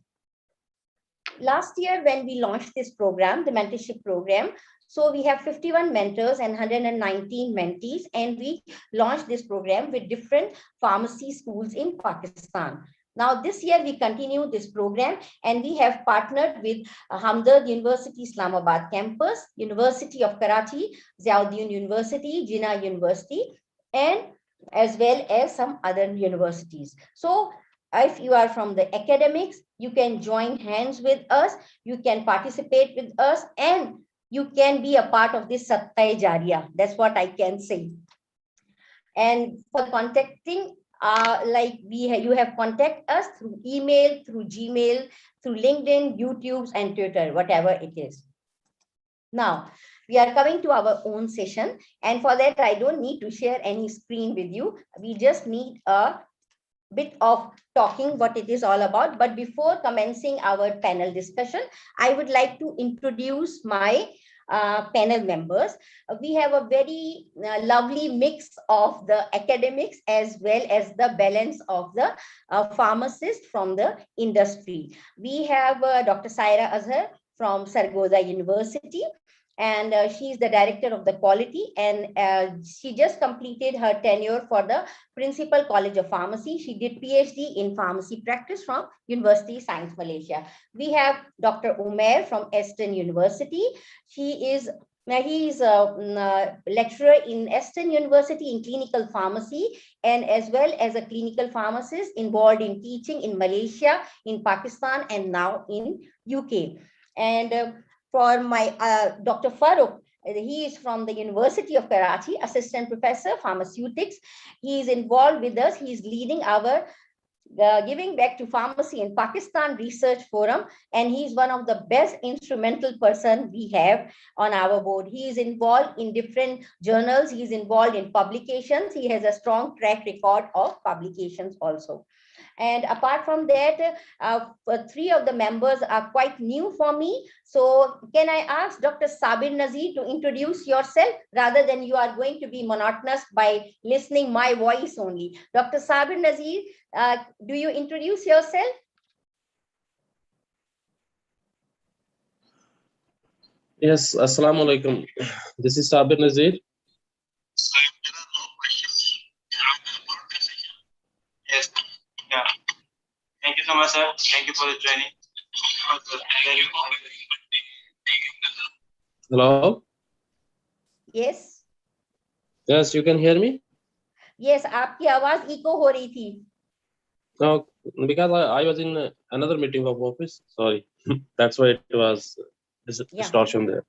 Last year, when we launched this program, the mentorship program, so we have 51 mentors and 119 mentees, and we launched this program with different pharmacy schools in Pakistan. Now, this year we continue this program, and we have partnered with Hamdard University, Islamabad campus, University of Karachi, Ziauddin University, Jinnah University, and as well as some other universities. So if you are from the academics, you can join hands with us, you can participate with us, and you can be a part of this Satta-e-Jariya. That's what I can say. And for contacting, you have contact us through email, through Gmail, through LinkedIn, YouTube, and Twitter, whatever it is. Now, we are coming to our own session, and for that, I don't need to share any screen with you. We just need a bit of talking what it is all about. But before commencing our panel discussion, I would like to introduce my panel members. We have a very lovely mix of the academics as well as the balance of the pharmacists from the industry. We have Dr. Saira Azhar from Sargoda University, and she is the director of the quality, and she just completed her tenure for the Principal College of Pharmacy. She did PhD in pharmacy practice from University Science Malaysia. We have Dr. Umair from Aston University. He is a lecturer in Aston University in clinical pharmacy, and as well as a clinical pharmacist involved in teaching in Malaysia, in Pakistan, and now in UK. And for my Dr. Farooq, he is from the University of Karachi, assistant professor, pharmaceutics. He is involved with us. He is leading our Giving Back to Pharmacy in Pakistan Research Forum, and he is one of the best instrumental person we have on our board. He is involved in different journals. He is involved in publications. He has a strong track record of publications also. And apart from that, three of the members are quite new for me. So can I ask Dr. Sabir Nazir to introduce yourself, rather than you are going to be monotonous by listening my voice only. Dr. Sabir Nazir, do you introduce yourself? Yes, Assalamu alaikum. This is Sabir Nazir. Yes. Yeah. Thank you so much, sir. Thank you for the training. Hello. Yes. Yes, you can hear me? Yes, आपकी आवाज echo हो रही थी. No, because I was in another meeting of office. Sorry, that's why it was distortion there.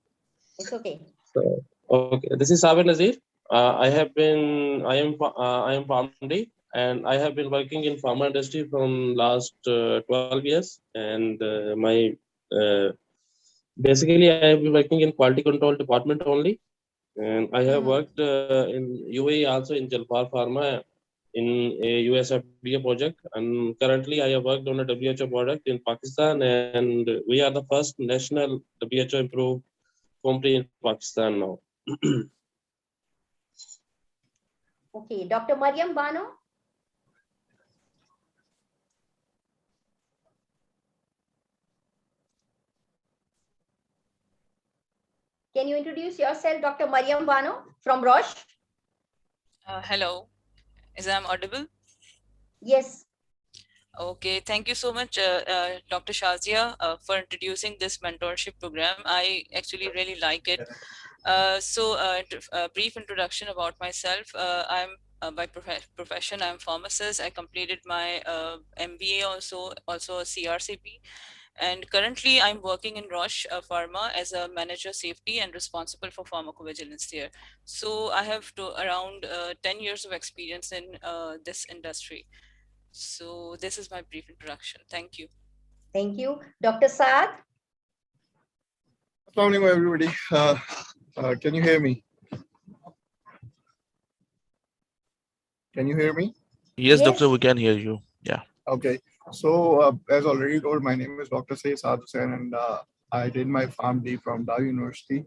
It's okay. So, okay, this is Sabir Nazir. I am PharmD, and I have been working in pharma industry from last 12 years. And basically I have been working in quality control department only. And I have worked in UAE also in Jalpar Pharma in a US FDA project. And currently I have worked on a WHO product in Pakistan, and we are the first national WHO approved company in Pakistan now. Okay, Dr. Mariam Bano. Can you introduce yourself, Dr. Mariam Bano from Roche? Hello, is I audible? Yes. Okay, thank you so much, Dr. Shazia, for introducing this mentorship program. I actually really like it. So a brief introduction about myself. I'm by profession, I'm a pharmacist. I completed my MBA also a CRCP. And currently I'm working in Roche Pharma as a manager safety and responsible for pharmacovigilance there. So I have around 10 years of experience in this industry. So this is my brief introduction. Thank you. Thank you. Dr. Saad? Assalamu alaikum, everybody. Can you hear me? Can you hear me? Yes, doctor, we can hear you. Yeah. Okay. So as already told, my name is Dr. Saad Hussain, and I did my PharmD from Dow University.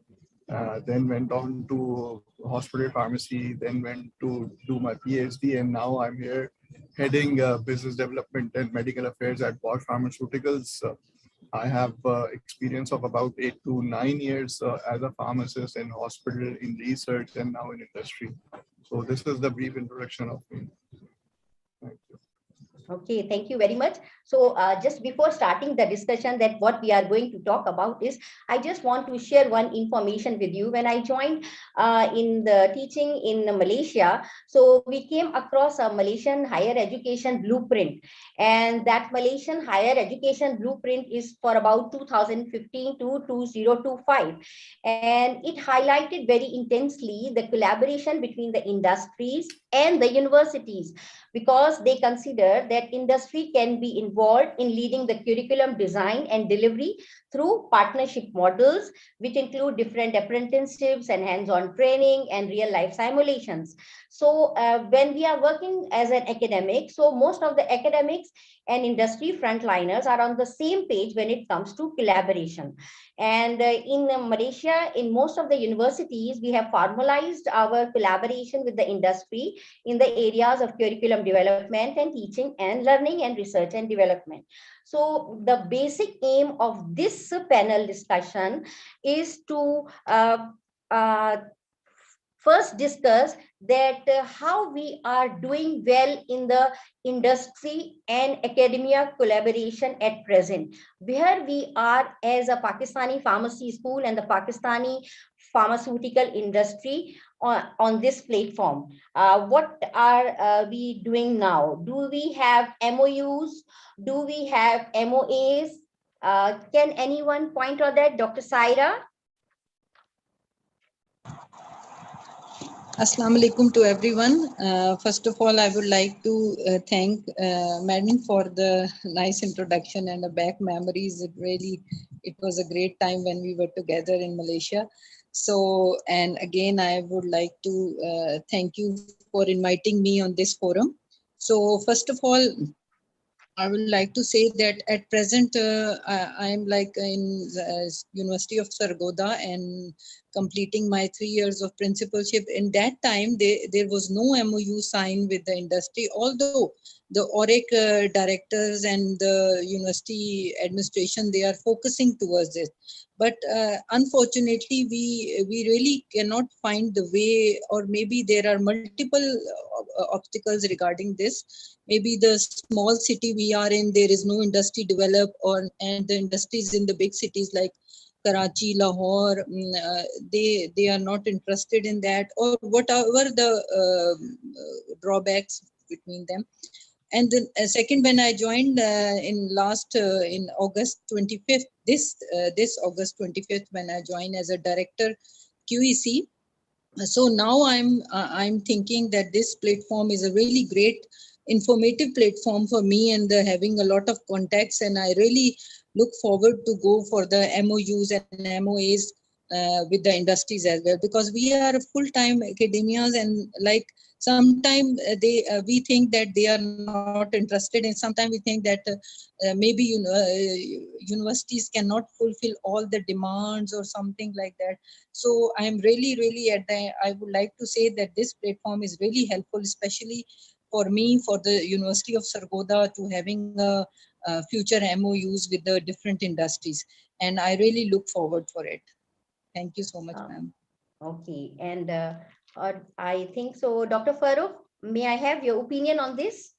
Then went on to hospital pharmacy, then went to do my PhD, and now I'm here heading business development and medical affairs at Bosch Pharmaceuticals. I have experience of about 8 to 9 years as a pharmacist in hospital, in research, and now in industry. So this is the brief introduction of me. Thank you. Okay, thank you very much. So just before starting the discussion that what we are going to talk about is, I just want to share one information with you. When I joined in the teaching in Malaysia, so we came across a Malaysian higher education blueprint, and that Malaysian higher education blueprint is for about 2015 to 2025, and it highlighted very intensely the collaboration between the industries and the universities, because they consider that industry can be involved in leading the curriculum design and delivery through partnership models, which include different apprenticeships and hands-on training and real-life simulations. So when we are working as an academic, so most of the academics and industry frontliners are on the same page when it comes to collaboration. And in Malaysia, in most of the universities, we have formalized our collaboration with the industry in the areas of curriculum development and teaching and learning and research and development. So the basic aim of this panel discussion is to first discuss that how we are doing well in the industry and academia collaboration at present, where we are as a Pakistani pharmacy school and the Pakistani pharmaceutical industry on this platform. What are we doing now? Do we have MOUs? Do we have MOAs? Can anyone point on that? Dr. Saira? Assalamu alaikum to everyone. First of all, I would like to thank Madam for the nice introduction and the back memories. It was a great time when we were together in Malaysia. So, and again, I would like to thank you for inviting me on this forum. So, first of all, I would like to say that at present, I am like in University of Sargodha and completing my 3 years of principalship. In that time, there was no MOU signed with the industry, although the ORIC directors and the university administration, they are focusing towards it. But unfortunately, we really cannot find the way, or maybe there are multiple obstacles regarding this. Maybe the small city we are in, there is no industry developed, and the industries in the big cities like Karachi, Lahore, they are not interested in that, or whatever the drawbacks between them. And then second, when I joined in August 25th, this August 25th, when I joined as a director QEC. So now I'm thinking that this platform is a really great informative platform for me, and having a lot of contacts, and I really look forward to go for the MOUs and MOAs with the industries as well, because we are full-time academias, and like sometimes we think that they are not interested, and sometimes we think that maybe universities cannot fulfill all the demands or something like that. So I'm really I would like to say that this platform is really helpful, especially for me, for the University of Sargodha, to having future MOUs with the different industries, and I really look forward for it. Thank you so much, ma'am. Okay, and I think so, Dr. Farooq, may I have your opinion on this?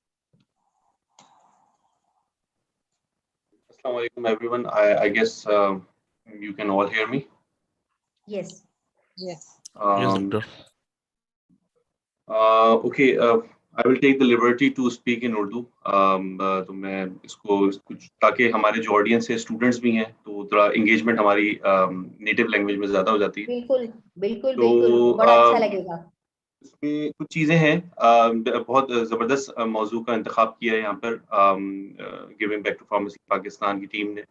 Assalamu alaikum, everyone. I guess you can all hear me. Yes. Yes. Yes, doctor. Okay, I will take the liberty to speak in Urdu. तो मैं इसको कुछ ताकि हमारे जो audience है students भी हैं तो थोड़ा एंगेजमेंट हमारी नेटिव लैंग्वेज में ज़्यादा हो जाती है. बिल्कुल बिल्कुल तो बिल्कुल बड़ा अच्छा लगेगा. इसमें कुछ चीज़ें हैं. बहुत ज़बरदस्त मौजू का इंतखाब किया है यहाँ पर giving back to pharmacy Pakistan की टीम ने.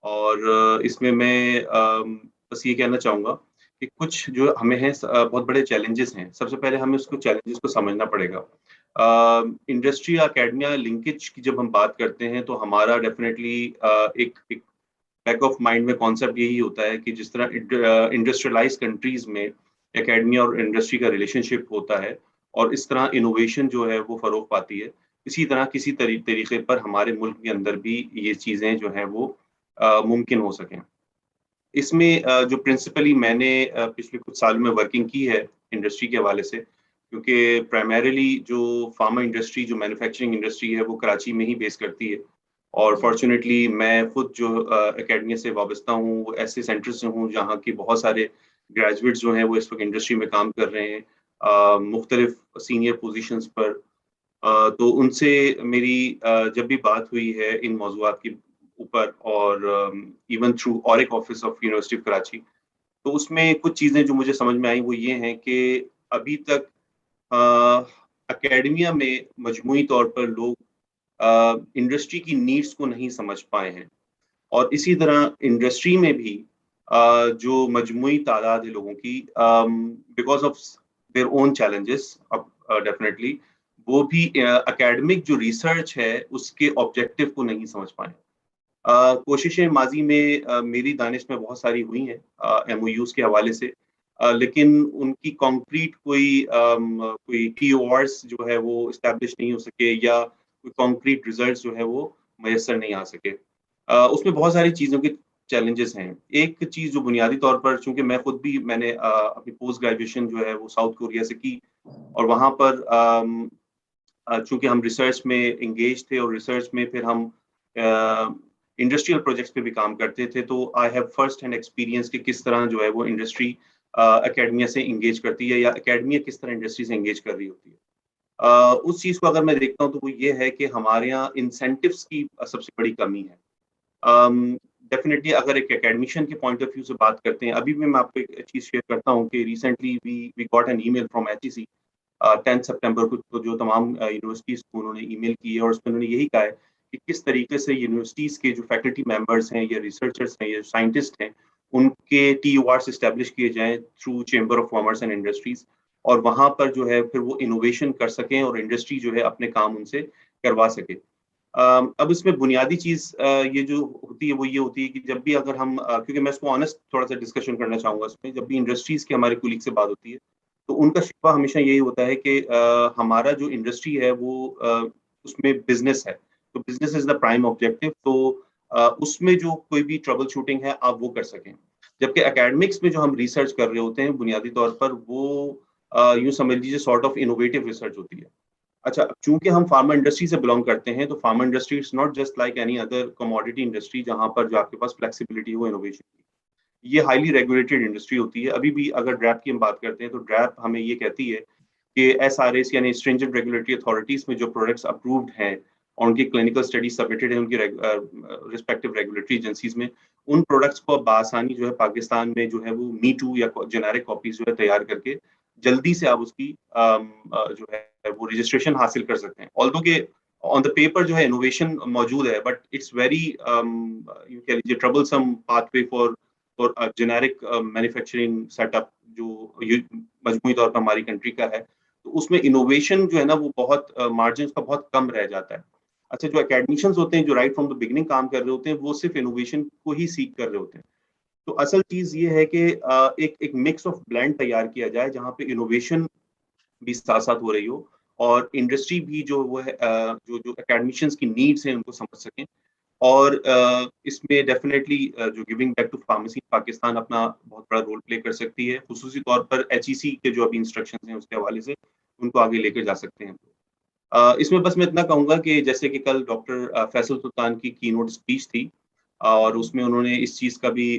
और इसमें मैं बस ये कहना चाहूँगा कि कुछ जो हमें है बहुत बड़े चैलेंजेस हैं. सबसे पहले हमें उसको चैलेंजेस को समझना पड़ेगा. इंडस्ट्री एकेडमिया लिंकेज की जब हम बात करते हैं तो हमारा डेफिनेटली एक बैक ऑफ माइंड में कॉन्सेप्ट यही होता है कि जिस तरह इंडस्ट्रियलाइज कंट्रीज में एकेडमिया और इंडस्ट्री का रिलेशनशिप होता है और इस तरह इनोवेशन जो है वो फरोग पाती है, इसी तरह किसी तरीके पर हमारे मुल्क के अंदर भी ये चीज़ें जो हैं वो मुमकिन हो सकें. इसमें जो प्रिंसिपली मैंने पिछले कुछ साल में वर्किंग की है इंडस्ट्री के हवाले से, क्योंकि प्राइमरीली जो फार्मा इंडस्ट्री, जो मैन्युफैक्चरिंग इंडस्ट्री है वो कराची में ही बेस करती है. और फॉर्चुनेटली मैं खुद जो एकेडमिया से वाबस्ता हूँ वो ऐसे सेंटर से हूँ जहाँ के बहुत सारे ग्रेजुएट्स जो हैं वो इस वक्त इंडस्ट्री में काम कर रहे हैं मुख्तलिफ सीनियर पोजीशंस पर. तो उनसे मेरी जब भी बात हुई है इन मौज़ूआत के ऊपर और even through Auric office of university of Karachi, तो उसमें कुछ चीज़ें जो मुझे समझ में आई वो ये हैं कि अभी तक एकेडमिया में मजमूई तौर पर लोग इंडस्ट्री की नीड्स को नहीं समझ पाए हैं. और इसी तरह इंडस्ट्री में भी जो मजमूई तादाद है लोगों की because of their own challenges definitely वो भी एकेडमिक जो रिसर्च है उसके ऑब्जेक्टिव को नहीं समझ पाए. कोशिशें माजी में मेरी दानिश में बहुत सारी हुई हैं MOUs के हवाले से, लेकिन उनकी कॉन्क्रीट कोई कीवर्ड्स जो है वो इस्टेब्लिश नहीं हो सके या कोई कॉन्क्रीट रिजल्ट्स जो है वो मैसर नहीं आ सके. उसमें बहुत सारी चीज़ों के चैलेंजेस हैं. एक चीज़ जो बुनियादी तौर पर, चूंकि मैंने अपनी पोस्ट ग्रेजुएशन जो है वो साउथ कोरिया से की और वहाँ पर चूंकि हम रिसर्च में इंगेज थे और रिसर्च में फिर हम इंडस्ट्रियल प्रोजेक्ट्स पे भी काम करते थे, तो I have first hand experience कि किस तरह जो है वो इंडस्ट्री एकेडमिया से इंगेज करती है या एकेडमिया किस तरह इंडस्ट्री से इंगेज कर रही होती है. उस चीज़ को अगर मैं देखता हूँ तो वो ये है कि हमारे यहाँ इंसेंटिव्स की सबसे बड़ी कमी है. डेफिनेटली अगर एक एकेडमिशियन के पॉइंट ऑफ व्यू से बात करते हैं, अभी भी मैं आपको एक चीज़ शेयर करता हूँ कि recently we got an email from HEC 10 सितंबर को, तो जो तमाम यूनिवर्सिटीज़ को उन्होंने ईमेल की है और उसमें उन्होंने यही कहा है कि किस तरीके से यूनिवर्सिटीज़ के जो फैकल्टी मेंबर्स हैं या रिसर्चर्स हैं या साइंटिस्ट हैं उनके TURs इस्टेब्लिश किए जाएँ through chamber of commerce and industries, और वहाँ पर जो है फिर वो इनोवेशन कर सकें और इंडस्ट्री जो है अपने काम उनसे करवा सके. अब इसमें बुनियादी चीज़ ये जो होती है वो ये होती है कि जब भी अगर हम क्योंकि मैं इसको ऑनेस्ट थोड़ा सा डिस्कशन करना चाहूँगा इसमें, जब भी इंडस्ट्रीज़ के हमारे कुलीग से बात होती है तो उनका शिकवा हमेशा यही होता है कि हमारा जो इंडस्ट्री है वो उसमें बिजनेस है, तो business is the prime objective, तो उसमें जो कोई भी ट्रबल शूटिंग है आप वो कर सकें. जबकि एकेडमिक्स में जो हम रिसर्च कर रहे होते हैं बुनियादी तौर पर वो यूँ समझ लीजिए सॉर्ट ऑफ इनोवेटिव रिसर्च होती है. अच्छा, चूंकि हम फार्मा इंडस्ट्री से बिलोंग करते हैं तो pharma industry is not just like any other commodity industry जहां पर जो आपके पास फ्लेक्सिबिलिटी हो इनोवेशन की. ये हाईली रेगुलेटेड इंडस्ट्री होती है। अभी भी अगर ड्रैप की हम बात करते हैं तो ड्रैप हमें ये कहती है कि SRAs यानी स्ट्रिंजेंट रेगुलेटरी अथॉरिटीज में जो प्रोडक्ट्स अप्रूव्ड हैं और उनकी क्लिनिकल स्टडी सबमिटेड है उनकी रिस्पेक्टिव रेगुलेटरी एजेंसीज में, उन प्रोडक्ट्स को अब आसानी जो है पाकिस्तान में जो है वो मी टू या जेनेरिक कॉपीज जो है तैयार करके जल्दी से आप उसकी जो है वो रजिस्ट्रेशन हासिल कर सकते हैं। ऑल्दो के ऑन द पेपर जो है इनोवेशन मौजूद है, बट इट्स वेरी यू कह लीजिए troublesome pathway for generic manufacturing setup जो मजमूई तौर पर हमारी कंट्री का है। तो उसमें इनोवेशन जो है ना वो बहुत मार्जिन का बहुत कम रह जाता है। अच्छा, जो एकेडमिशियंस होते हैं जो राइट फ्रॉम द बिगिनिंग काम कर रहे होते हैं वो सिर्फ इनोवेशन को ही सीख कर रहे होते हैं। तो असल चीज ये है कि एक मिक्स ऑफ ब्लेंड तैयार किया जाए जहाँ पे इनोवेशन भी साथ साथ हो रही हो और इंडस्ट्री भी जो वो है जो एकेडमिशियंस की नीड्स हैं उनको समझ सकें। और इसमें डेफिनेटली जो giving back to pharmacy Pakistan अपना बहुत बड़ा रोल प्ले कर सकती है, खुसूसी तौर पर HEC के जो अभी इंस्ट्रक्शंस हैं उसके हवाले से उनको आगे लेकर जा सकते हैं। इसमें बस मैं इतना कहूँगा कि जैसे कि कल डॉक्टर फैसल सुल्तान की कीनोट स्पीच थी और उसमें उन्होंने इस चीज़ का भी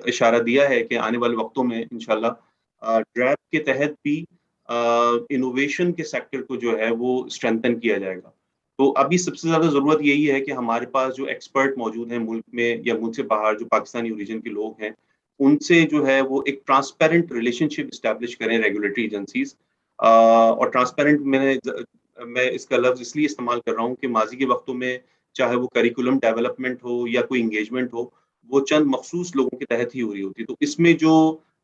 इशारा दिया है कि आने वाले वक्तों में इंशाल्लाह ड्रैप के तहत भी इनोवेशन के सेक्टर को जो है वो स्ट्रेंथन किया जाएगा। तो अभी सबसे ज़्यादा ज़रूरत यही है कि हमारे पास जो एक्सपर्ट मौजूद हैं मुल्क में या मुल्क से बाहर जो पाकिस्तानी ओरिजिन के लोग हैं, उनसे जो है वो एक ट्रांसपेरेंट रिलेशनशिप एस्टैब्लिश करें रेगुलेटरी एजेंसीज। और ट्रांसपेरेंट मैं इसका लफ्ज़ इसलिए इस्तेमाल कर रहा हूँ कि माजी के वक्तों में चाहे वो करिकुलम डेवलपमेंट हो या कोई इंगेजमेंट हो, वो चंद मखसूस लोगों के तहत ही हो रही होती है। तो इसमें जो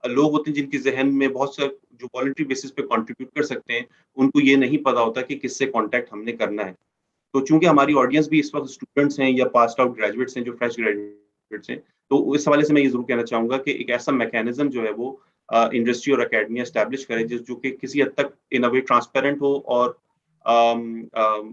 लोग होते हैं जिनके ज़हन में बहुत सा जो वॉलंटरी बेसिस पे कंट्रीब्यूट कर सकते हैं, उनको ये नहीं पता होता कि किससे कॉन्टैक्ट हमने करना है। तो चूंकि हमारी ऑडियंस भी इस वक्त स्टूडेंट्स हैं या पास्ड आउट ग्रेजुएट्स हैं, जो फ्रेश ग्रेजुएट्स हैं, तो इस हवाले से मैं ये जरूर कहना चाहूंगा कि एक ऐसा मैकेनिज्म जो है वो इंडस्ट्री और एकेडमी एस्टैब्लिश करे जो कि किसी हद तक इन अ वे ट्रांसपेरेंट हो और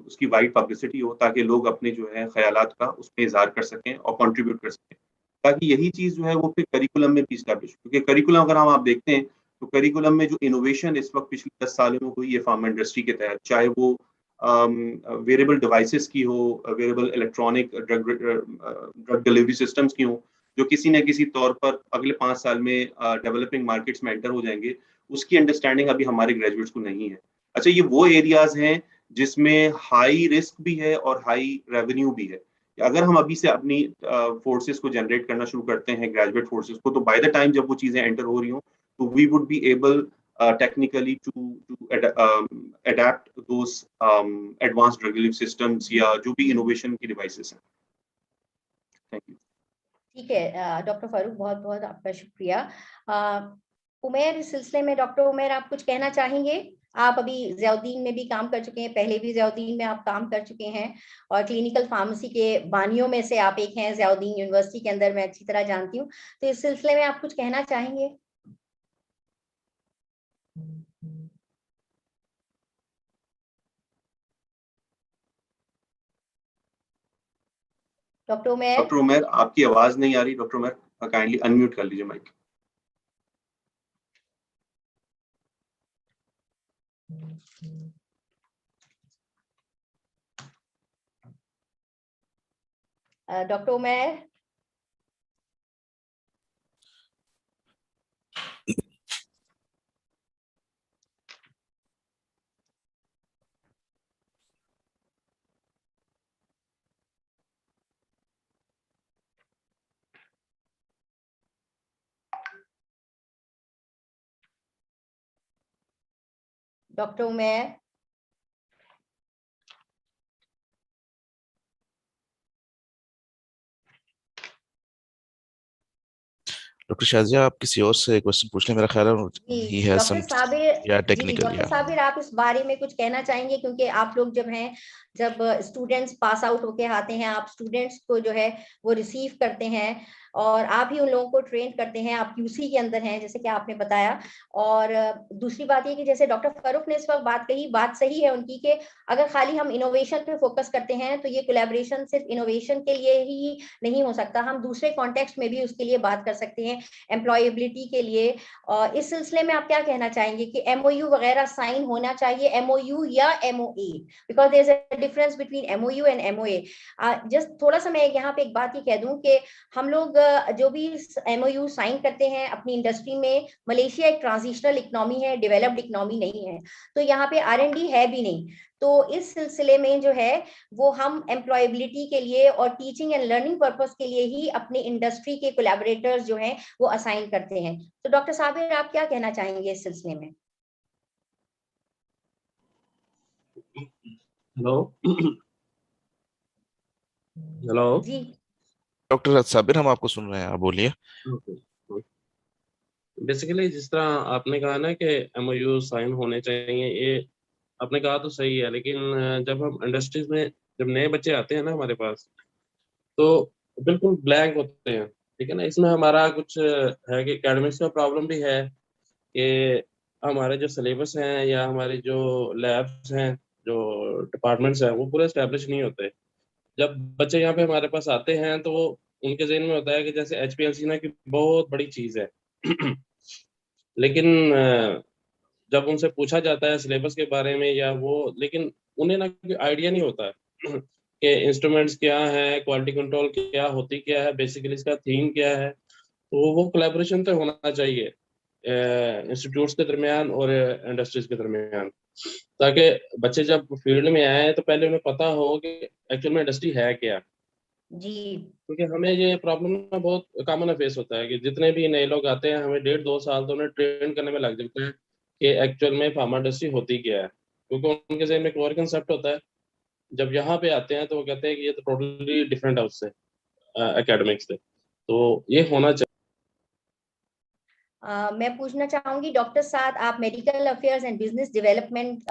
उसकी वाइड पब्लिसिटी हो, ताकि लोग अपने जो है ख्यालात का उसमें इजहार कर सकें और कंट्रीब्यूट कर सकें, ताकि यही चीज जो है वो फिर करिकुलम में भी इस्टैब्लिश, क्योंकि करिकुलम अगर हम आप देखते हैं तो करिकुलम में जो इनोवेशन इस वक्त पिछले 10 सालों में हुई है फार्मा इंडस्ट्री के तहत, चाहे वो वेरेबल डिवाइसेस की हो, wearable electronic drug delivery systems की हो, जो किसी न किसी तौर पर अगले 5 साल में डेवलपिंग मार्केट्स में एंटर हो जाएंगे, उसकी अंडरस्टैंडिंग अभी हमारे ग्रेजुएट्स को नहीं है। अच्छा, ये वो एरियाज हैं जिसमें हाई रिस्क भी है और हाई रेवेन्यू भी है। अगर हम अभी से अपनी फोर्सेस को जनरेट करना शुरू करते हैं, ग्रेजुएट फोर्सेस को, तो बाय द टाइम जब वो चीजें एंटर हो रही हो तो we would be able technically to adapt those advanced drug delivery systems या जो भी innovation की devices हैं। Thank you. ठीक है डॉक्टर फारूक, बहुत बहुत आपका शुक्रिया। उमेर, इस सिलसिले में डॉक्टर उमेर आप कुछ कहना चाहेंगे? आप अभी ज़ियाउद्दीन में भी काम कर चुके हैं, पहले भी ज़ियाउद्दीन में आप काम कर चुके हैं और क्लिनिकल फार्मेसी के बानियों में से आप एक हैं ज़ियाउद्दीन यूनिवर्सिटी के अंदर, मैं अच्छी तरह जानती हूँ। तो इस सिलसिले में आप कुछ कहना चाहेंगे? डॉक्टर उमेर, आपकी आवाज नहीं आ रही। डॉक्टर उमेर, काइंडली अनम्यूट कर लीजिए माइक। डॉक्टर उमेर, डॉक्टर उमेर, डॉक्टर शाजिया, आप किसी और से क्वेश्चन पूछ लें, मेरा ख्याल है ही हैज सम या टेक्निकल। डॉक्टर साबिर, आप इस बारे में कुछ कहना चाहेंगे? क्योंकि आप लोग जब स्टूडेंट्स पास आउट होके आते हैं, आप स्टूडेंट्स को जो है वो रिसीव करते हैं और आप ही उन लोगों को ट्रेन करते हैं, आप QC के अंदर हैं जैसे कि आपने बताया। और दूसरी बात ये कि जैसे डॉक्टर फारूक ने इस वक्त बात कही, बात सही है उनकी कि अगर खाली हम इनोवेशन पे फोकस करते हैं तो ये कोलैबोरेशन सिर्फ इनोवेशन के लिए ही नहीं हो सकता, हम दूसरे कॉन्टेक्स्ट में भी उसके लिए बात कर सकते हैं, एम्प्लॉयबिलिटी के लिए। और इस सिलसिले में आप क्या कहना चाहेंगे कि MOU वगैरह साइन होना चाहिए, MOU या MOA? Because there is a difference between MOU and MOA। Just थोड़ा सा मैं यहाँ पे एक बात ही कह दूं कि हम लोग जो भी MOU साइन करते हैं अपनी इंडस्ट्री में, मलेशिया एक ट्रांजिशनल इकोनॉमी है, डेवलप्ड इकोनॉमी नहीं है, तो यहाँ पे R&D है भी नहीं। तो इस सिलसिले में जो है वो हम एम्प्लॉयबिलिटी के लिए और टीचिंग एंड लर्निंग पर्पस के लिए ही अपने इंडस्ट्री के कोलैबोरेटर्स जो हैं वो असाइन करते हैं। तो डॉक्टर साबिर, आप क्या कहना चाहेंगे इस सिलसिले में? हेलो हेलो जी डॉक्टर साबिर, हम आपको सुन रहे हैं, आप बोलिए। बेसिकली जिस तरह आपने कहा ना कि MOU साइन होने चाहिए, ये आपने कहा तो सही है, लेकिन जब हम इंडस्ट्रीज में जब नए बच्चे आते हैं ना हमारे पास, तो बिल्कुल ब्लैंक होते हैं, ठीक है ना। इसमें हमारा कुछ है कि एकेडमिक्स का प्रॉब्लम भी है कि हमारे जो सिलेबस हैं या हमारे जो लैब्स हैं, जो डिपार्टमेंट्स हैं, वो पूरे एस्टेब्लिश नहीं होते। जब बच्चे यहाँ पे हमारे पास आते हैं तो उनके ज़हन में होता है कि जैसे HPLC ना कि बहुत बड़ी चीज़ है लेकिन जब उनसे पूछा जाता है सिलेबस के बारे में या वो, लेकिन उन्हें ना कोई आइडिया नहीं होता है कि इंस्ट्रूमेंट्स क्या है, क्वालिटी कंट्रोल क्या होती क्या है, बेसिकली इसका थीम क्या है। तो वो कोलैबोरेशन तो होना चाहिए इंस्टीट्यूट्स के दरमियान और इंडस्ट्रीज के दरमियान, ताकि बच्चे जब फील्ड में आए तो पहले उन्हें पता हो कि एक्चुअल में इंडस्ट्री है क्या। जी, क्योंकि हमें ये प्रॉब्लम ना बहुत कॉमन फेस होता है कि जितने भी नए लोग आते हैं, हमें 1.5-2 साल तो उन्हें ट्रेन करने में लग जाते हैं कि एक्चुअल में फार्मा इंडस्ट्री होती क्या है, क्योंकि उनके ज़हन में एक और कंसेप्ट होता है। जब यहाँ पे आते हैं तो वो कहते हैं कि ये तो टोटली डिफरेंट है उससे, एकेडमिक्स से। तो ये होना चाहिए। मैं पूछना चाहूंगी डॉक्टर साद, आप medical affairs and business development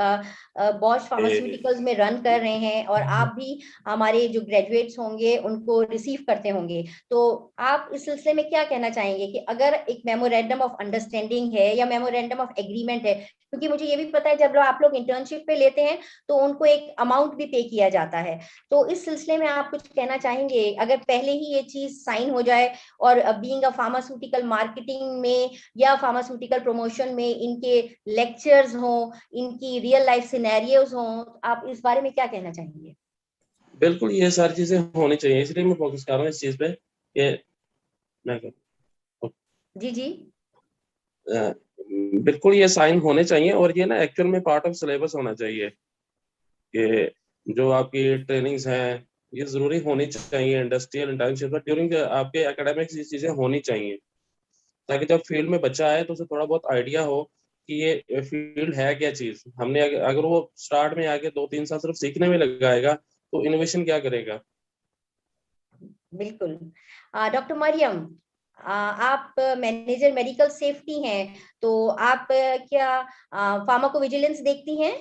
Bosch pharmaceuticals में रन कर रहे हैं और आप भी हमारे जो ग्रेजुएट्स होंगे उनको रिसीव करते होंगे, तो आप इस सिलसिले में क्या कहना चाहेंगे कि अगर एक मेमोरेंडम ऑफ अंडरस्टैंडिंग है या मेमोरेंडम ऑफ एग्रीमेंट है, क्योंकि मुझे ये भी पता है जब आप लोग इंटर्नशिप पे लेते हैं तो उनको एक अमाउंट भी पे किया जाता है, तो इस सिलसिले में आप कुछ कहना चाहेंगे अगर पहले ही ये चीज साइन हो जाए और बीइंग अ फार्मास्यूटिकल मार्केटिंग में या फार्मास्यूटिकल प्रमोशन में इनके लेक्चर्स हों, इनकी रियल लाइफ सिनेरियोज हों, आप इस बारे में क्या कहना चाहेंगे? बिल्कुल, ये सारी चीजें होनी चाहिए, इसलिए मैं फोकस कर रहा हूँ इस चीज पे कि मैं जी जी बिल्कुल ये साइन होने चाहिए और ये ना एक्चुअल में पार्ट ऑफ सिलेबस होना चाहिए कि जो आपकी ट्रेनिंग्स हैं ये जरूरी होनी चाहिए इंडस्ट्रियल इंटर्नशिप में ड्यूरिंग आपके एकेडमिक्स, ये चीजें होनी चाहिए ताकि जब फील्ड में बच्चा आए तो उसे थोड़ा बहुत आइडिया हो कि ये फील्ड है क्या चीज। हमने अगर वो स्टार्ट में आके 2-3 साल सिर्फ सीखने में लगाएगा तो इनोवेशन क्या करेगा। बिल्कुल। डॉक्टर मरियम, आप मैनेजर मेडिकल सेफ्टी हैं, तो आप क्या फार्माकोविजिलेंस देखती हैं?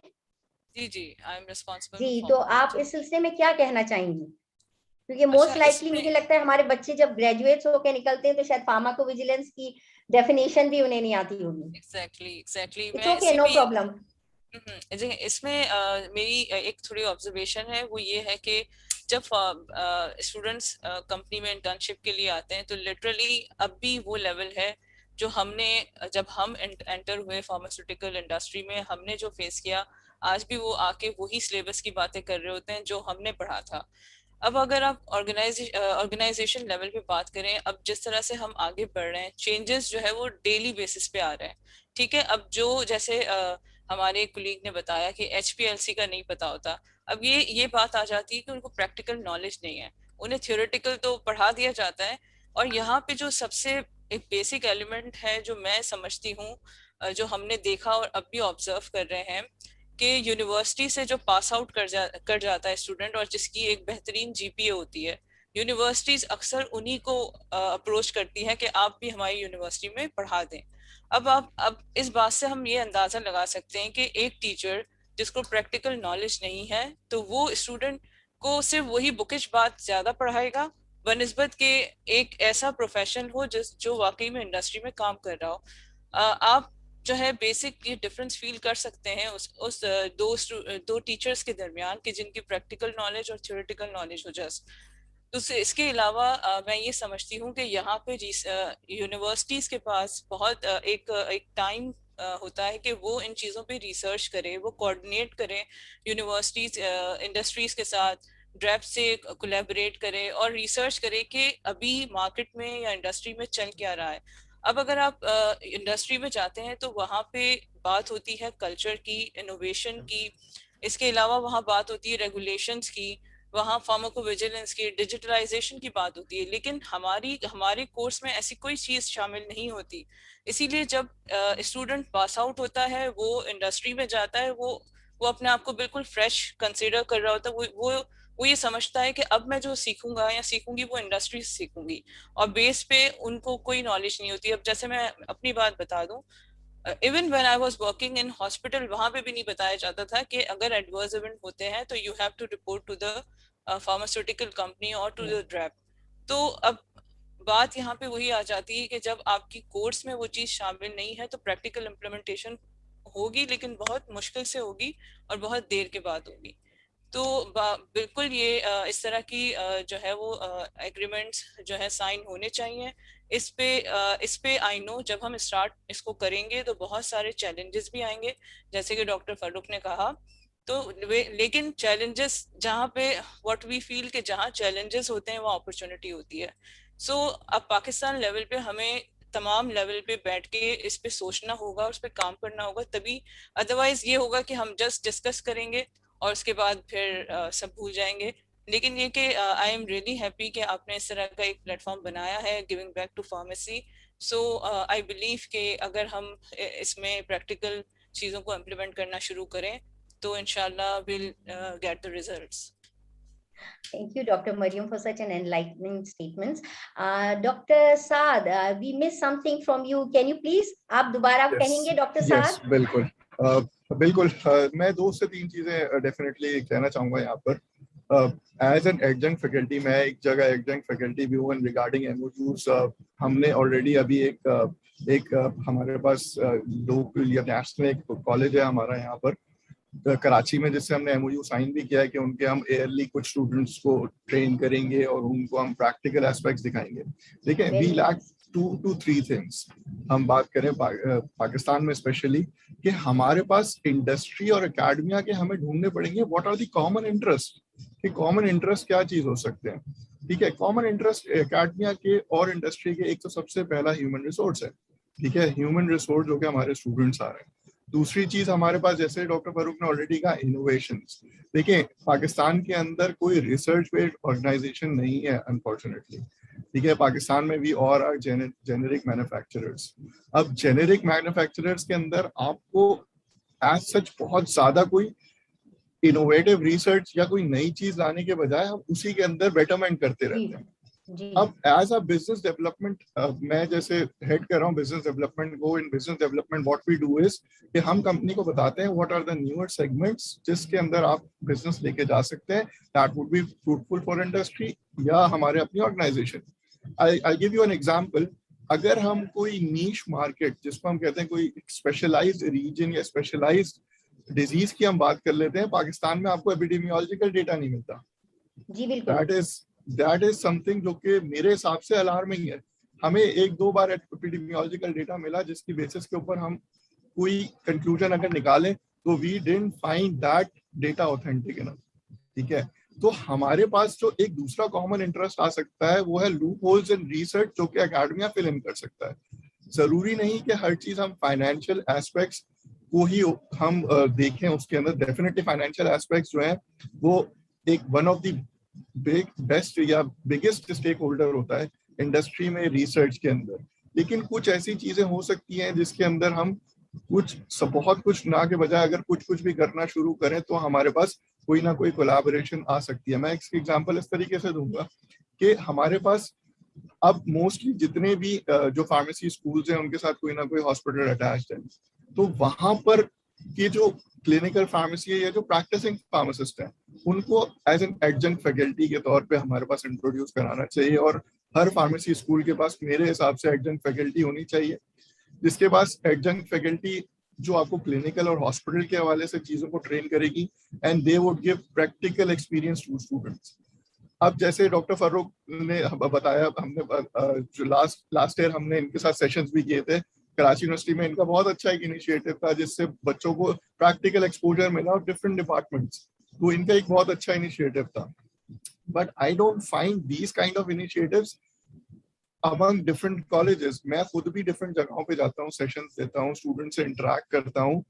जी जी, आई एम रिस्पॉन्सिबल जी, फॉर तो आप फार्माकोविजिलेंस। इस सिलसिले में क्या कहना चाहेंगी? क्योंकि अच्छा, मोस्ट लाइकली इसमें मुझे लगता है हमारे बच्चे जब ग्रेजुएट्स होकर निकलते हैं तो शायद फार्माकोविजिलेंस की डेफिनेशन भी उन्हें नहीं आती होगी। एग्जैक्टली इट्स मैं ओके, इसी नो में प्रॉब्लम। जी, इसमें मेरी एक थोड़ी ऑब्जर्वेशन है, वो ये है कि जब स्टूडेंट्स कंपनी में इंटर्नशिप के लिए आते हैं तो लिटरली अब भी वो लेवल है जो हमने जब हम एंटर हुए फार्मास्यूटिकल इंडस्ट्री में हमने जो फेस किया, आज भी वो आके वही सिलेबस की बातें कर रहे होते हैं जो हमने पढ़ा था। अब अगर आप ऑर्गेनाइजेशन लेवल पे बात करें, अब जिस तरह से हम आगे बढ़ रहे हैं, चेंजेस जो है वो डेली बेसिस पे आ रहे हैं। ठीक है, अब जो जैसे हमारे कुलीग ने बताया कि HPLC का नहीं पता होता, अब ये बात आ जाती है कि उनको प्रैक्टिकल नॉलेज नहीं है, उन्हें थियोरेटिकल तो पढ़ा दिया जाता है। और यहाँ पे जो सबसे एक बेसिक एलिमेंट है जो मैं समझती हूँ, जो हमने देखा और अब भी ऑब्जर्व कर रहे हैं, कि यूनिवर्सिटी से जो पास आउट कर जाता है स्टूडेंट और जिसकी एक बेहतरीन GPA होती है, यूनिवर्सिटीज अक्सर उन्हीं को अप्रोच करती हैं कि आप भी हमारी यूनिवर्सिटी में पढ़ा दें। अब इस बात से हम ये अंदाजा लगा सकते हैं कि एक टीचर जिसको प्रैक्टिकल नॉलेज नहीं है तो वो स्टूडेंट को सिर्फ वही बुकिश बात ज्यादा पढ़ाएगा बनिस्बत के एक ऐसा प्रोफेशन हो जो वाकई में इंडस्ट्री में काम कर रहा हो। आप जो है बेसिक ये डिफरेंस फील कर सकते हैं उस दो टीचर्स के दरमियान कि जिनकी प्रैक्टिकल नॉलेज और थ्योरेटिकल नॉलेज हो जस्ट। तो इसके अलावा मैं ये समझती हूँ कि यहाँ पे यूनिवर्सिटीज के पास बहुत एक टाइम होता है कि वो इन चीज़ों पे रिसर्च करें, वो कोऑर्डिनेट करें यूनिवर्सिटीज इंडस्ट्रीज के साथ, ड्रैप से कोलैबोरेट करे और रिसर्च करे कि अभी मार्केट में या इंडस्ट्री में चल क्या रहा है। अब अगर आप इंडस्ट्री में जाते हैं तो वहाँ पे बात होती है कल्चर की, इनोवेशन की, इसके अलावा वहाँ बात होती है रेगुलेशंस की, वहाँ फार्माकोविजिलेंस की, डिजिटलाइजेशन की बात होती है, लेकिन हमारे कोर्स में ऐसी कोई चीज़ शामिल नहीं होती। इसीलिए जब स्टूडेंट पास आउट होता है, वो इंडस्ट्री में जाता है, वो अपने आप को बिल्कुल फ्रेश कंसिडर कर रहा होता है। वो ये समझता है कि अब मैं जो सीखूंगा या सीखूंगी वो इंडस्ट्री से सीखूंगी, और बेस पे उनको कोई नॉलेज नहीं होती। अब जैसे मैं अपनी बात बता दूं, even when I was working in hospital, वहां पे भी नहीं बताया जाता था कि अगर एडवर्स इवेंट होते हैं तो you have to report to the pharmaceutical company और टू द ड्रैप। तो अब बात यहाँ पे वही आ जाती है कि जब आपकी कोर्स में वो चीज शामिल नहीं है तो प्रैक्टिकल इम्प्लीमेंटेशन होगी, लेकिन बहुत मुश्किल से होगी और बहुत देर के बाद होगी। तो बिल्कुल ये इस तरह की जो है वो एग्रीमेंट्स जो है साइन होने चाहिए। इस पे आई नो जब हम स्टार्ट इसको करेंगे तो बहुत सारे चैलेंजेस भी आएंगे, जैसे कि डॉक्टर फारूक ने कहा। तो लेकिन चैलेंजेस जहाँ पे व्हाट वी फील के जहाँ चैलेंजेस होते हैं वहाँ अपॉर्चुनिटी होती है। सो अब पाकिस्तान लेवल पे हमें तमाम लेवल पे बैठ के इस पे सोचना होगा, उस पे काम करना होगा, तभी। अदरवाइज ये होगा कि हम जस्ट डिस्कस करेंगे और उसके बाद फिर सब भूल जाएंगे। लेकिन ये कि आई एम रियली हैप्पी कि आपने इस तरह का एक प्लेटफॉर्म बनाया है, giving back to pharmacy. So I believe कि अगर हम इसमें प्रैक्टिकल चीज़ों को इम्प्लीमेंट करना शुरू करें तो इंशाल्लाह will get the results. Thank you, Dr. Mariam, for such an enlightening statements. Dr. Saad, we missed something from you. Can you please? आप दोबारा कहेंगे, Dr. Saad? Yes, बिल्कुल बिल्कुल। मैं 2 से 3 चीजें डेफिनेटली कहना चाहूंगा यहाँ पर। एज एन एडजंक्ट फैकल्टी, मैं एक जगह एडजंक्ट फैकल्टी भी हूँ। रिगार्डिंग एमओयूज, हमने ऑलरेडी अभी एक हमारे पास लोकल या नेशनल एक कॉलेज है हमारा यहाँ पर कराची में, जिससे हमने एमओयू साइन भी किया है कि उनके हम एयरली कुछ स्टूडेंट्स को ट्रेन करेंगे और उनको हम प्रैक्टिकल एस्पेक्ट्स दिखाएंगे। देखिए, वी लैक 2 to 3 थिंग्स। हम बात करें पाकिस्तान में स्पेशली कि हमारे पास इंडस्ट्री और एकेडमिया के हमें ढूंढने पड़ेंगे what are the common interest, कि कॉमन इंटरेस्ट क्या चीज हो सकते हैं। ठीक है, कॉमन इंटरेस्ट एकेडमिया के और इंडस्ट्री के, एक तो सबसे पहला ह्यूमन रिसोर्स है। ठीक है, ह्यूमन रिसोर्स जो कि हमारे स्टूडेंट्स आ रहे हैं। दूसरी चीज हमारे पास, जैसे डॉक्टर फारूक ने ऑलरेडी कहा, इनोवेशंस। देखिए, पाकिस्तान के अंदर कोई रिसर्च बेस्ड ऑर्गेनाइजेशन नहीं है अनफॉर्चुनेटली। ठीक है, पाकिस्तान में वी और आर जेनेरिक मैन्युफैक्चरर्स। अब जेनेरिक मैन्युफैक्चरर्स के अंदर आपको एज सच बहुत ज्यादा कोई इनोवेटिव रिसर्च या कोई नई चीज लाने के बजाय हम उसी के अंदर बेटरमेंट करते रहते हैं। अब एज अ बिजनेस डेवलपमेंट, मैं जैसे हेड कर रहा हूँ बिजनेस डेवलपमेंट को। In business development what we do is कि हम कंपनी को बताते हैं what are the newer segments जिसके अंदर आप बिजनेस लेके जा सकते हैं, that would be fruitful for industry या हमारे अपनी organisation. I give you an example. अगर हम कोई नीश मार्केट, जिसको हम कहते हैं कोई स्पेशलाइज्ड रीजन या स्पेशलाइज्ड डिजीज की हम बात कर लेते हैं, पाकिस्तान में आपको एपिडेमियोलॉजिकल डेटा नहीं मिलता। जी बिल्कुल। दैट इज समथिंग जो कि मेरे हिसाब से अलार्मिंग है। हमें 1-2 बार एपिडेमियोलॉजिकल डेटा मिला जिसकी बेसिस के ऊपर हम कोई कंक्लूजन अगर निकालें तो we didn't find that data authentic enough. ठीक है, तो हमारे पास जो एक दूसरा कॉमन इंटरेस्ट आ सकता है वो है लूप होल्स इन रिसर्च, जो कि एकेडमिया फिल इन कर सकता है। जरूरी नहीं कि हर चीज हम फाइनेंशियल एस्पेक्ट्स को ही हम देखें उसके अंदर। डेफिनेटली फाइनेंशियल एस्पेक्ट्स जो है वो एक वन ऑफ द बेस्ट या बिगेस्ट स्टेक होल्डर होता है इंडस्ट्री में, रिसर्च के अंदर। लेकिन कुछ ऐसी चीजें हो सकती हैं जिसके अंदर हम बहुत कुछ ना के बजाय अगर कुछ भी करना शुरू करें तो हमारे पास कोई ना कोई कोलैबोरेशन आ सकती है। मैं इसकी एग्जांपल इस तरीके से दूंगा कि हमारे पास अब मोस्टली जितने भी जो फार्मेसी स्कूल्स हैं उनके साथ कोई ना कोई हॉस्पिटल अटैच्ड है, तो वहां पर के जो क्लिनिकल फार्मेसी है या जो प्रैक्टिसिंग फार्मासिस्ट हैं उनको एज एन एडजंक्ट फैकल्टी के तौर पे हमारे पास इंट्रोड्यूस कराना चाहिए। और हर फार्मेसी स्कूल के पास मेरे हिसाब से एडजंक्ट फैकल्टी होनी चाहिए, जिसके पास एडजंक्ट फैकल्टी जो आपको क्लिनिकल और हॉस्पिटल के हवाले से चीजों को ट्रेन करेगी and they would give practical experience to students. अब जैसे डॉक्टर फारूक ने बताया, हमने जो लास्ट ईयर हमने इनके साथ सेशंस भी किए थे कराची यूनिवर्सिटी में। इनका बहुत अच्छा एक इनिशिएटिव था जिससे बच्चों को प्रैक्टिकल एक्सपोजर मिला और डिफरेंट डिपार्टमेंट्स, तो इनका एक बहुत अच्छा इनिशिएटिव था। but I don't find these kind of initiatives among different colleges. मैं खुद भी different जगहों पे जाता हूँ, sessions देता हूँ, students से interact करता हूँ.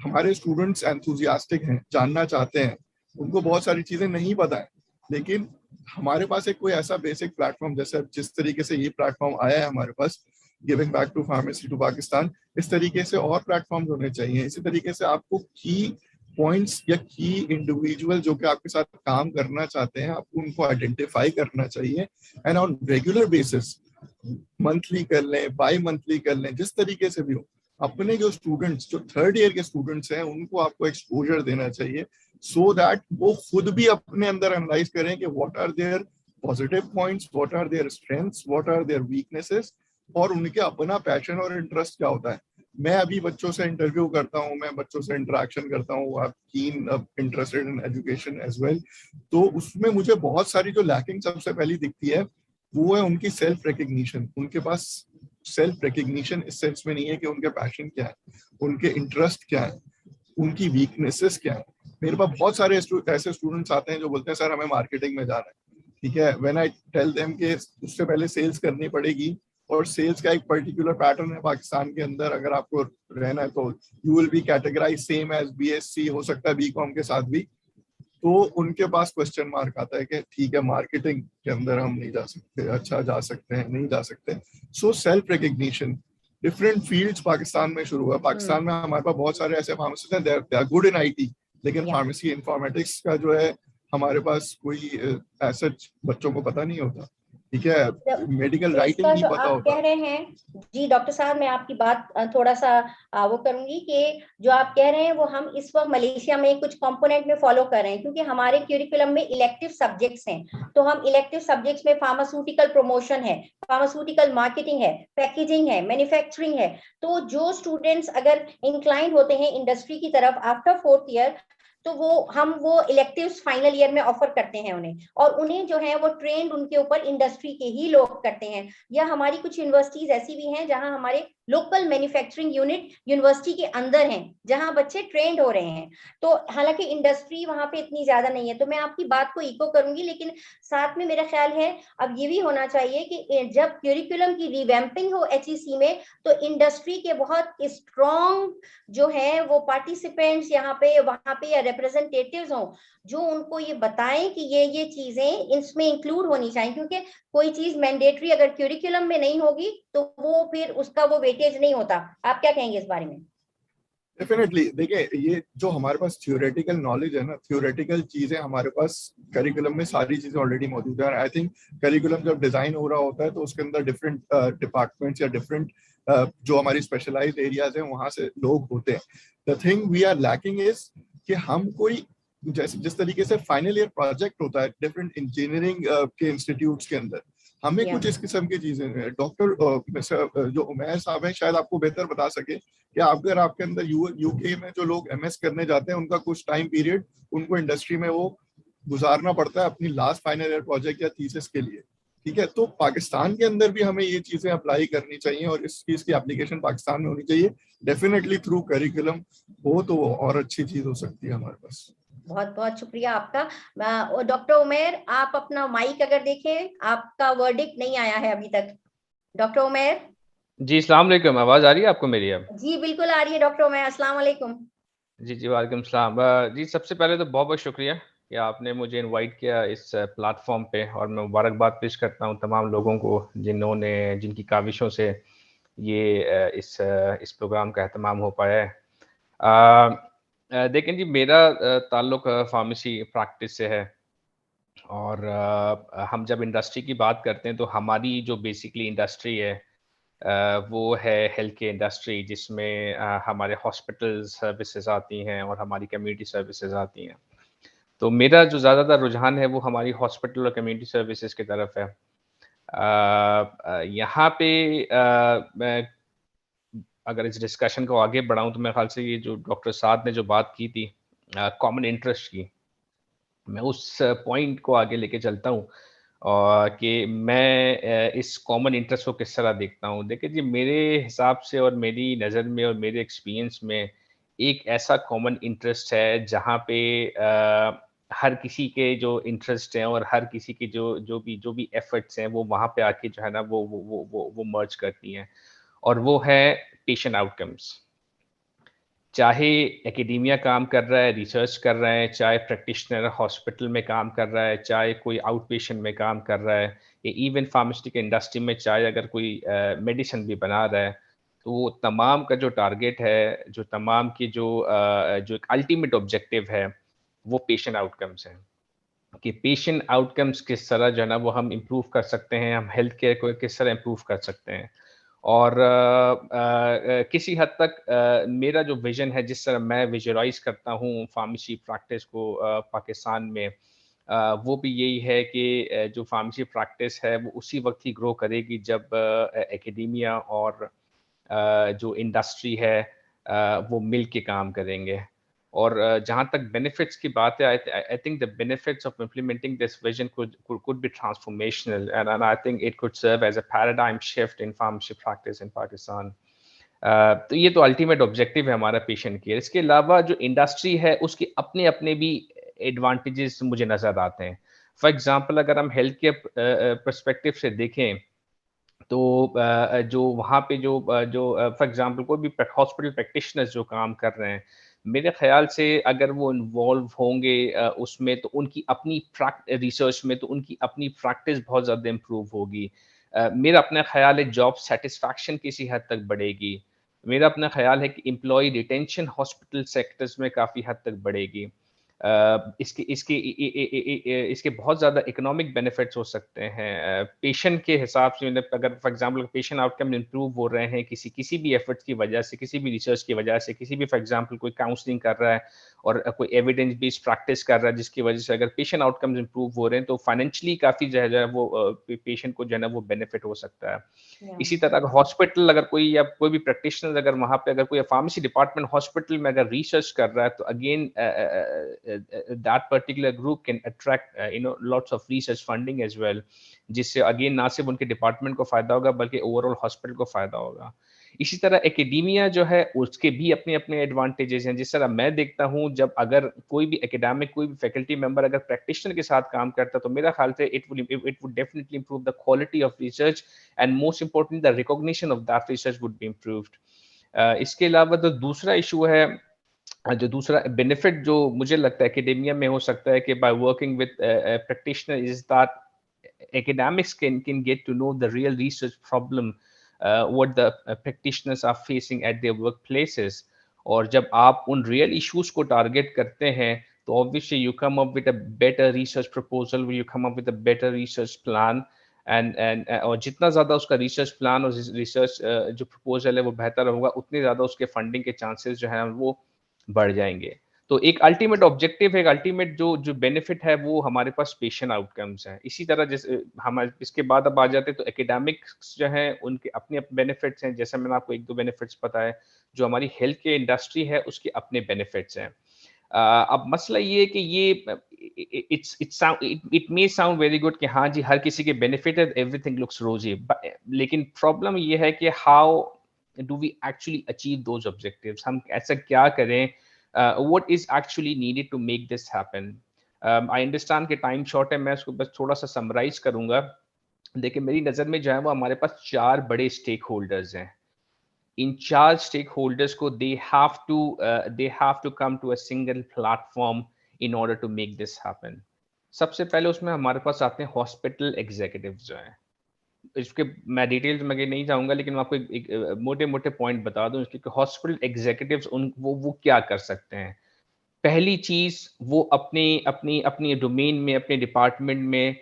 हमारे students enthusiastic हैं, जानना चाहते हैं, उनको बहुत सारी चीजें नहीं पता है, लेकिन हमारे पास एक कोई ऐसा बेसिक प्लेटफॉर्म, जैसे जिस तरीके से ये प्लेटफॉर्म आया है हमारे पास, giving back to pharmacy to Pakistan, इस तरीके से और प्लेटफॉर्म्स होने चाहिए. इसी तरीके से आपको की पॉइंट्स या की इंडिविजुअल जो कि आपके साथ काम करना चाहते हैं, आपको उनको आइडेंटिफाई करना चाहिए, and on regular basis, monthly कर लें, बाई मंथली कर लें, जिस तरीके से भी हो, अपने जो स्टूडेंट्स, जो थर्ड ईयर के स्टूडेंट्स हैं, उनको आपको एक्सपोजर देना चाहिए, सो दैट वो खुद भी अपने अंदर एनालाइज करें कि what are their positive points, what are their strengths, what are their weaknesses, और उनके अपना पैशन और इंटरेस्ट क्या होता है. मैं अभी बच्चों से इंटरव्यू करता हूँ, मैं बच्चों से इंटरेक्शन करता हूँ, I am keen interested in education as well. तो उसमें मुझे बहुत सारी जो लैकिंग सबसे पहली दिखती है, वो है उनकी सेल्फ रिकग्निशन. उनके पास सेल्फ रिकग्निशन इस सेंस में नहीं है कि उनके पैशन क्या है, उनके इंटरेस्ट क्या है, उनकी वीकनेसेस क्या है. मेरे पास बहुत सारे ऐसे स्टूडेंट्स आते हैं जो बोलते हैं सर हमें मार्केटिंग में जाना है. ठीक है, व्हेन आई टेल देम कि उससे पहले सेल्स करनी पड़ेगी, और सेल्स का एक पर्टिकुलर पैटर्न है पाकिस्तान के अंदर, अगर आपको रहना है तो you will be categorise same as BSc, हो सकता है बीकॉम के साथ भी. तो उनके पास क्वेश्चन मार्क आता है कि ठीक है, मार्केटिंग के अंदर हम नहीं जा सकते, अच्छा जा सकते हैं, नहीं जा सकते. So self recognition, different fields Pakistan में शुरू हुआ. पाकिस्तान में हमारे पास बहुत सारे ऐसे फार्मासिस्ट हैं, they are good in IT, लेकिन फार्मेसी इन्फॉर्मेटिक्स का जो है हमारे पास कोई ऐसा बच्चों को पता नहीं होता. ठीक है, मेडिकल राइटिंग नहीं पता होता. कह रहे हैं जी डॉक्टर साहब, मैं आपकी बात थोड़ा सा वो करूंगी कि जो आप कह रहे हैं वो हम इस वक्त मलेशिया में कुछ कंपोनेंट में फॉलो कर रहे हैं, क्योंकि हमारे क्यूरिकुलम में इलेक्टिव सब्जेक्ट्स हैं. तो हम इलेक्टिव सब्जेक्ट्स में फार्मास्यूटिकल प्रमोशन है, फार्मास्यूटिकल मार्केटिंग है, पैकेजिंग है, मैन्युफैक्चरिंग है. तो जो स्टूडेंट्स अगर इंक्लाइंड होते हैं इंडस्ट्री की तरफ आफ्टर 4th ईयर, तो वो इलेक्टिव्स फाइनल ईयर में ऑफर करते हैं उन्हें, और उन्हें जो है वो ट्रेंड उनके ऊपर इंडस्ट्री के ही लोग करते हैं. या हमारी कुछ यूनिवर्सिटीज ऐसी भी हैं जहां हमारे लोकल मैन्युफैक्चरिंग यूनिट यूनिवर्सिटी के अंदर हैं, जहां बच्चे ट्रेंड हो रहे हैं. तो हालांकि इंडस्ट्री वहां पे इतनी ज्यादा नहीं है. तो मैं आपकी बात को इको करूंगी, लेकिन साथ में मेरा ख्याल है अब ये भी होना चाहिए कि जब क्यूरिकुलम की रिवैम्पिंग हो एचईसी में, तो इंडस्ट्री के बहुत स्ट्रॉन्ग जो है वो पार्टिसिपेंट्स यहाँ पे वहां पे या रिप्रेजेंटेटिव्स हों, जो उनको ये बताएं कि ये चीजें इसमें इंक्लूड होनी चाहिए. क्योंकि कोई चीज मैंडेटरी अगर क्यूरिकुलम में नहीं होगी तो वो फिर उसका वो वेटेज नहीं होता. आप क्या कहेंगे इस बारे में? डेफिनेटली, देखिए ये जो हमारे पास थ्योरेटिकल नॉलेज है ना, थ्योरेटिकल चीजें हमारे पास करिकुलम में सारी चीजें ऑलरेडी मौजूद है. आई थिंक करिकुलम जब डिजाइन हो रहा होता है तो उसके अंदर डिफरेंट डिपार्टमेंट्स या डिफरेंट जो हमारी स्पेशलाइज्ड एरियाज हैं वहां से लोग होते हैं. The thing we are lacking is कि हम कोई जैसे जिस तरीके से फाइनल ईयर प्रोजेक्ट होता है डिफरेंट इंजीनियरिंग के इंस्टीट्यूट्स के अंदर, हमें कुछ इस किस्म की चीजें हैं. डॉक्टर जो उमैर साहब हैं शायद आपको बेहतर बता सके कि अगर आपके अंदर यूके में जो लोग एमएस करने जाते हैं, उनका कुछ टाइम पीरियड उनको इंडस्ट्री में वो गुजारना पड़ता है अपनी लास्ट फाइनल ईयर प्रोजेक्ट या थीसिस के लिए. ठीक है, तो पाकिस्तान के अंदर भी हमें ये चीजें अप्लाई करनी चाहिए और इस चीज की एप्लीकेशन पाकिस्तान में होनी चाहिए. डेफिनेटली थ्रू करिकुलम हो तो वो और अच्छी चीज हो सकती है हमारे पास. बहुत बहुत शुक्रिया आपका. डॉक्टर उमैर, आप अपना माइक अगर देखें, आपका वर्डिक्ट नहीं आया है अभी तक. डॉक्टर उमैर जी, अस्सलाम वालेकुम. आवाज आ रही है आपको मेरी? अब जी बिल्कुल आ रही है डॉक्टर उमैर. अस्सलाम वालेकुम. जी वालेकुम सलाम. जी सबसे पहले तो बहुत बहुत शुक्रिया कि आपने मुझे इनवाइट किया इस प्लेटफॉर्म पे, और मैं मुबारकबाद पेश करता हूँ तमाम लोगों को जिनकी काविशों से ये इस प्रोग्राम का एहतमाम हो पाया है. देखें जी, मेरा ताल्लुक फार्मेसी प्रैक्टिस से है, और हम जब इंडस्ट्री की बात करते हैं तो हमारी जो बेसिकली इंडस्ट्री है वो है हेल्थ केयर इंडस्ट्री, जिसमें हमारे हॉस्पिटल सर्विसेज आती हैं और हमारी कम्युनिटी सर्विसेज आती हैं. तो मेरा जो ज़्यादातर रुझान है वो हमारी हॉस्पिटल और कम्युनिटी सर्विसेज की तरफ है. यहाँ पे मैं अगर इस डिस्कशन को आगे बढ़ाऊँ तो मेरे ख्याल से ये जो डॉक्टर साद ने जो बात की थी कॉमन इंटरेस्ट की, मैं उस पॉइंट को आगे लेके चलता हूँ और कि मैं इस कॉमन इंटरेस्ट को किस तरह देखता हूँ. देखिए जी, मेरे हिसाब से और मेरी नज़र में और मेरे एक्सपीरियंस में एक ऐसा कॉमन इंटरेस्ट है जहाँ पे हर किसी के जो इंटरेस्ट हैं और हर किसी के जो भी एफर्ट्स हैं वो वहाँ पे आके जो है ना वो मर्ज करती हैं, और वो है पेशेंट आउटकम्स। चाहे एकेडेमिया काम कर रहा है, रिसर्च कर रहा है, चाहे प्रैक्टिशनर हॉस्पिटल में काम कर रहा है, चाहे कोई आउट पेशेंट में काम कर रहा है, या इवन फार्मास्यूटिकल इंडस्ट्री में चाहे अगर कोई मेडिसिन भी बना रहा है, तो वो तमाम का जो टारगेट है, जो तमाम की जो एक अल्टीमेट ऑब्जेक्टिव है, वो पेशेंट आउटकम्स हैं। कि पेशेंट आउटकम्स किस तरह जो है ना वो हम इम्प्रूव कर सकते हैं, हम हेल्थ केयर को किस तरह इम्प्रूव कर सकते हैं। और किसी हद तक मेरा जो विजन है, जिस तरह मैं विजुअलाइज करता हूँ फार्मेसी प्रैक्टिस को पाकिस्तान में, वो भी यही है कि जो फार्मेसी प्रैक्टिस है वो उसी वक्त ही ग्रो करेगी जब एकेडेमिया और जो इंडस्ट्री है वो मिल के काम करेंगे। और जहाँ तक बेनिफिट्स की बात है, I think the benefits of implementing this vision could be transformational, and I think it could serve as a paradigm shift in pharmacy practice in Pakistan. तो ये तो अल्टीमेट ऑब्जेक्टिव है हमारा पेशेंट केयर। इसके अलावा जो इंडस्ट्री है उसके अपने अपने भी एडवांटेजेस मुझे नजर आते हैं। फॉर एग्जांपल अगर हम हेल्थ केयर पर्सपेक्टिव से देखें, तो जो वहाँ पे जो फॉर एग्जांपल कोई भी हॉस्पिटल प्रैक्टिशनर्स जो काम कर रहे हैं, मेरे ख्याल से अगर वो इन्वॉल्व होंगे उसमें, तो उनकी अपनी रिसर्च में, तो उनकी अपनी प्रैक्टिस बहुत ज़्यादा इम्प्रूव होगी। मेरा अपना ख्याल है जॉब सेटिस्फैक्शन किसी हद तक बढ़ेगी। मेरा अपना ख्याल है कि एम्प्लॉय रिटेंशन हॉस्पिटल सेक्टर्स में काफ़ी हद तक बढ़ेगी। इसके इसके इसके बहुत ज़्यादा इकोनॉमिक बेनिफिट्स हो सकते हैं पेशेंट के हिसाब से। मतलब अगर for example patient outcome improve हो रहे हैं किसी भी एफर्ट्स की वजह से, किसी भी रिसर्च की वजह से, किसी भी फॉर एग्जांपल कोई काउंसलिंग कर रहा है और कोई एविडेंस बेस्ड प्रैक्टिस कर रहा है, जिसकी वजह से अगर पेशेंट आउटकम्स इंप्रूव हो रहे हैं, तो फाइनेंशियली काफ़ी जो है वो पेशेंट को जो है ना वो बेनिफिट हो सकता है। इसी तरह अगर हॉस्पिटल, अगर कोई या कोई भी प्रैक्टिशनर अगर वहाँ पे अगर कोई फार्मेसी डिपार्टमेंट हॉस्पिटल में अगर रिसर्च कर रहा है, तो again that particular group can attract lots of research funding as well, जिससे अगेन ना सिर्फ उनके डिपार्टमेंट को फायदा होगा बल्कि ओवरऑल हॉस्पिटल को फायदा होगा। इसी तरह एकेडेमिया जो है उसके भी अपने अपने एडवांटेजेस हैं। जिस तरह मैं देखता हूँ, जब अगर कोई भी एकेडमिक, कोई भी फैकल्टी मेंबर अगर प्रैक्टिशनर के साथ काम करता है, तो मेरा ख्याल से it would definitely improve the quality of research, and most important the recognition of that research would be improved. इसके अलावा जो दूसरा इशू है, जो दूसरा बेनिफिट जो मुझे लगता है एकेडेमिया में हो सकता है कि by working with practitioner, is that academics can get to know the real research problem what the practitioners are facing at their workplaces. और जब आप उन real issues को target करते हैं, तो obviously you come up with a better research proposal, you come up with a better research plan, and और जितना ज़्यादा उसका research plan और research जो proposal है वो बेहतर होगा, उतने ज़्यादा उसके funding के chances जो है वो बढ़ जाएंगे। तो एक अल्टीमेट ऑब्जेक्टिव है, एक अल्टीमेट जो बेनिफिट है, वो हमारे पास पेशेंट आउटकम्स हैं। इसी तरह जैसे हम इसके बाद अब आ जाते हैं, तो एकेडमिक्स जो हैं उनके अपने अपने बेनिफिट्स हैं। जैसे मैंने आपको एक दो बेनिफिट्स बताए, जो हमारी हेल्थ केयर इंडस्ट्री है उसके अपने बेनिफिट्स हैं। अब मसला ये है कि ये it may sound very good कि हाँ जी हर किसी के बेनिफिट है, एवरीथिंग लुक्स रोजी, लेकिन प्रॉब्लम ये है कि how do we actually achieve those objectives, हम ऐसा क्या करें, what is actually needed to make this happen. I understand कि टाइम शॉर्ट है, मैं उसको बस थोड़ा सा समराइज करूंगा। देखिए मेरी नज़र में जो है वो हमारे पास 4 बड़े स्टेक होल्डर्स हैं। इन 4 स्टेक होल्डर्स को they have to come to a single platform in order to make this happen. सबसे पहले उसमें हमारे पास आते हैं हॉस्पिटल एग्जीक्यूटिव्स जो हैं। इसके मैं डिटेल्स में नहीं जाऊंगा, लेकिन मैं आपको एक मोटे मोटे पॉइंट बता दूं इसके, हॉस्पिटल एग्जीक्यूटिव्स वो क्या कर सकते हैं। पहली चीज, वो अपने अपनी अपनी डोमेन में, अपने डिपार्टमेंट में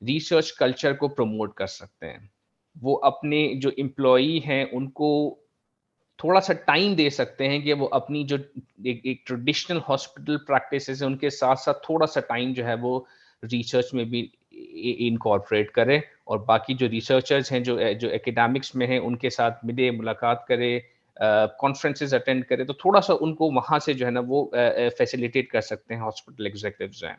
रिसर्च कल्चर को प्रमोट कर सकते हैं। वो अपने जो एम्प्लॉई हैं उनको थोड़ा सा टाइम दे सकते हैं कि वो अपनी जो एक ट्रेडिशनल हॉस्पिटल प्रैक्टिसेस है उनके साथ साथ थोड़ा सा टाइम जो है वो रिसर्च में भी इनकॉर्पोरेट करें, और बाकी जो रिसर्चर्स हैं जो एकेडमिक्स में हैं उनके साथ मिले, मुलाकात करे, कॉन्फ्रेंसेस अटेंड करे, तो थोड़ा सा उनको वहाँ से जो है ना वो फैसिलिटेट कर सकते हैं हॉस्पिटल एग्जीक्यूटिव्स हैं।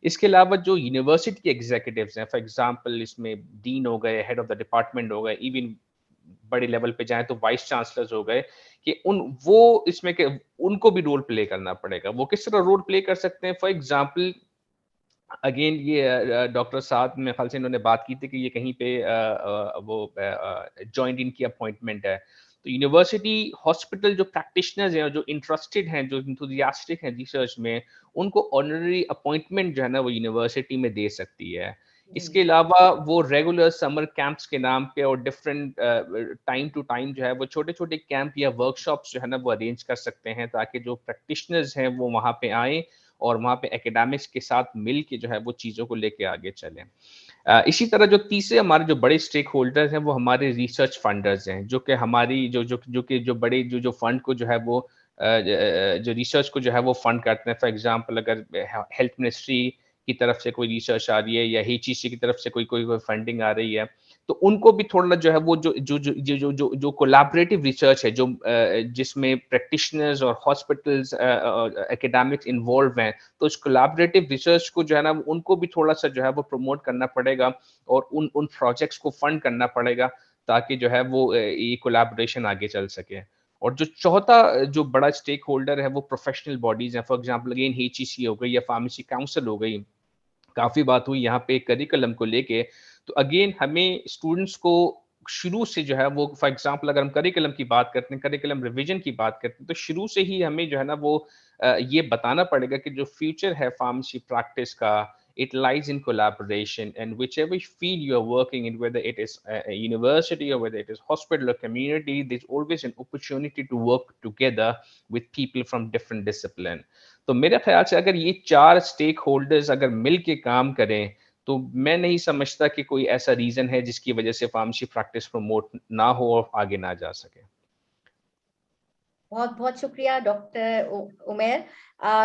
इसके अलावा जो यूनिवर्सिटी के एग्जीक्यूटिव्स हैं, फॉर एग्जांपल इसमें डीन हो गए, हेड ऑफ द डिपार्टमेंट हो गए, इवन बड़े लेवल पे जाएं तो वाइस चांसलर्स हो गए, कि इसमें के उनको भी रोल प्ले करना पड़ेगा। वो किस तरह रोल प्ले कर सकते हैं? फॉर एग्जांपल अगेन ये डॉक्टर साहब मेरे ख्याल से इन्होंने बात की थी कि ये कहीं पे वो जॉइंट इनकी अपॉइंटमेंट है। तो यूनिवर्सिटी हॉस्पिटल जो प्रैक्टिशनर्स हैं, जो इंटरेस्टेड हैं, जो इंथुजियास्टिक हैं रिसर्च में, उनको ऑनररी अपॉइंटमेंट जो है ना वो यूनिवर्सिटी में दे सकती है। इसके अलावा वो रेगुलर समर कैंप्स के नाम पे और डिफरेंट टाइम टू टाइम जो है वो छोटे छोटे कैंप या वर्कशॉप्स जो है ना वो अरेंज कर सकते हैं, ताकि जो प्रैक्टिशनर्स हैं वो वहाँ पे आएँ और वहाँ पे एकेडमिक्स के साथ मिल के जो है वो चीज़ों को लेके आगे चलें। इसी तरह जो तीसरे हमारे जो बड़े स्टेक होल्डर्स हैं वो हमारे रिसर्च फंडर्स हैं, जो कि हमारी जो बड़े जो फंड को जो है वो जो रिसर्च को जो है वो फंड करते हैं। फॉर एग्जांपल अगर हेल्थ मिनिस्ट्री की तरफ से कोई रिसर्च आ रही है या HEC की तरफ से कोई फंडिंग आ रही है, तो उनको भी थोड़ा जो है वो जो कोलैबोरेटिव रिसर्च है, जो जिसमें प्रैक्टिशनर्स और हॉस्पिटल्स एकेडमिक्स इन्वॉल्व हैं, तो इस कोलैबोरेटिव रिसर्च को जो है ना उनको भी थोड़ा सा जो है वो प्रमोट करना पड़ेगा और उन प्रोजेक्ट्स को फंड करना पड़ेगा, ताकि जो है वो ये कोलैबोरेशन आगे चल सके। और जो चौथा जो बड़ा स्टेक होल्डर है वो प्रोफेशनल बॉडीज हैं। फॉर एग्जांपल अगेन HEC हो गई या फार्मेसी काउंसिल हो गई। काफ़ी बात हुई यहाँ पे करिकुलम को लेके, तो अगेन हमें स्टूडेंट्स को शुरू से जो है वो, फॉर एग्जांपल अगर हम करिकुलम की बात करते हैं, करिकुलम रिवीजन की बात करते हैं, तो शुरू से ही हमें जो है ना वो ये बताना पड़ेगा कि जो फ्यूचर है फार्मेसी प्रैक्टिस का, it lies in collaboration, and whichever field you are working in, whether it is a university or whether it is hospital or community, there's always an opportunity to work together with people from different discipline. तो मेरे ख्याल से अगर ये 4 stake holders अगर मिल के काम करें, तो मैं नहीं समझता कि कोई ऐसा रीजन है जिसकी वजह से फार्मेसी प्रैक्टिस प्रमोट ना हो और आगे ना जा सके। बहुत बहुत शुक्रिया डॉक्टर उमेर।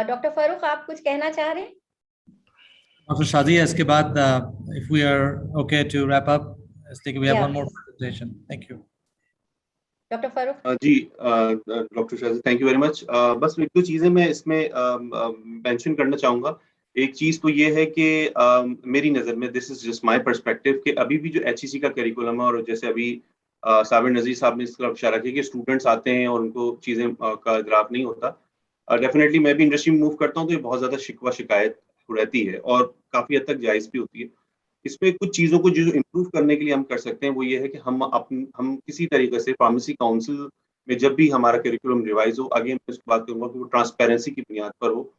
डॉक्टर फारूक, आप कुछ कहना चाह रहे हैं? Dr. Shazia, इसके बाद if we are okay to wrap up, we have one more presentation. Thank you. Doctor Farooq. जी doctor Shazi, thank you very much. बस एक दो चीजें मैं इसमें मेंशन करना चाहूंगा। एक चीज तो ये है कि मेरी नज़र में, this is just my perspective, कि अभी भी जो HEC का करिकुलम है, और जैसे अभी साबिर नज़ीर साहब ने इस तरफ इशारा किया कि स्टूडेंट्स आते हैं और उनको चीजें का इदराक नहीं होता। डेफिनेटली मैं भी इंडस्ट्री में मूव करता हूँ तो ये बहुत ज्यादा शिकवा शिकायत रहती है और काफी हद तक जायज भी होती है। इसमें कुछ चीज़ों को जो इम्प्रूव करने के लिए हम कर सकते हैं वो ये है कि हम किसी तरीके से फार्मेसी काउंसिल में जब भी हमारा करिकुलम रिवाइज हो, आगे मैं इस बात करूंगा कि वो ट्रांसपेरेंसी की बुनियाद पर हो,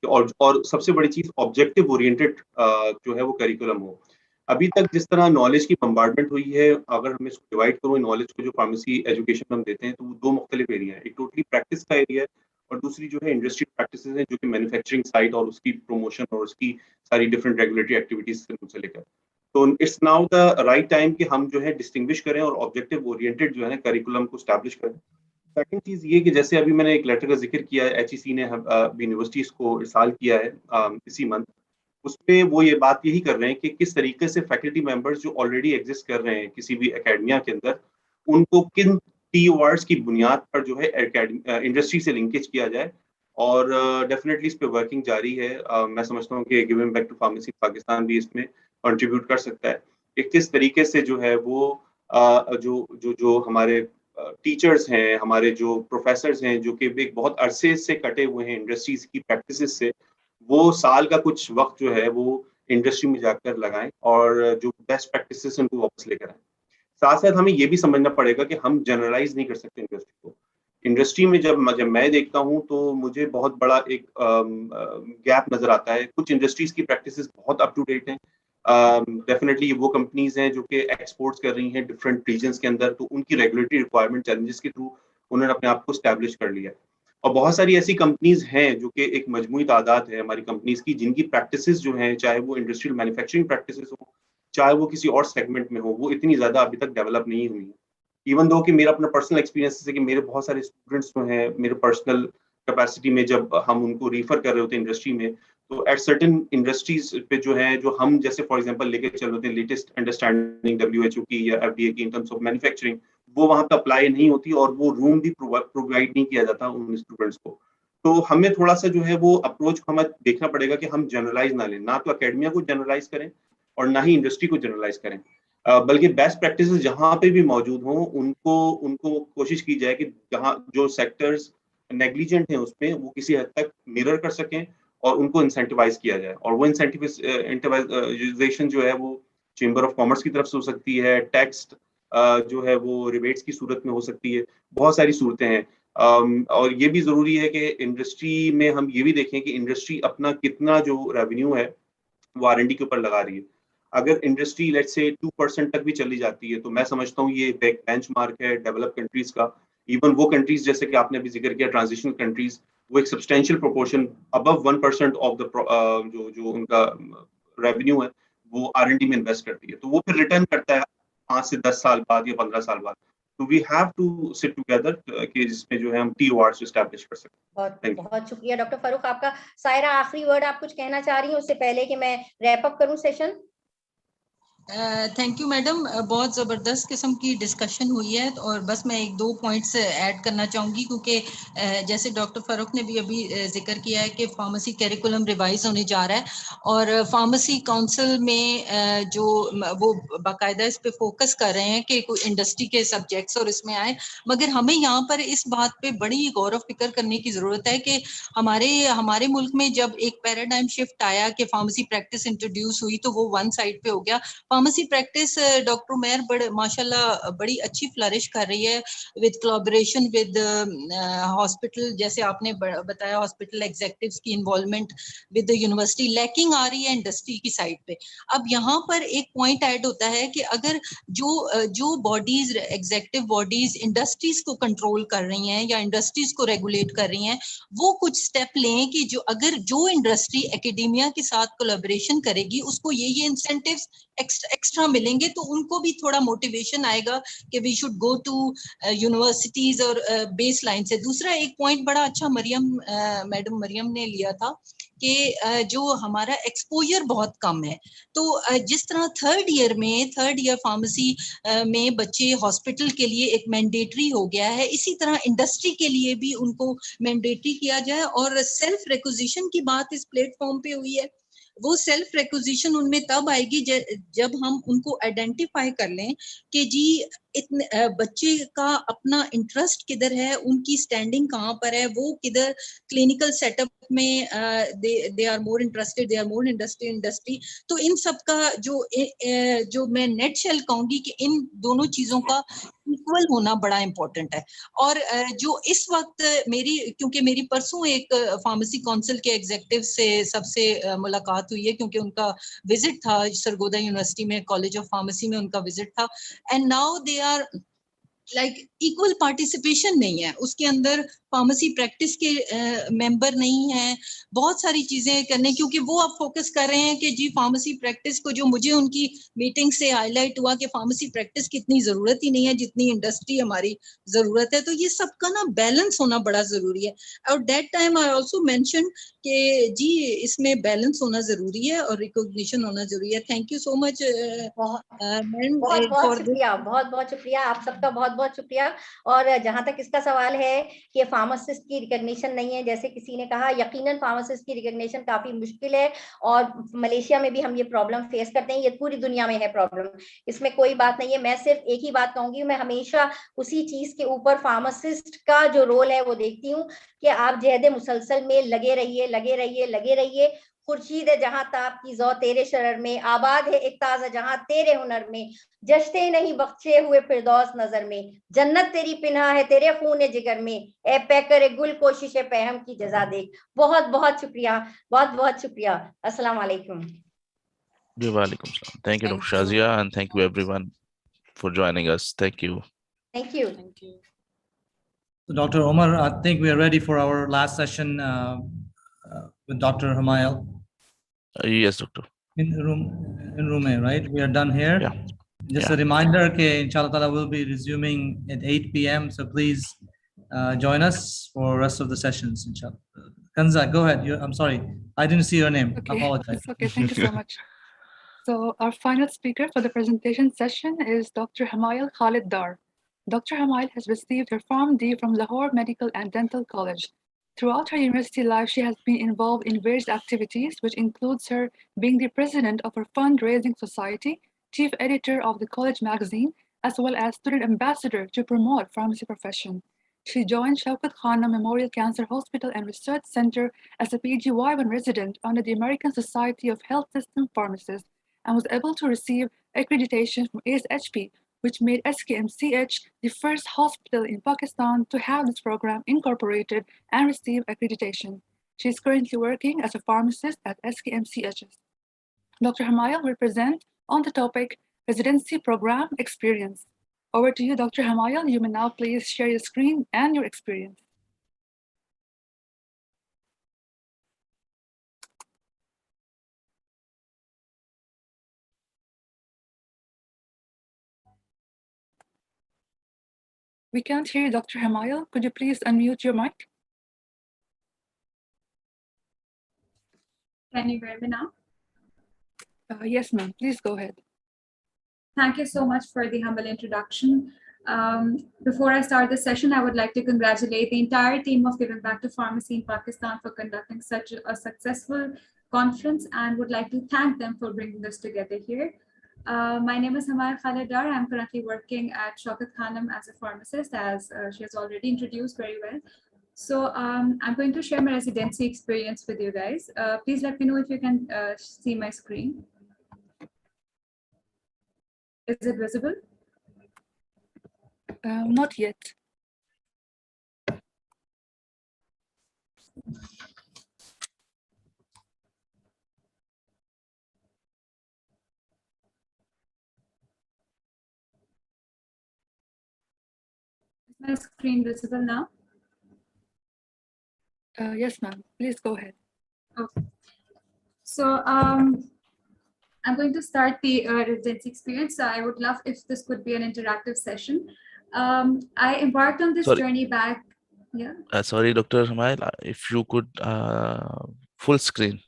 और सबसे बड़ी चीज़ ऑब्जेक्टिव ओरिएंटेड जो है वो करिकुलम हो। अभी तक जिस तरह नॉलेज की बम्बार्डमेंट हुई है, अगर हम इसको डिवाइड करूँ नॉलेज को, जो फार्मेसी एजुकेशन में हम देते हैं, तो वो दो मुख्तलिफ एरिया है। एक टोटली प्रैक्टिस का एरिया है और दूसरी जो है इंडस्ट्री प्रैक्टिसेस है, जो कि मैन्युफैक्चरिंग साइट और उसकी प्रमोशन और उसकी सारी डिफरेंट रेगुलेटरी एक्टिविटीज से लेकर। तो it's now the right time कि हम जो है डिस्टिंग्विश करें और ऑब्जेक्टिव ओरिएंटेड जो है ना करिकुलम को स्टैब्लिश करें। सेकंड चीज ये कि जैसे अभी मैंने एक लेटर का जिक्र किया है, HEC ने यूनिवर्सिटीज को इरसाल किया है इसी मंथ, उसमें वो ये बात यही कर रहे हैं कि किस तरीके से फैकल्टी मेंबर्स जो ऑलरेडी एग्जिस्ट कर रहे हैं किसी भी एकेडमिया के अंदर, उनको किन कीवर्ड्स की बुनियाद पर जो है इंडस्ट्री से लिंकेज किया जाए। और डेफिनेटली इस पे वर्किंग जारी है। मैं समझता हूँ कि giving back to pharmacy Pakistan भी इसमें कंट्रीब्यूट कर सकता है कि किस तरीके से जो है वो जो हमारे टीचर्स हैं, हमारे जो प्रोफेसर्स हैं, जो कि एक बहुत अरसे से कटे हुए हैं इंडस्ट्रीज की प्रैक्टिसेस से, वो साल का कुछ वक्त जो है वो इंडस्ट्री में जाकर लगाएं और जो बेस्ट प्रैक्टिसेस उनको वापस लेकर आएं। साथ साथ हमें ये भी समझना पड़ेगा कि हम जनरलाइज नहीं कर सकते इंडस्ट्री को। इंडस्ट्री में जब मैं देखता हूँ तो मुझे बहुत बड़ा एक गैप नजर आता है। कुछ इंडस्ट्रीज की प्रैक्टिसेस बहुत अप टू डेट हैं। डेफिनेटली वो कंपनीज हैं जो कि एक्सपोर्ट्स कर रही हैं डिफरेंट रीजन्स के अंदर, तो उनकी रेगुलेटरी रिक्वायरमेंट चैलेंजेस के थ्रू उन्होंने अपने आप को स्टैब्लिश कर लिया है। और बहुत सारी ऐसी कंपनीज हैं जो कि एक मजमूई तादाद है हमारी कंपनीज की, जिनकी प्रैक्टिसेस जो हैं, चाहे वो इंडस्ट्रियल मैन्युफैक्चरिंग प्रैक्टिसेस हो, चाहे वो किसी और सेगमेंट में हो, वो इतनी ज्यादा अभी तक डेवलप नहीं हुई है। इवन दो कि मेरा अपना पर्सनल एक्सपीरियंस है कि मेरे बहुत सारे स्टूडेंट्स जो हैं, मेरे पर्सनल कैपेसिटी में जब हम उनको रेफर कर रहे होते हैं इंडस्ट्री में, तो एट सर्टेन इंडस्ट्रीज पे जो है, जो हम जैसे फॉर एग्जांपल लेके चल रहे हैं लेटेस्ट अंडरस्टैंडिंग WHO की या FDA की इन टर्म्स ऑफ मैन्युफैक्चरिंग, वो वहाँ पे अप्लाई नहीं होती और वो रूम भी प्रोवाइड नहीं किया जाता उन स्टूडेंट्स को। तो हमें थोड़ा सा जो है वो अप्रोच को हमें देखना पड़ेगा कि हम जनरलाइज ना लें, ना तो अकेडमिया को जनरलाइज करें और ना ही इंडस्ट्री को जनरलाइज करें, बल्कि बेस्ट प्रैक्टिसेस जहाँ पे भी मौजूद हों उनको कोशिश की जाए कि जहाँ जो सेक्टर्स नेग्लिजेंट हैं उसमें वो किसी हद तक मिरर कर सकें और उनको इंसेंटिवाइज किया जाए। और वो इंसेंटिवाइजेशन जो है वो चेंबर ऑफ कॉमर्स की तरफ से हो सकती है, टैक्स जो है वो रिबेट्स की सूरत में हो सकती है, बहुत सारी सूरतें हैं। और ये भी ज़रूरी है कि इंडस्ट्री में हम ये भी देखें कि इंडस्ट्री अपना कितना जो रेवेन्यू है वो R&D के ऊपर लगा रही है। अगर इंडस्ट्री लेट्स से 2% तक भी चली जाती है तो मैं समझता हूँ ये बेंचमार्क है डेवलप कंट्रीज का। इवन वो कंट्रीज जैसे कि आपने अभी जिक्र किया ट्रांजिशनल कंट्रीज, वो एक substantial proportion above 1% of the जो उनका रेवेन्यू है वो R&D में इन्वेस्ट करती है, तो वो फिर रिटर्न करता है 5 से 10 साल बाद या 15 साल बाद। तो we have to sit together कि जिसमें जो है हम TORs एस्टैब्लिश कर सकें। बहुत बहुत शुक्रिया डॉक्टर फारूक आपका। सायरा, आखिरी वर्ड आप कुछ कहना चाह रही हैं उससे पहले कि मैं रैप अप करूं सेशन? थैंक यू मैडम, बहुत ज़बरदस्त किस्म की डिस्कशन हुई है। और बस मैं एक दो पॉइंट्स ऐड करना चाहूँगी, क्योंकि जैसे डॉक्टर फारूक ने भी अभी जिक्र किया है कि फार्मेसी करिकुलम रिवाइज होने जा रहा है, और फार्मेसी काउंसिल में जो वो बाकायदा इस पे फोकस कर रहे हैं कि कोई इंडस्ट्री के सब्जेक्ट्स और इसमें आए। मगर हमें यहाँ पर इस बात पे बड़ी गौर फिक्र करने की ज़रूरत है कि हमारे मुल्क में जब एक पैराडाइम शिफ्ट आया कि फार्मेसी प्रैक्टिस इंट्रोड्यूस हुई तो वो वन साइड पे हो गया। फार्मेसी प्रैक्टिस डॉक्टर उमैर माशाल्लाह बड़ी अच्छी फ्लरिश कर रही है विद कोलैबोरेशन विद हॉस्पिटल, जैसे आपने बताया हॉस्पिटल एग्जीक्यूटिव्स की involvement with the university lacking आ रही है इंडस्ट्री की साइड पे। अब यहाँ पर एक पॉइंट ऐड होता है कि अगर जो बॉडीज एग्जीक्यूटिव बॉडीज इंडस्ट्रीज को कंट्रोल कर रही हैं या इंडस्ट्रीज को रेगुलेट कर रही हैं, वो कुछ स्टेप लें कि जो इंडस्ट्री एकेडेमिया के साथ कोलैबोरेशन करेगी उसको ये इंसेंटिव्स एक्स्ट्रा मिलेंगे, तो उनको भी थोड़ा मोटिवेशन आएगा कि we should go to universities और बेस लाइन से। दूसरा एक पॉइंट बड़ा अच्छा मैडम मरियम ने लिया था कि जो हमारा एक्सपोजर बहुत कम है, तो जिस तरह थर्ड ईयर फार्मेसी में बच्चे हॉस्पिटल के लिए एक मैंडेटरी हो गया है, इसी तरह इंडस्ट्री के लिए भी उनको मैंडेटरी किया जाए। और सेल्फ रिक्विजिशन की बात इस प्लेटफॉर्म पे हुई है, वो सेल्फ रिक्विजिशन उनमें तब आएगी जब हम उनको आइडेंटिफाई कर लें कि जी इतने बच्चे का अपना इंटरेस्ट किधर है, उनकी स्टैंडिंग कहाँ पर है, वो किधर क्लिनिकल सेटअप में they are more interested, they are more industry. तो इन सब का जो मैं नेट शेल कहूंगी कि इन दोनों चीजों का इक्वल होना बड़ा इंपॉर्टेंट है। और जो इस वक्त क्योंकि मेरी परसों एक फार्मेसी काउंसिल के एग्जीक्यूटिव से सबसे मुलाकात हुई है, क्योंकि उनका विजिट था सरगोदा यूनिवर्सिटी में, कॉलेज ऑफ फार्मेसी में उनका विजिट था, and now they are like equal participation नहीं है उसके अंदर, फार्मेसी प्रैक्टिस के मेंबर नहीं है, बहुत सारी चीजें करने, क्योंकि वो अब फोकस कर रहे हैं कि जी फार्मेसी प्रैक्टिस को, जो मुझे उनकी मीटिंग से हाईलाइट हुआ कि फार्मेसी प्रैक्टिस की इतनी जरूरत ही नहीं है जितनी इंडस्ट्री हमारी जरूरत है। तो ये सबका ना बैलेंस होना बड़ा जरूरी है। और that time I also mention कि जी इसमें बैलेंस होना जरूरी है और रिकॉग्निशन होना जरूरी है। Thank you so much ma'am बहुत शुक्रिया, बहुत शुक्रिया आप सबका, बहुत शुक्रिया। और जहां तक इसका सवाल है कि फार्मासिस्ट की रिकॉग्निशन नहीं है, जैसे किसी ने कहा, यकीनन फार्मासिस्ट की रिकॉग्निशन काफी मुश्किल है और मलेशिया में भी हम ये प्रॉब्लम फेस करते हैं, ये पूरी दुनिया में है प्रॉब्लम, इसमें कोई बात नहीं है। मैं सिर्फ एक ही बात कहूंगी, मैं हमेशा उसी चीज के ऊपर फार्मासिस्ट का जो रोल है वो देखती हूँ कि आप जहद मुसलसल में लगे रहिए। खुर्शीद है जहां ताप की जौ तेरे शरर में, आबाद है एक ताजा जहां तेरे हुनर में, जश्ते नहीं बख्शे हुए फिरदौस नजर में, जन्नत तेरी पिन्हा है तेरे खून जिगर में, ए पैकर गुल कोशिश पहम की जजा देख। बहुत शुक्रिया, बहुत शुक्रिया। अस्सलाम वालेकुम। वालेकुम सलाम। Thank you, Dr. Shazia, and thank you everyone for joining us. Thank you. Thank you. So Dr. Omar, I think we are ready for our last session with Dr. Hamail. Yes, doctor. In room A, right? We are done here. Yeah. Just a reminder, okay, inshallah ta'ala, we'll be resuming at 8 p.m. So please join us for the rest of the sessions, inshallah. Kanza, go ahead. I'm sorry. I didn't see your name. Okay, I apologize. it's okay. Thank you so much. So our final speaker for the presentation session is Dr. Hamail Khalid Dar. Dr. Hamail has received her PharmD from Lahore Medical and Dental College. Throughout her university life, she has been involved in various activities, which includes her being the president of her fundraising society, chief editor of the college magazine, as well as student ambassador to promote pharmacy profession. She joined Shaukat Khanna Memorial Cancer Hospital and Research Center as a PGY1 resident under the American Society of Health System Pharmacists and was able to receive accreditation from ASHP, which made SKMCH the first hospital in Pakistan to have this program incorporated and receive accreditation. She is currently working as a pharmacist at SKMCHs. Dr. Hamayal will present on the topic Residency Program Experience. Over to you, Dr. Hamayal. You may now please share your screen and your experience. We can't hear you, Dr. Hamayal. Could you please unmute your mic? Can you hear me now? Yes, ma'am. Please go ahead. Thank you so much for the humble introduction. Before I start the session, I would like to congratulate the entire team of Giving Back to Pharmacy in Pakistan for conducting such a successful conference and would like to thank them for bringing us together here. My name is Hamayal Khalidar. I'm currently working at Shaukat Khanam as a pharmacist, as she has already introduced very well. So I'm going to share my residency experience with you guys. Please let me know if you can see my screen. Is it visible? Not yet. Is my screen visible now? Yes, ma'am. Please go ahead. Okay. So I'm going to start the residency experience. So I would love if this could be an interactive session. I embarked on this journey back. Yeah. Sorry, Dr. Hamayal, if you could full screen,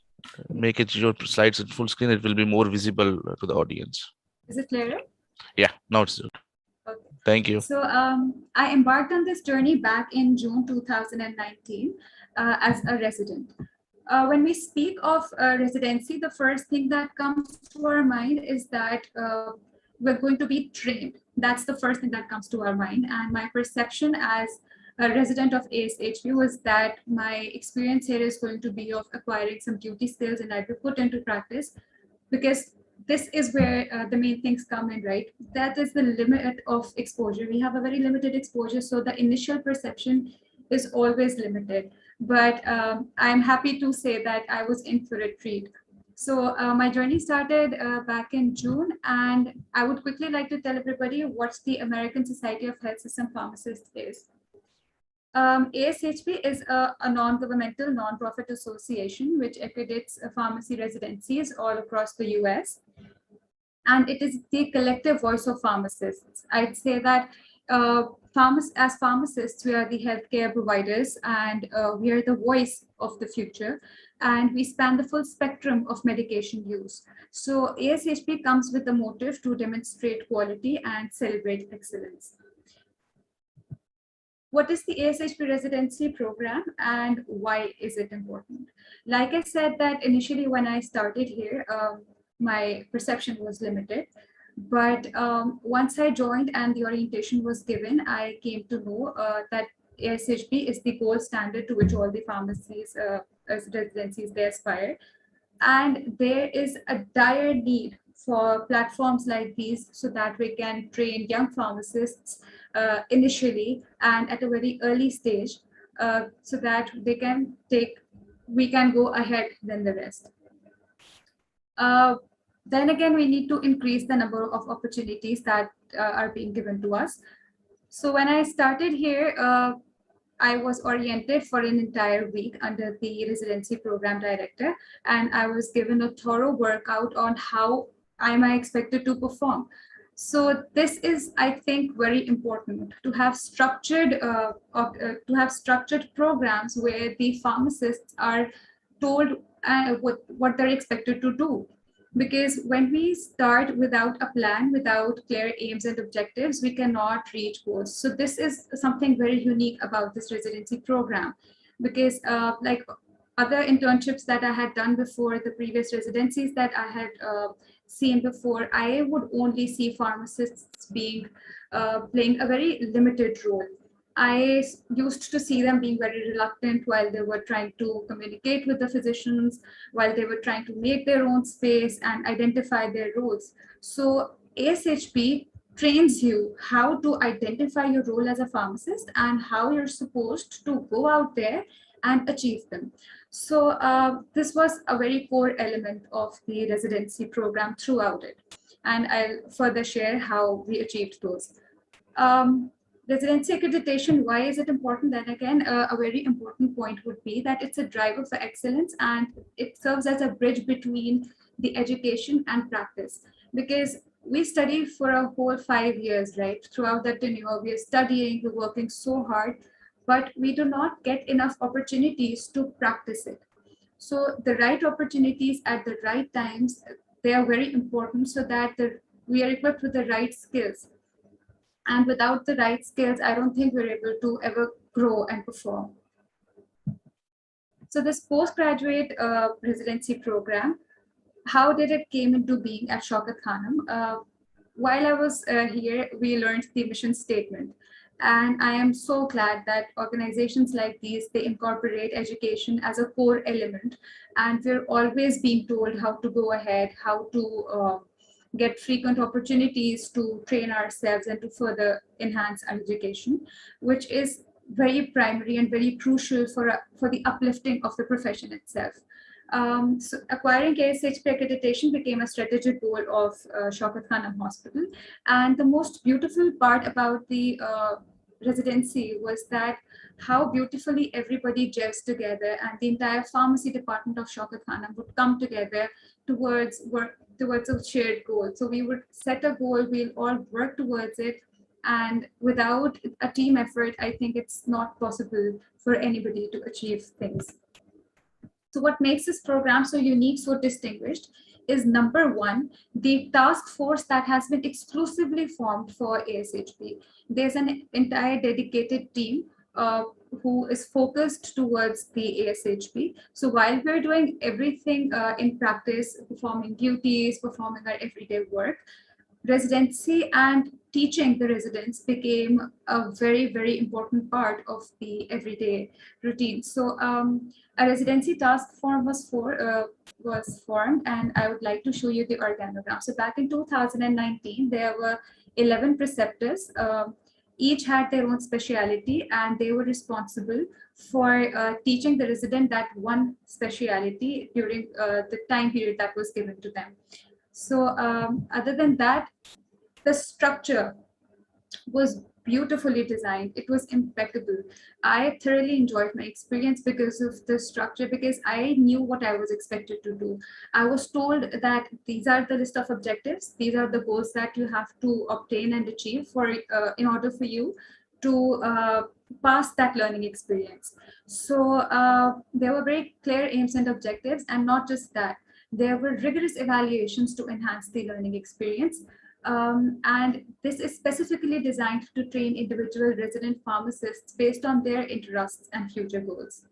make it your slides in full screen, it will be more visible to the audience. Is it clearer? Yeah, now it's good. Okay. Thank you. So I embarked on this journey back in June 2019 as a resident. When we speak of residency, the first thing that comes to our mind is that we're going to be trained. That's the first thing that comes to our mind. And my perception as a resident of ASHP was that my experience here is going to be of acquiring some duty skills and I will put into practice, because this is where the main things come in, right? That is the limit of exposure. We have a very limited exposure, so the initial perception is always limited. But I'm happy to say that I was in for a treat. So my journey started back in June, and I would quickly like to tell everybody what the American Society of Health System Pharmacists is. ASHP is a non-governmental, non-profit association which accredits pharmacy residencies all across the US. And it is the collective voice of pharmacists. I'd say that as pharmacists, we are the healthcare providers and we are the voice of the future. And we span the full spectrum of medication use. So ASHP comes with the motive to demonstrate quality and celebrate excellence. What is the ASHP residency program and why is it important? Like I said that initially when I started here, my perception was limited. But once I joined and the orientation was given, I came to know that ASHP is the gold standard to which all the pharmacies, residencies, they aspire. And there is a dire need for platforms like these so that we can train young pharmacists initially and at a very early stage so that we can go ahead than the rest. Then again, we need to increase the number of opportunities that are being given to us. So when I started here, I was oriented for an entire week under the residency program director, and I was given a thorough workout on how I am expected to perform. So this is, I think, very important to have structured programs where the pharmacists are told what they're expected to do. Because when we start without a plan, without clear aims and objectives, we cannot reach goals. So this is something very unique about this residency program, because like other internships that I had done before, the previous residencies that I had seen before, I would only see pharmacists being playing a very limited role. I used to see them being very reluctant while they were trying to communicate with the physicians, while they were trying to make their own space and identify their roles. So ASHP trains you how to identify your role as a pharmacist and how you're supposed to go out there and achieve them. So this was a very core element of the residency program throughout it. And I'll further share how we achieved those. Residency accreditation, why is it important? Then again, a very important point would be that it's a driver for excellence and it serves as a bridge between the education and practice. Because we study for a whole 5 years, right? Throughout that tenure, we are studying, we're working so hard, but we do not get enough opportunities to practice it. So the right opportunities at the right times, they are very important so that we are equipped with the right skills. And without the right skills, I don't think we're able to ever grow and perform. So this postgraduate residency program, how did it came into being at Shaukat Khanum? While I was here, we learned the mission statement. And I am so glad that organizations like these, they incorporate education as a core element. And we're always being told how to go ahead, how to get frequent opportunities to train ourselves and to further enhance our education, which is very primary and very crucial for the uplifting of the profession itself. So acquiring ASHP accreditation became a strategic goal of Shaukat Khanum Hospital. And the most beautiful part about the residency was that how beautifully everybody gels together, and the entire pharmacy department of Shaukat Khanum would come together towards a shared goal. So we would set a goal, we'll all work towards it. And without a team effort, I think it's not possible for anybody to achieve things. So what makes this program so unique, so distinguished is number one, the task force that has been exclusively formed for ASHP. There's an entire dedicated team who is focused towards the ASHP. So while we're doing everything in practice, performing duties, performing our everyday work, residency and teaching the residents became a very, very important part of the everyday routine. So a residency task force was formed, and I would like to show you the organogram. So back in 2019, there were 11 preceptors. Each had their own speciality, and they were responsible for teaching the resident that one speciality during the time period that was given to them. So other than that, the structure was beautifully designed. It was impeccable. I thoroughly enjoyed my experience because of the structure, because I knew what I was expected to do. I was told that these are the list of objectives. These are the goals that you have to obtain and achieve in order for you to pass that learning experience. So there were very clear aims and objectives, and not just that. There were rigorous evaluations to enhance the learning experience. And this is specifically designed to train individual resident pharmacists based on their interests and future goals.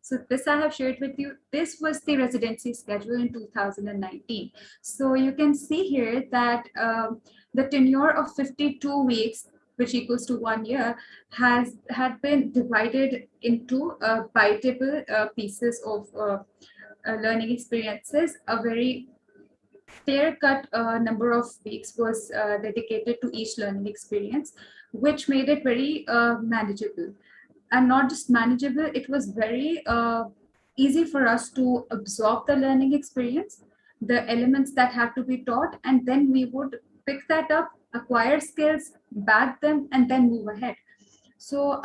So this I have shared with you. This was the residency schedule in 2019. So you can see here that the tenure of 52 weeks, which equals to 1 year, had been divided into bite-able pieces of learning experiences. A very clear-cut number of weeks was dedicated to each learning experience, which made it very manageable. And not just manageable, it was very easy for us to absorb the learning experience, the elements that had to be taught, and then we would pick that up, acquire skills, bag them, and then move ahead. So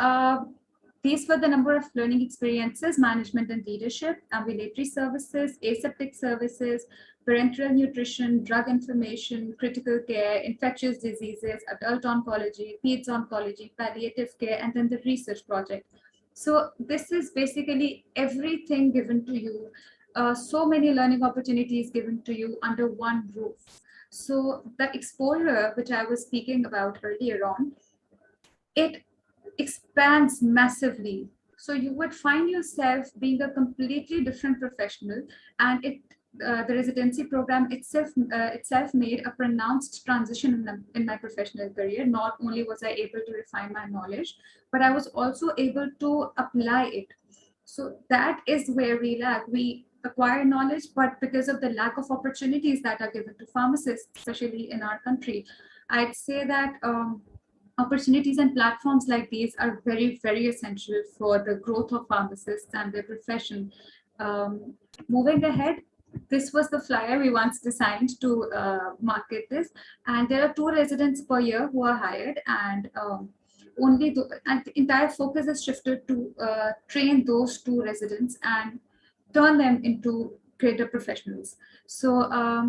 these were the number of learning experiences: management and leadership, ambulatory services, aseptic services, parenteral nutrition, drug information, critical care, infectious diseases, adult oncology, peds oncology, palliative care, and then the research project. So this is basically everything given to you, so many learning opportunities given to you under one roof. So the exposure, which I was speaking about earlier on, it expands massively. So you would find yourself being a completely different professional, and the residency program itself made a pronounced transition in my professional career. Not only was I able to refine my knowledge, but I was also able to apply it. So that is where we lack. We acquire knowledge, but because of the lack of opportunities that are given to pharmacists, especially in our country, I'd say that opportunities and platforms like these are very, very essential for the growth of pharmacists and their profession. Moving ahead, this was the flyer we once designed to market this, and there are 2 residents per year who are hired, and and the entire focus is shifted to train those 2 residents and turn them into greater professionals. So I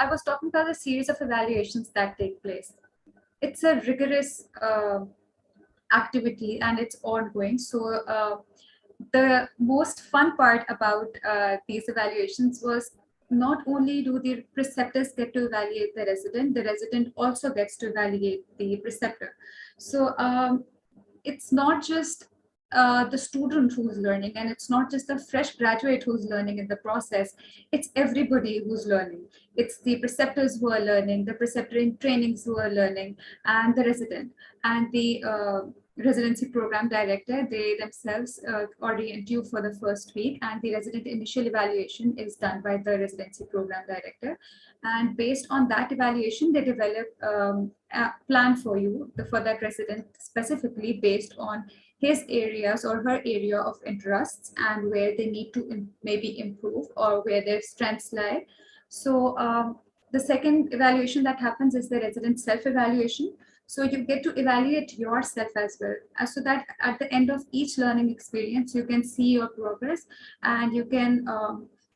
was talking about a series of evaluations that take place. It's a rigorous activity and it's ongoing. So the most fun part about these evaluations was not only do the preceptors get to evaluate the resident also gets to evaluate the preceptor. So it's not just the student who's learning, and it's not just the fresh graduate who's learning in the process, it's everybody who's learning. It's the preceptors who are learning, the preceptor in trainings who are learning, and the resident. And the residency program director, they themselves orient you for the first week, and the resident initial evaluation is done by the residency program director. And based on that evaluation, they develop a plan for you, for that resident specifically based on his areas or her area of interests and where they need to maybe improve or where their strengths lie. So the second evaluation that happens is the resident self-evaluation. So you get to evaluate yourself as well, so that at the end of each learning experience, you can see your progress and you can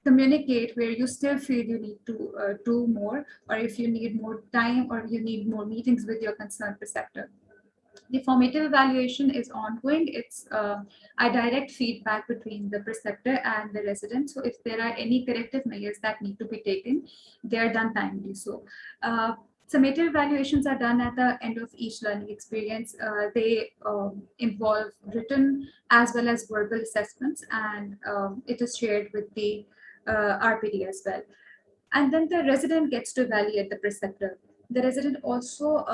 communicate where you still feel you need to do more, or if you need more time or you need more meetings with your concerned preceptor. The formative evaluation is ongoing. It's a direct feedback between the preceptor and the resident. So if there are any corrective measures that need to be taken, they are done timely. So summative evaluations are done at the end of each learning experience. They involve written as well as verbal assessments, and it is shared with the RPD as well. And then the resident gets to evaluate the preceptor. The resident also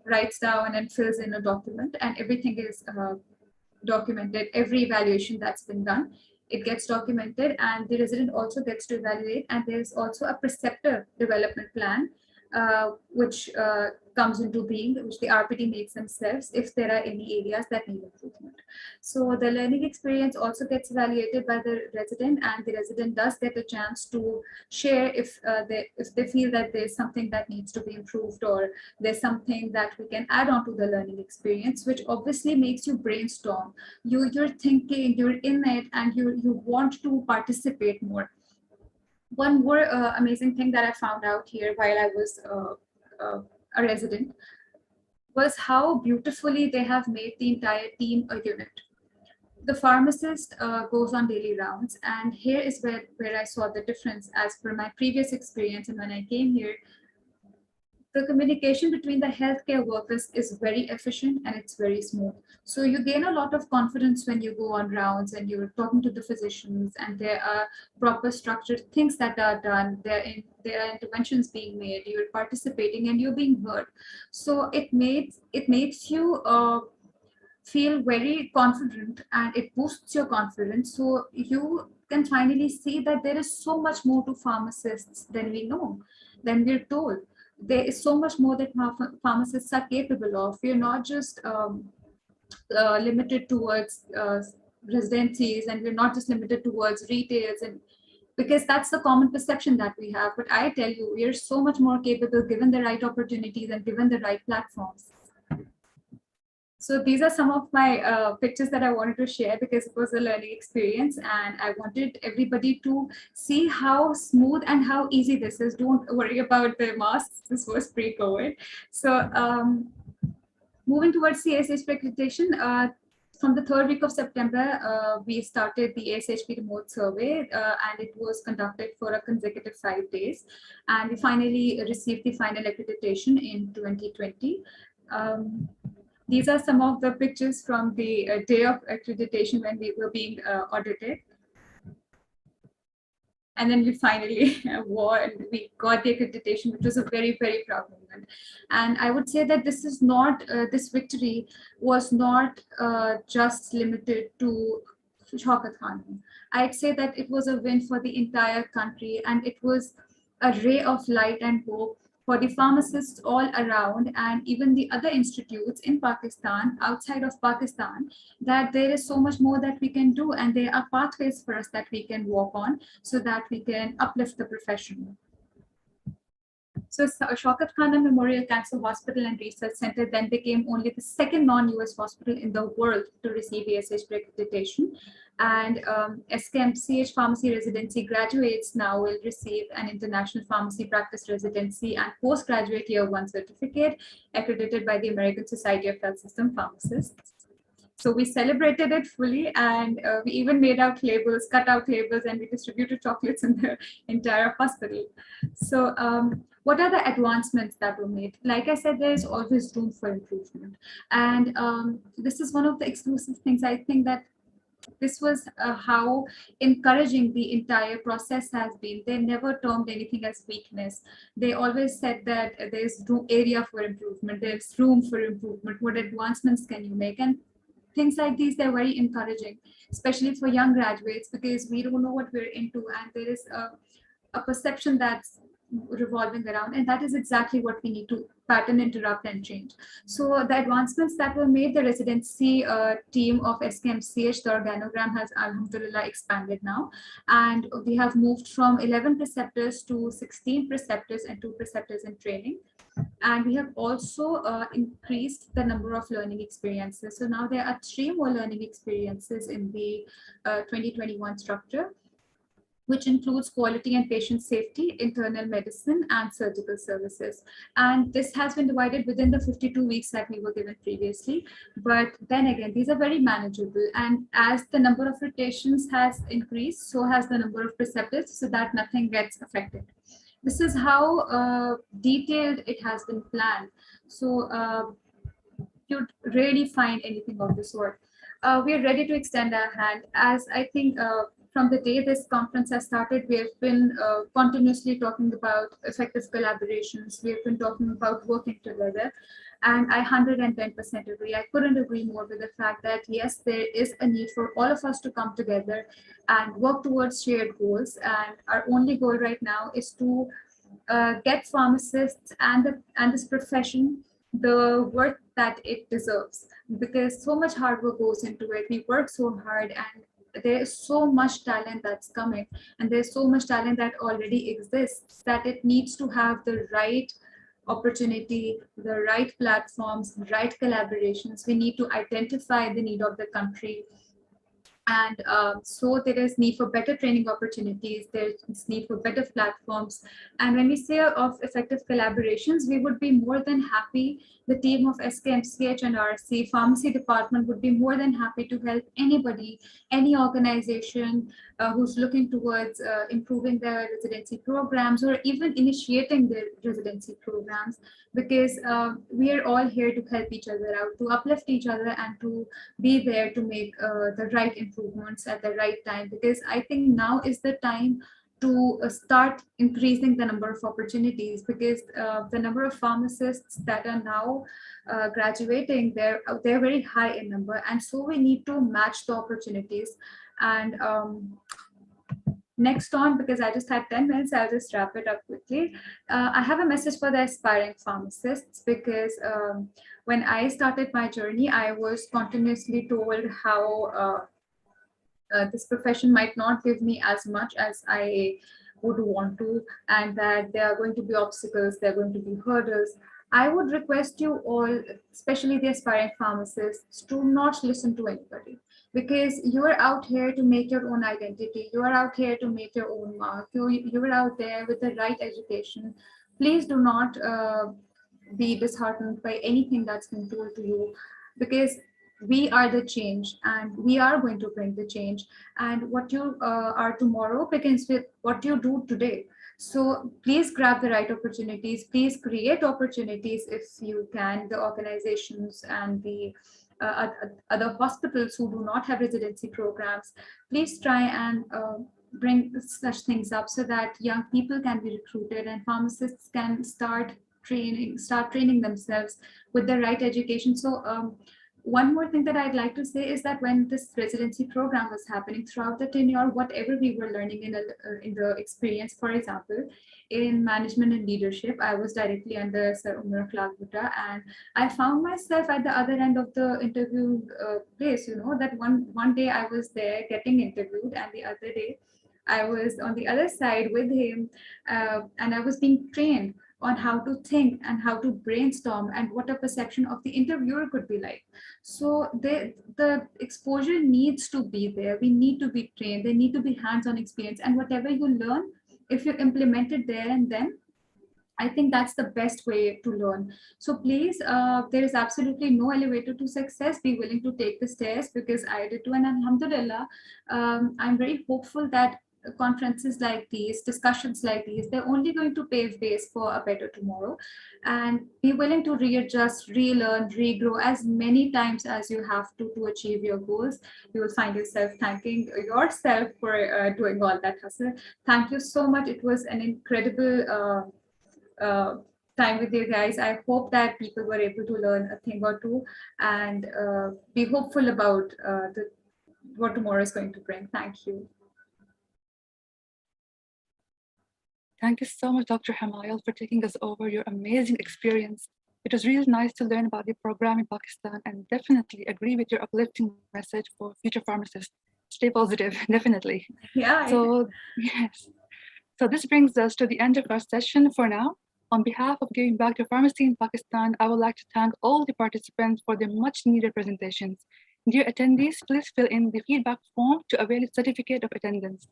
writes down and fills in a document, and everything is documented. Every evaluation that's been done, it gets documented, and the resident also gets to evaluate. And there's also a preceptor development plan, which comes into being, which the RPD makes themselves if there are any areas that need improvement. So the learning experience also gets evaluated by the resident, and the resident does get a chance to share if they feel that there's something that needs to be improved, or there's something that we can add on to the learning experience, which obviously makes you brainstorm. You're thinking, you're in it, and you want to participate more. One more amazing thing that I found out here while I was a resident was how beautifully they have made the entire team a unit. The pharmacist goes on daily rounds, and here is where I saw the difference as per my previous experience. And when I came here, the communication between the healthcare workers is very efficient and it's very smooth. So you gain a lot of confidence when you go on rounds and you're talking to the physicians, and there are proper structured things that are done. There are interventions being made, you're participating and you're being heard. So it makes you feel very confident, and it boosts your confidence. So you can finally see that there is so much more to pharmacists than we know, than we're told. There is so much more that pharmacists are capable of. We're not just limited towards residencies, and we're not just limited towards retails, and because that's the common perception that we have. But I tell you, we are so much more capable given the right opportunities and given the right platforms. So these are some of my pictures that I wanted to share because it was a learning experience, and I wanted everybody to see how smooth and how easy this is. Don't worry about the masks. This was pre-COVID. So moving towards the ASHP accreditation, from the 3rd week of September, we started the ASHP remote survey, and it was conducted for a consecutive 5 days. And we finally received the final accreditation in 2020. These are some of the pictures from the day of accreditation when we were being audited. And then we finally won, and we got the accreditation, which was a very, very proud moment. And I would say that this is not, this victory was not just limited to Shaukat Khan. I'd say that it was a win for the entire country, and it was a ray of light and hope for the pharmacists all around, and even the other institutes in Pakistan, outside of Pakistan, that there is so much more that we can do, and there are pathways for us that we can walk on so that we can uplift the profession. So Shaukat Khan Memorial Cancer Hospital and Research Center then became only the second non-US hospital in the world to receive ASH accreditation. And SKMCH Pharmacy Residency graduates now will receive an International Pharmacy Practice Residency and Postgraduate Year 1 certificate accredited by the American Society of Health System Pharmacists. So we celebrated it fully, and we even made out labels, cut out labels, and we distributed chocolates in the entire hospital. So what are the advancements that were made? Like I said, there is always room for improvement. And this is one of the exclusive things. I think that this was how encouraging the entire process has been. They never termed anything as weakness. They always said that there's no area for improvement, there's room for improvement. What advancements can you make? And things like these, they're very encouraging, especially for young graduates, because we don't know what we're into, and there is a perception that's revolving around, and that is exactly what we need to pattern interrupt and change. So the advancements that were made, the residency team of SKMCH, the organogram has alhamdulillah expanded now, and we have moved from 11 preceptors to 16 preceptors and 2 preceptors in training. And we have also increased the number of learning experiences. So now there are 3 more learning experiences in the 2021 structure, which includes quality and patient safety, internal medicine, and surgical services. And this has been divided within the 52 weeks that we were given previously. But then again, these are very manageable. And as the number of rotations has increased, so has the number of preceptors, so that nothing gets affected. This is how detailed it has been planned. So you'd really find anything of the sort. We are ready to extend our hand, as I think from the day this conference has started, we have been continuously talking about effective collaborations. We have been talking about working together. And I 110% agree. I couldn't agree more with the fact that, yes, there is a need for all of us to come together and work towards shared goals. And our only goal right now is to get pharmacists and this profession the work that it deserves, because so much hard work goes into it. We work so hard, and there is so much talent that's coming, and there's so much talent that already exists, that it needs to have the right opportunity, the right platforms, right collaborations. We need to identify the need of the country. And so there is need for better training opportunities, there's need for better platforms. And when we say of effective collaborations, we would be more than happy, the team of SKMCH and RC pharmacy department would be more than happy to help anybody, any organization who's looking towards improving their residency programs, or even initiating their residency programs, because we are all here to help each other out, to uplift each other, and to be there to make the right improvements at the right time. Because I think now is the time to start increasing the number of opportunities, because the number of pharmacists that are now graduating, they're very high in number, and so we need to match the opportunities. And next on, because I just had 10 minutes, I'll just wrap it up quickly. I have a message for the aspiring pharmacists, because when I started my journey, I was continuously told how this profession might not give me as much as I would want to, and that there are going to be obstacles, there are going to be hurdles. I would request you all, especially the aspiring pharmacists, to not listen to anybody, because you are out here to make your own identity. You are out here to make your own mark. You are out there with the right education. Please do not be disheartened by anything that's been told to you, because we are the change, and we are going to bring the change. And what you are tomorrow begins with what you do today. So please grab the right opportunities. Please create opportunities if you can. The organizations and the other hospitals who do not have residency programs, please try and bring such things up so that young people can be recruited and pharmacists can start training themselves with the right education. So one more thing that I'd like to say is that when this residency program was happening throughout the tenure, whatever we were learning in the experience, for example, in management and leadership, I was directly under Sir Umar Akhlaq, and I found myself at the other end of the interview place, that one day I was there getting interviewed, and the other day I was on the other side with him, and I was being trained on how to think and how to brainstorm and what a perception of the interviewer could be like. So the exposure needs to be there. We need to be trained. There need to be hands-on experience, and whatever you learn, if you implement it there and then, I think that's the best way to learn. So please, there is absolutely no elevator to success. Be willing to take the stairs, because I did too. And alhamdulillah, I'm very hopeful that conferences like these, discussions like these, they're only going to pave ways for a better tomorrow. And be willing to readjust, relearn, regrow as many times as you have to achieve your goals. You will find yourself thanking yourself for doing all that hustle. Thank you so much. It was an incredible time with you guys. I hope that people were able to learn a thing or two, and be hopeful about what tomorrow is going to bring. Thank you. Thank you so much, Dr. Hamayal, for taking us over your amazing experience. It was really nice to learn about the program in Pakistan, and definitely agree with your uplifting message for future pharmacists. Stay positive, definitely. Yeah. So, yes. So this brings us to the end of our session for now. On behalf of Giving Back to Pharmacy in Pakistan, I would like to thank all the participants for their much needed presentations. Dear attendees, please fill in the feedback form to avail a certificate of attendance.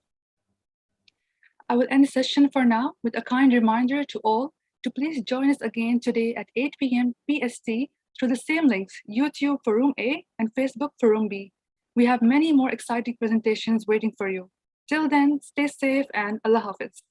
I will end the session for now with a kind reminder to all to please join us again today at 8 p.m. PST through the same links, YouTube for Room A and Facebook for Room B. We have many more exciting presentations waiting for you. Till then, stay safe and Allah Hafiz.